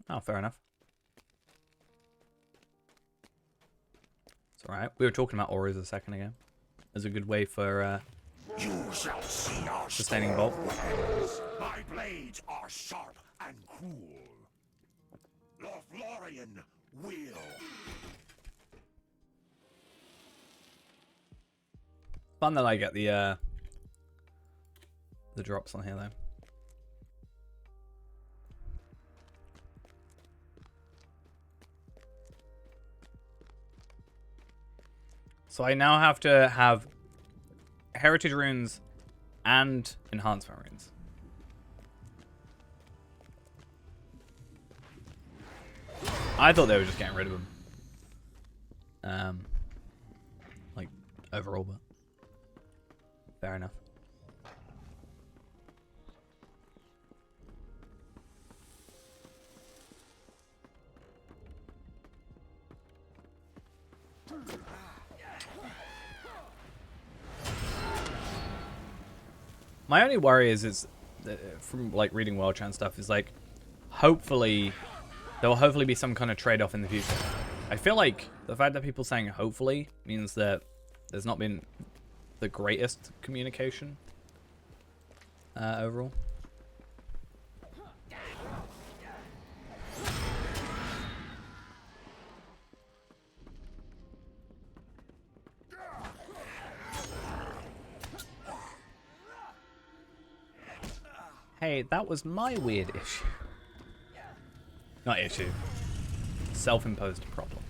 Oh, fair enough. It's alright. We were talking about auras a second ago. As a good way for sustaining bolt. My blades are sharp and cruel. Lothlorien will. Fun that I get the drops on here, though. So I now have to have heritage runes and enhancement runes. I thought they were just getting rid of them. Like, overall, but fair enough. My only worry is from like reading World Chat and stuff, is like, hopefully there will hopefully be some kind of trade-off in the future. I feel like the fact that people saying hopefully means that there's not been the greatest communication overall. Hey, that was my weird issue. Not issue. Self-imposed problem.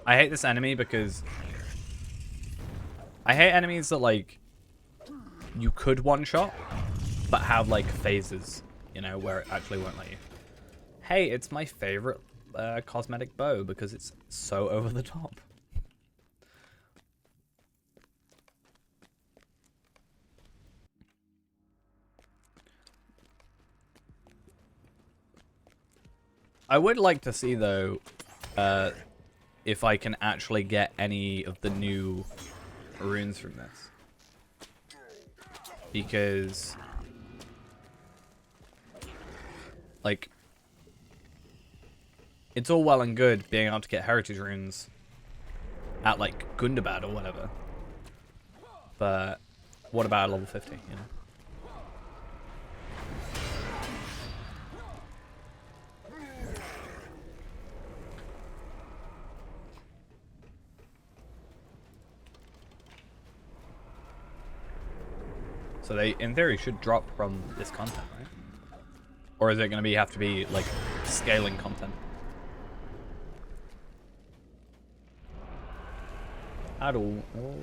I hate this enemy because I hate enemies that like you could one-shot but have like phases, you know, where it actually won't let you. Hey, it's my favorite cosmetic bow because it's so over the top. I would like to see, though, if I can actually get any of the new runes from this. Because, like, it's all well and good being able to get heritage runes at, like, Gundabad or whatever. But what about level 50, you know? So they, in theory, should drop from this content, right? Or is it going to have to be, like, scaling content? At all. Oh.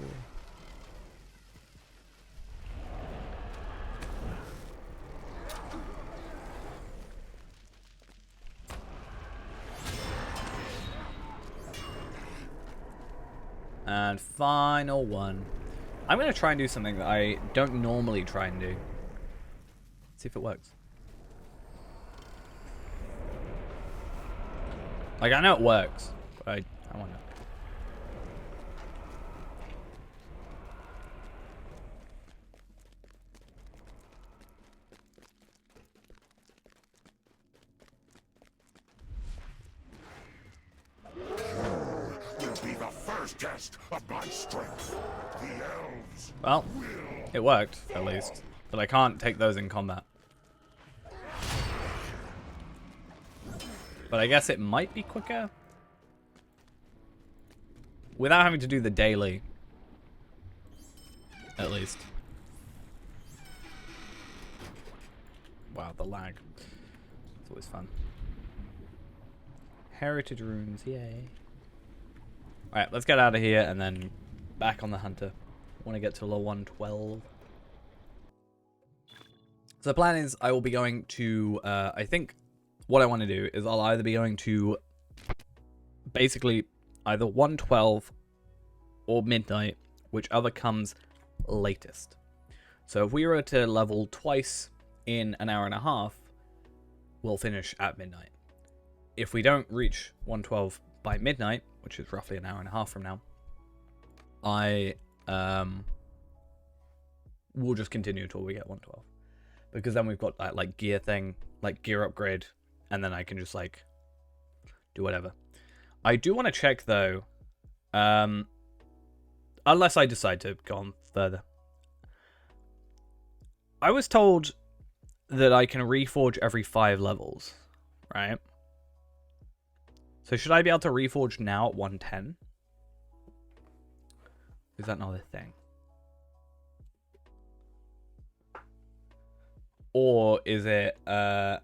And final one. I'm going to try and do something that I don't normally try and do. See if it works. Like, I know it works, but I wonder. Will be the first test of my strength. The elves. Well, it worked, at least. But I can't take those in combat. But I guess it might be quicker. Without having to do the daily. At least. Wow, the lag. It's always fun. Heritage runes, yay. Alright, let's get out of here and then back on the hunter. I want to get to level 112. So the plan is I will be going to, I think what I want to do is I'll either be going to basically either 112 or midnight, whichever comes latest. So if we were to level twice in an hour and a half, we'll finish at midnight. If we don't reach 112 by midnight, which is roughly an hour and a half from now, we'll just continue until we get 112. Because then we've got that, like, gear thing, like, gear upgrade, and then I can just, like, do whatever. I do want to check, though, unless I decide to go on further. I was told that I can reforge every 5 levels, right? So should I be able to reforge now at 110? Is that not a thing? Or is it, a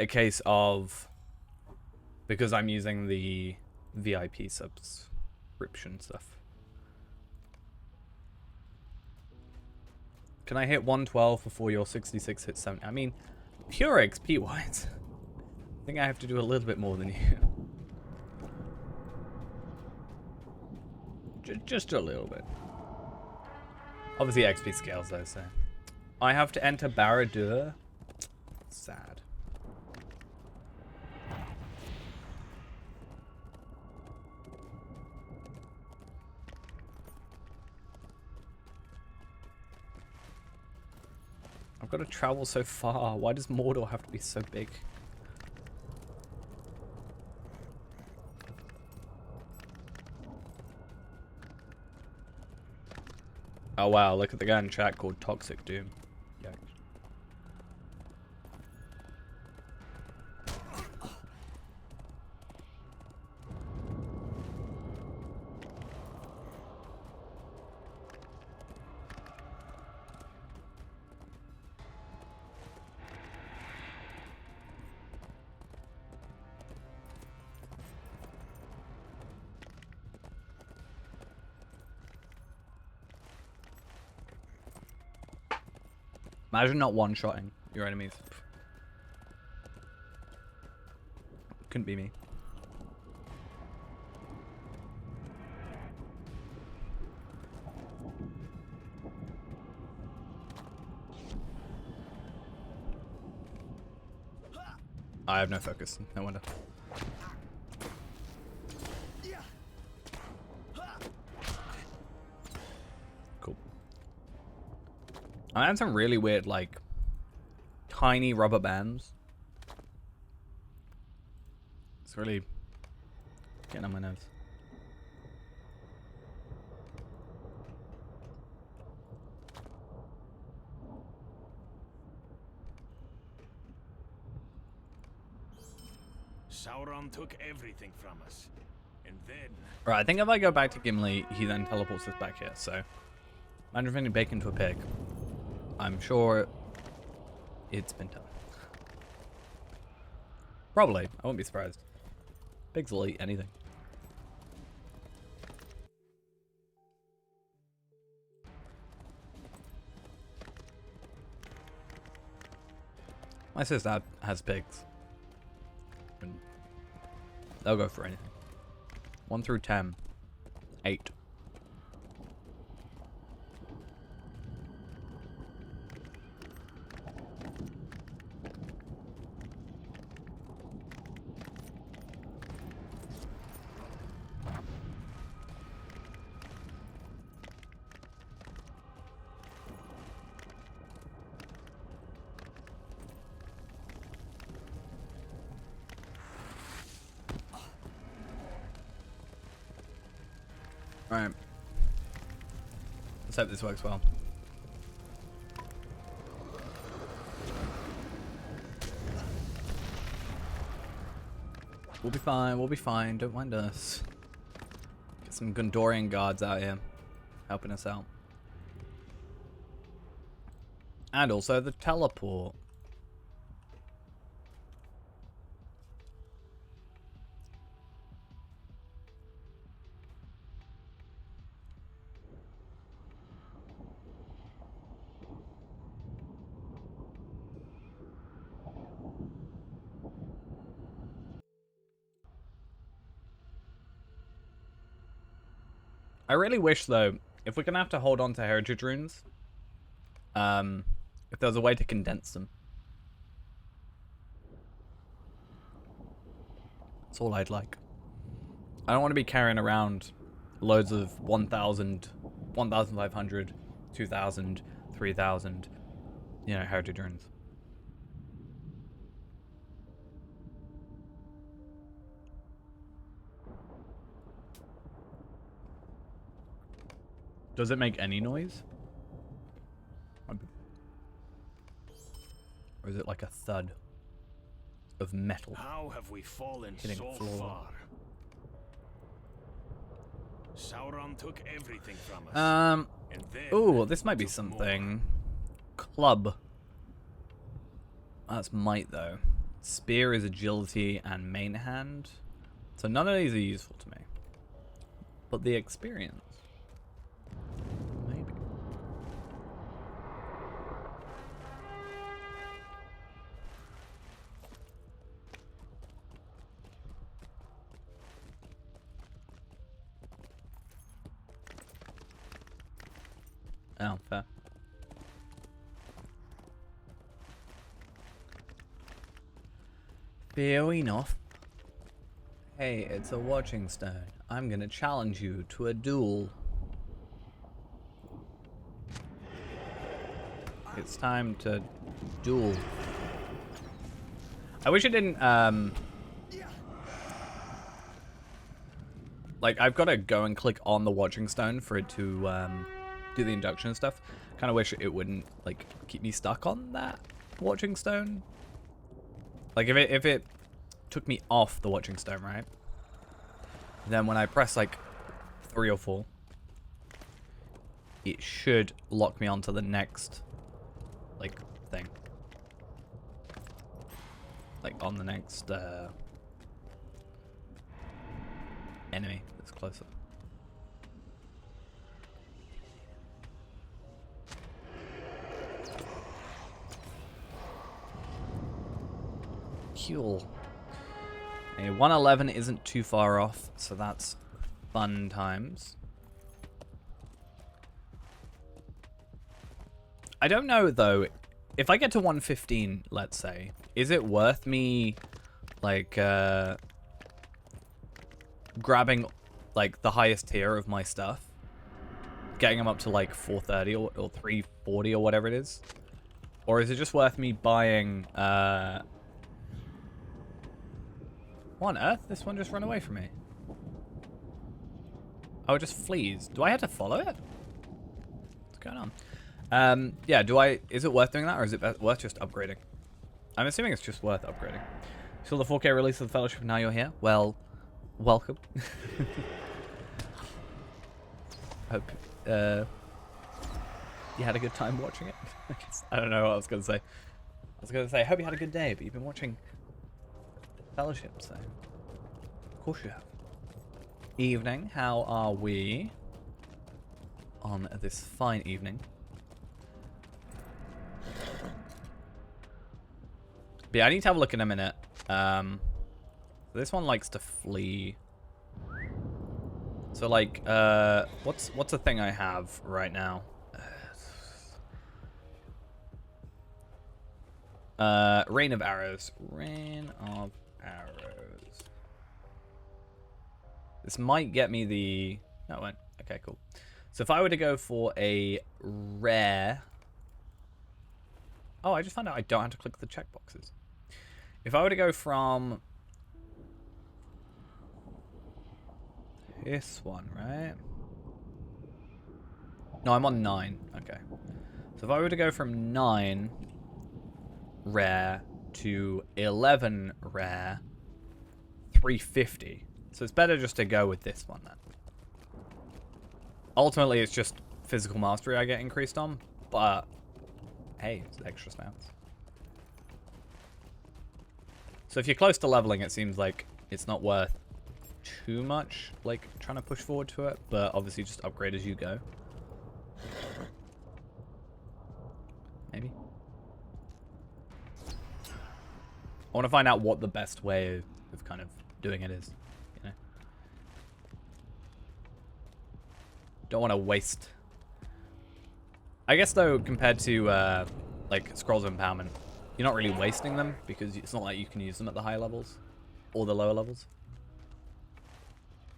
case of, because I'm using the VIP subscription stuff? Can I hit 112 before your 66 hits 70? I mean, pure XP wise, I think I have to do a little bit more than you. Just a little bit. Obviously XP scales though, so. I have to enter Barad-dûr. Sad. I've got to travel so far. Why does Mordor have to be so big? Oh wow, look at the guy in chat called Toxic Doom. Yikes. Imagine not one-shotting your enemies. Couldn't be me. I have no focus. No wonder. Cool. I had some really weird, like, tiny rubber bands. It's really getting on my nerves. Sauron took everything from us. And then... Right, I think if I go back to Gimli, he then teleports us back here, so... Imagine turning bacon into a pig. I'm sure it's been done. Probably. I won't be surprised. Pigs will eat anything. My sister has pigs. And they'll go for anything. 1 through 10. 8. Alright. Let's hope this works well. We'll be fine, we'll be fine, don't mind us. Get some Gondorian guards out here, helping us out. And also the teleport. I really wish, though, if we're going to have to hold on to heritage runes, if there's a way to condense them. That's all I'd like. I don't want to be carrying around loads of 1,000, 1,500, 2,000, 3,000, you know, heritage runes. Does it make any noise? Or is it like a thud of metal? How have we fallen hitting so floor? far? Sauron took everything from us. And then Oh, this might be something. Club. That's might though. Spear is agility and main hand. So none of these are useful to me. But the experience. Maybe. Oh, fair. Fair enough. Hey, it's a watching stone. I'm gonna challenge you to a duel. It's time to duel. I wish it didn't, like, I've got to go and click on the watching stone for it to, do the induction and stuff. Kind of wish it wouldn't, like, keep me stuck on that watching stone. Like, if it took me off the watching stone, right? Then when I press, like, 3 or 4, it should lock me onto the next, like, thing. Like, on the next, enemy that's closer. Cool. A 111 isn't too far off, so that's fun times. I don't know, though. If I get to 115, let's say, is it worth me, like, grabbing, like, the highest tier of my stuff? Getting them up to, like, 430 or 340 or whatever it is? Or is it just worth me buying, What on earth? This one just ran away from me. Oh, it just flees. Do I have to follow it? What's going on? Yeah, is it worth doing that, or is it worth just upgrading? I'm assuming it's just worth upgrading. Saw the 4K release of the Fellowship and now you're here? Well, welcome. Hope you had a good time watching it. I don't know what I was going to say. I was going to say, I hope you had a good day, but you've been watching Fellowship, so of course you have. Evening, how are we on this fine evening? But yeah, I need to have a look in a minute. This one likes to flee. So like, what's a thing I have right now? Rain of Arrows. Rain of Arrows. This might get me the... No, it won't. Okay, cool. So if I were to go for a rare... Oh, I just found out I don't have to click the checkboxes. If I were to go from... This one, right? No, I'm on 9. Okay. So if I were to go from 9 rare to 11 rare, 350. So it's better just to go with this one then. Ultimately, it's just physical mastery I get increased on, but hey, it's extra stats. So if you're close to leveling, it seems like it's not worth too much, like, trying to push forward to it, but obviously just upgrade as you go. Maybe. I want to find out what the best way of kind of doing it is, you know? Don't want to waste... I guess, though, compared to, like, Scrolls of Empowerment, you're not really wasting them, because it's not like you can use them at the higher levels, or the lower levels.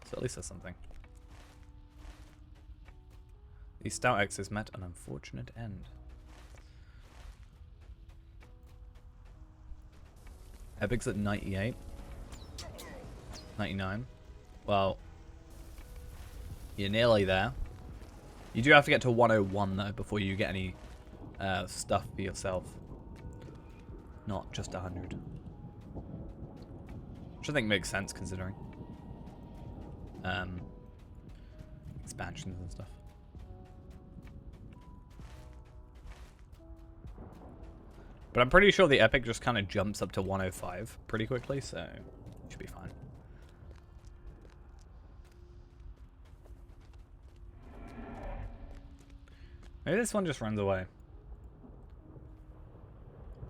So at least that's something. The Stout X's met an unfortunate end. Epic's at 98. 99. Well, you're nearly there. You do have to get to 101 though before you get any stuff for yourself. Not just 100. Which I think makes sense considering expansions and stuff. But I'm pretty sure the epic just kind of jumps up to 105 pretty quickly, so it should be fine. Maybe this one just runs away.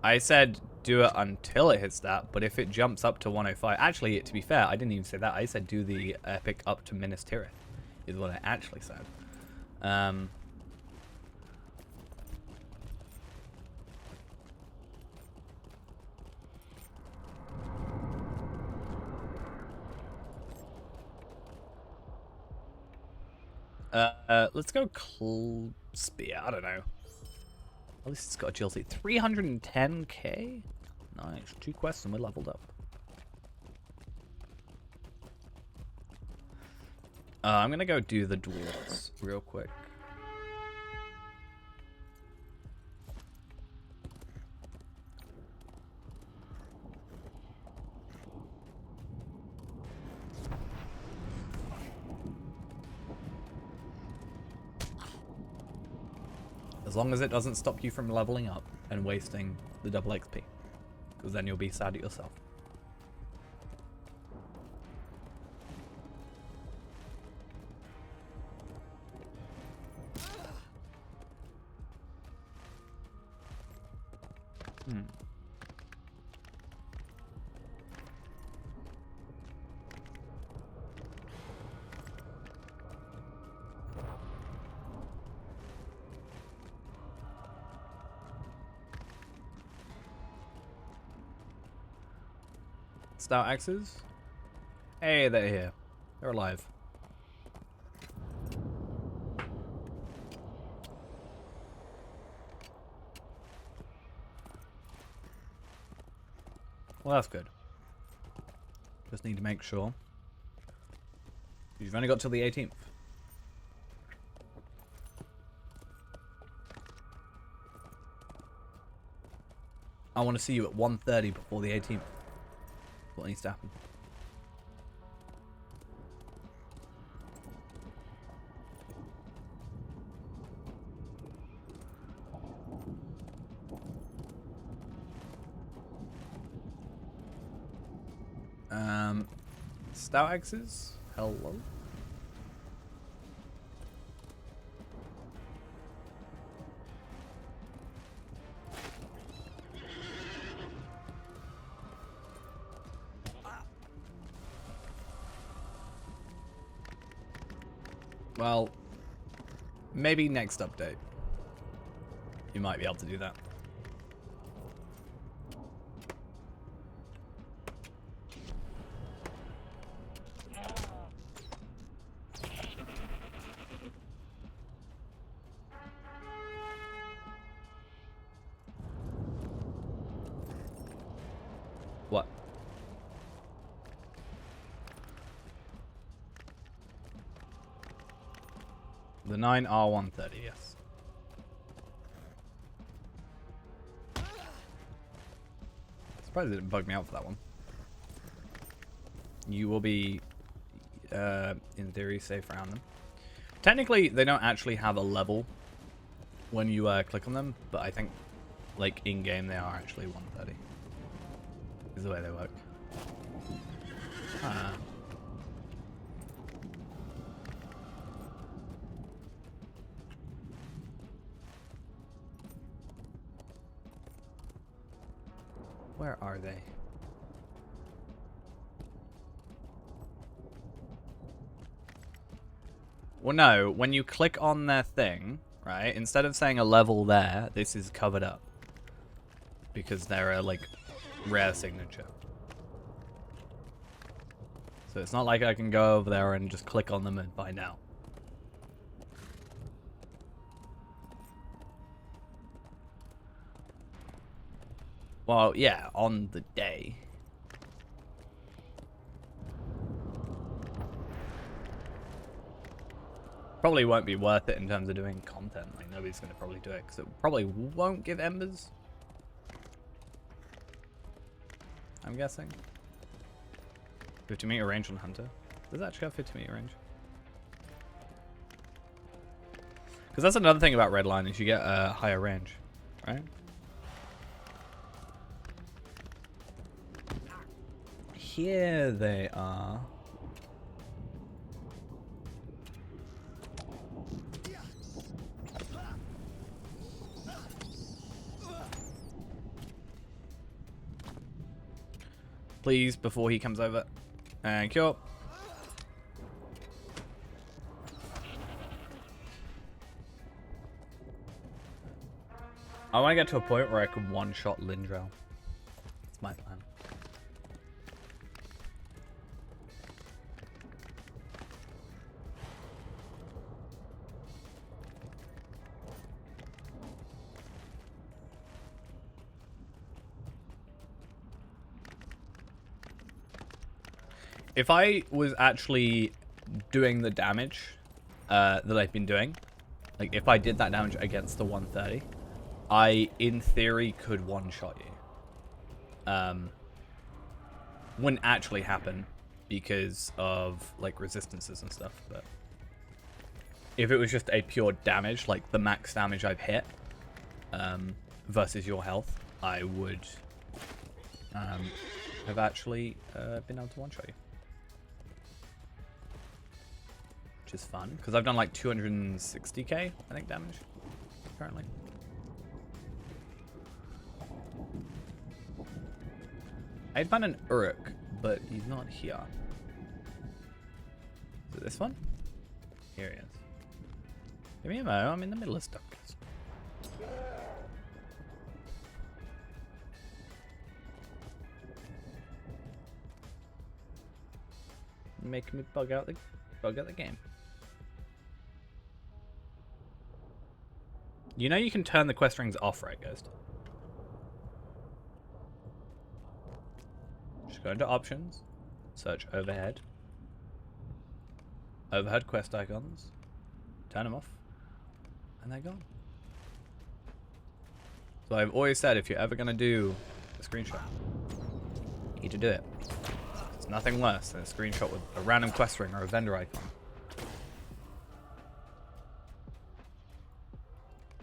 I said do it until it hits that, but if it jumps up to 105... Actually, to be fair, I didn't even say that. I said do the epic up to Minas Tirith, is what I actually said. Let's go Spear. I don't know. At least it's got agility. 310k? Nice. 2 quests and we're leveled up. I'm gonna go do the dwarves real quick. As long as it doesn't stop you from leveling up and wasting the double XP. Because then you'll be sad at yourself. Stout axes. Hey, they're here. They're alive. Well, that's good. Just need to make sure. You've only got till the 18th. I want to see you at 1:30 before the 18th. What needs to happen? Stout axes? Hello? Well, maybe next update. You might be able to do that. What? The 9R130, yes. Surprised it didn't bug me out for that one. You will be, in theory, safe around them. Technically, they don't actually have a level when you click on them, but I think, like, in-game they are actually 130. Is the way they work. Where are they? Well, no, when you click on their thing, right, instead of saying a level there, this is covered up. Because they're a, like, rare signature. So it's not like I can go over there and just click on them and find out. Well, yeah, on the day. Probably won't be worth it in terms of doing content. Like, nobody's going to probably do it because it probably won't give embers. I'm guessing. 50-meter range on Hunter. Does it actually have 50-meter range? Because that's another thing about Redline is you get a higher range, right? Here they are. Please, before he comes over. Thank you. I want to get to a point where I can one-shot Lindrel. That's my plan. If I was actually doing the damage that I've been doing, like if I did that damage against the 130, I, in theory, could one-shot you. Wouldn't actually happen because of, like, resistances and stuff, but if it was just a pure damage, like the max damage I've hit versus your health, I would have actually been able to one-shot you. Which is fun, because I've done like 260k, I think, damage currently. I'd found an Uruk, but he's not here. Is it this one? Here he is. Give me a mo, I'm in the middle of stuff. making me bug out the game. You know you can turn the quest rings off, right, Ghost? Just go into options, search overhead. Overhead quest icons, turn them off, and they're gone. So I've always said if you're ever going to do a screenshot, you need to do it. It's nothing less than a screenshot with a random quest ring or a vendor icon.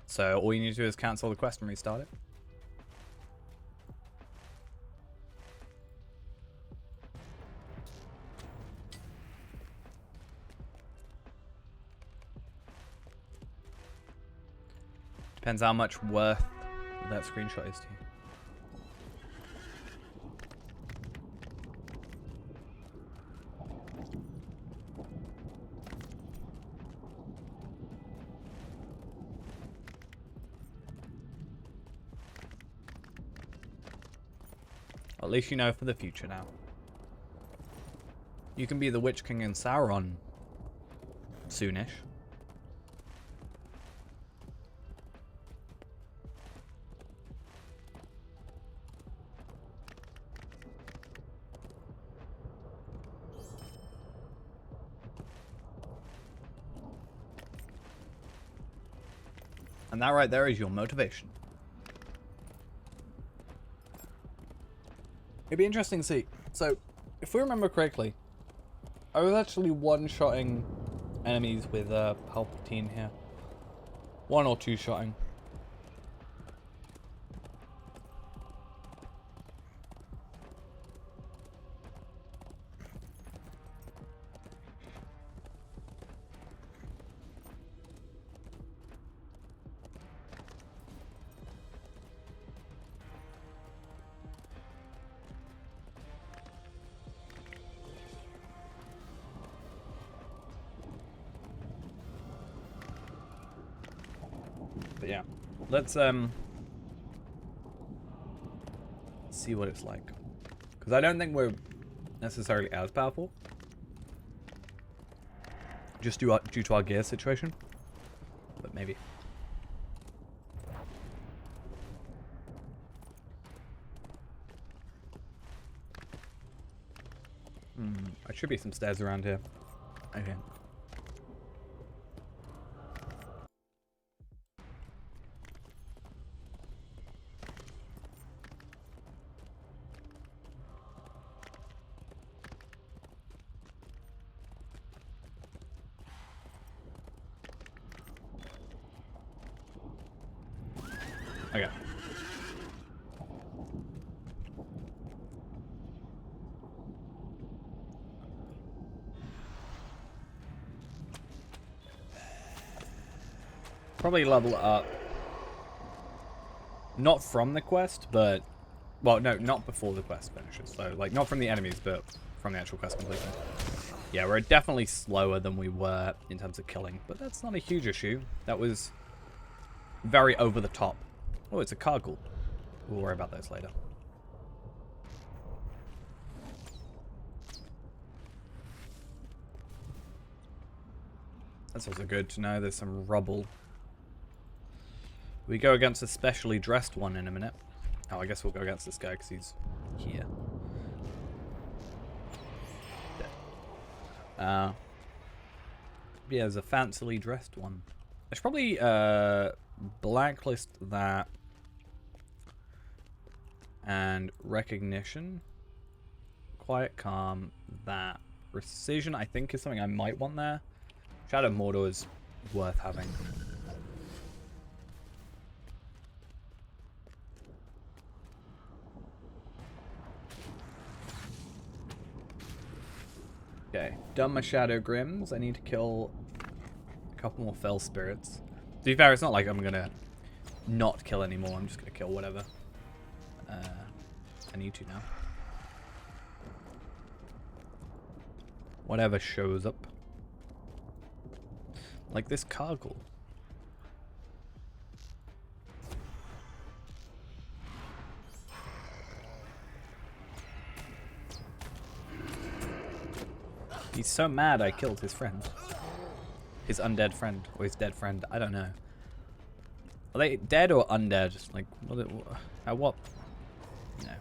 So all you need to do is cancel the quest and restart it. Depends how much worth that screenshot is to you. At least you know for the future now. You can be the Witch King and Sauron soonish. And that right there is your motivation. It'd be interesting to see. So, if we remember correctly, I was actually one-shotting enemies with Palpatine here. One or two-shotting. But yeah, let's see what it's like. Because I don't think we're necessarily as powerful. Just due to our gear situation. But maybe. There should be some stairs around here. Okay. Okay. Probably level up. Not from the quest, but... Well, no, not before the quest finishes. So, like, not from the enemies, but from the actual quest completion. Yeah, we're definitely slower than we were in terms of killing, but that's not a huge issue. That was very over the top. Oh, it's a Kargul. We'll worry about those later. That's also good to know there's some rubble. We go against a specially dressed one in a minute. Oh, I guess we'll go against this guy because he's here. Dead. Yeah, there's a fancily dressed one. I should probably blacklist that. And recognition. Quiet, calm, that. Precision, I think, is something I might want there. Shadow of Mordor is worth having. Okay, done my Shadow Grims. I need to kill a couple more Fell Spirits. To be fair, it's not like I'm gonna not kill anymore. I'm just gonna kill whatever. I need to now. Whatever shows up. Like this Kargul. He's so mad I killed his friend. His undead friend. Or his dead friend. I don't know. Are they dead or undead? Like, at what, you know,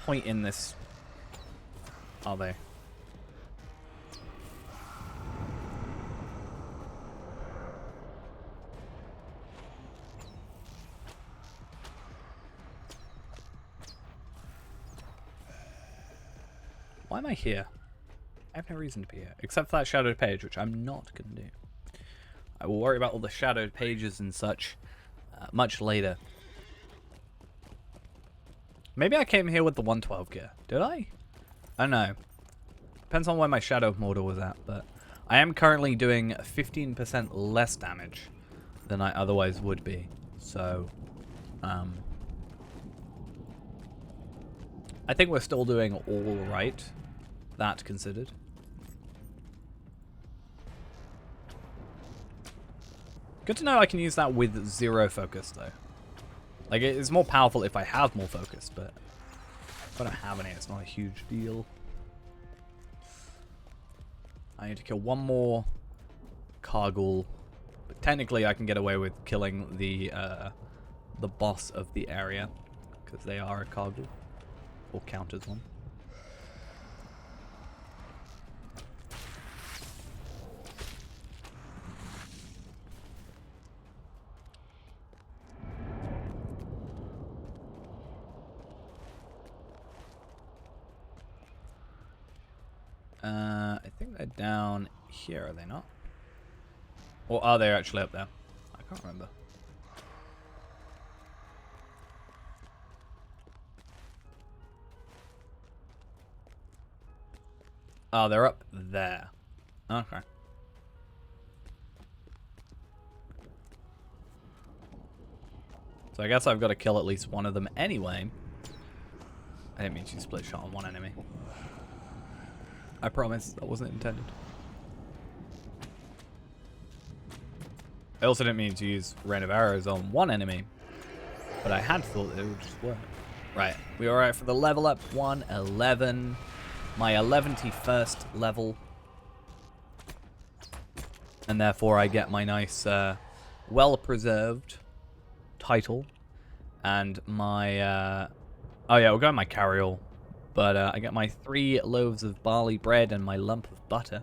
point in this are they? Why am I here? I have no reason to be here. Except for that shadowed page, which I'm not going to do. I will worry about all the shadowed pages and such much later. Maybe I came here with the 112 gear. Did I? I don't know. Depends on where my Shadow of Mordor was at, but I am currently doing 15% less damage than I otherwise would be. So, I think we're still doing all right, that considered. Good to know I can use that with 0 focus, though. Like, it's more powerful if I have more focus, but if I don't have any, it's not a huge deal. I need to kill one more Kargul, but technically I can get away with killing the boss of the area, because they are a Kargul, or count as one. I think they're down here, are they not? Or are they actually up there? I can't remember. Oh, they're up there. Okay. So I guess I've got to kill at least one of them anyway. I didn't mean to split shot on one enemy. I promise, that wasn't intended. I also didn't mean to use rain of arrows on one enemy, but I had thought it would just work. Right, we are alright for the level up. 111. My 111st level. And therefore I get my nice, well-preserved title. And my, oh yeah, we'll go with my carryall. But I get my 3 loaves of barley bread and my lump of butter.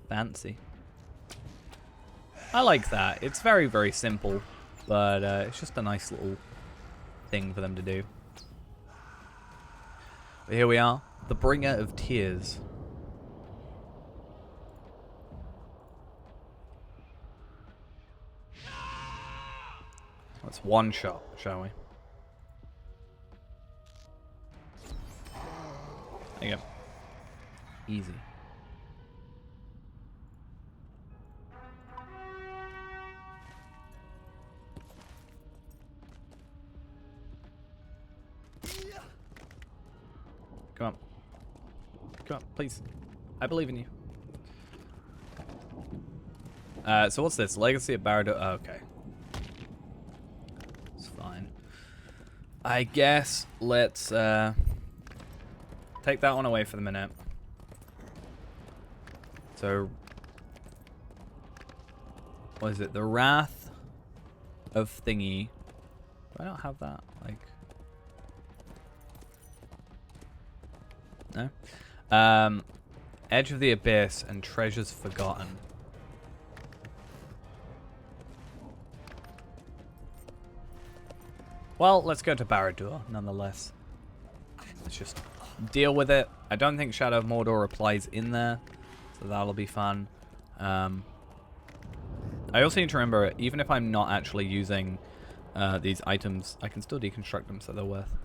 Fancy. I like that. It's very, very simple. But it's just a nice little thing for them to do. But here we are. The Bringer of Tears. Let's one shot, shall we? There you go. Easy. Come on. Come on, please. I believe in you. So what's this? Legacy of Barad-dûr. Oh, okay. It's fine. I guess let's take that one away for the minute. So, what is it? The Wrath of Thingy. Do I not have that? Like, no. Edge of the Abyss and Treasures Forgotten. Well, let's go to Barad-dûr, nonetheless. Let's just deal with it. I don't think Shadow of Mordor applies in there, so that'll be fun. I also need to remember, even if I'm not actually using these items, I can still deconstruct them, so they're worth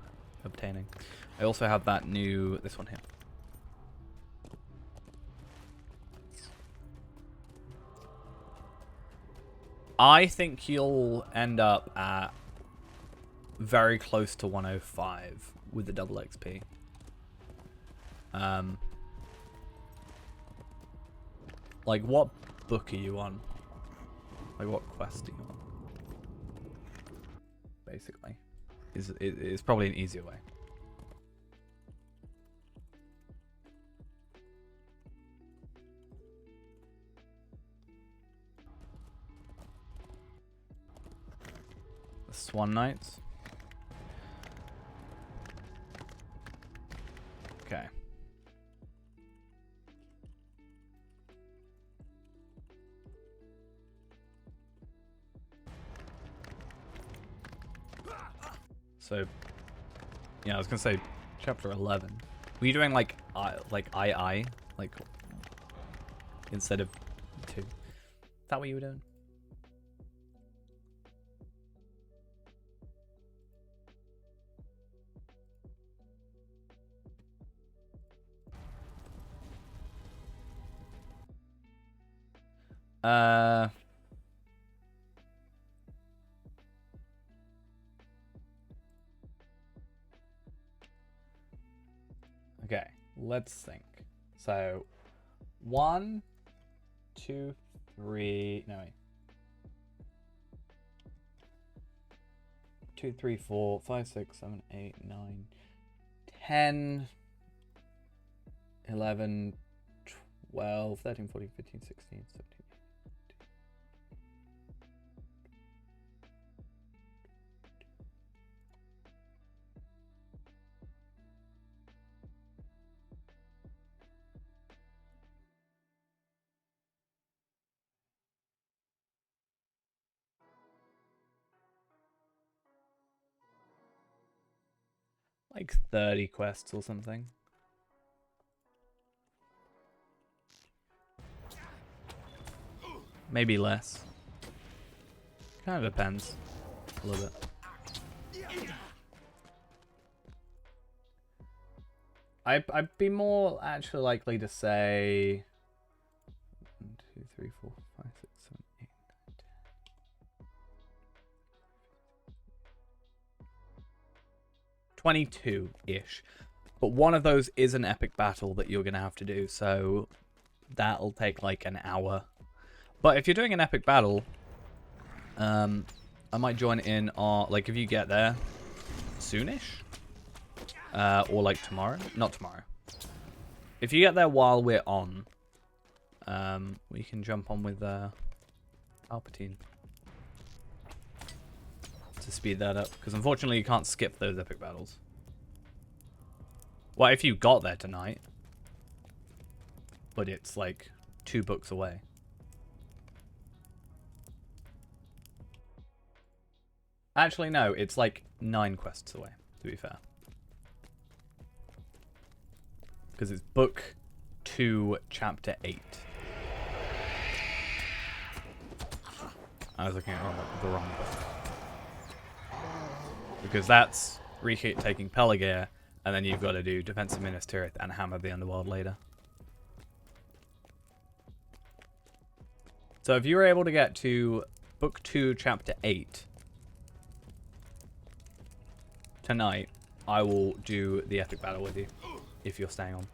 obtaining. I also have that new, this one here. I think you'll end up at very close to 105 with the double XP. Like, what book are you on? Like, what quest are you on? Basically, is probably an easier way. Swan Knights. Okay. So, yeah, I was gonna say chapter 11. Were you doing like I, like instead of 2? Is that what you were doing? Okay, let's think. So, 1, 2, 3. No, wait. 2, 3, 4, 5, 6, 7, 8, 9, 10, 11, 12, 13, 14, 15, 16, 17. Like 30 quests or something. Maybe less. Kind of depends. A little bit. I'd be more actually likely to say 1, 2, 3, 4, 5, 6, 7, 8, 9, 10. 22-ish. But one of those is an epic battle that you're going to have to do, so that'll take like an hour. But if you're doing an epic battle, I might join in on, like, if you get there soonish, or like tomorrow. Not tomorrow. If you get there while we're on, we can jump on with Palpatine to speed that up. Because unfortunately you can't skip those epic battles. Well, if you got there tonight, but it's like 2 books away. Actually, no, it's like 9 quests away, to be fair. Because it's book 2, chapter 8. I was looking at the wrong book. Because that's Riki taking Pelargir, and then you've got to do Defense of Minas Tirith and Hammer of the Underworld later. So if you were able to get to book 2, chapter 8 tonight, I will do the epic battle with you, if you're staying on.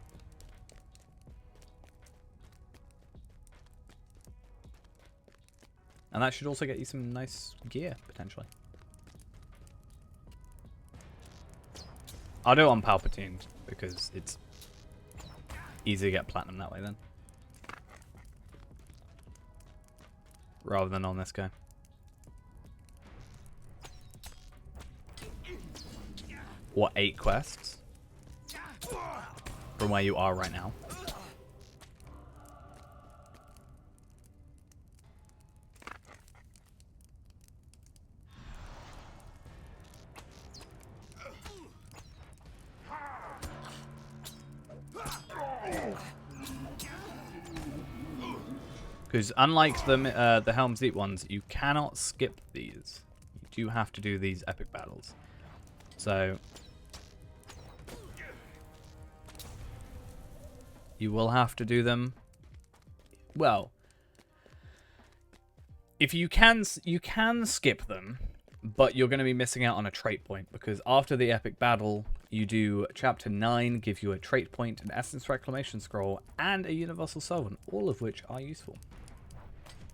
And that should also get you some nice gear, potentially. I'll do it on Palpatine, because it's easy to get platinum that way then. Rather than on this guy. What, 8 quests? From where you are right now. Because unlike the Helm's Deep ones, you cannot skip these. You do have to do these epic battles. So you will have to do them. Well, if you can skip them, but you're going to be missing out on a trait point, because after the epic battle, you do chapter 9, give you a trait point, an essence reclamation scroll, and a universal servant, all of which are useful.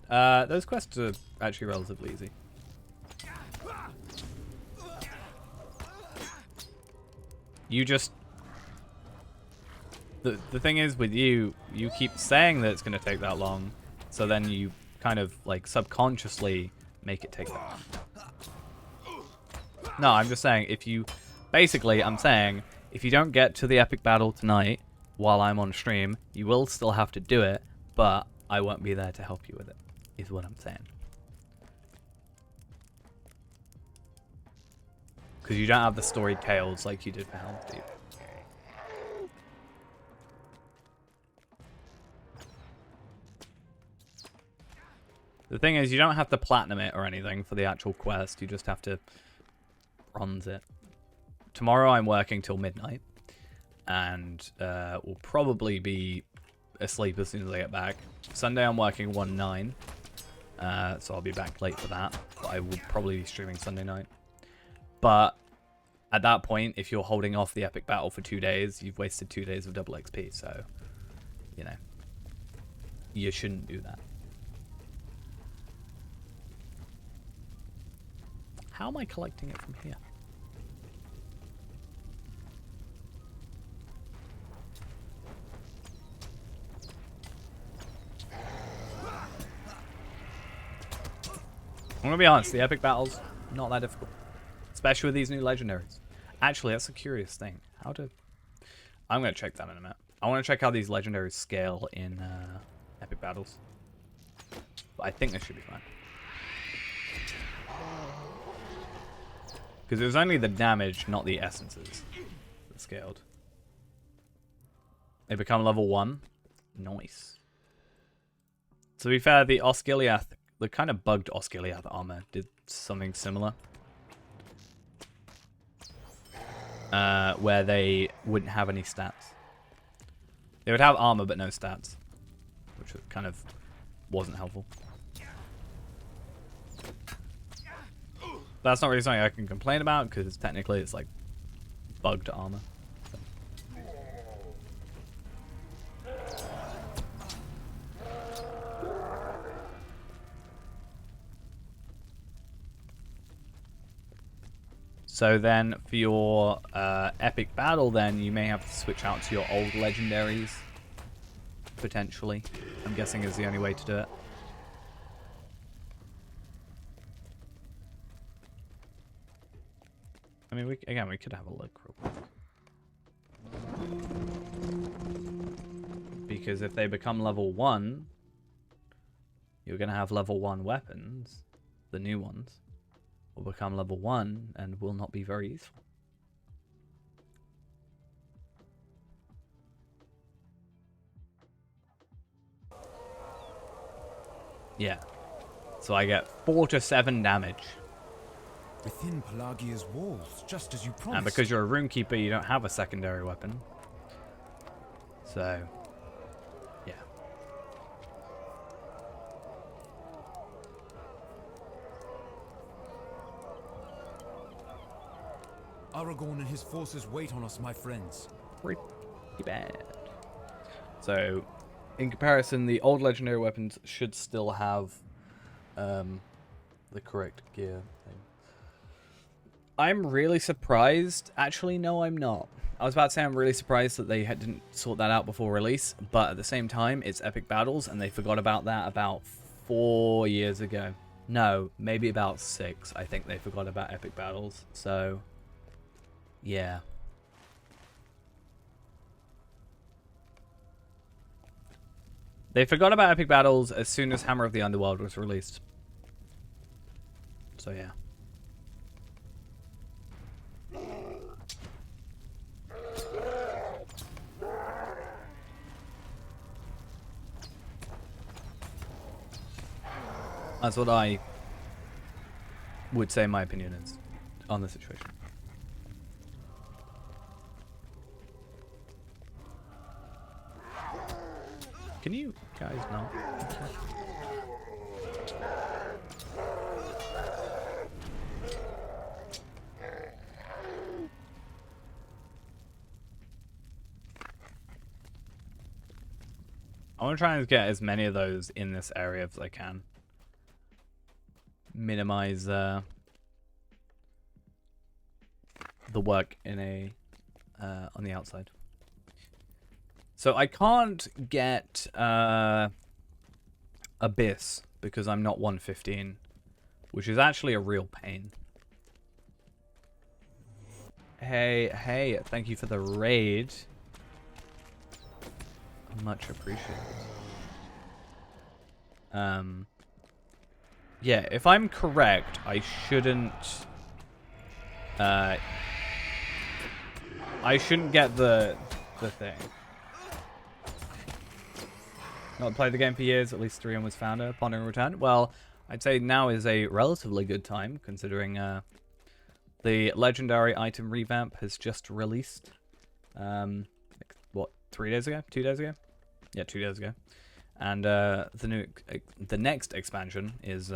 Those quests are actually relatively easy. You just... The thing is with you keep saying that it's going to take that long, so then you kind of like subconsciously make it take that long. No, I'm just saying, if you... Basically, I'm saying, if you don't get to the epic battle tonight while I'm on stream, you will still have to do it, but I won't be there to help you with it, is what I'm saying. Because you don't have the storied tales like you did for Helm's Deep. The thing is, you don't have to platinum it or anything for the actual quest. You just have to bronze it. Tomorrow I'm working till midnight. And will probably be asleep as soon as I get back. Sunday I'm working 1-9. So I'll be back late for that. But I will probably be streaming Sunday night. But at that point, if you're holding off the epic battle for 2 days, you've wasted 2 days of double XP. So, you know, you shouldn't do that. How am I collecting it from here? I'm gonna be honest, the epic battles, not that difficult. Especially with these new legendaries. Actually, that's a curious thing. How to... I'm gonna check that in a minute. I want to check how these legendaries scale in epic battles. But I think this should be fine. Because it was only the damage, not the essences, that scaled. They become level 1. Nice. To be fair, the Osgiliath, the kind of bugged Osgiliath armor did something similar. Where they wouldn't have any stats. They would have armor but no stats. Which kind of wasn't helpful. That's not really something I can complain about, because technically it's like bugged armor. So then for your epic battle, then you may have to switch out to your old legendaries. Potentially. I'm guessing is the only way to do it. I mean, we could have a look real quick. Because if they become level 1, you're going to have level 1 weapons, the new ones, will become level 1 and will not be very useful. Yeah. So I get 4 to 7 damage. Within Pelagia's walls, just as you promised. And because you're a runekeeper, you don't have a secondary weapon. So, yeah. Aragorn and his forces wait on us, my friends. Pretty bad. So, in comparison, the old legendary weapons should still have the correct gear thing. I'm really surprised. Actually, no, I'm not. I was about to say I'm really surprised that they didn't sort that out before release, but at the same time, it's Epic Battles, and they forgot about that about 4 years ago. No, maybe about 6. I think they forgot about Epic Battles, so yeah. They forgot about Epic Battles as soon as Hammer of the Underworld was released. So yeah. That's what I would say my opinion is on the situation. Can you guys not? I want to try and get as many of those in this area as I can. Minimize the work in a on the outside. So I can't get Abyss because I'm not 115, which is actually a real pain. Hey, thank you for the raid. Much appreciated. Yeah, if I'm correct, I shouldn't get the thing. Not played the game for years, at least 3 on was founder, pondering return. Well, I'd say now is a relatively good time, considering the legendary item revamp has just released. What, 3 days ago? 2 days ago? Yeah, 2 days ago. And the next expansion is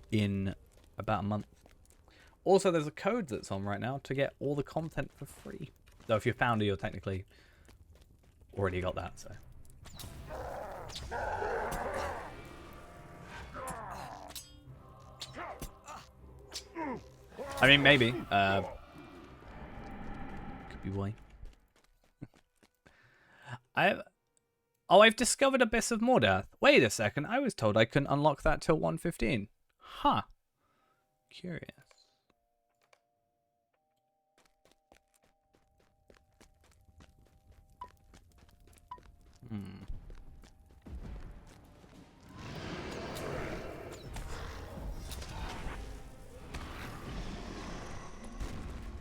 in about a month. Also, there's a code that's on right now to get all the content for free. Though if you're founder, you're technically already got that, so. I mean, maybe. Could be why. I've discovered Abyss of Mordath. Wait a second, I was told I couldn't unlock that till 1:15. Huh. Curious.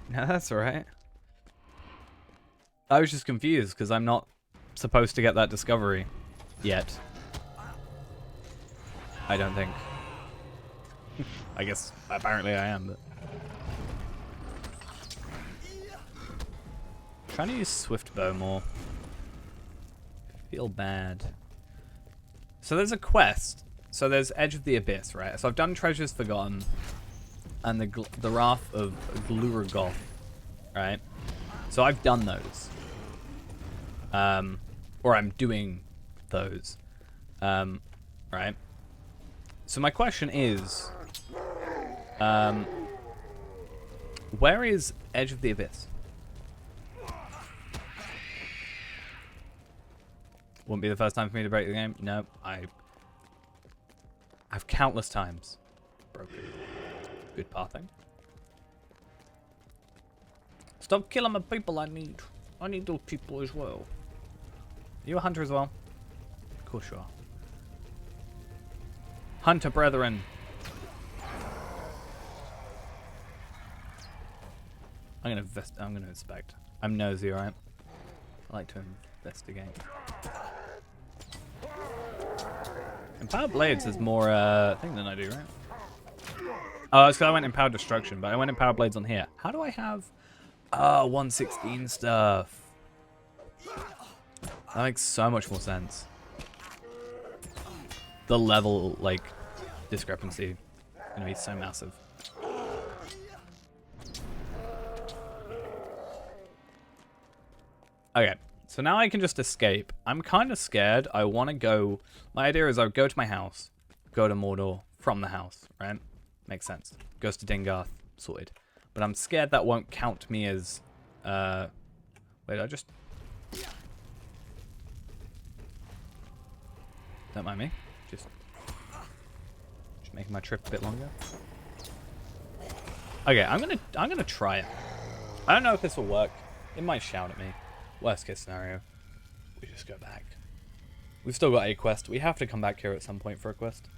No, that's alright. I was just confused because I'm not supposed to get that discovery yet. I don't think. I guess apparently I am, but trying to use swift bow more. Feel bad. So there's a quest. So there's Edge of the Abyss, right? So I've done Treasures Forgotten and the Wrath of Gluragoth, right? So I've done those. Or I'm doing those. Right? So my question is, where is Edge of the Abyss? Wouldn't be the first time for me to break the game. No, I've countless times broken. Good pathing. Stop killing my people. I need those people as well. Are you a hunter as well? Of course you are. Hunter brethren. I'm gonna inspect. I'm nosy, alright? I like to investigate. Empowered Blades is more thing than I do, right? Oh, it's because I went Empowered Destruction, but I went Empowered Blades on here. How do I have 116 stuff? That makes so much more sense. The level, like, discrepancy is gonna be so massive. Okay, so now I can just escape. I'm kind of scared. I want to go. My idea is I would go to my house, go to Mordor from the house, right? Makes sense. Goes to Dingarth, sorted. But I'm scared that won't count me as. Wait, I just. Don't mind me. Just making my trip a bit longer. Okay, I'm gonna try it. I don't know if this will work. It might shout at me. Worst case scenario, we just go back. We've still got a quest. We have to come back here at some point for a quest.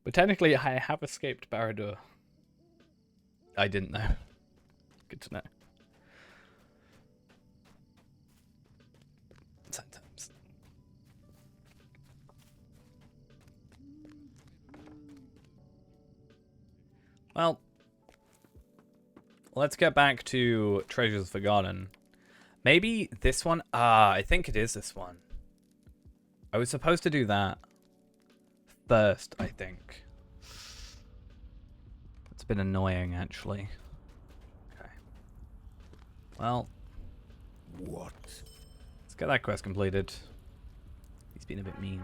But technically, I have escaped Barad-dûr. I didn't know. Good to know. Sometimes. Well, let's get back to Treasures Forgotten. Maybe this one? I think it is this one. I was supposed to do that first, I think. It's been annoying, actually. Okay. Well. What? Let's get that quest completed. He's been a bit mean.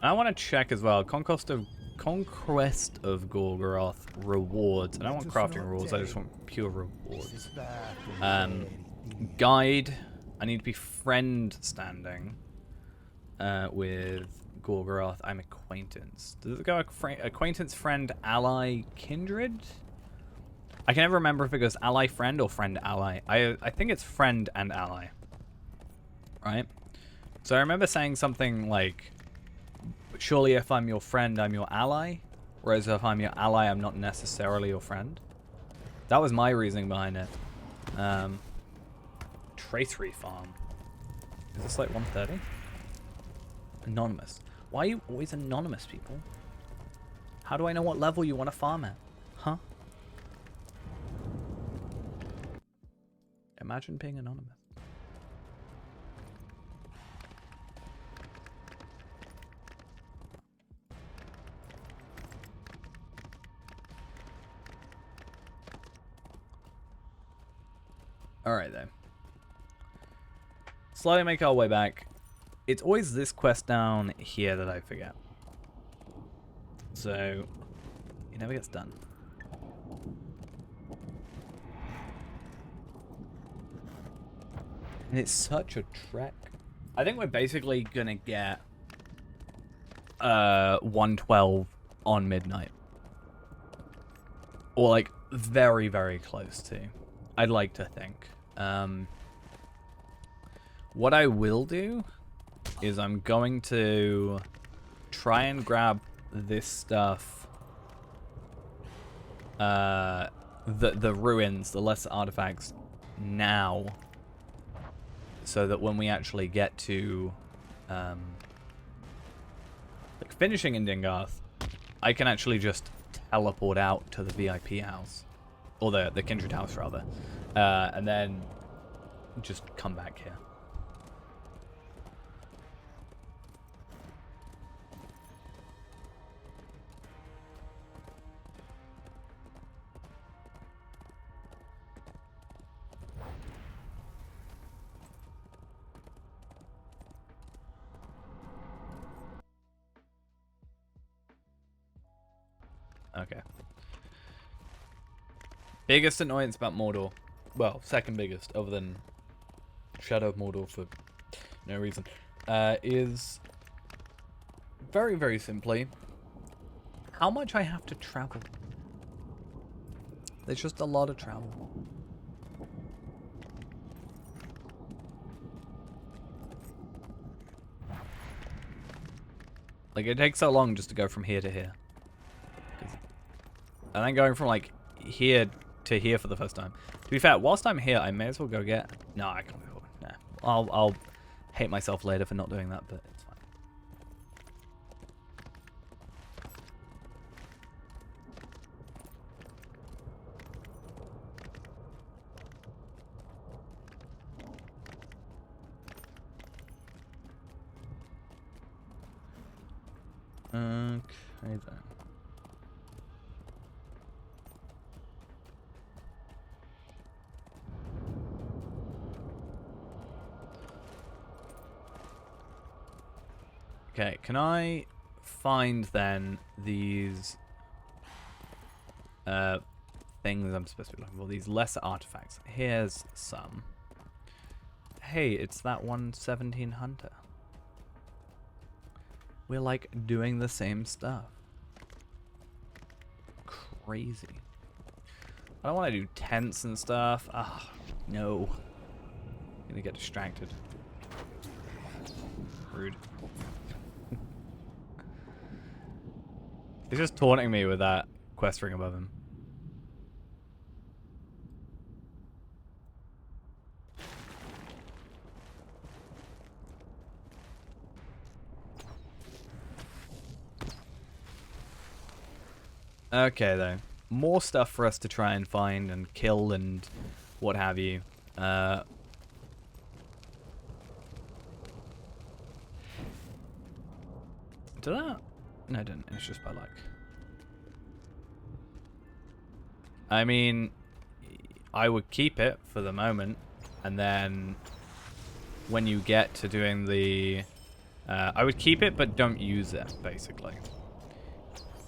I want to check as well. Conquest of Gorgoroth rewards. I don't want crafting rewards, I just want pure rewards. Guide. I need to be friend standing with Gorgoroth. I'm acquaintance. Does it go acquaintance, friend, ally, kindred? I can never remember if it goes ally, friend, or friend, ally. I think it's friend and ally. Right? So I remember saying something like, surely if I'm your friend, I'm your ally. Whereas if I'm your ally, I'm not necessarily your friend. That was my reasoning behind it. Tracery farm. Is this like 130? Anonymous. Why are you always anonymous, people? How do I know what level you want to farm at? Huh? Imagine being anonymous. Alright then. Slowly make our way back. It's always this quest down here that I forget. So, it never gets done. And it's such a trek. I think we're basically gonna get 112 on midnight. Or like very, very close to. I'd like to think. What I will do is I'm going to try and grab this stuff. The ruins, the lesser artifacts now. So that when we actually get to like finishing in Dingarth, I can actually just teleport out to the VIP house. Or the Kindred house, rather. And then just come back here. Okay. Biggest annoyance about Mordor, well, second biggest, other than Shadow of Mordor for no reason, is very, very simply how much I have to travel. There's just a lot of travel. Like, it takes so long just to go from here to here. And then going from, like, here to here for the first time. To be fair, whilst I'm here, I may as well go get... No, I can't move on. Nah. I'll hate myself later for not doing that, but it's fine. Okay, then. Okay, can I find then these things I'm supposed to be looking for? These lesser artifacts. Here's some. Hey, it's that 117 hunter. We're like doing the same stuff. Crazy. I don't want to do tents and stuff. Ah, no. I'm gonna get distracted. Rude. He's just taunting me with that quest ring above him. Okay, though. More stuff for us to try and find and kill and what have you. Did that? No, it didn't. It's just by luck. I mean, I would keep it for the moment, and then when you get to doing the... I would keep it, but don't use it, basically.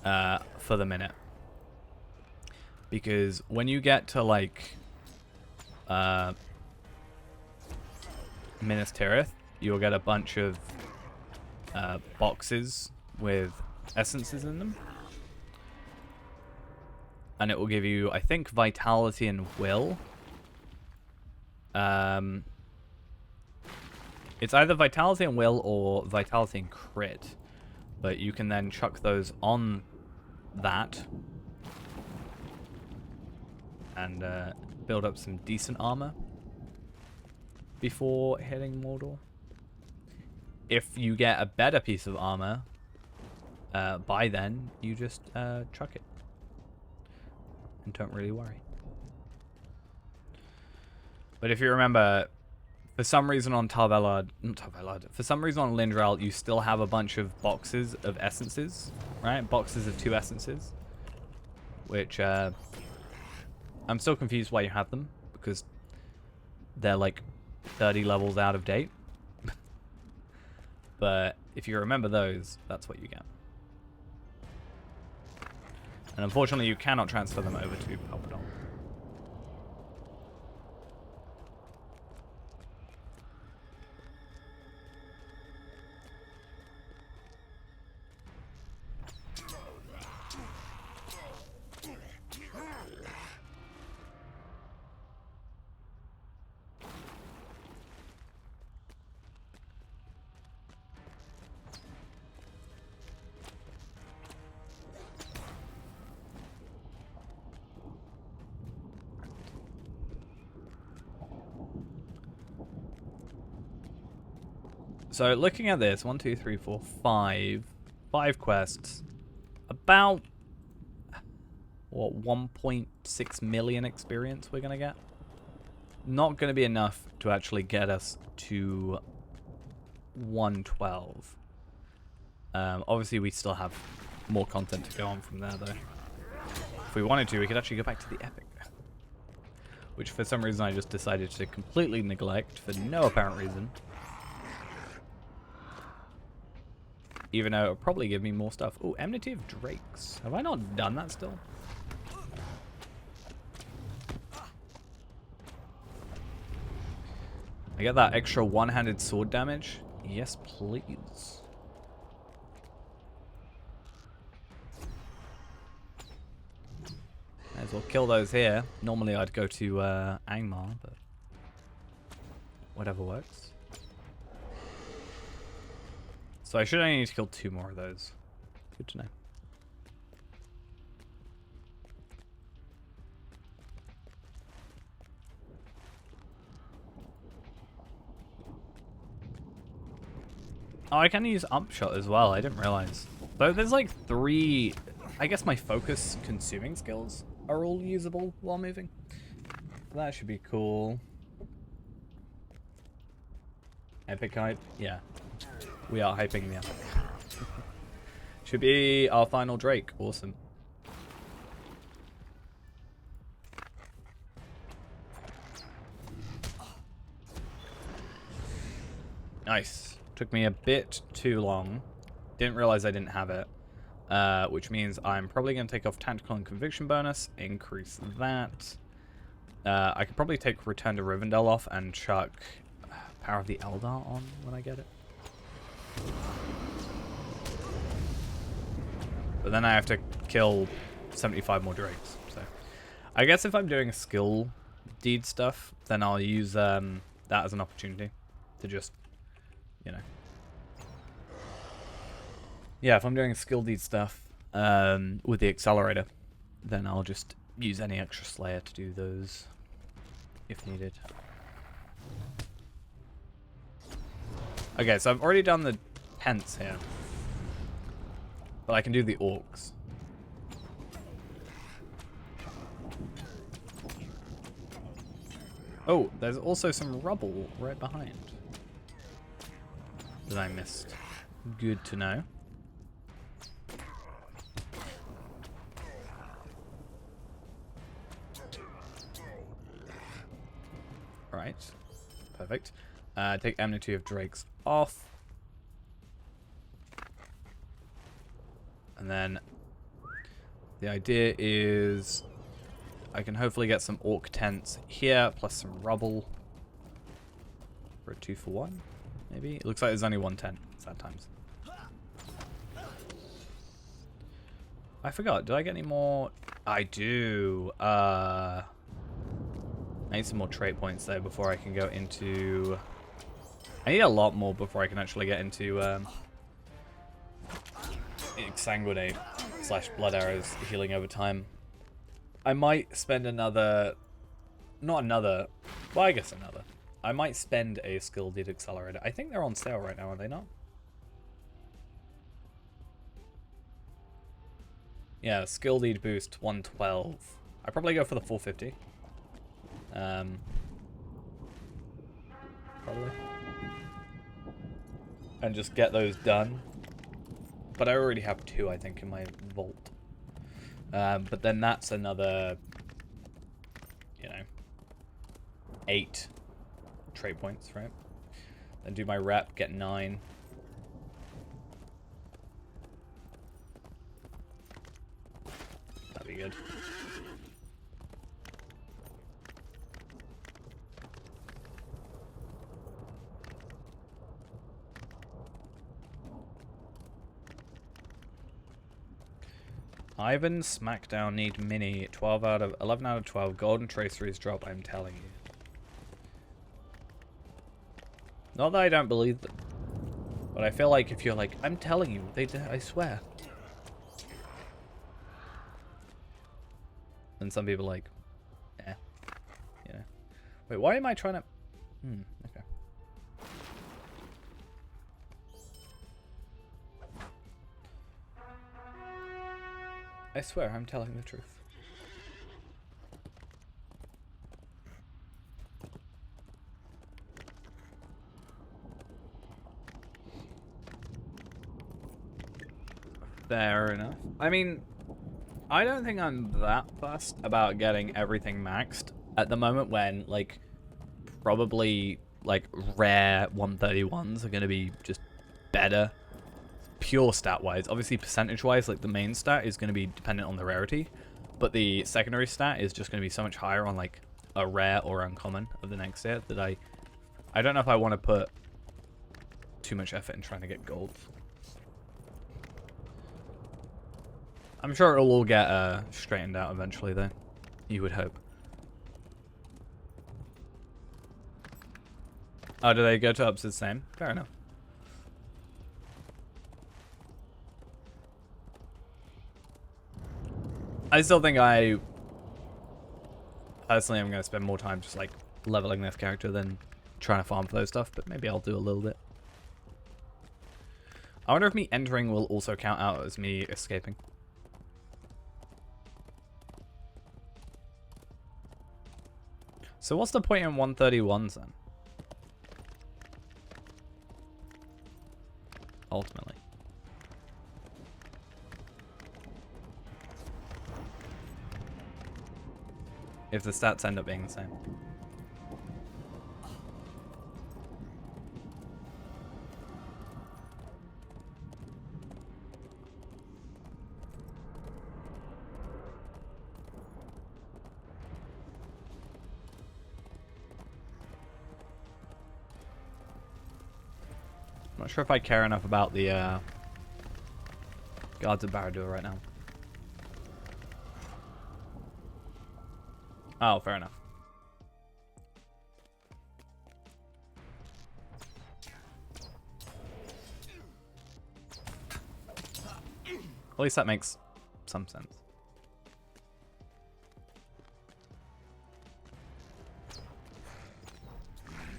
For the minute. Because when you get to, like... Minas Tirith, you'll get a bunch of boxes with essences in them. And it will give you, I think, vitality and will. It's either vitality and will or vitality and crit. But you can then chuck those on that. And build up some decent armor before hitting Mordor. If you get a better piece of armor, by then, you just chuck it. And don't really worry. But if you remember, for some reason on for some reason on Lindral, you still have a bunch of boxes of essences, right? Boxes of 2 essences. Which, I'm still confused why you have them, because they're like 30 levels out of date. But if you remember those, that's what you get. And unfortunately, you cannot transfer them over to Palpadon. So looking at this, 1, 2, 3, 4, 5 quests, about what 1.6 million experience we're gonna get. Not gonna be enough to actually get us to 112. Obviously, we still have more content to go on from there, though. If we wanted to, we could actually go back to the epic, which for some reason I just decided to completely neglect for no apparent reason. Even though it'll probably give me more stuff. Oh, Enmity of Drakes. Have I not done that still? I get that extra one-handed sword damage? Yes, please. Might as well kill those here. Normally I'd go to Angmar, but whatever works. So I should only need to kill 2 more of those. Good to know. Oh, I can use Upshot as well. I didn't realize. Though there's like 3... I guess my focus consuming skills are all usable while moving. That should be cool. Epic hype? Yeah. We are hyping the epic. Should be our final Drake. Awesome. Nice. Took me a bit too long. Didn't realize I didn't have it. Which means I'm probably going to take off Tactical and Conviction bonus. Increase that. I could probably take Return to Rivendell off and chuck Power of the Eldar on when I get it. But then I have to kill 75 more Drakes. So I guess if I'm doing skill deed stuff, then I'll use that as an opportunity to just, you know. Yeah, if I'm doing skill deed stuff with the accelerator, then I'll just use any extra Slayer to do those if needed. Okay, so I've already done the Pents here, but I can do the Orcs. Oh, there's also some rubble right behind that I missed. Good to know. Right, perfect. Take Enmity of Drakes off. And then the idea is I can hopefully get some Orc tents here, plus some rubble for a 2-for-1, maybe. It looks like there's only 1 tent, sad times. I forgot. Do I get any more? I do. I need some more trait points though before I can go into... I need a lot more before I can actually get into Exsanguinate / Blood Arrows healing over time. I might spend another... Not another... Well, I guess another. I might spend a Skill Deed Accelerator. I think they're on sale right now, are they not? Yeah, Skill Deed Boost 112. I'd probably go for the 450. Probably. And just get those done. But I already have 2, I think, in my vault. But then that's another, you know, 8 trait points, right? Then do my rep, get 9. That'd be good. Ivan Smackdown need mini 11 out of 12 golden traceries drop, I'm telling you. Not that I don't believe them, but I feel like if you're like, I'm telling you, they do, I swear. And some people are like, eh, you know. Wait, why am I trying to? Okay. I swear, I'm telling the truth. Fair enough. I mean, I don't think I'm that fussed about getting everything maxed at the moment when, like, probably, like, rare 131s are going to be just better. Pure stat-wise. Obviously, percentage-wise, like, the main stat is going to be dependent on the rarity, but the secondary stat is just going to be so much higher on, like, a rare or uncommon of the next year that I don't know if I want to put too much effort in trying to get gold. I'm sure it'll all get straightened out eventually, though. You would hope. Oh, do they go to ups the same? Fair enough. I still think personally, I'm going to spend more time just, like, leveling this character than trying to farm for those stuff, but maybe I'll do a little bit. I wonder if me entering will also count out as me escaping. So what's the point in 131s then? Ultimately. If the stats end up being the same. I'm not sure if I care enough about the Guards of Barad-dûr right now. Oh, fair enough. At least that makes some sense.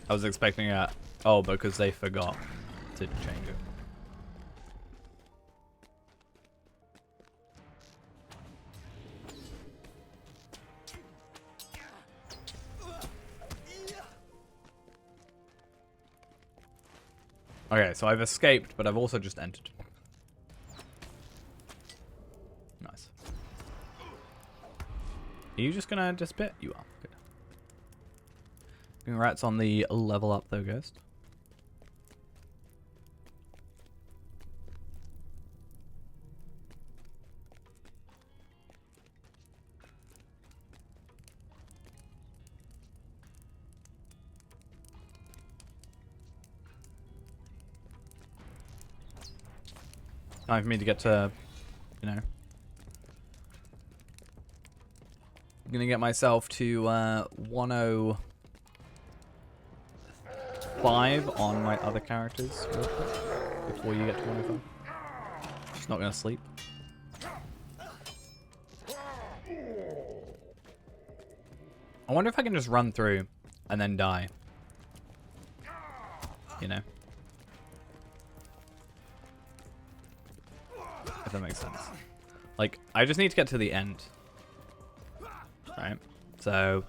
I was expecting a... Oh, because they forgot to change it. Okay, so I've escaped, but I've also just entered. Nice. Are you just gonna disappear? You are. Good. Congrats on the level up though, Ghost. Time for me to get to, you know, gonna get myself to 105 on my other characters real quick before you get to 105. Just not gonna sleep. I wonder if I can just run through and then die. You know? If that makes sense. Like, I just need to get to the end. Right? So,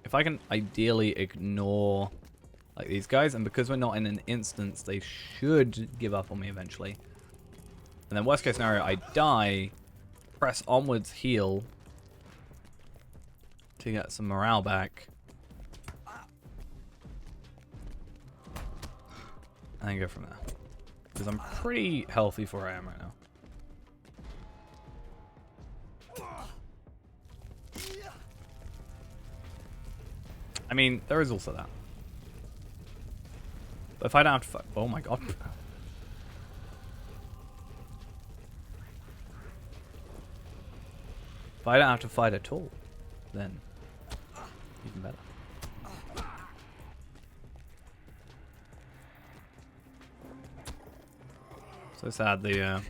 if I can ideally ignore, like, these guys, and because we're not in an instance, they should give up on me eventually. And then worst case scenario, I die, press onwards, heal, to get some morale back. And then go from there. Because I'm pretty healthy for where I am right now. I mean, there is also that. But if I don't have to fight... Oh my god. If I don't have to fight at all, then even better. So sad the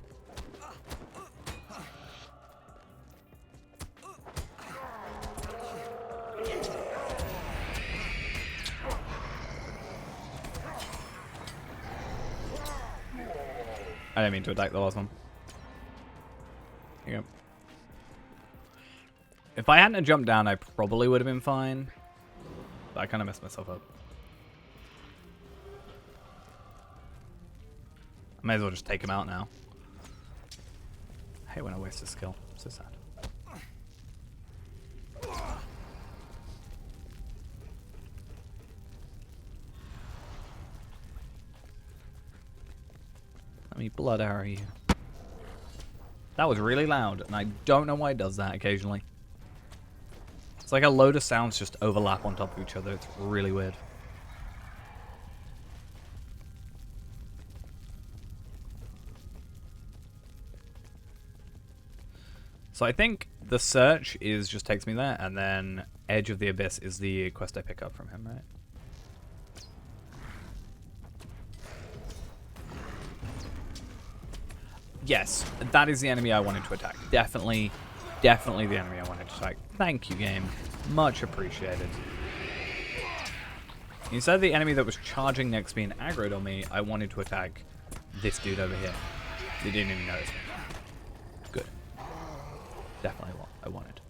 I didn't mean to attack the last one. Here you go. If I hadn't jumped down, I probably would have been fine. But I kind of messed myself up. I may as well just take him out now. I hate when I waste a skill. So sad. Let me blood arrow you. That was really loud, and I don't know why it does that occasionally. It's like a load of sounds just overlap on top of each other. It's really weird. So I think the search is just takes me there, and then Edge of the Abyss is the quest I pick up from him, right? Yes, that is the enemy I wanted to attack. Definitely the enemy I wanted to attack. Thank you, game. Much appreciated. Instead of the enemy that was charging next to me and aggroed on me, I wanted to attack this dude over here. He didn't even notice me. Good. Definitely what I wanted.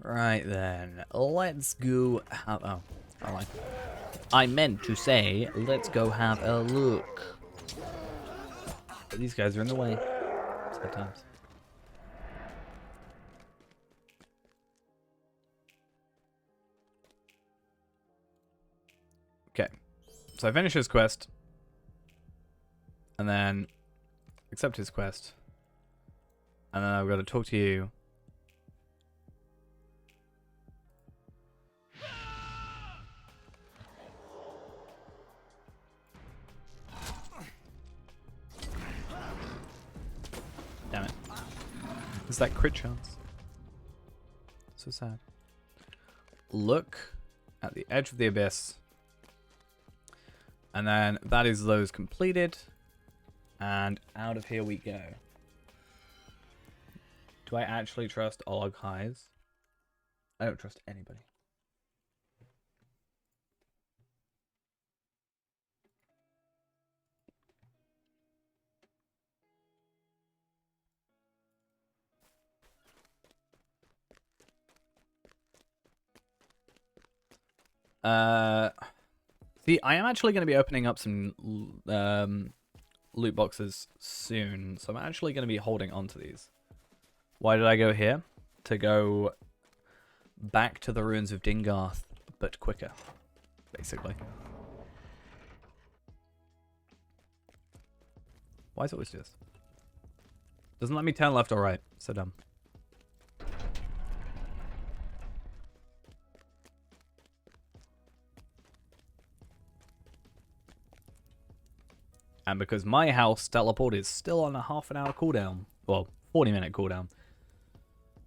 Right then, let's go have... Oh, I meant to say, let's go have a look. But these guys are in the way sometimes. Okay, so I finish his quest, and then accept his quest, and then I've got to talk to you. Damn it. It's that crit chance. So sad. Look at the edge of the abyss. And then that is those completed. And out of here we go. Do I actually trust Oleg Highs? I don't trust anybody. See, I am actually going to be opening up some loot boxes soon, so I'm actually going to be holding on to these. Why did I go here? To go back to the ruins of Dingarth, but quicker, basically. Why does it always do this? Doesn't let me turn left or right. So dumb. And because my house teleport is still on a half-an-hour cooldown. Well, 40-minute cooldown.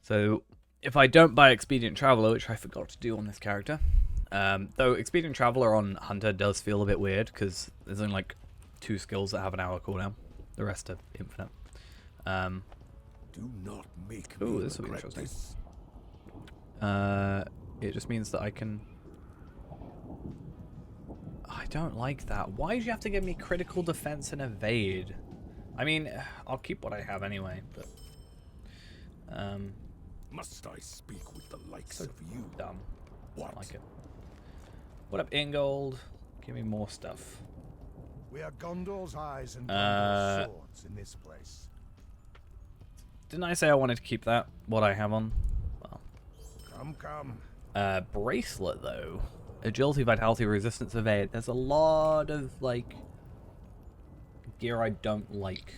So, if I don't buy Expedient Traveler, which I forgot to do on this character... though Expedient Traveler on Hunter does feel a bit weird, because there's only like 2 skills that have an hour cooldown. The rest are infinite. Do not make ooh, me this will be regret interesting. this. It just means that I can... I don't like that. Why did you have to give me critical defense and evade? I mean, I'll keep what I have anyway, but... Must I speak with the likes so of you? Dumb. What? I don't like it. What up, Ingold? Give me more stuff. We are Gondor's eyes and Gondor's swords in this place. Didn't I say I wanted to keep that? What I have on? Well. Come. Bracelet, though. Agility, vitality, resistance, evade. There's a lot of, like, gear I don't like.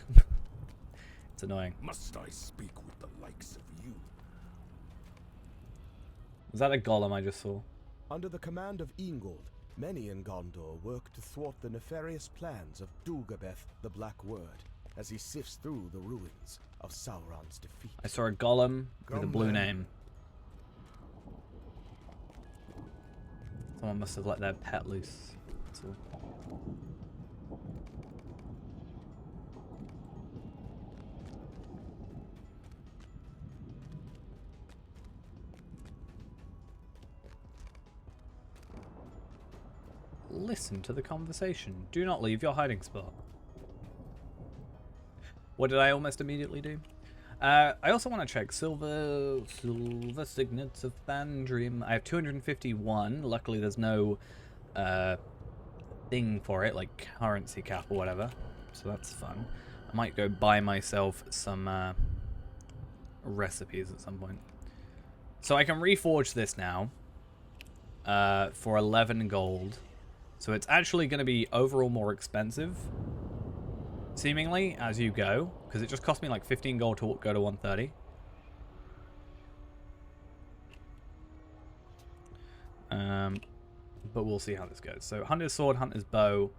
It's annoying. Must I speak with the likes of you? Was that a golem I just saw? Under the command of Ingold, many in Gondor work to thwart the nefarious plans of Dulgabeth the Black Word as he sifts through the ruins of Sauron's defeat. I saw a golem with a blue name. Someone must have let their pet loose. That's all. Listen to the conversation. Do not leave your hiding spot. What did I almost immediately do? I also want to check silver signets of Thandrim. I have 251. Luckily, there's no thing for it, like currency cap or whatever. So that's fun. I might go buy myself some recipes at some point. So I can reforge this now for 11 gold. So it's actually going to be overall more expensive, seemingly, as you go, because it just cost me like 15 gold to go to 130. But we'll see how this goes. So Hunter's Sword, Hunter's Bow,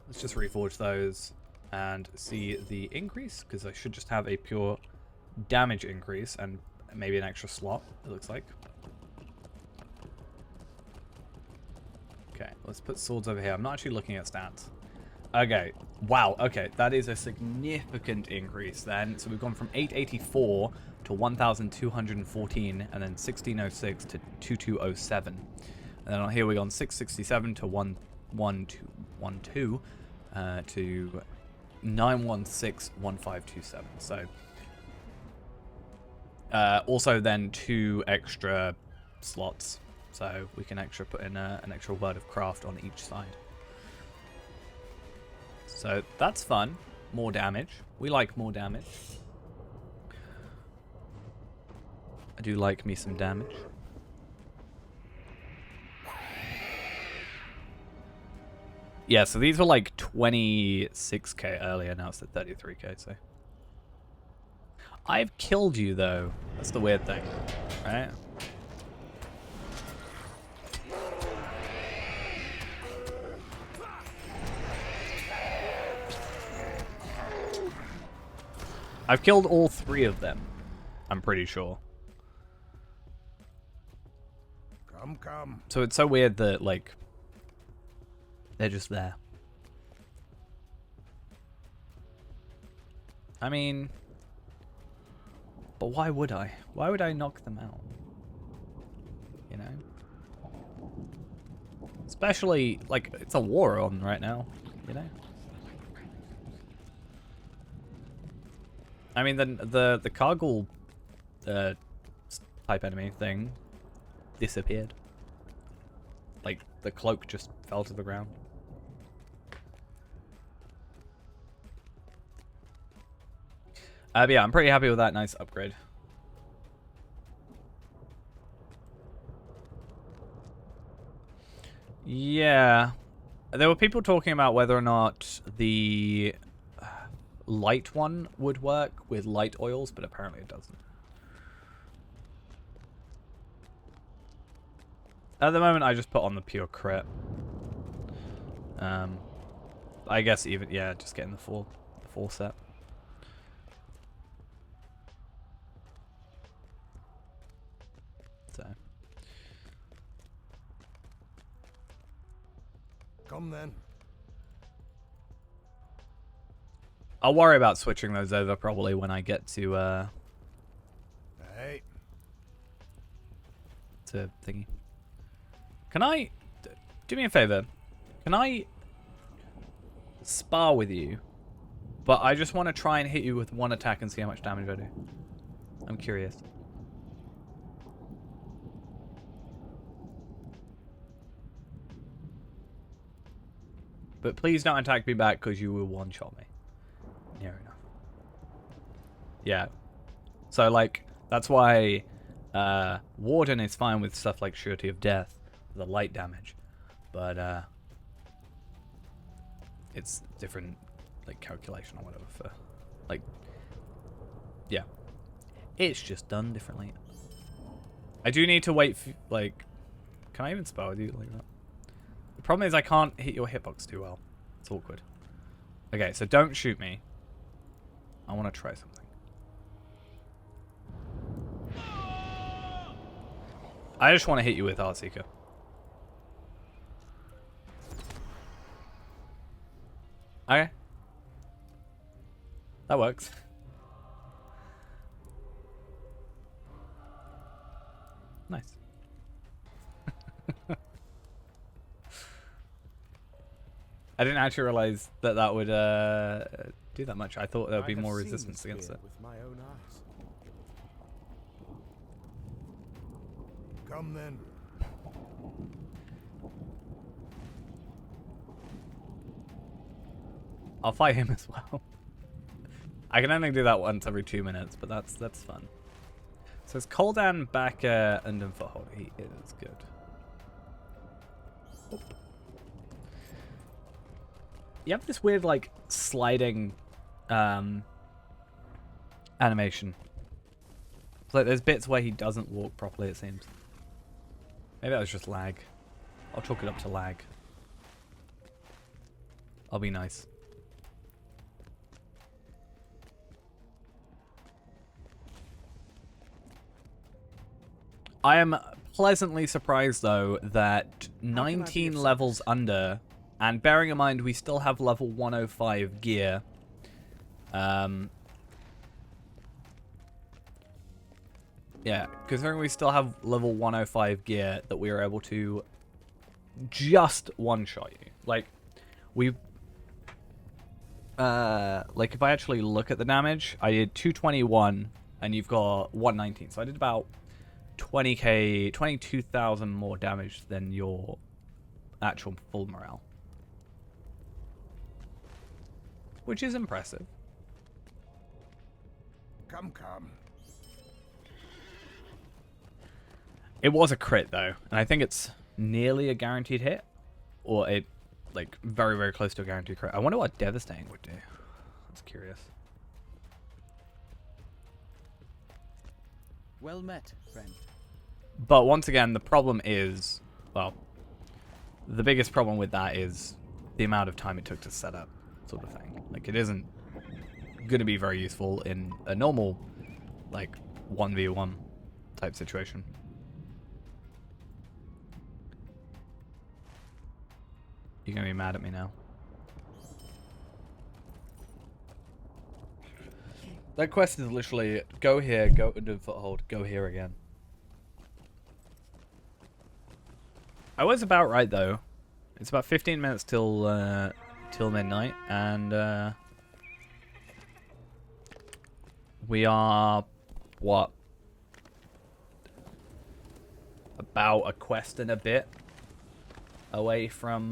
let's just reforge those and see the increase, because I should just have a pure damage increase and maybe an extra slot, it looks like. Okay, let's put swords over here. I'm not actually looking at stats. Okay, wow, okay, that is a significant increase then. So we've gone from 884 to 1,214, and then 1606 to 2207. And then on here we go on 667 to 1112 to 916 1527. So also then 2 extra slots. So we can put in an extra word of craft on each side. So that's fun. More damage. We like more damage. I do like me some damage. Yeah, so these were like 26k earlier. Now it's at 33k, so. I've killed you, though. That's the weird thing, right? I've killed all 3 of them, I'm pretty sure. Come. So it's so weird that, like, they're just there. I mean, but why would I? Why would I knock them out? You know? Especially, like, it's a war on right now, you know? I mean, the Kargul type enemy thing disappeared. Like, the cloak just fell to the ground. But yeah, I'm pretty happy with that nice upgrade. Yeah. There were people talking about whether or not the light one would work with light oils, but apparently it doesn't. At the moment, I just put on the pure crit. I I guess even, yeah, just getting the full set. So. Come then. I'll worry about switching those over probably when I get to Hey. to thingy. Can I do me a favor? Can I spar with you? But I just want to try and hit you with one attack and see how much damage I do. I'm curious. But please don't attack me back because you will one-shot me. Near enough. Yeah. So, like, that's why Warden is fine with stuff like Surety of Death, the light damage. But, it's different, like, calculation or whatever for, like, yeah. It's just done differently. I do need to wait for, like, can I even spell with you like that? The problem is I can't hit your hitbox too well. It's awkward. Okay, so don't shoot me. I want to try something. I just want to hit you with Heartseeker. Okay. That works. Nice. I didn't actually realize that that would do that much. I thought there would be more resistance against it. With my own eyes. Come then. I'll fight him as well. I can only do that once every 2 minutes, but that's fun. So it's Koldan back Undine Foothold. He is good. Oh. You have this weird, like, sliding animation. It's like there's bits where he doesn't walk properly, it seems. Maybe that was just lag. I'll chalk it up to lag. I'll be nice. I am pleasantly surprised, though, that 19 levels under, and bearing in mind we still have level 105 gear, yeah, considering we still have level 105 gear, that we are able to just one-shot you. Like, we... like, if I actually look at the damage, I did 221, and you've got 119. So I did about 20k, 22,000 more damage than your actual full morale. Which is impressive. Come, come. It was a crit, though, and I think it's nearly a guaranteed hit. Or it, like, very, very close to a guaranteed crit. I wonder what Devastating would do. That's curious. Well met, friend. But once again, the problem is, well, the biggest problem with that is the amount of time it took to set up, sort of thing. Like, it isn't going to be very useful in a normal, like, 1v1 type situation. You're going to be mad at me now. That quest is literally, go here, go to Foothold, go here again. I was about right, though. It's about 15 minutes till midnight, and we are, what, about a quest and a bit away from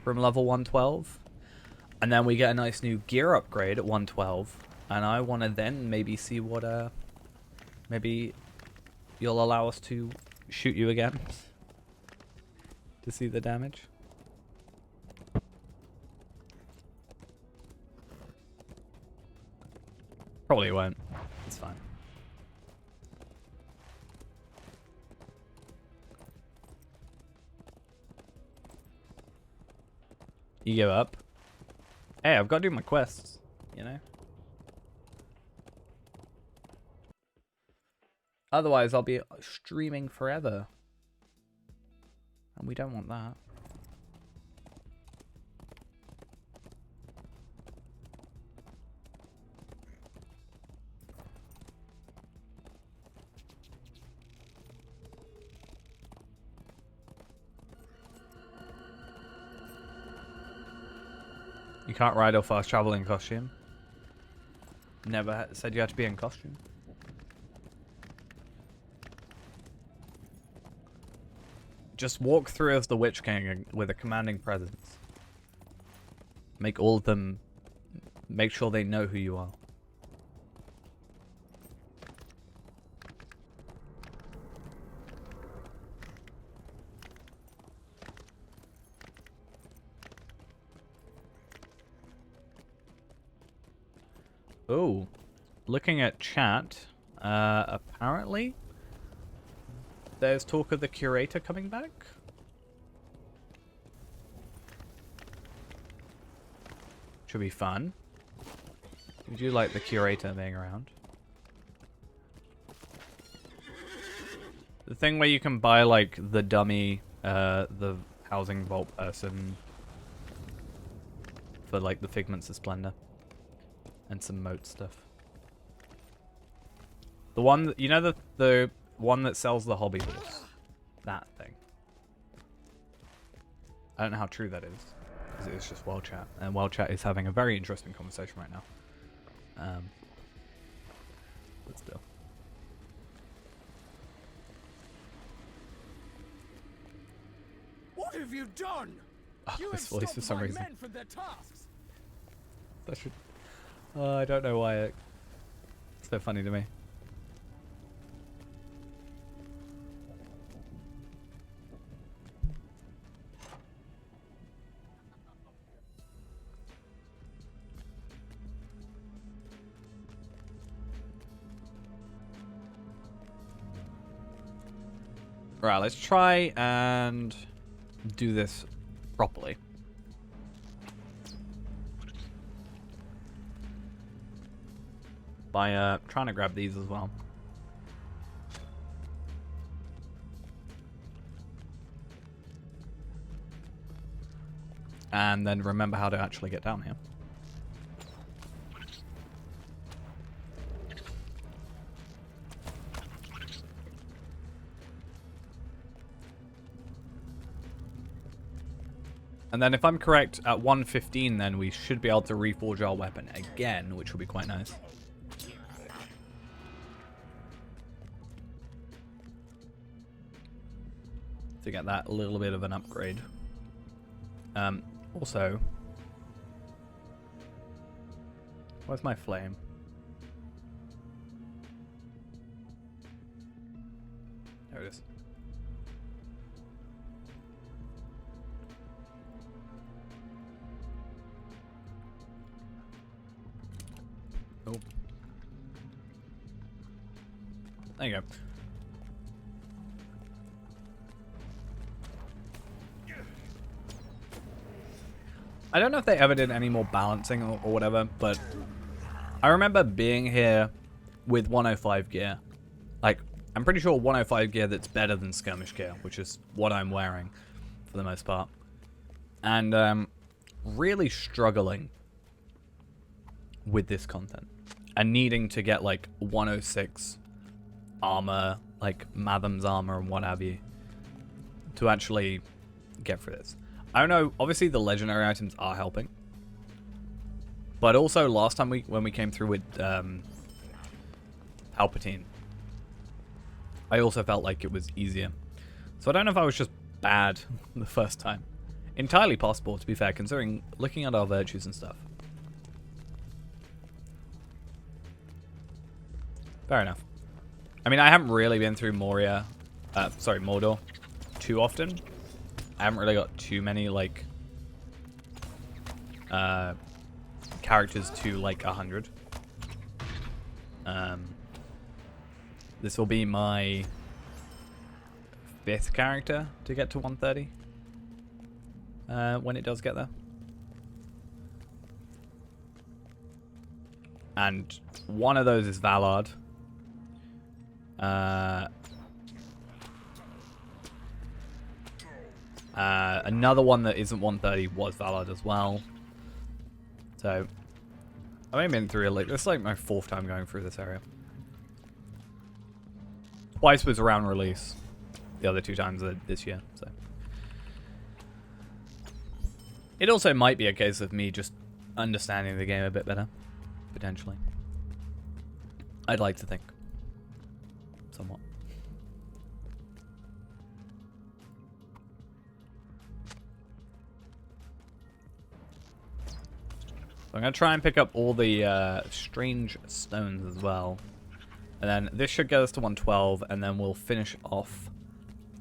level 112, and then we get a nice new gear upgrade at 112, and I want to then maybe see what maybe you'll allow us to shoot you again to see the damage. Probably won't. It's fine. You give up. Hey, I've got to do my quests, you know? Otherwise, I'll be streaming forever. And we don't want that. You can't ride or fast travel in costume. Never said you had to be in costume. Just walk through as the Witch King with a commanding presence. Make all of them... Make sure they know who you are. Oh, looking at chat, apparently there's talk of the Curator coming back. Should be fun. We do like the Curator being around. The thing where you can buy like the dummy, the housing vault person for like the Figments of Splendor. And some moat stuff. The one that, you know, the one that sells the hobby horse. That thing. I don't know how true that is. Because it's just Wild Chat. And Wild Chat is having a very interesting conversation right now. But still. What have you done? Oh, You this have voice for stopped some my reason. men from their tasks. That should... I don't know why it's so funny to me. Right, let's try and do this properly. By trying to grab these as well. And then remember how to actually get down here. And then if I'm correct, at 1:15 then we should be able to reforge our weapon again, which will be quite nice. To get that little bit of an upgrade. Also, where's my flame? There it is. Oh. There you go. I don't know if they ever did any more balancing or whatever, but I remember being here with 105 gear. Like, I'm pretty sure 105 gear that's better than skirmish gear, which is what I'm wearing for the most part. And really struggling with this content. And needing to get like 106 armor, like Matham's armor and what have you, to actually get through this. I don't know, obviously the legendary items are helping. But also last time when we came through with Palpatine, I also felt like it was easier. So I don't know if I was just bad the first time. Entirely possible, to be fair, considering looking at our virtues and stuff. Fair enough. I mean, I haven't really been through Mordor too often. I haven't really got too many, like, characters to, like, 100. This will be my 5th character to get to 130. When it does get there. And one of those is Vallard. Another one that isn't 130 was Vallard as well. So, I've only been through this is like my 4th time going through this area. Twice was around release. The other 2 times are this year, so. It also might be a case of me just understanding the game a bit better, potentially. I'd like to think. Somewhat. I'm going to try and pick up all the strange stones as well. And then this should get us to 112, and then we'll finish off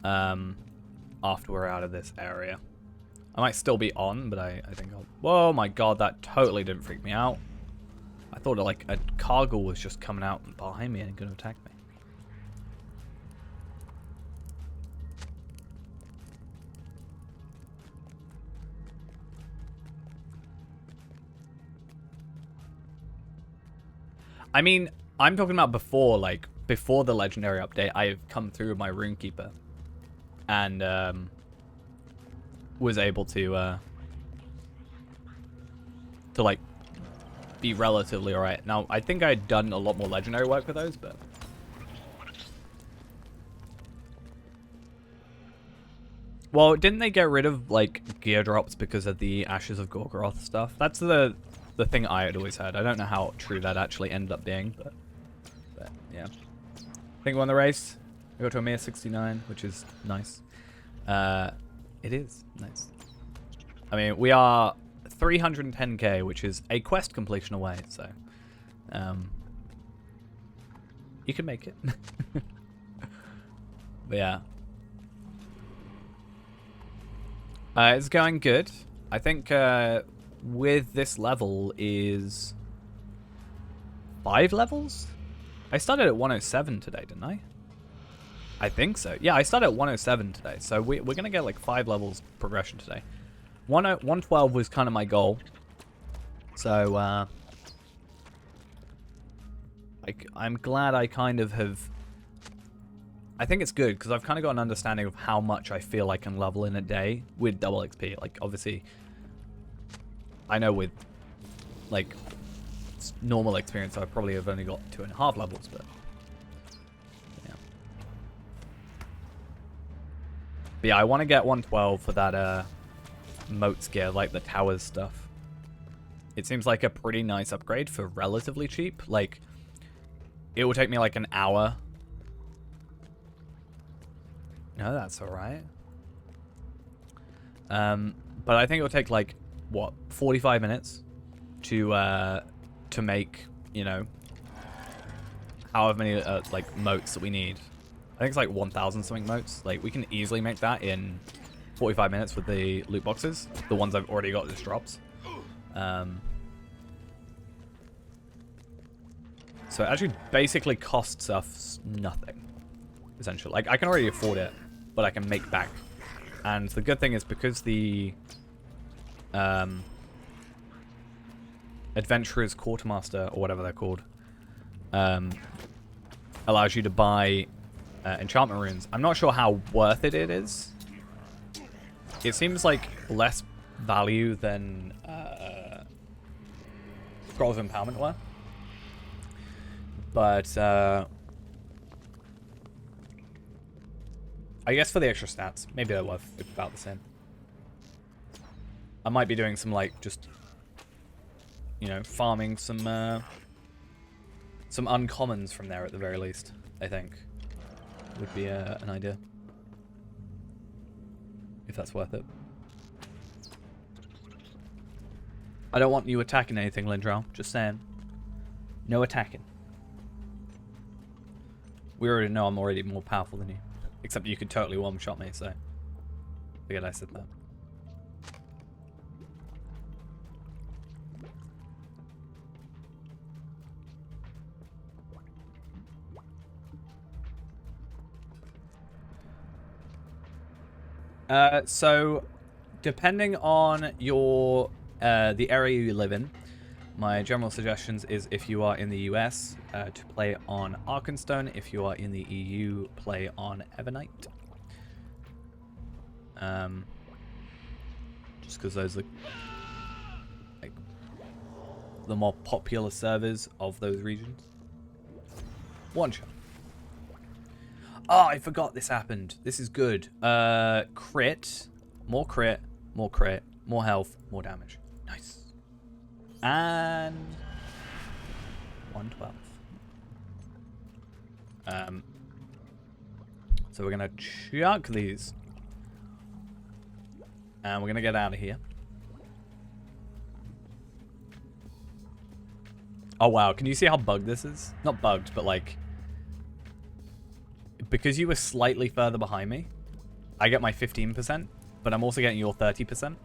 after we're out of this area. I might still be on, but I think I'll... Whoa, my god, that totally didn't freak me out. I thought like a cargo was just coming out behind me and going to attack me. I mean, I'm talking about before, like, before the legendary update, I've come through with my Runekeeper. And, was able to like, be relatively alright. Now, I think I'd done a lot more legendary work with those, but... Well, didn't they get rid of, like, gear drops because of the Ashes of Gorgoroth stuff? That's the thing I had always heard. I don't know how true that actually ended up being, but yeah. I think we won the race. We got to a mere 69, which is nice. It is nice. I mean, we are 310k, which is a quest completion away, so you can make it. But yeah. It's going good. I think with this level is 5 levels? I started at 107 today, didn't I? I think so. Yeah, I started at 107 today, so we're going to get like 5 levels progression today. 112 was kind of my goal. So, I'm glad I kind of have... I think it's good, because I've kind of got an understanding of how much I feel I can level in a day with double XP. Like, obviously, I know with, like, normal experience, I probably have only got 2.5 levels, but... Yeah. But yeah, I want to get 112 for that, moats gear, like the towers stuff. It seems like a pretty nice upgrade for relatively cheap. Like, it will take me like an hour. No, that's alright. But I think it will take like, what, 45 minutes to make, you know, however many like moats that we need. I think it's like 1,000 something moats. Like, we can easily make that in 45 minutes with the loot boxes, the ones I've already got as drops. So it actually basically costs us nothing, essentially. Like, I can already afford it, but I can make back. And the good thing is, because the Adventurer's Quartermaster, or whatever they're called, allows you to buy enchantment runes. I'm not sure how worth it is. It seems like less value than Scrolls of Empowerment were. But I guess for the extra stats, maybe they're worth about the same. I might be doing some, like, just, you know, farming some uncommons from there at the very least, I think. Would be an idea. If that's worth it. I don't want you attacking anything, Lindral. Just saying. No attacking. We already know I'm already more powerful than you. Except you could totally one-shot me, so... Forget I said that. So, depending on your the area you live in, My general suggestions is if you are in the US, to play on Arkenstone. If you are in the EU, play on Evernight. Just because those are like the more popular servers of those regions. One shot. Oh, I forgot this happened. This is good. Crit, more crit, more crit, more health, more damage. Nice. And 112. So we're gonna chuck these, and we're gonna get out of here. Oh wow, can you see how bugged this is? Not bugged, but like, because you were slightly further behind me, I get my 15%, but I'm also getting your 30%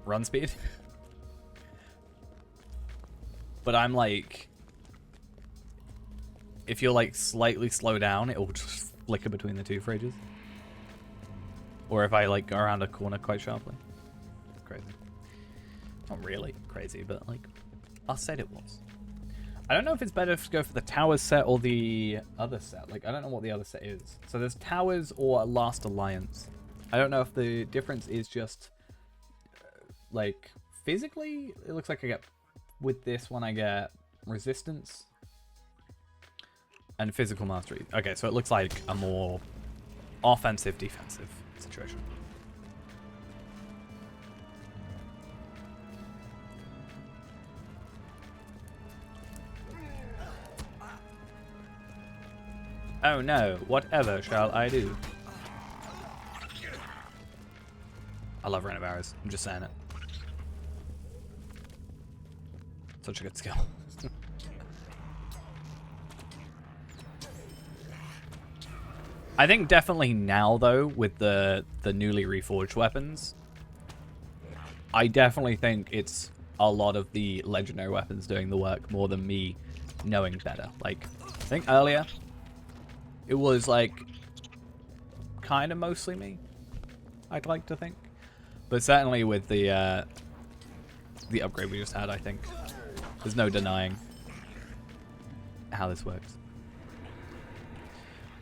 run speed. But I'm like, if you're like slightly slow down, it will just flicker between the two for ages. Or if I like go around a corner quite sharply. It's crazy. Not really crazy, but like, I said it was. I don't know if it's better to go for the Towers set or the other set. Like, I don't know what the other set is. So there's Towers or Last Alliance. I don't know if the difference is just, like, physically, it looks like I get, with this one I get resistance and physical mastery. Okay, so it looks like a more offensive, defensive situation. Oh no, whatever shall I do? I love Reign of Arrows, I'm just saying it. Such a good skill. I think definitely now though, with the newly reforged weapons, I definitely think it's a lot of the legendary weapons doing the work more than me knowing better. Like, I think earlier it was like kind of mostly me, I'd like to think. But certainly with the upgrade we just had, I think there's no denying how this works.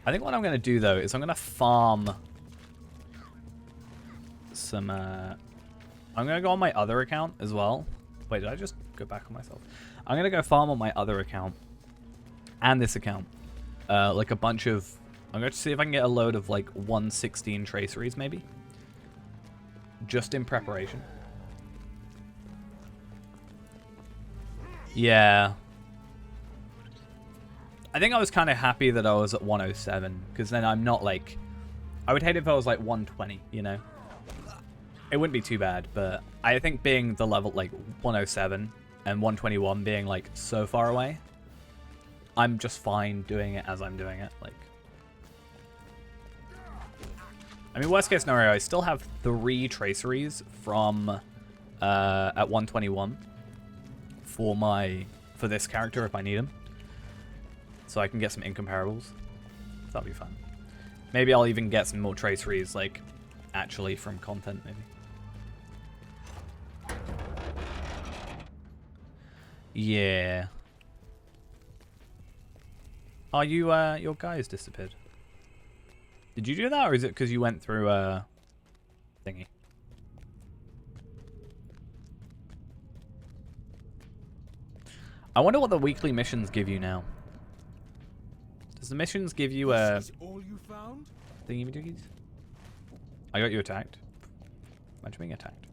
I think what I'm going to do, though, is I'm going to farm some... I'm going to go on my other account as well. Wait, did I just go back on myself? I'm going to go farm on my other account and this account. Like a bunch of... I'm going to see if I can get a load of, like, 116 traceries, maybe. Just in preparation. Yeah. I think I was kind of happy that I was at 107, because then I'm not like... I would hate if I was like 120, you know? It wouldn't be too bad, but I think being the level like 107 and 121 being like so far away, I'm just fine doing it as I'm doing it. Like, I mean, worst case scenario, I still have 3 traceries from at 121 for this character if I need them, so I can get some incomparables. That'll be fun. Maybe I'll even get some more traceries, like actually from content, maybe. Yeah. Are you your guys disappeared? Did you do that, or is it because you went through thingy? I wonder what the weekly missions give you now. Does the missions give you all you found? thingy-majiggies? I got you attacked. Imagine being attacked.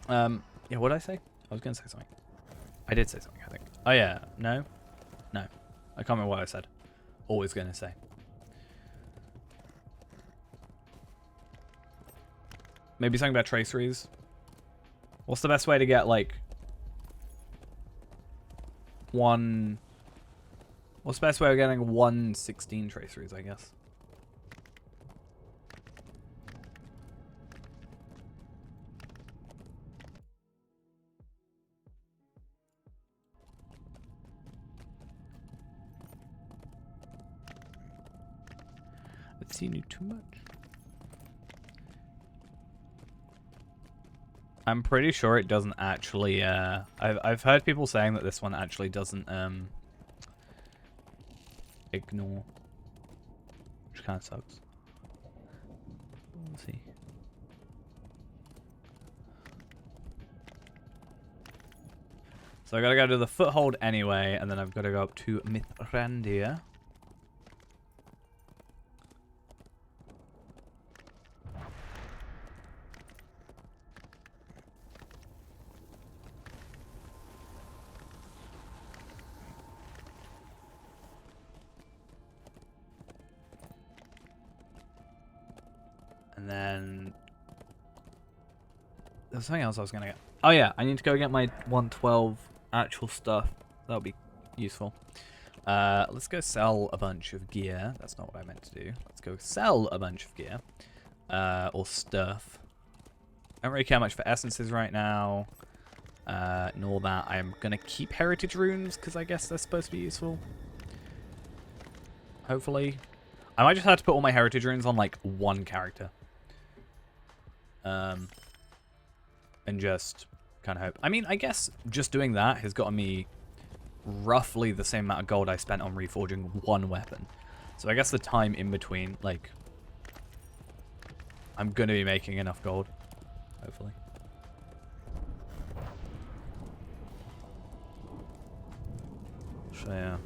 Yeah, what did I say? I was gonna say something. I did say something, I think. Oh yeah, no? No. I can't remember what I said. Always gonna say. Maybe something about traceries. What's the best way to get, like, what's the best way of getting 116 traceries, I guess? I've seen you too much. I'm pretty sure it doesn't actually, I've heard people saying that this one actually doesn't, ignore. Which kind of sucks. Let's see. So I gotta go to the foothold anyway, and then I've gotta go up to Mithrandir. And then there's something else I was gonna get. Oh yeah, I need to go get my 112 actual stuff. That'll be useful. Let's go sell a bunch of gear. That's not what I meant to do. Let's go sell a bunch of gear. Or stuff. I don't really care much for essences right now. Nor that. I'm gonna keep heritage runes because I guess they're supposed to be useful. Hopefully. I might just have to put all my heritage runes on like one character. And just kind of hope. I mean, I guess just doing that has gotten me roughly the same amount of gold I spent on reforging one weapon. So I guess the time in between, like, I'm going to be making enough gold, hopefully. So, yeah.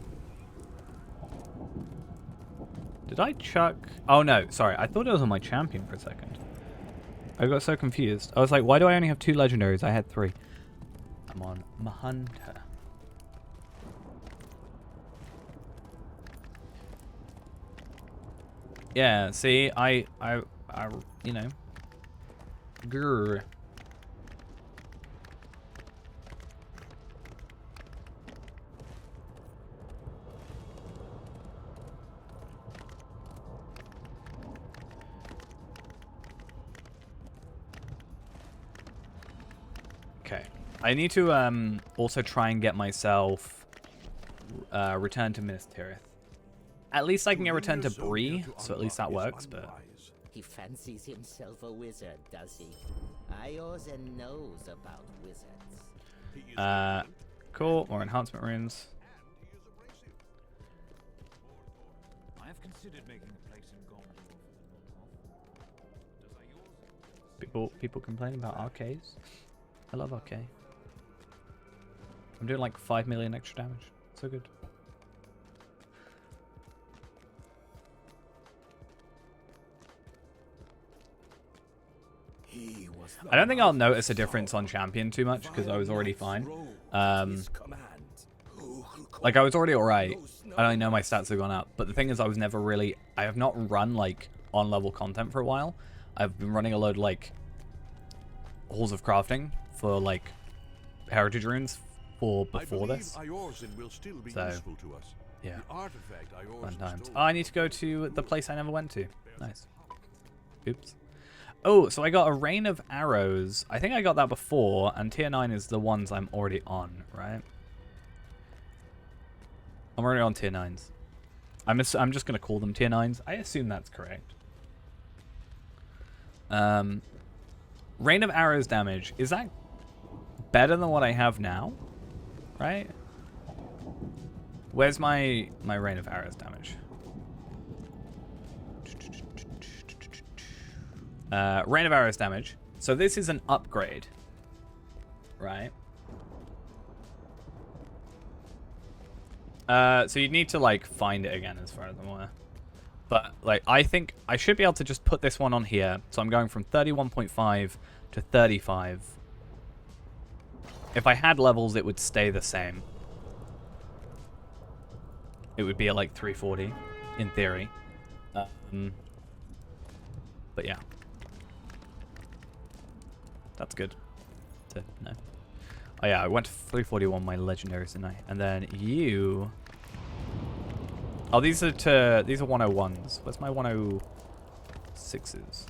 Did I chuck... Oh, no, sorry. I thought it was on my champion for a second. I got so confused. I was like, why do I only have 2 legendaries? I had 3. I'm on Mahunter. Yeah, see, I you know. Grr. Okay. I need to also try and get myself returned to Minas Tirith. At least I can get returned to Bree, so at least that works, but... He fancies himself a wizard, does he? Iorzen knows about wizards. Cool. More enhancement runes. I have considered making a place in Gondor. People complain about arcades. I love arcade. I'm doing like 5 million extra damage. So good. I don't think I'll notice a difference on champion too much because I was already fine. Like I was already alright. I only know my stats have gone up. But the thing is I have not run like on level content for a while. I've been running a load of like halls of crafting for like heritage runes for before this. So yeah. Fun times. Oh, I need to go to the place I never went to. Nice. Oops. Oh, so I got a Rain of Arrows. I think I got that before, and tier 9 is the ones I'm already on, right? I'm already on tier 9s. I'm just going to call them tier 9s. I assume that's correct. Rain of Arrows damage. Is that better than what I have now? Right? Where's my Rain of Arrows damage? Rain of Arrows damage. So this is an upgrade, right? So you'd need to like find it again as far as I'm aware. But like I think I should be able to just put this one on here. So I'm going from 31.5 to 35. If I had levels, it would stay the same. It would be at like 340 in theory. But yeah. That's good to know. Oh yeah, I went to 341 my legendaries tonight, and then you. Oh, these are 101s. Where's my 106s?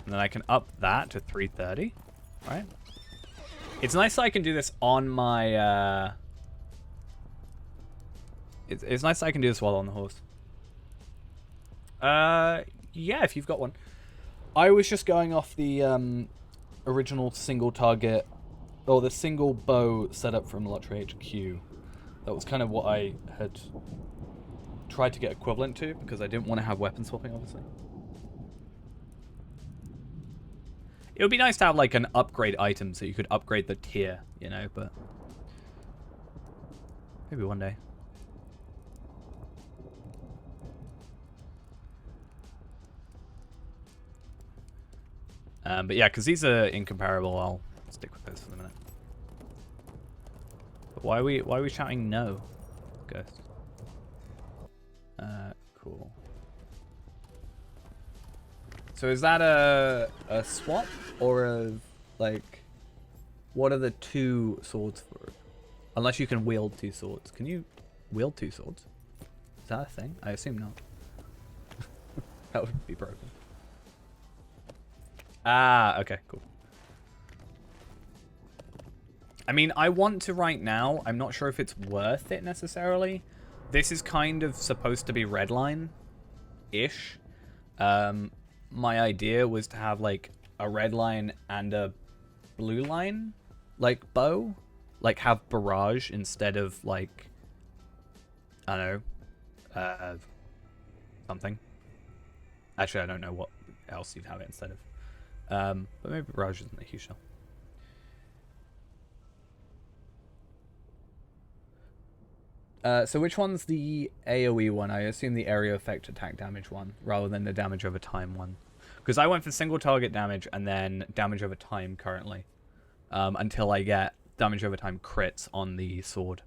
And then I can up that to 330, right? It's nice that I can do this on my It's nice that I can do this while on the horse. Yeah, if you've got one. I was just going off the original single target, or the single bow setup from Lottery HQ. That was kind of what I had tried to get equivalent to, because I didn't want to have weapon swapping, obviously. It would be nice to have like an upgrade item so you could upgrade the tier, you know, but maybe one day. But yeah, because these are incomparable, I'll stick with those for the minute. But why are we shouting no, Ghost? Cool. So is that a swap or a, like, what are the two swords for? Unless you can wield two swords. Can you wield two swords? Is that a thing? I assume not. That would be broken. Ah, okay, cool. I mean, I want to right now. I'm not sure if it's worth it necessarily. This is kind of supposed to be redline-ish. My idea was to have like a red line and a blue line, like bow, like have barrage instead of like, I don't know, something. Actually, I don't know what else you'd have it instead of. But maybe barrage isn't a huge deal. So which one's the AoE one? I assume the area effect attack damage one, rather than the damage over time one. Because I went for single target damage and then damage over time currently. Until I get damage over time crits on the sword,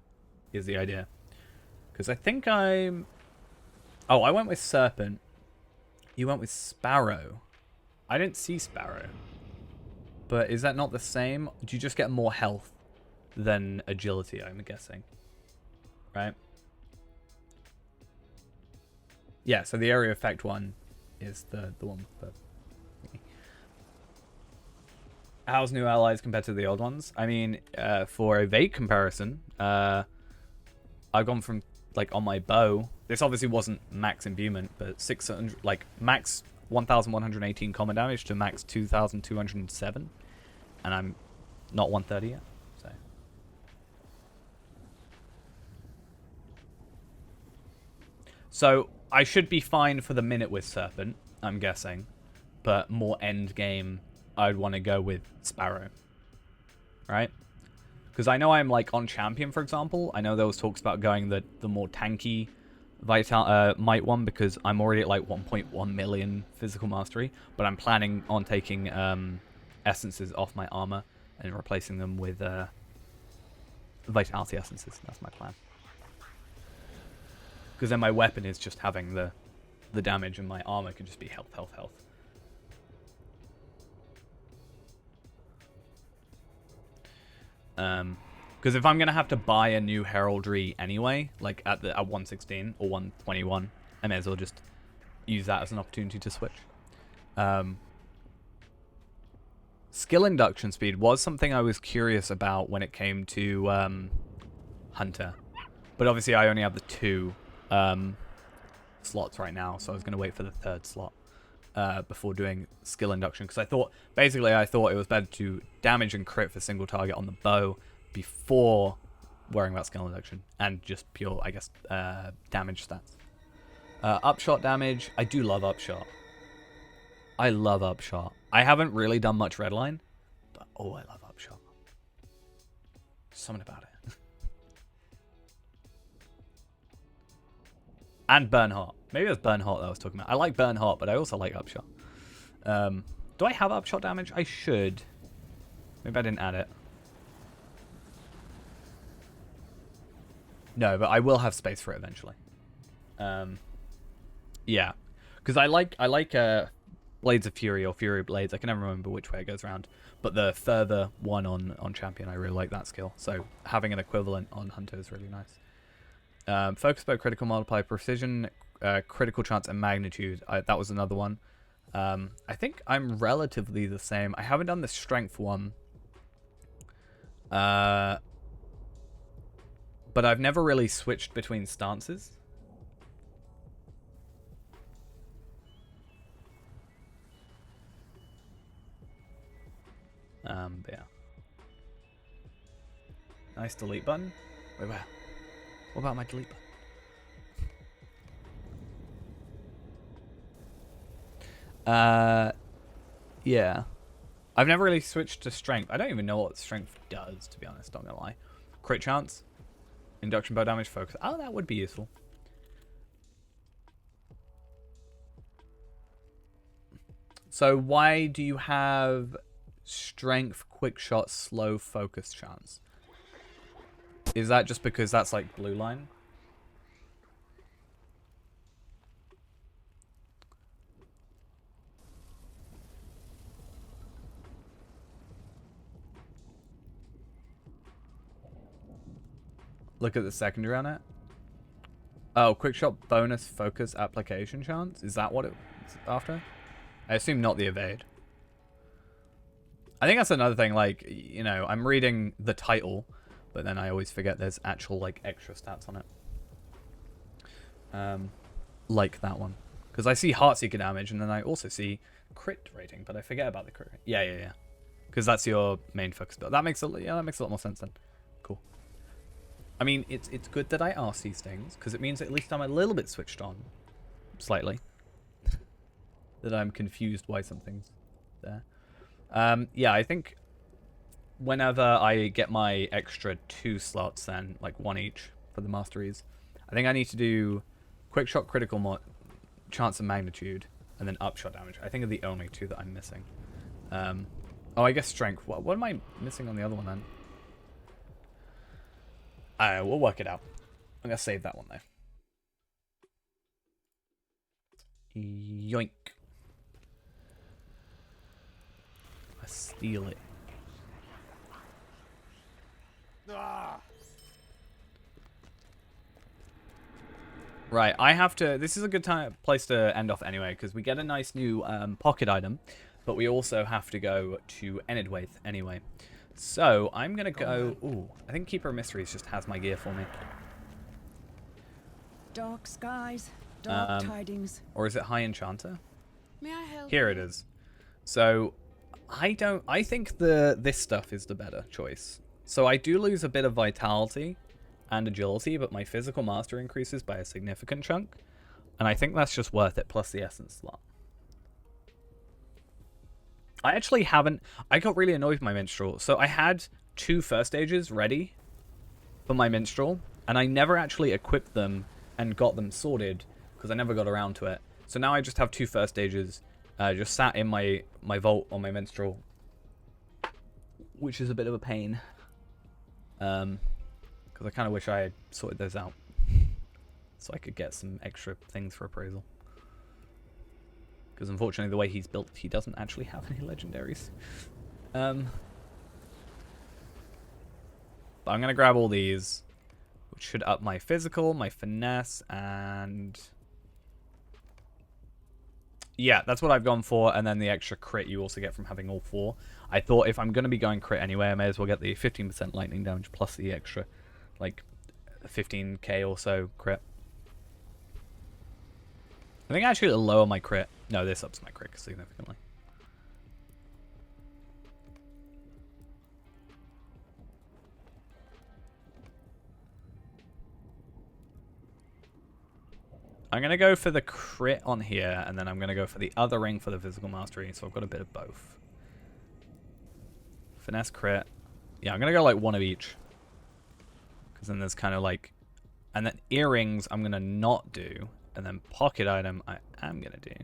is the idea. Because I think I'm... Oh, I went with Serpent. You went with Sparrow. I didn't see Sparrow. But is that not the same? Do you just get more health than agility, I'm guessing? Right? Yeah, so the area effect one is the one. But how's new allies compared to the old ones? I mean, for a vague comparison, I've gone from, like, on my bow, this obviously wasn't max imbuement, but 600, like, max 1,118 combat damage to max 2,207, and I'm not 130 yet. So I should be fine for the minute with Serpent, I'm guessing. But more end game, I'd want to go with Sparrow. Right? Because I know I'm like on Champion, for example. I know there was talks about going the more tanky Might one, because I'm already at like 1.1 million physical mastery. But I'm planning on taking essences off my armor and replacing them with Vitality essences. That's my plan. Because then my weapon is just having the damage, and my armor can just be health, health, health. Because if I'm gonna have to buy a new heraldry anyway, like at 116 or 121, I may as well just use that as an opportunity to switch. Skill induction speed was something I was curious about when it came to Hunter, but obviously I only have the 2 slots right now, so I was going to wait for the 3rd slot before doing skill induction, because I thought it was better to damage and crit for single target on the bow before worrying about skill induction, and just pure, I guess, damage stats. Upshot damage, I do love upshot. I love upshot. I haven't really done much redline, but oh, I love upshot. Something about it. And Burn Hot. Maybe it was Burn Hot that I was talking about. I like Burn Hot, but I also like Upshot. Do I have Upshot damage? I should. Maybe I didn't add it. No, but I will have space for it eventually. Yeah. Because I like Blades of Fury or Fury Blades. I can never remember which way it goes around. But the further one on Champion, I really like that skill. So having an equivalent on Hunter is really nice. Focus bow, critical multiply, precision, critical chance, and magnitude. That was another one. I think I'm relatively the same. I haven't done the strength one. But I've never really switched between stances. But yeah. Nice delete button. Wait, where? What about my delete button? Yeah. I've never really switched to strength. I don't even know what strength does, to be honest, not gonna lie. Crit chance. Induction bow damage focus. Oh, that would be useful. So why do you have strength, quick shot, slow focus chance? Is that just because that's like blue line? Look at the secondary on it. Oh, quick shot bonus focus application chance? Is that what it's after? I assume not the evade. I think that's another thing, like, you know, I'm reading the title, but then I always forget there's actual, like, extra stats on it. Like that one. Because I see Heartseeker damage, and then I also see crit rating, but I forget about the crit. Yeah. Because that's your main focus build. That makes a lot more sense then. Cool. I mean, it's good that I ask these things, because it means at least I'm a little bit switched on. Slightly. That I'm confused why something's there. Yeah, I think whenever I get my extra 2 slots, then, like 1 each for the masteries, I think I need to do quick shot, critical chance of magnitude, and then upshot damage. I think are the only 2 that I'm missing. Oh, I guess strength. What am I missing on the other one then? We'll work it out. I'm going to save that one, though. Yoink. I steal it. Right, I have to... This is a good place to end off anyway, because we get a nice new pocket item, but we also have to go to Enidwaith anyway. So, I'm going to go... Ooh, I think Keeper of Mysteries just has my gear for me. Dark skies, dark tidings. Or is it High Enchanter? May I help? Here it is. So, I think this stuff is the better choice. So I do lose a bit of vitality and agility, but my physical master increases by a significant chunk. And I think that's just worth it, plus the essence slot. I actually haven't... I got really annoyed with my minstrel. So I had 2 first stages ready for my minstrel, and I never actually equipped them and got them sorted, because I never got around to it. So now I just have 2 first stages just sat in my vault on my minstrel, which is a bit of a pain. Because I kind of wish I had sorted those out so I could get some extra things for appraisal. Because unfortunately the way he's built, he doesn't actually have any legendaries. But I'm going to grab all these, which should up my physical, my finesse, and... Yeah, that's what I've gone for, and then the extra crit you also get from having all 4. I thought if I'm going to be going crit anyway, I may as well get the 15% lightning damage plus the extra, like, 15k or so crit. I think actually it'll lower my crit. No, this ups my crit significantly. I'm going to go for the crit on here, and then I'm going to go for the other ring for the physical mastery, so I've got a bit of both. Finesse crit. Yeah, I'm going to go like 1 of each. Because then there's kind of like... And then earrings I'm going to not do, and then pocket item I am going to do.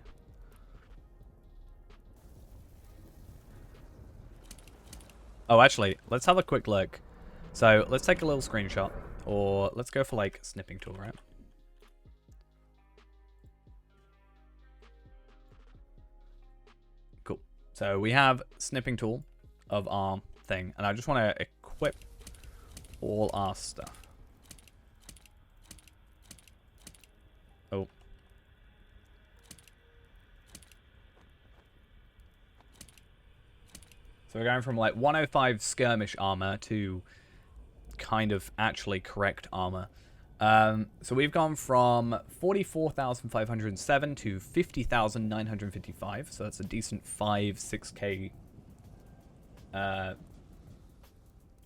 Oh, actually, let's have a quick look. So, let's take a little screenshot, or let's go for like snipping tool, right? So we have snipping tool of our thing, and I just want to equip all our stuff. Oh. So we're going from like 105 skirmish armor to kind of actually correct armor. So we've gone from 44,507 to 50,955. So that's a decent 6K,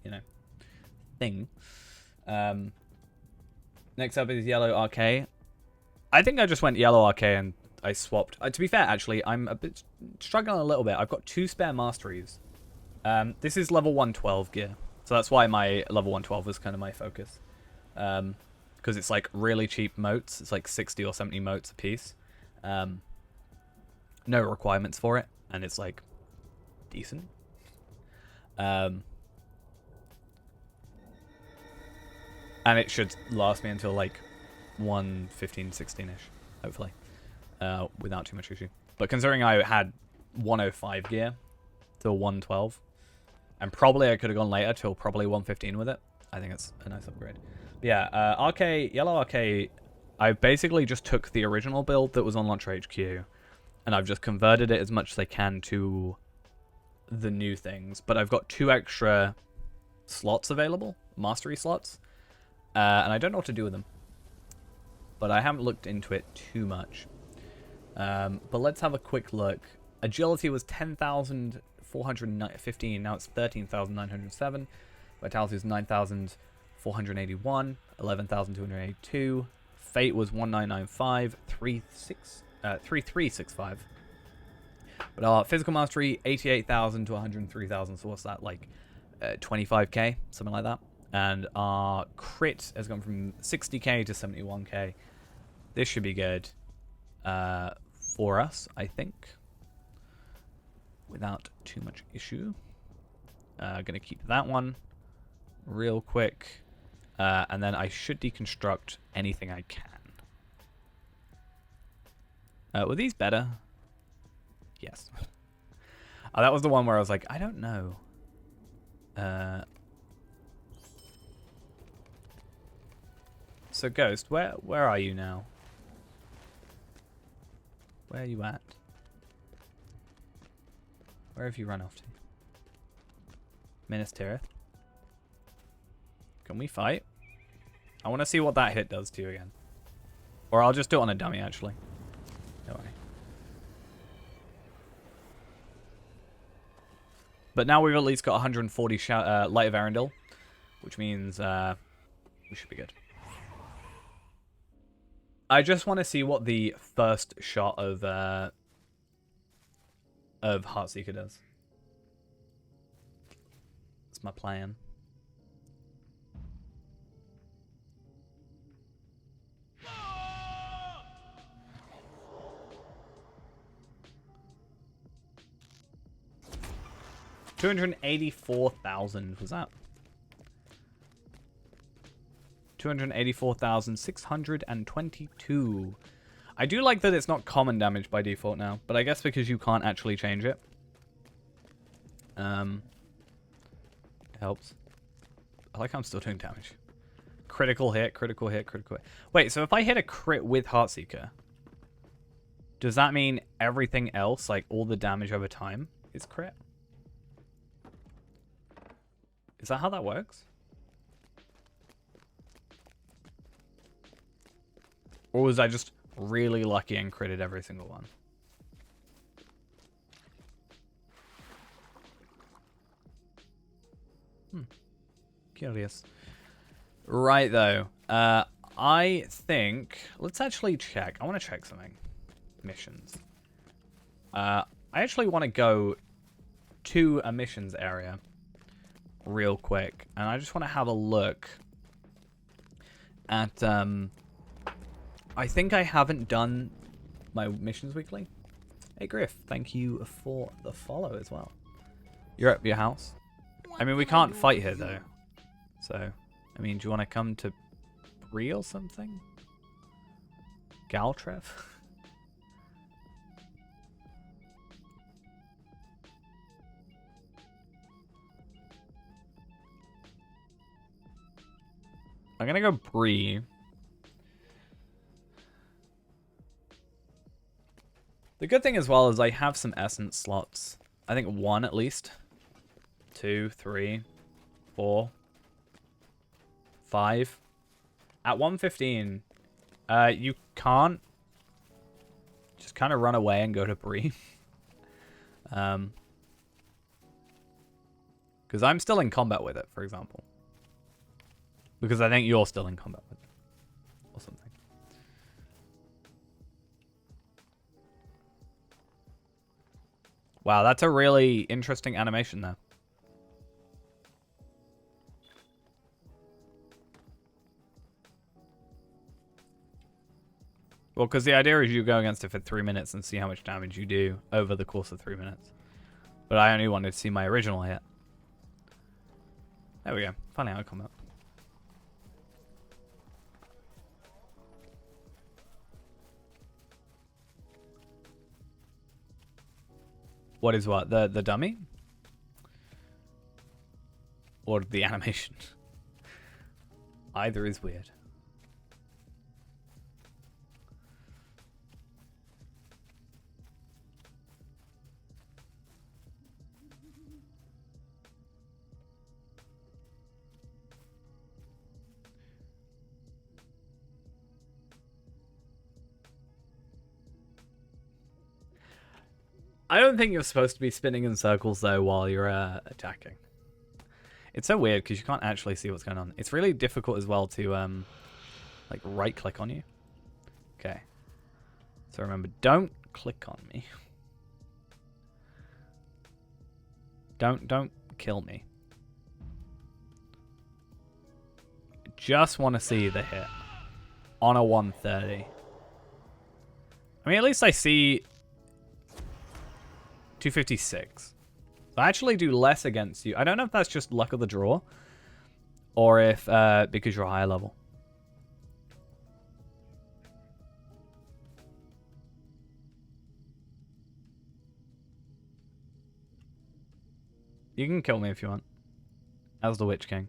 you know, thing. Next up is yellow RK. I think I just went yellow RK and I swapped. To be fair, actually, I'm a bit struggling a little bit. I've got 2 spare masteries. This is level 112 gear. So that's why my level 112 was kind of my focus. Because it's like really cheap motes. It's like 60 or 70 motes a piece. No requirements for it. And it's like decent. And it should last me until like 115, 16-ish, hopefully. Without too much issue. But considering I had 105 gear till 112, and probably I could have gone later till probably 115 with it, I think it's a nice upgrade. But yeah, RK, yellow RK, I basically just took the original build that was on Launcher HQ, and I've just converted it as much as I can to the new things. But I've got 2 extra slots available, mastery slots, and I don't know what to do with them. But I haven't looked into it too much. But let's have a quick look. Agility was 10,415, now it's 13,907. Vitality was 9,481, 11,282. Fate was 1995, 3365. But our physical mastery, 88,000 to 103,000. So what's that, like 25k, something like that. And our crit has gone from 60k to 71k. This should be good for us, I think, without too much issue. Gonna keep that one real quick, and then I should deconstruct anything I can. Were these better? Yes. Oh, that was the one where I was like, I don't know. So Ghost, where are you now? Where are you at? Where have you run off to? Minas Tirith. Can we fight? I want to see what that hit does to you again. Or I'll just do it on a dummy, actually. Don't worry. But now we've at least got 140 Light of Arundel, which means we should be good. I just want to see what the first shot of Heartseeker does. That's my plan. $284,000 was that? 284,622. I do like that it's not common damage by default now, but I guess because you can't actually change it. It helps. I like how I'm still doing damage. Critical hit, critical hit, critical hit. Wait, so if I hit a crit with Heartseeker, does that mean everything else, like all the damage over time, is crit? Is that how that works? Or was I just really lucky and critted every single one? Curious. Right, though. I think... Let's actually check. I want to check something. Missions. I actually want to go to a missions area real quick. And I just want to have a look at... I think I haven't done my missions weekly. Hey Griff, thank you for the follow as well. You're at your house. I mean, we can't fight here though. So, I mean, do you want to come to Bree or something? Galtrev? I'm gonna go Bree. The good thing as well is I have some essence slots. I think 1 at least. 2, 3, 4. 5. At 115, you can't just kind of run away and go to Bree. Because I'm still in combat with it, for example. Because I think you're still in combat with it. Or something. Wow, that's a really interesting animation there. Well, because the idea is you go against it for 3 minutes and see how much damage you do over the course of 3 minutes. But I only wanted to see my original hit. There we go. Finally out of combat. What is what? The dummy? Or the animation? Either is weird. I don't think you're supposed to be spinning in circles, though, while you're attacking. It's so weird, because you can't actually see what's going on. It's really difficult as well to, like, right-click on you. Okay. So remember, don't click on me. Don't kill me. Just want to see the hit on a 130. I mean, at least I see 256. I actually do less against you. I don't know if that's just luck of the draw, or if because you're a higher level. You can kill me if you want. As the Witch King.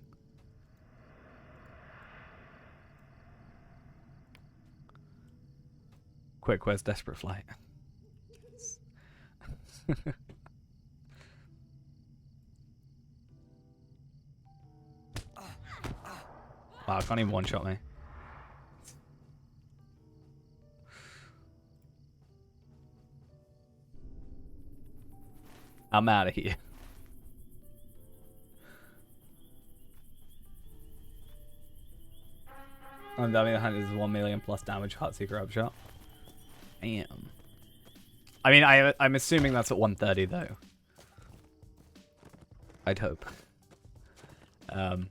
Quick, where's Desperate Flight? Wow, I can't even one-shot me. I'm out of here. I'm Dummy the Hunt is 1 million plus damage Heartseeker upshot. Damn. I mean, I'm assuming that's at 130 though. I'd hope. That's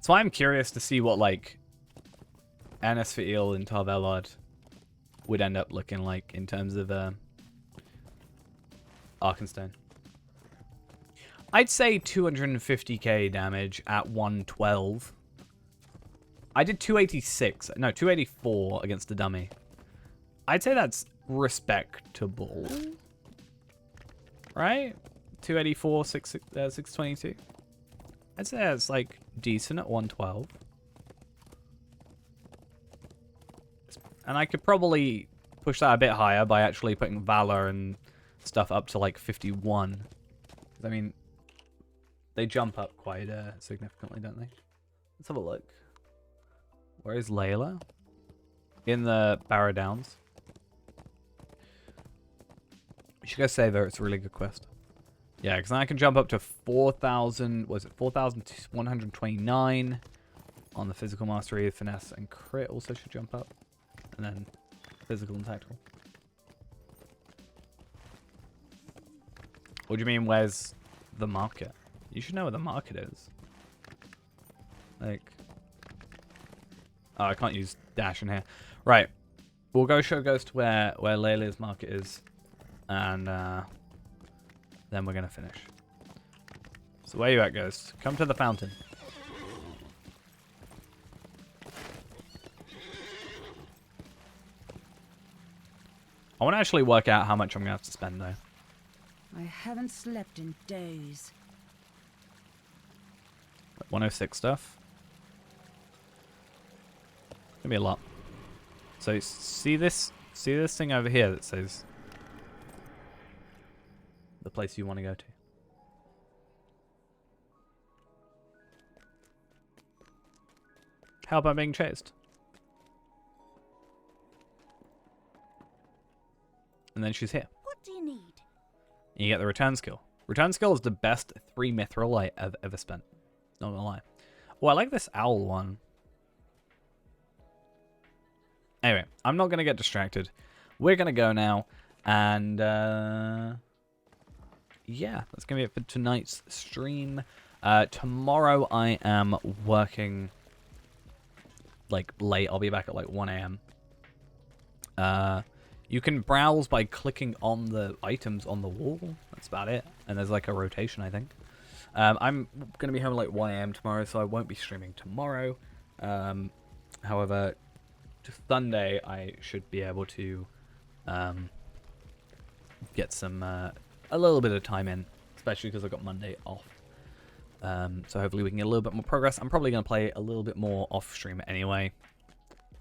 why I'm curious to see what like Anisfail and Tarvelod would end up looking like in terms of Arkenstone. I'd say 250k damage at 112. I did 286, no 284 against the dummy. I'd say that's respectable, right? 284, 622. I'd say that's like decent at 112. And I could probably push that a bit higher by actually putting Valor and stuff up to like 51. I mean, they jump up quite significantly, don't they? Let's have a look. Where is Layla? In the Barrow Downs. You should go save her. It's a really good quest. Yeah, because then I can jump up to 4,000. Was it 4,129 on the physical mastery? Finesse and crit also should jump up, and then physical and tactical. What do you mean? Where's the market? You should know where the market is. Like, oh, I can't use dash in here. Right, we'll go show Ghost where Layla's market is. And then we're going to finish. So where you at, Ghost? Come to the fountain. I want to actually work out how much I'm going to have to spend, though. I haven't slept in days. 106 stuff. Gonna be a lot. So see this thing over here that says the place you want to go to. How about being chased? And then she's here. What do you need? You get the return skill. Return skill is the best 3 mithril I have ever spent. Not gonna lie. Oh, I like this owl one. Anyway, I'm not gonna get distracted. We're gonna go now, and yeah, that's gonna be it for tonight's stream. Tomorrow I am working like late. I'll be back at like 1 a.m. You can browse by clicking on the items on the wall. That's about it. And there's like a rotation, I think. I'm going to be home at like 1 a.m. tomorrow, so I won't be streaming tomorrow. However, Sunday I should be able to get some a little bit of time in, especially because I've got Monday off. So hopefully we can get a little bit more progress. I'm probably going to play a little bit more off stream anyway,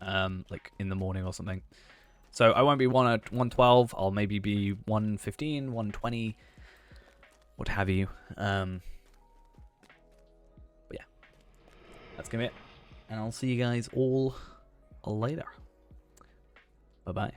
like in the morning or something. So I won't be 112. I'll maybe be 115, 120, what have you. But yeah, that's gonna be it, and I'll see you guys all later. Bye bye.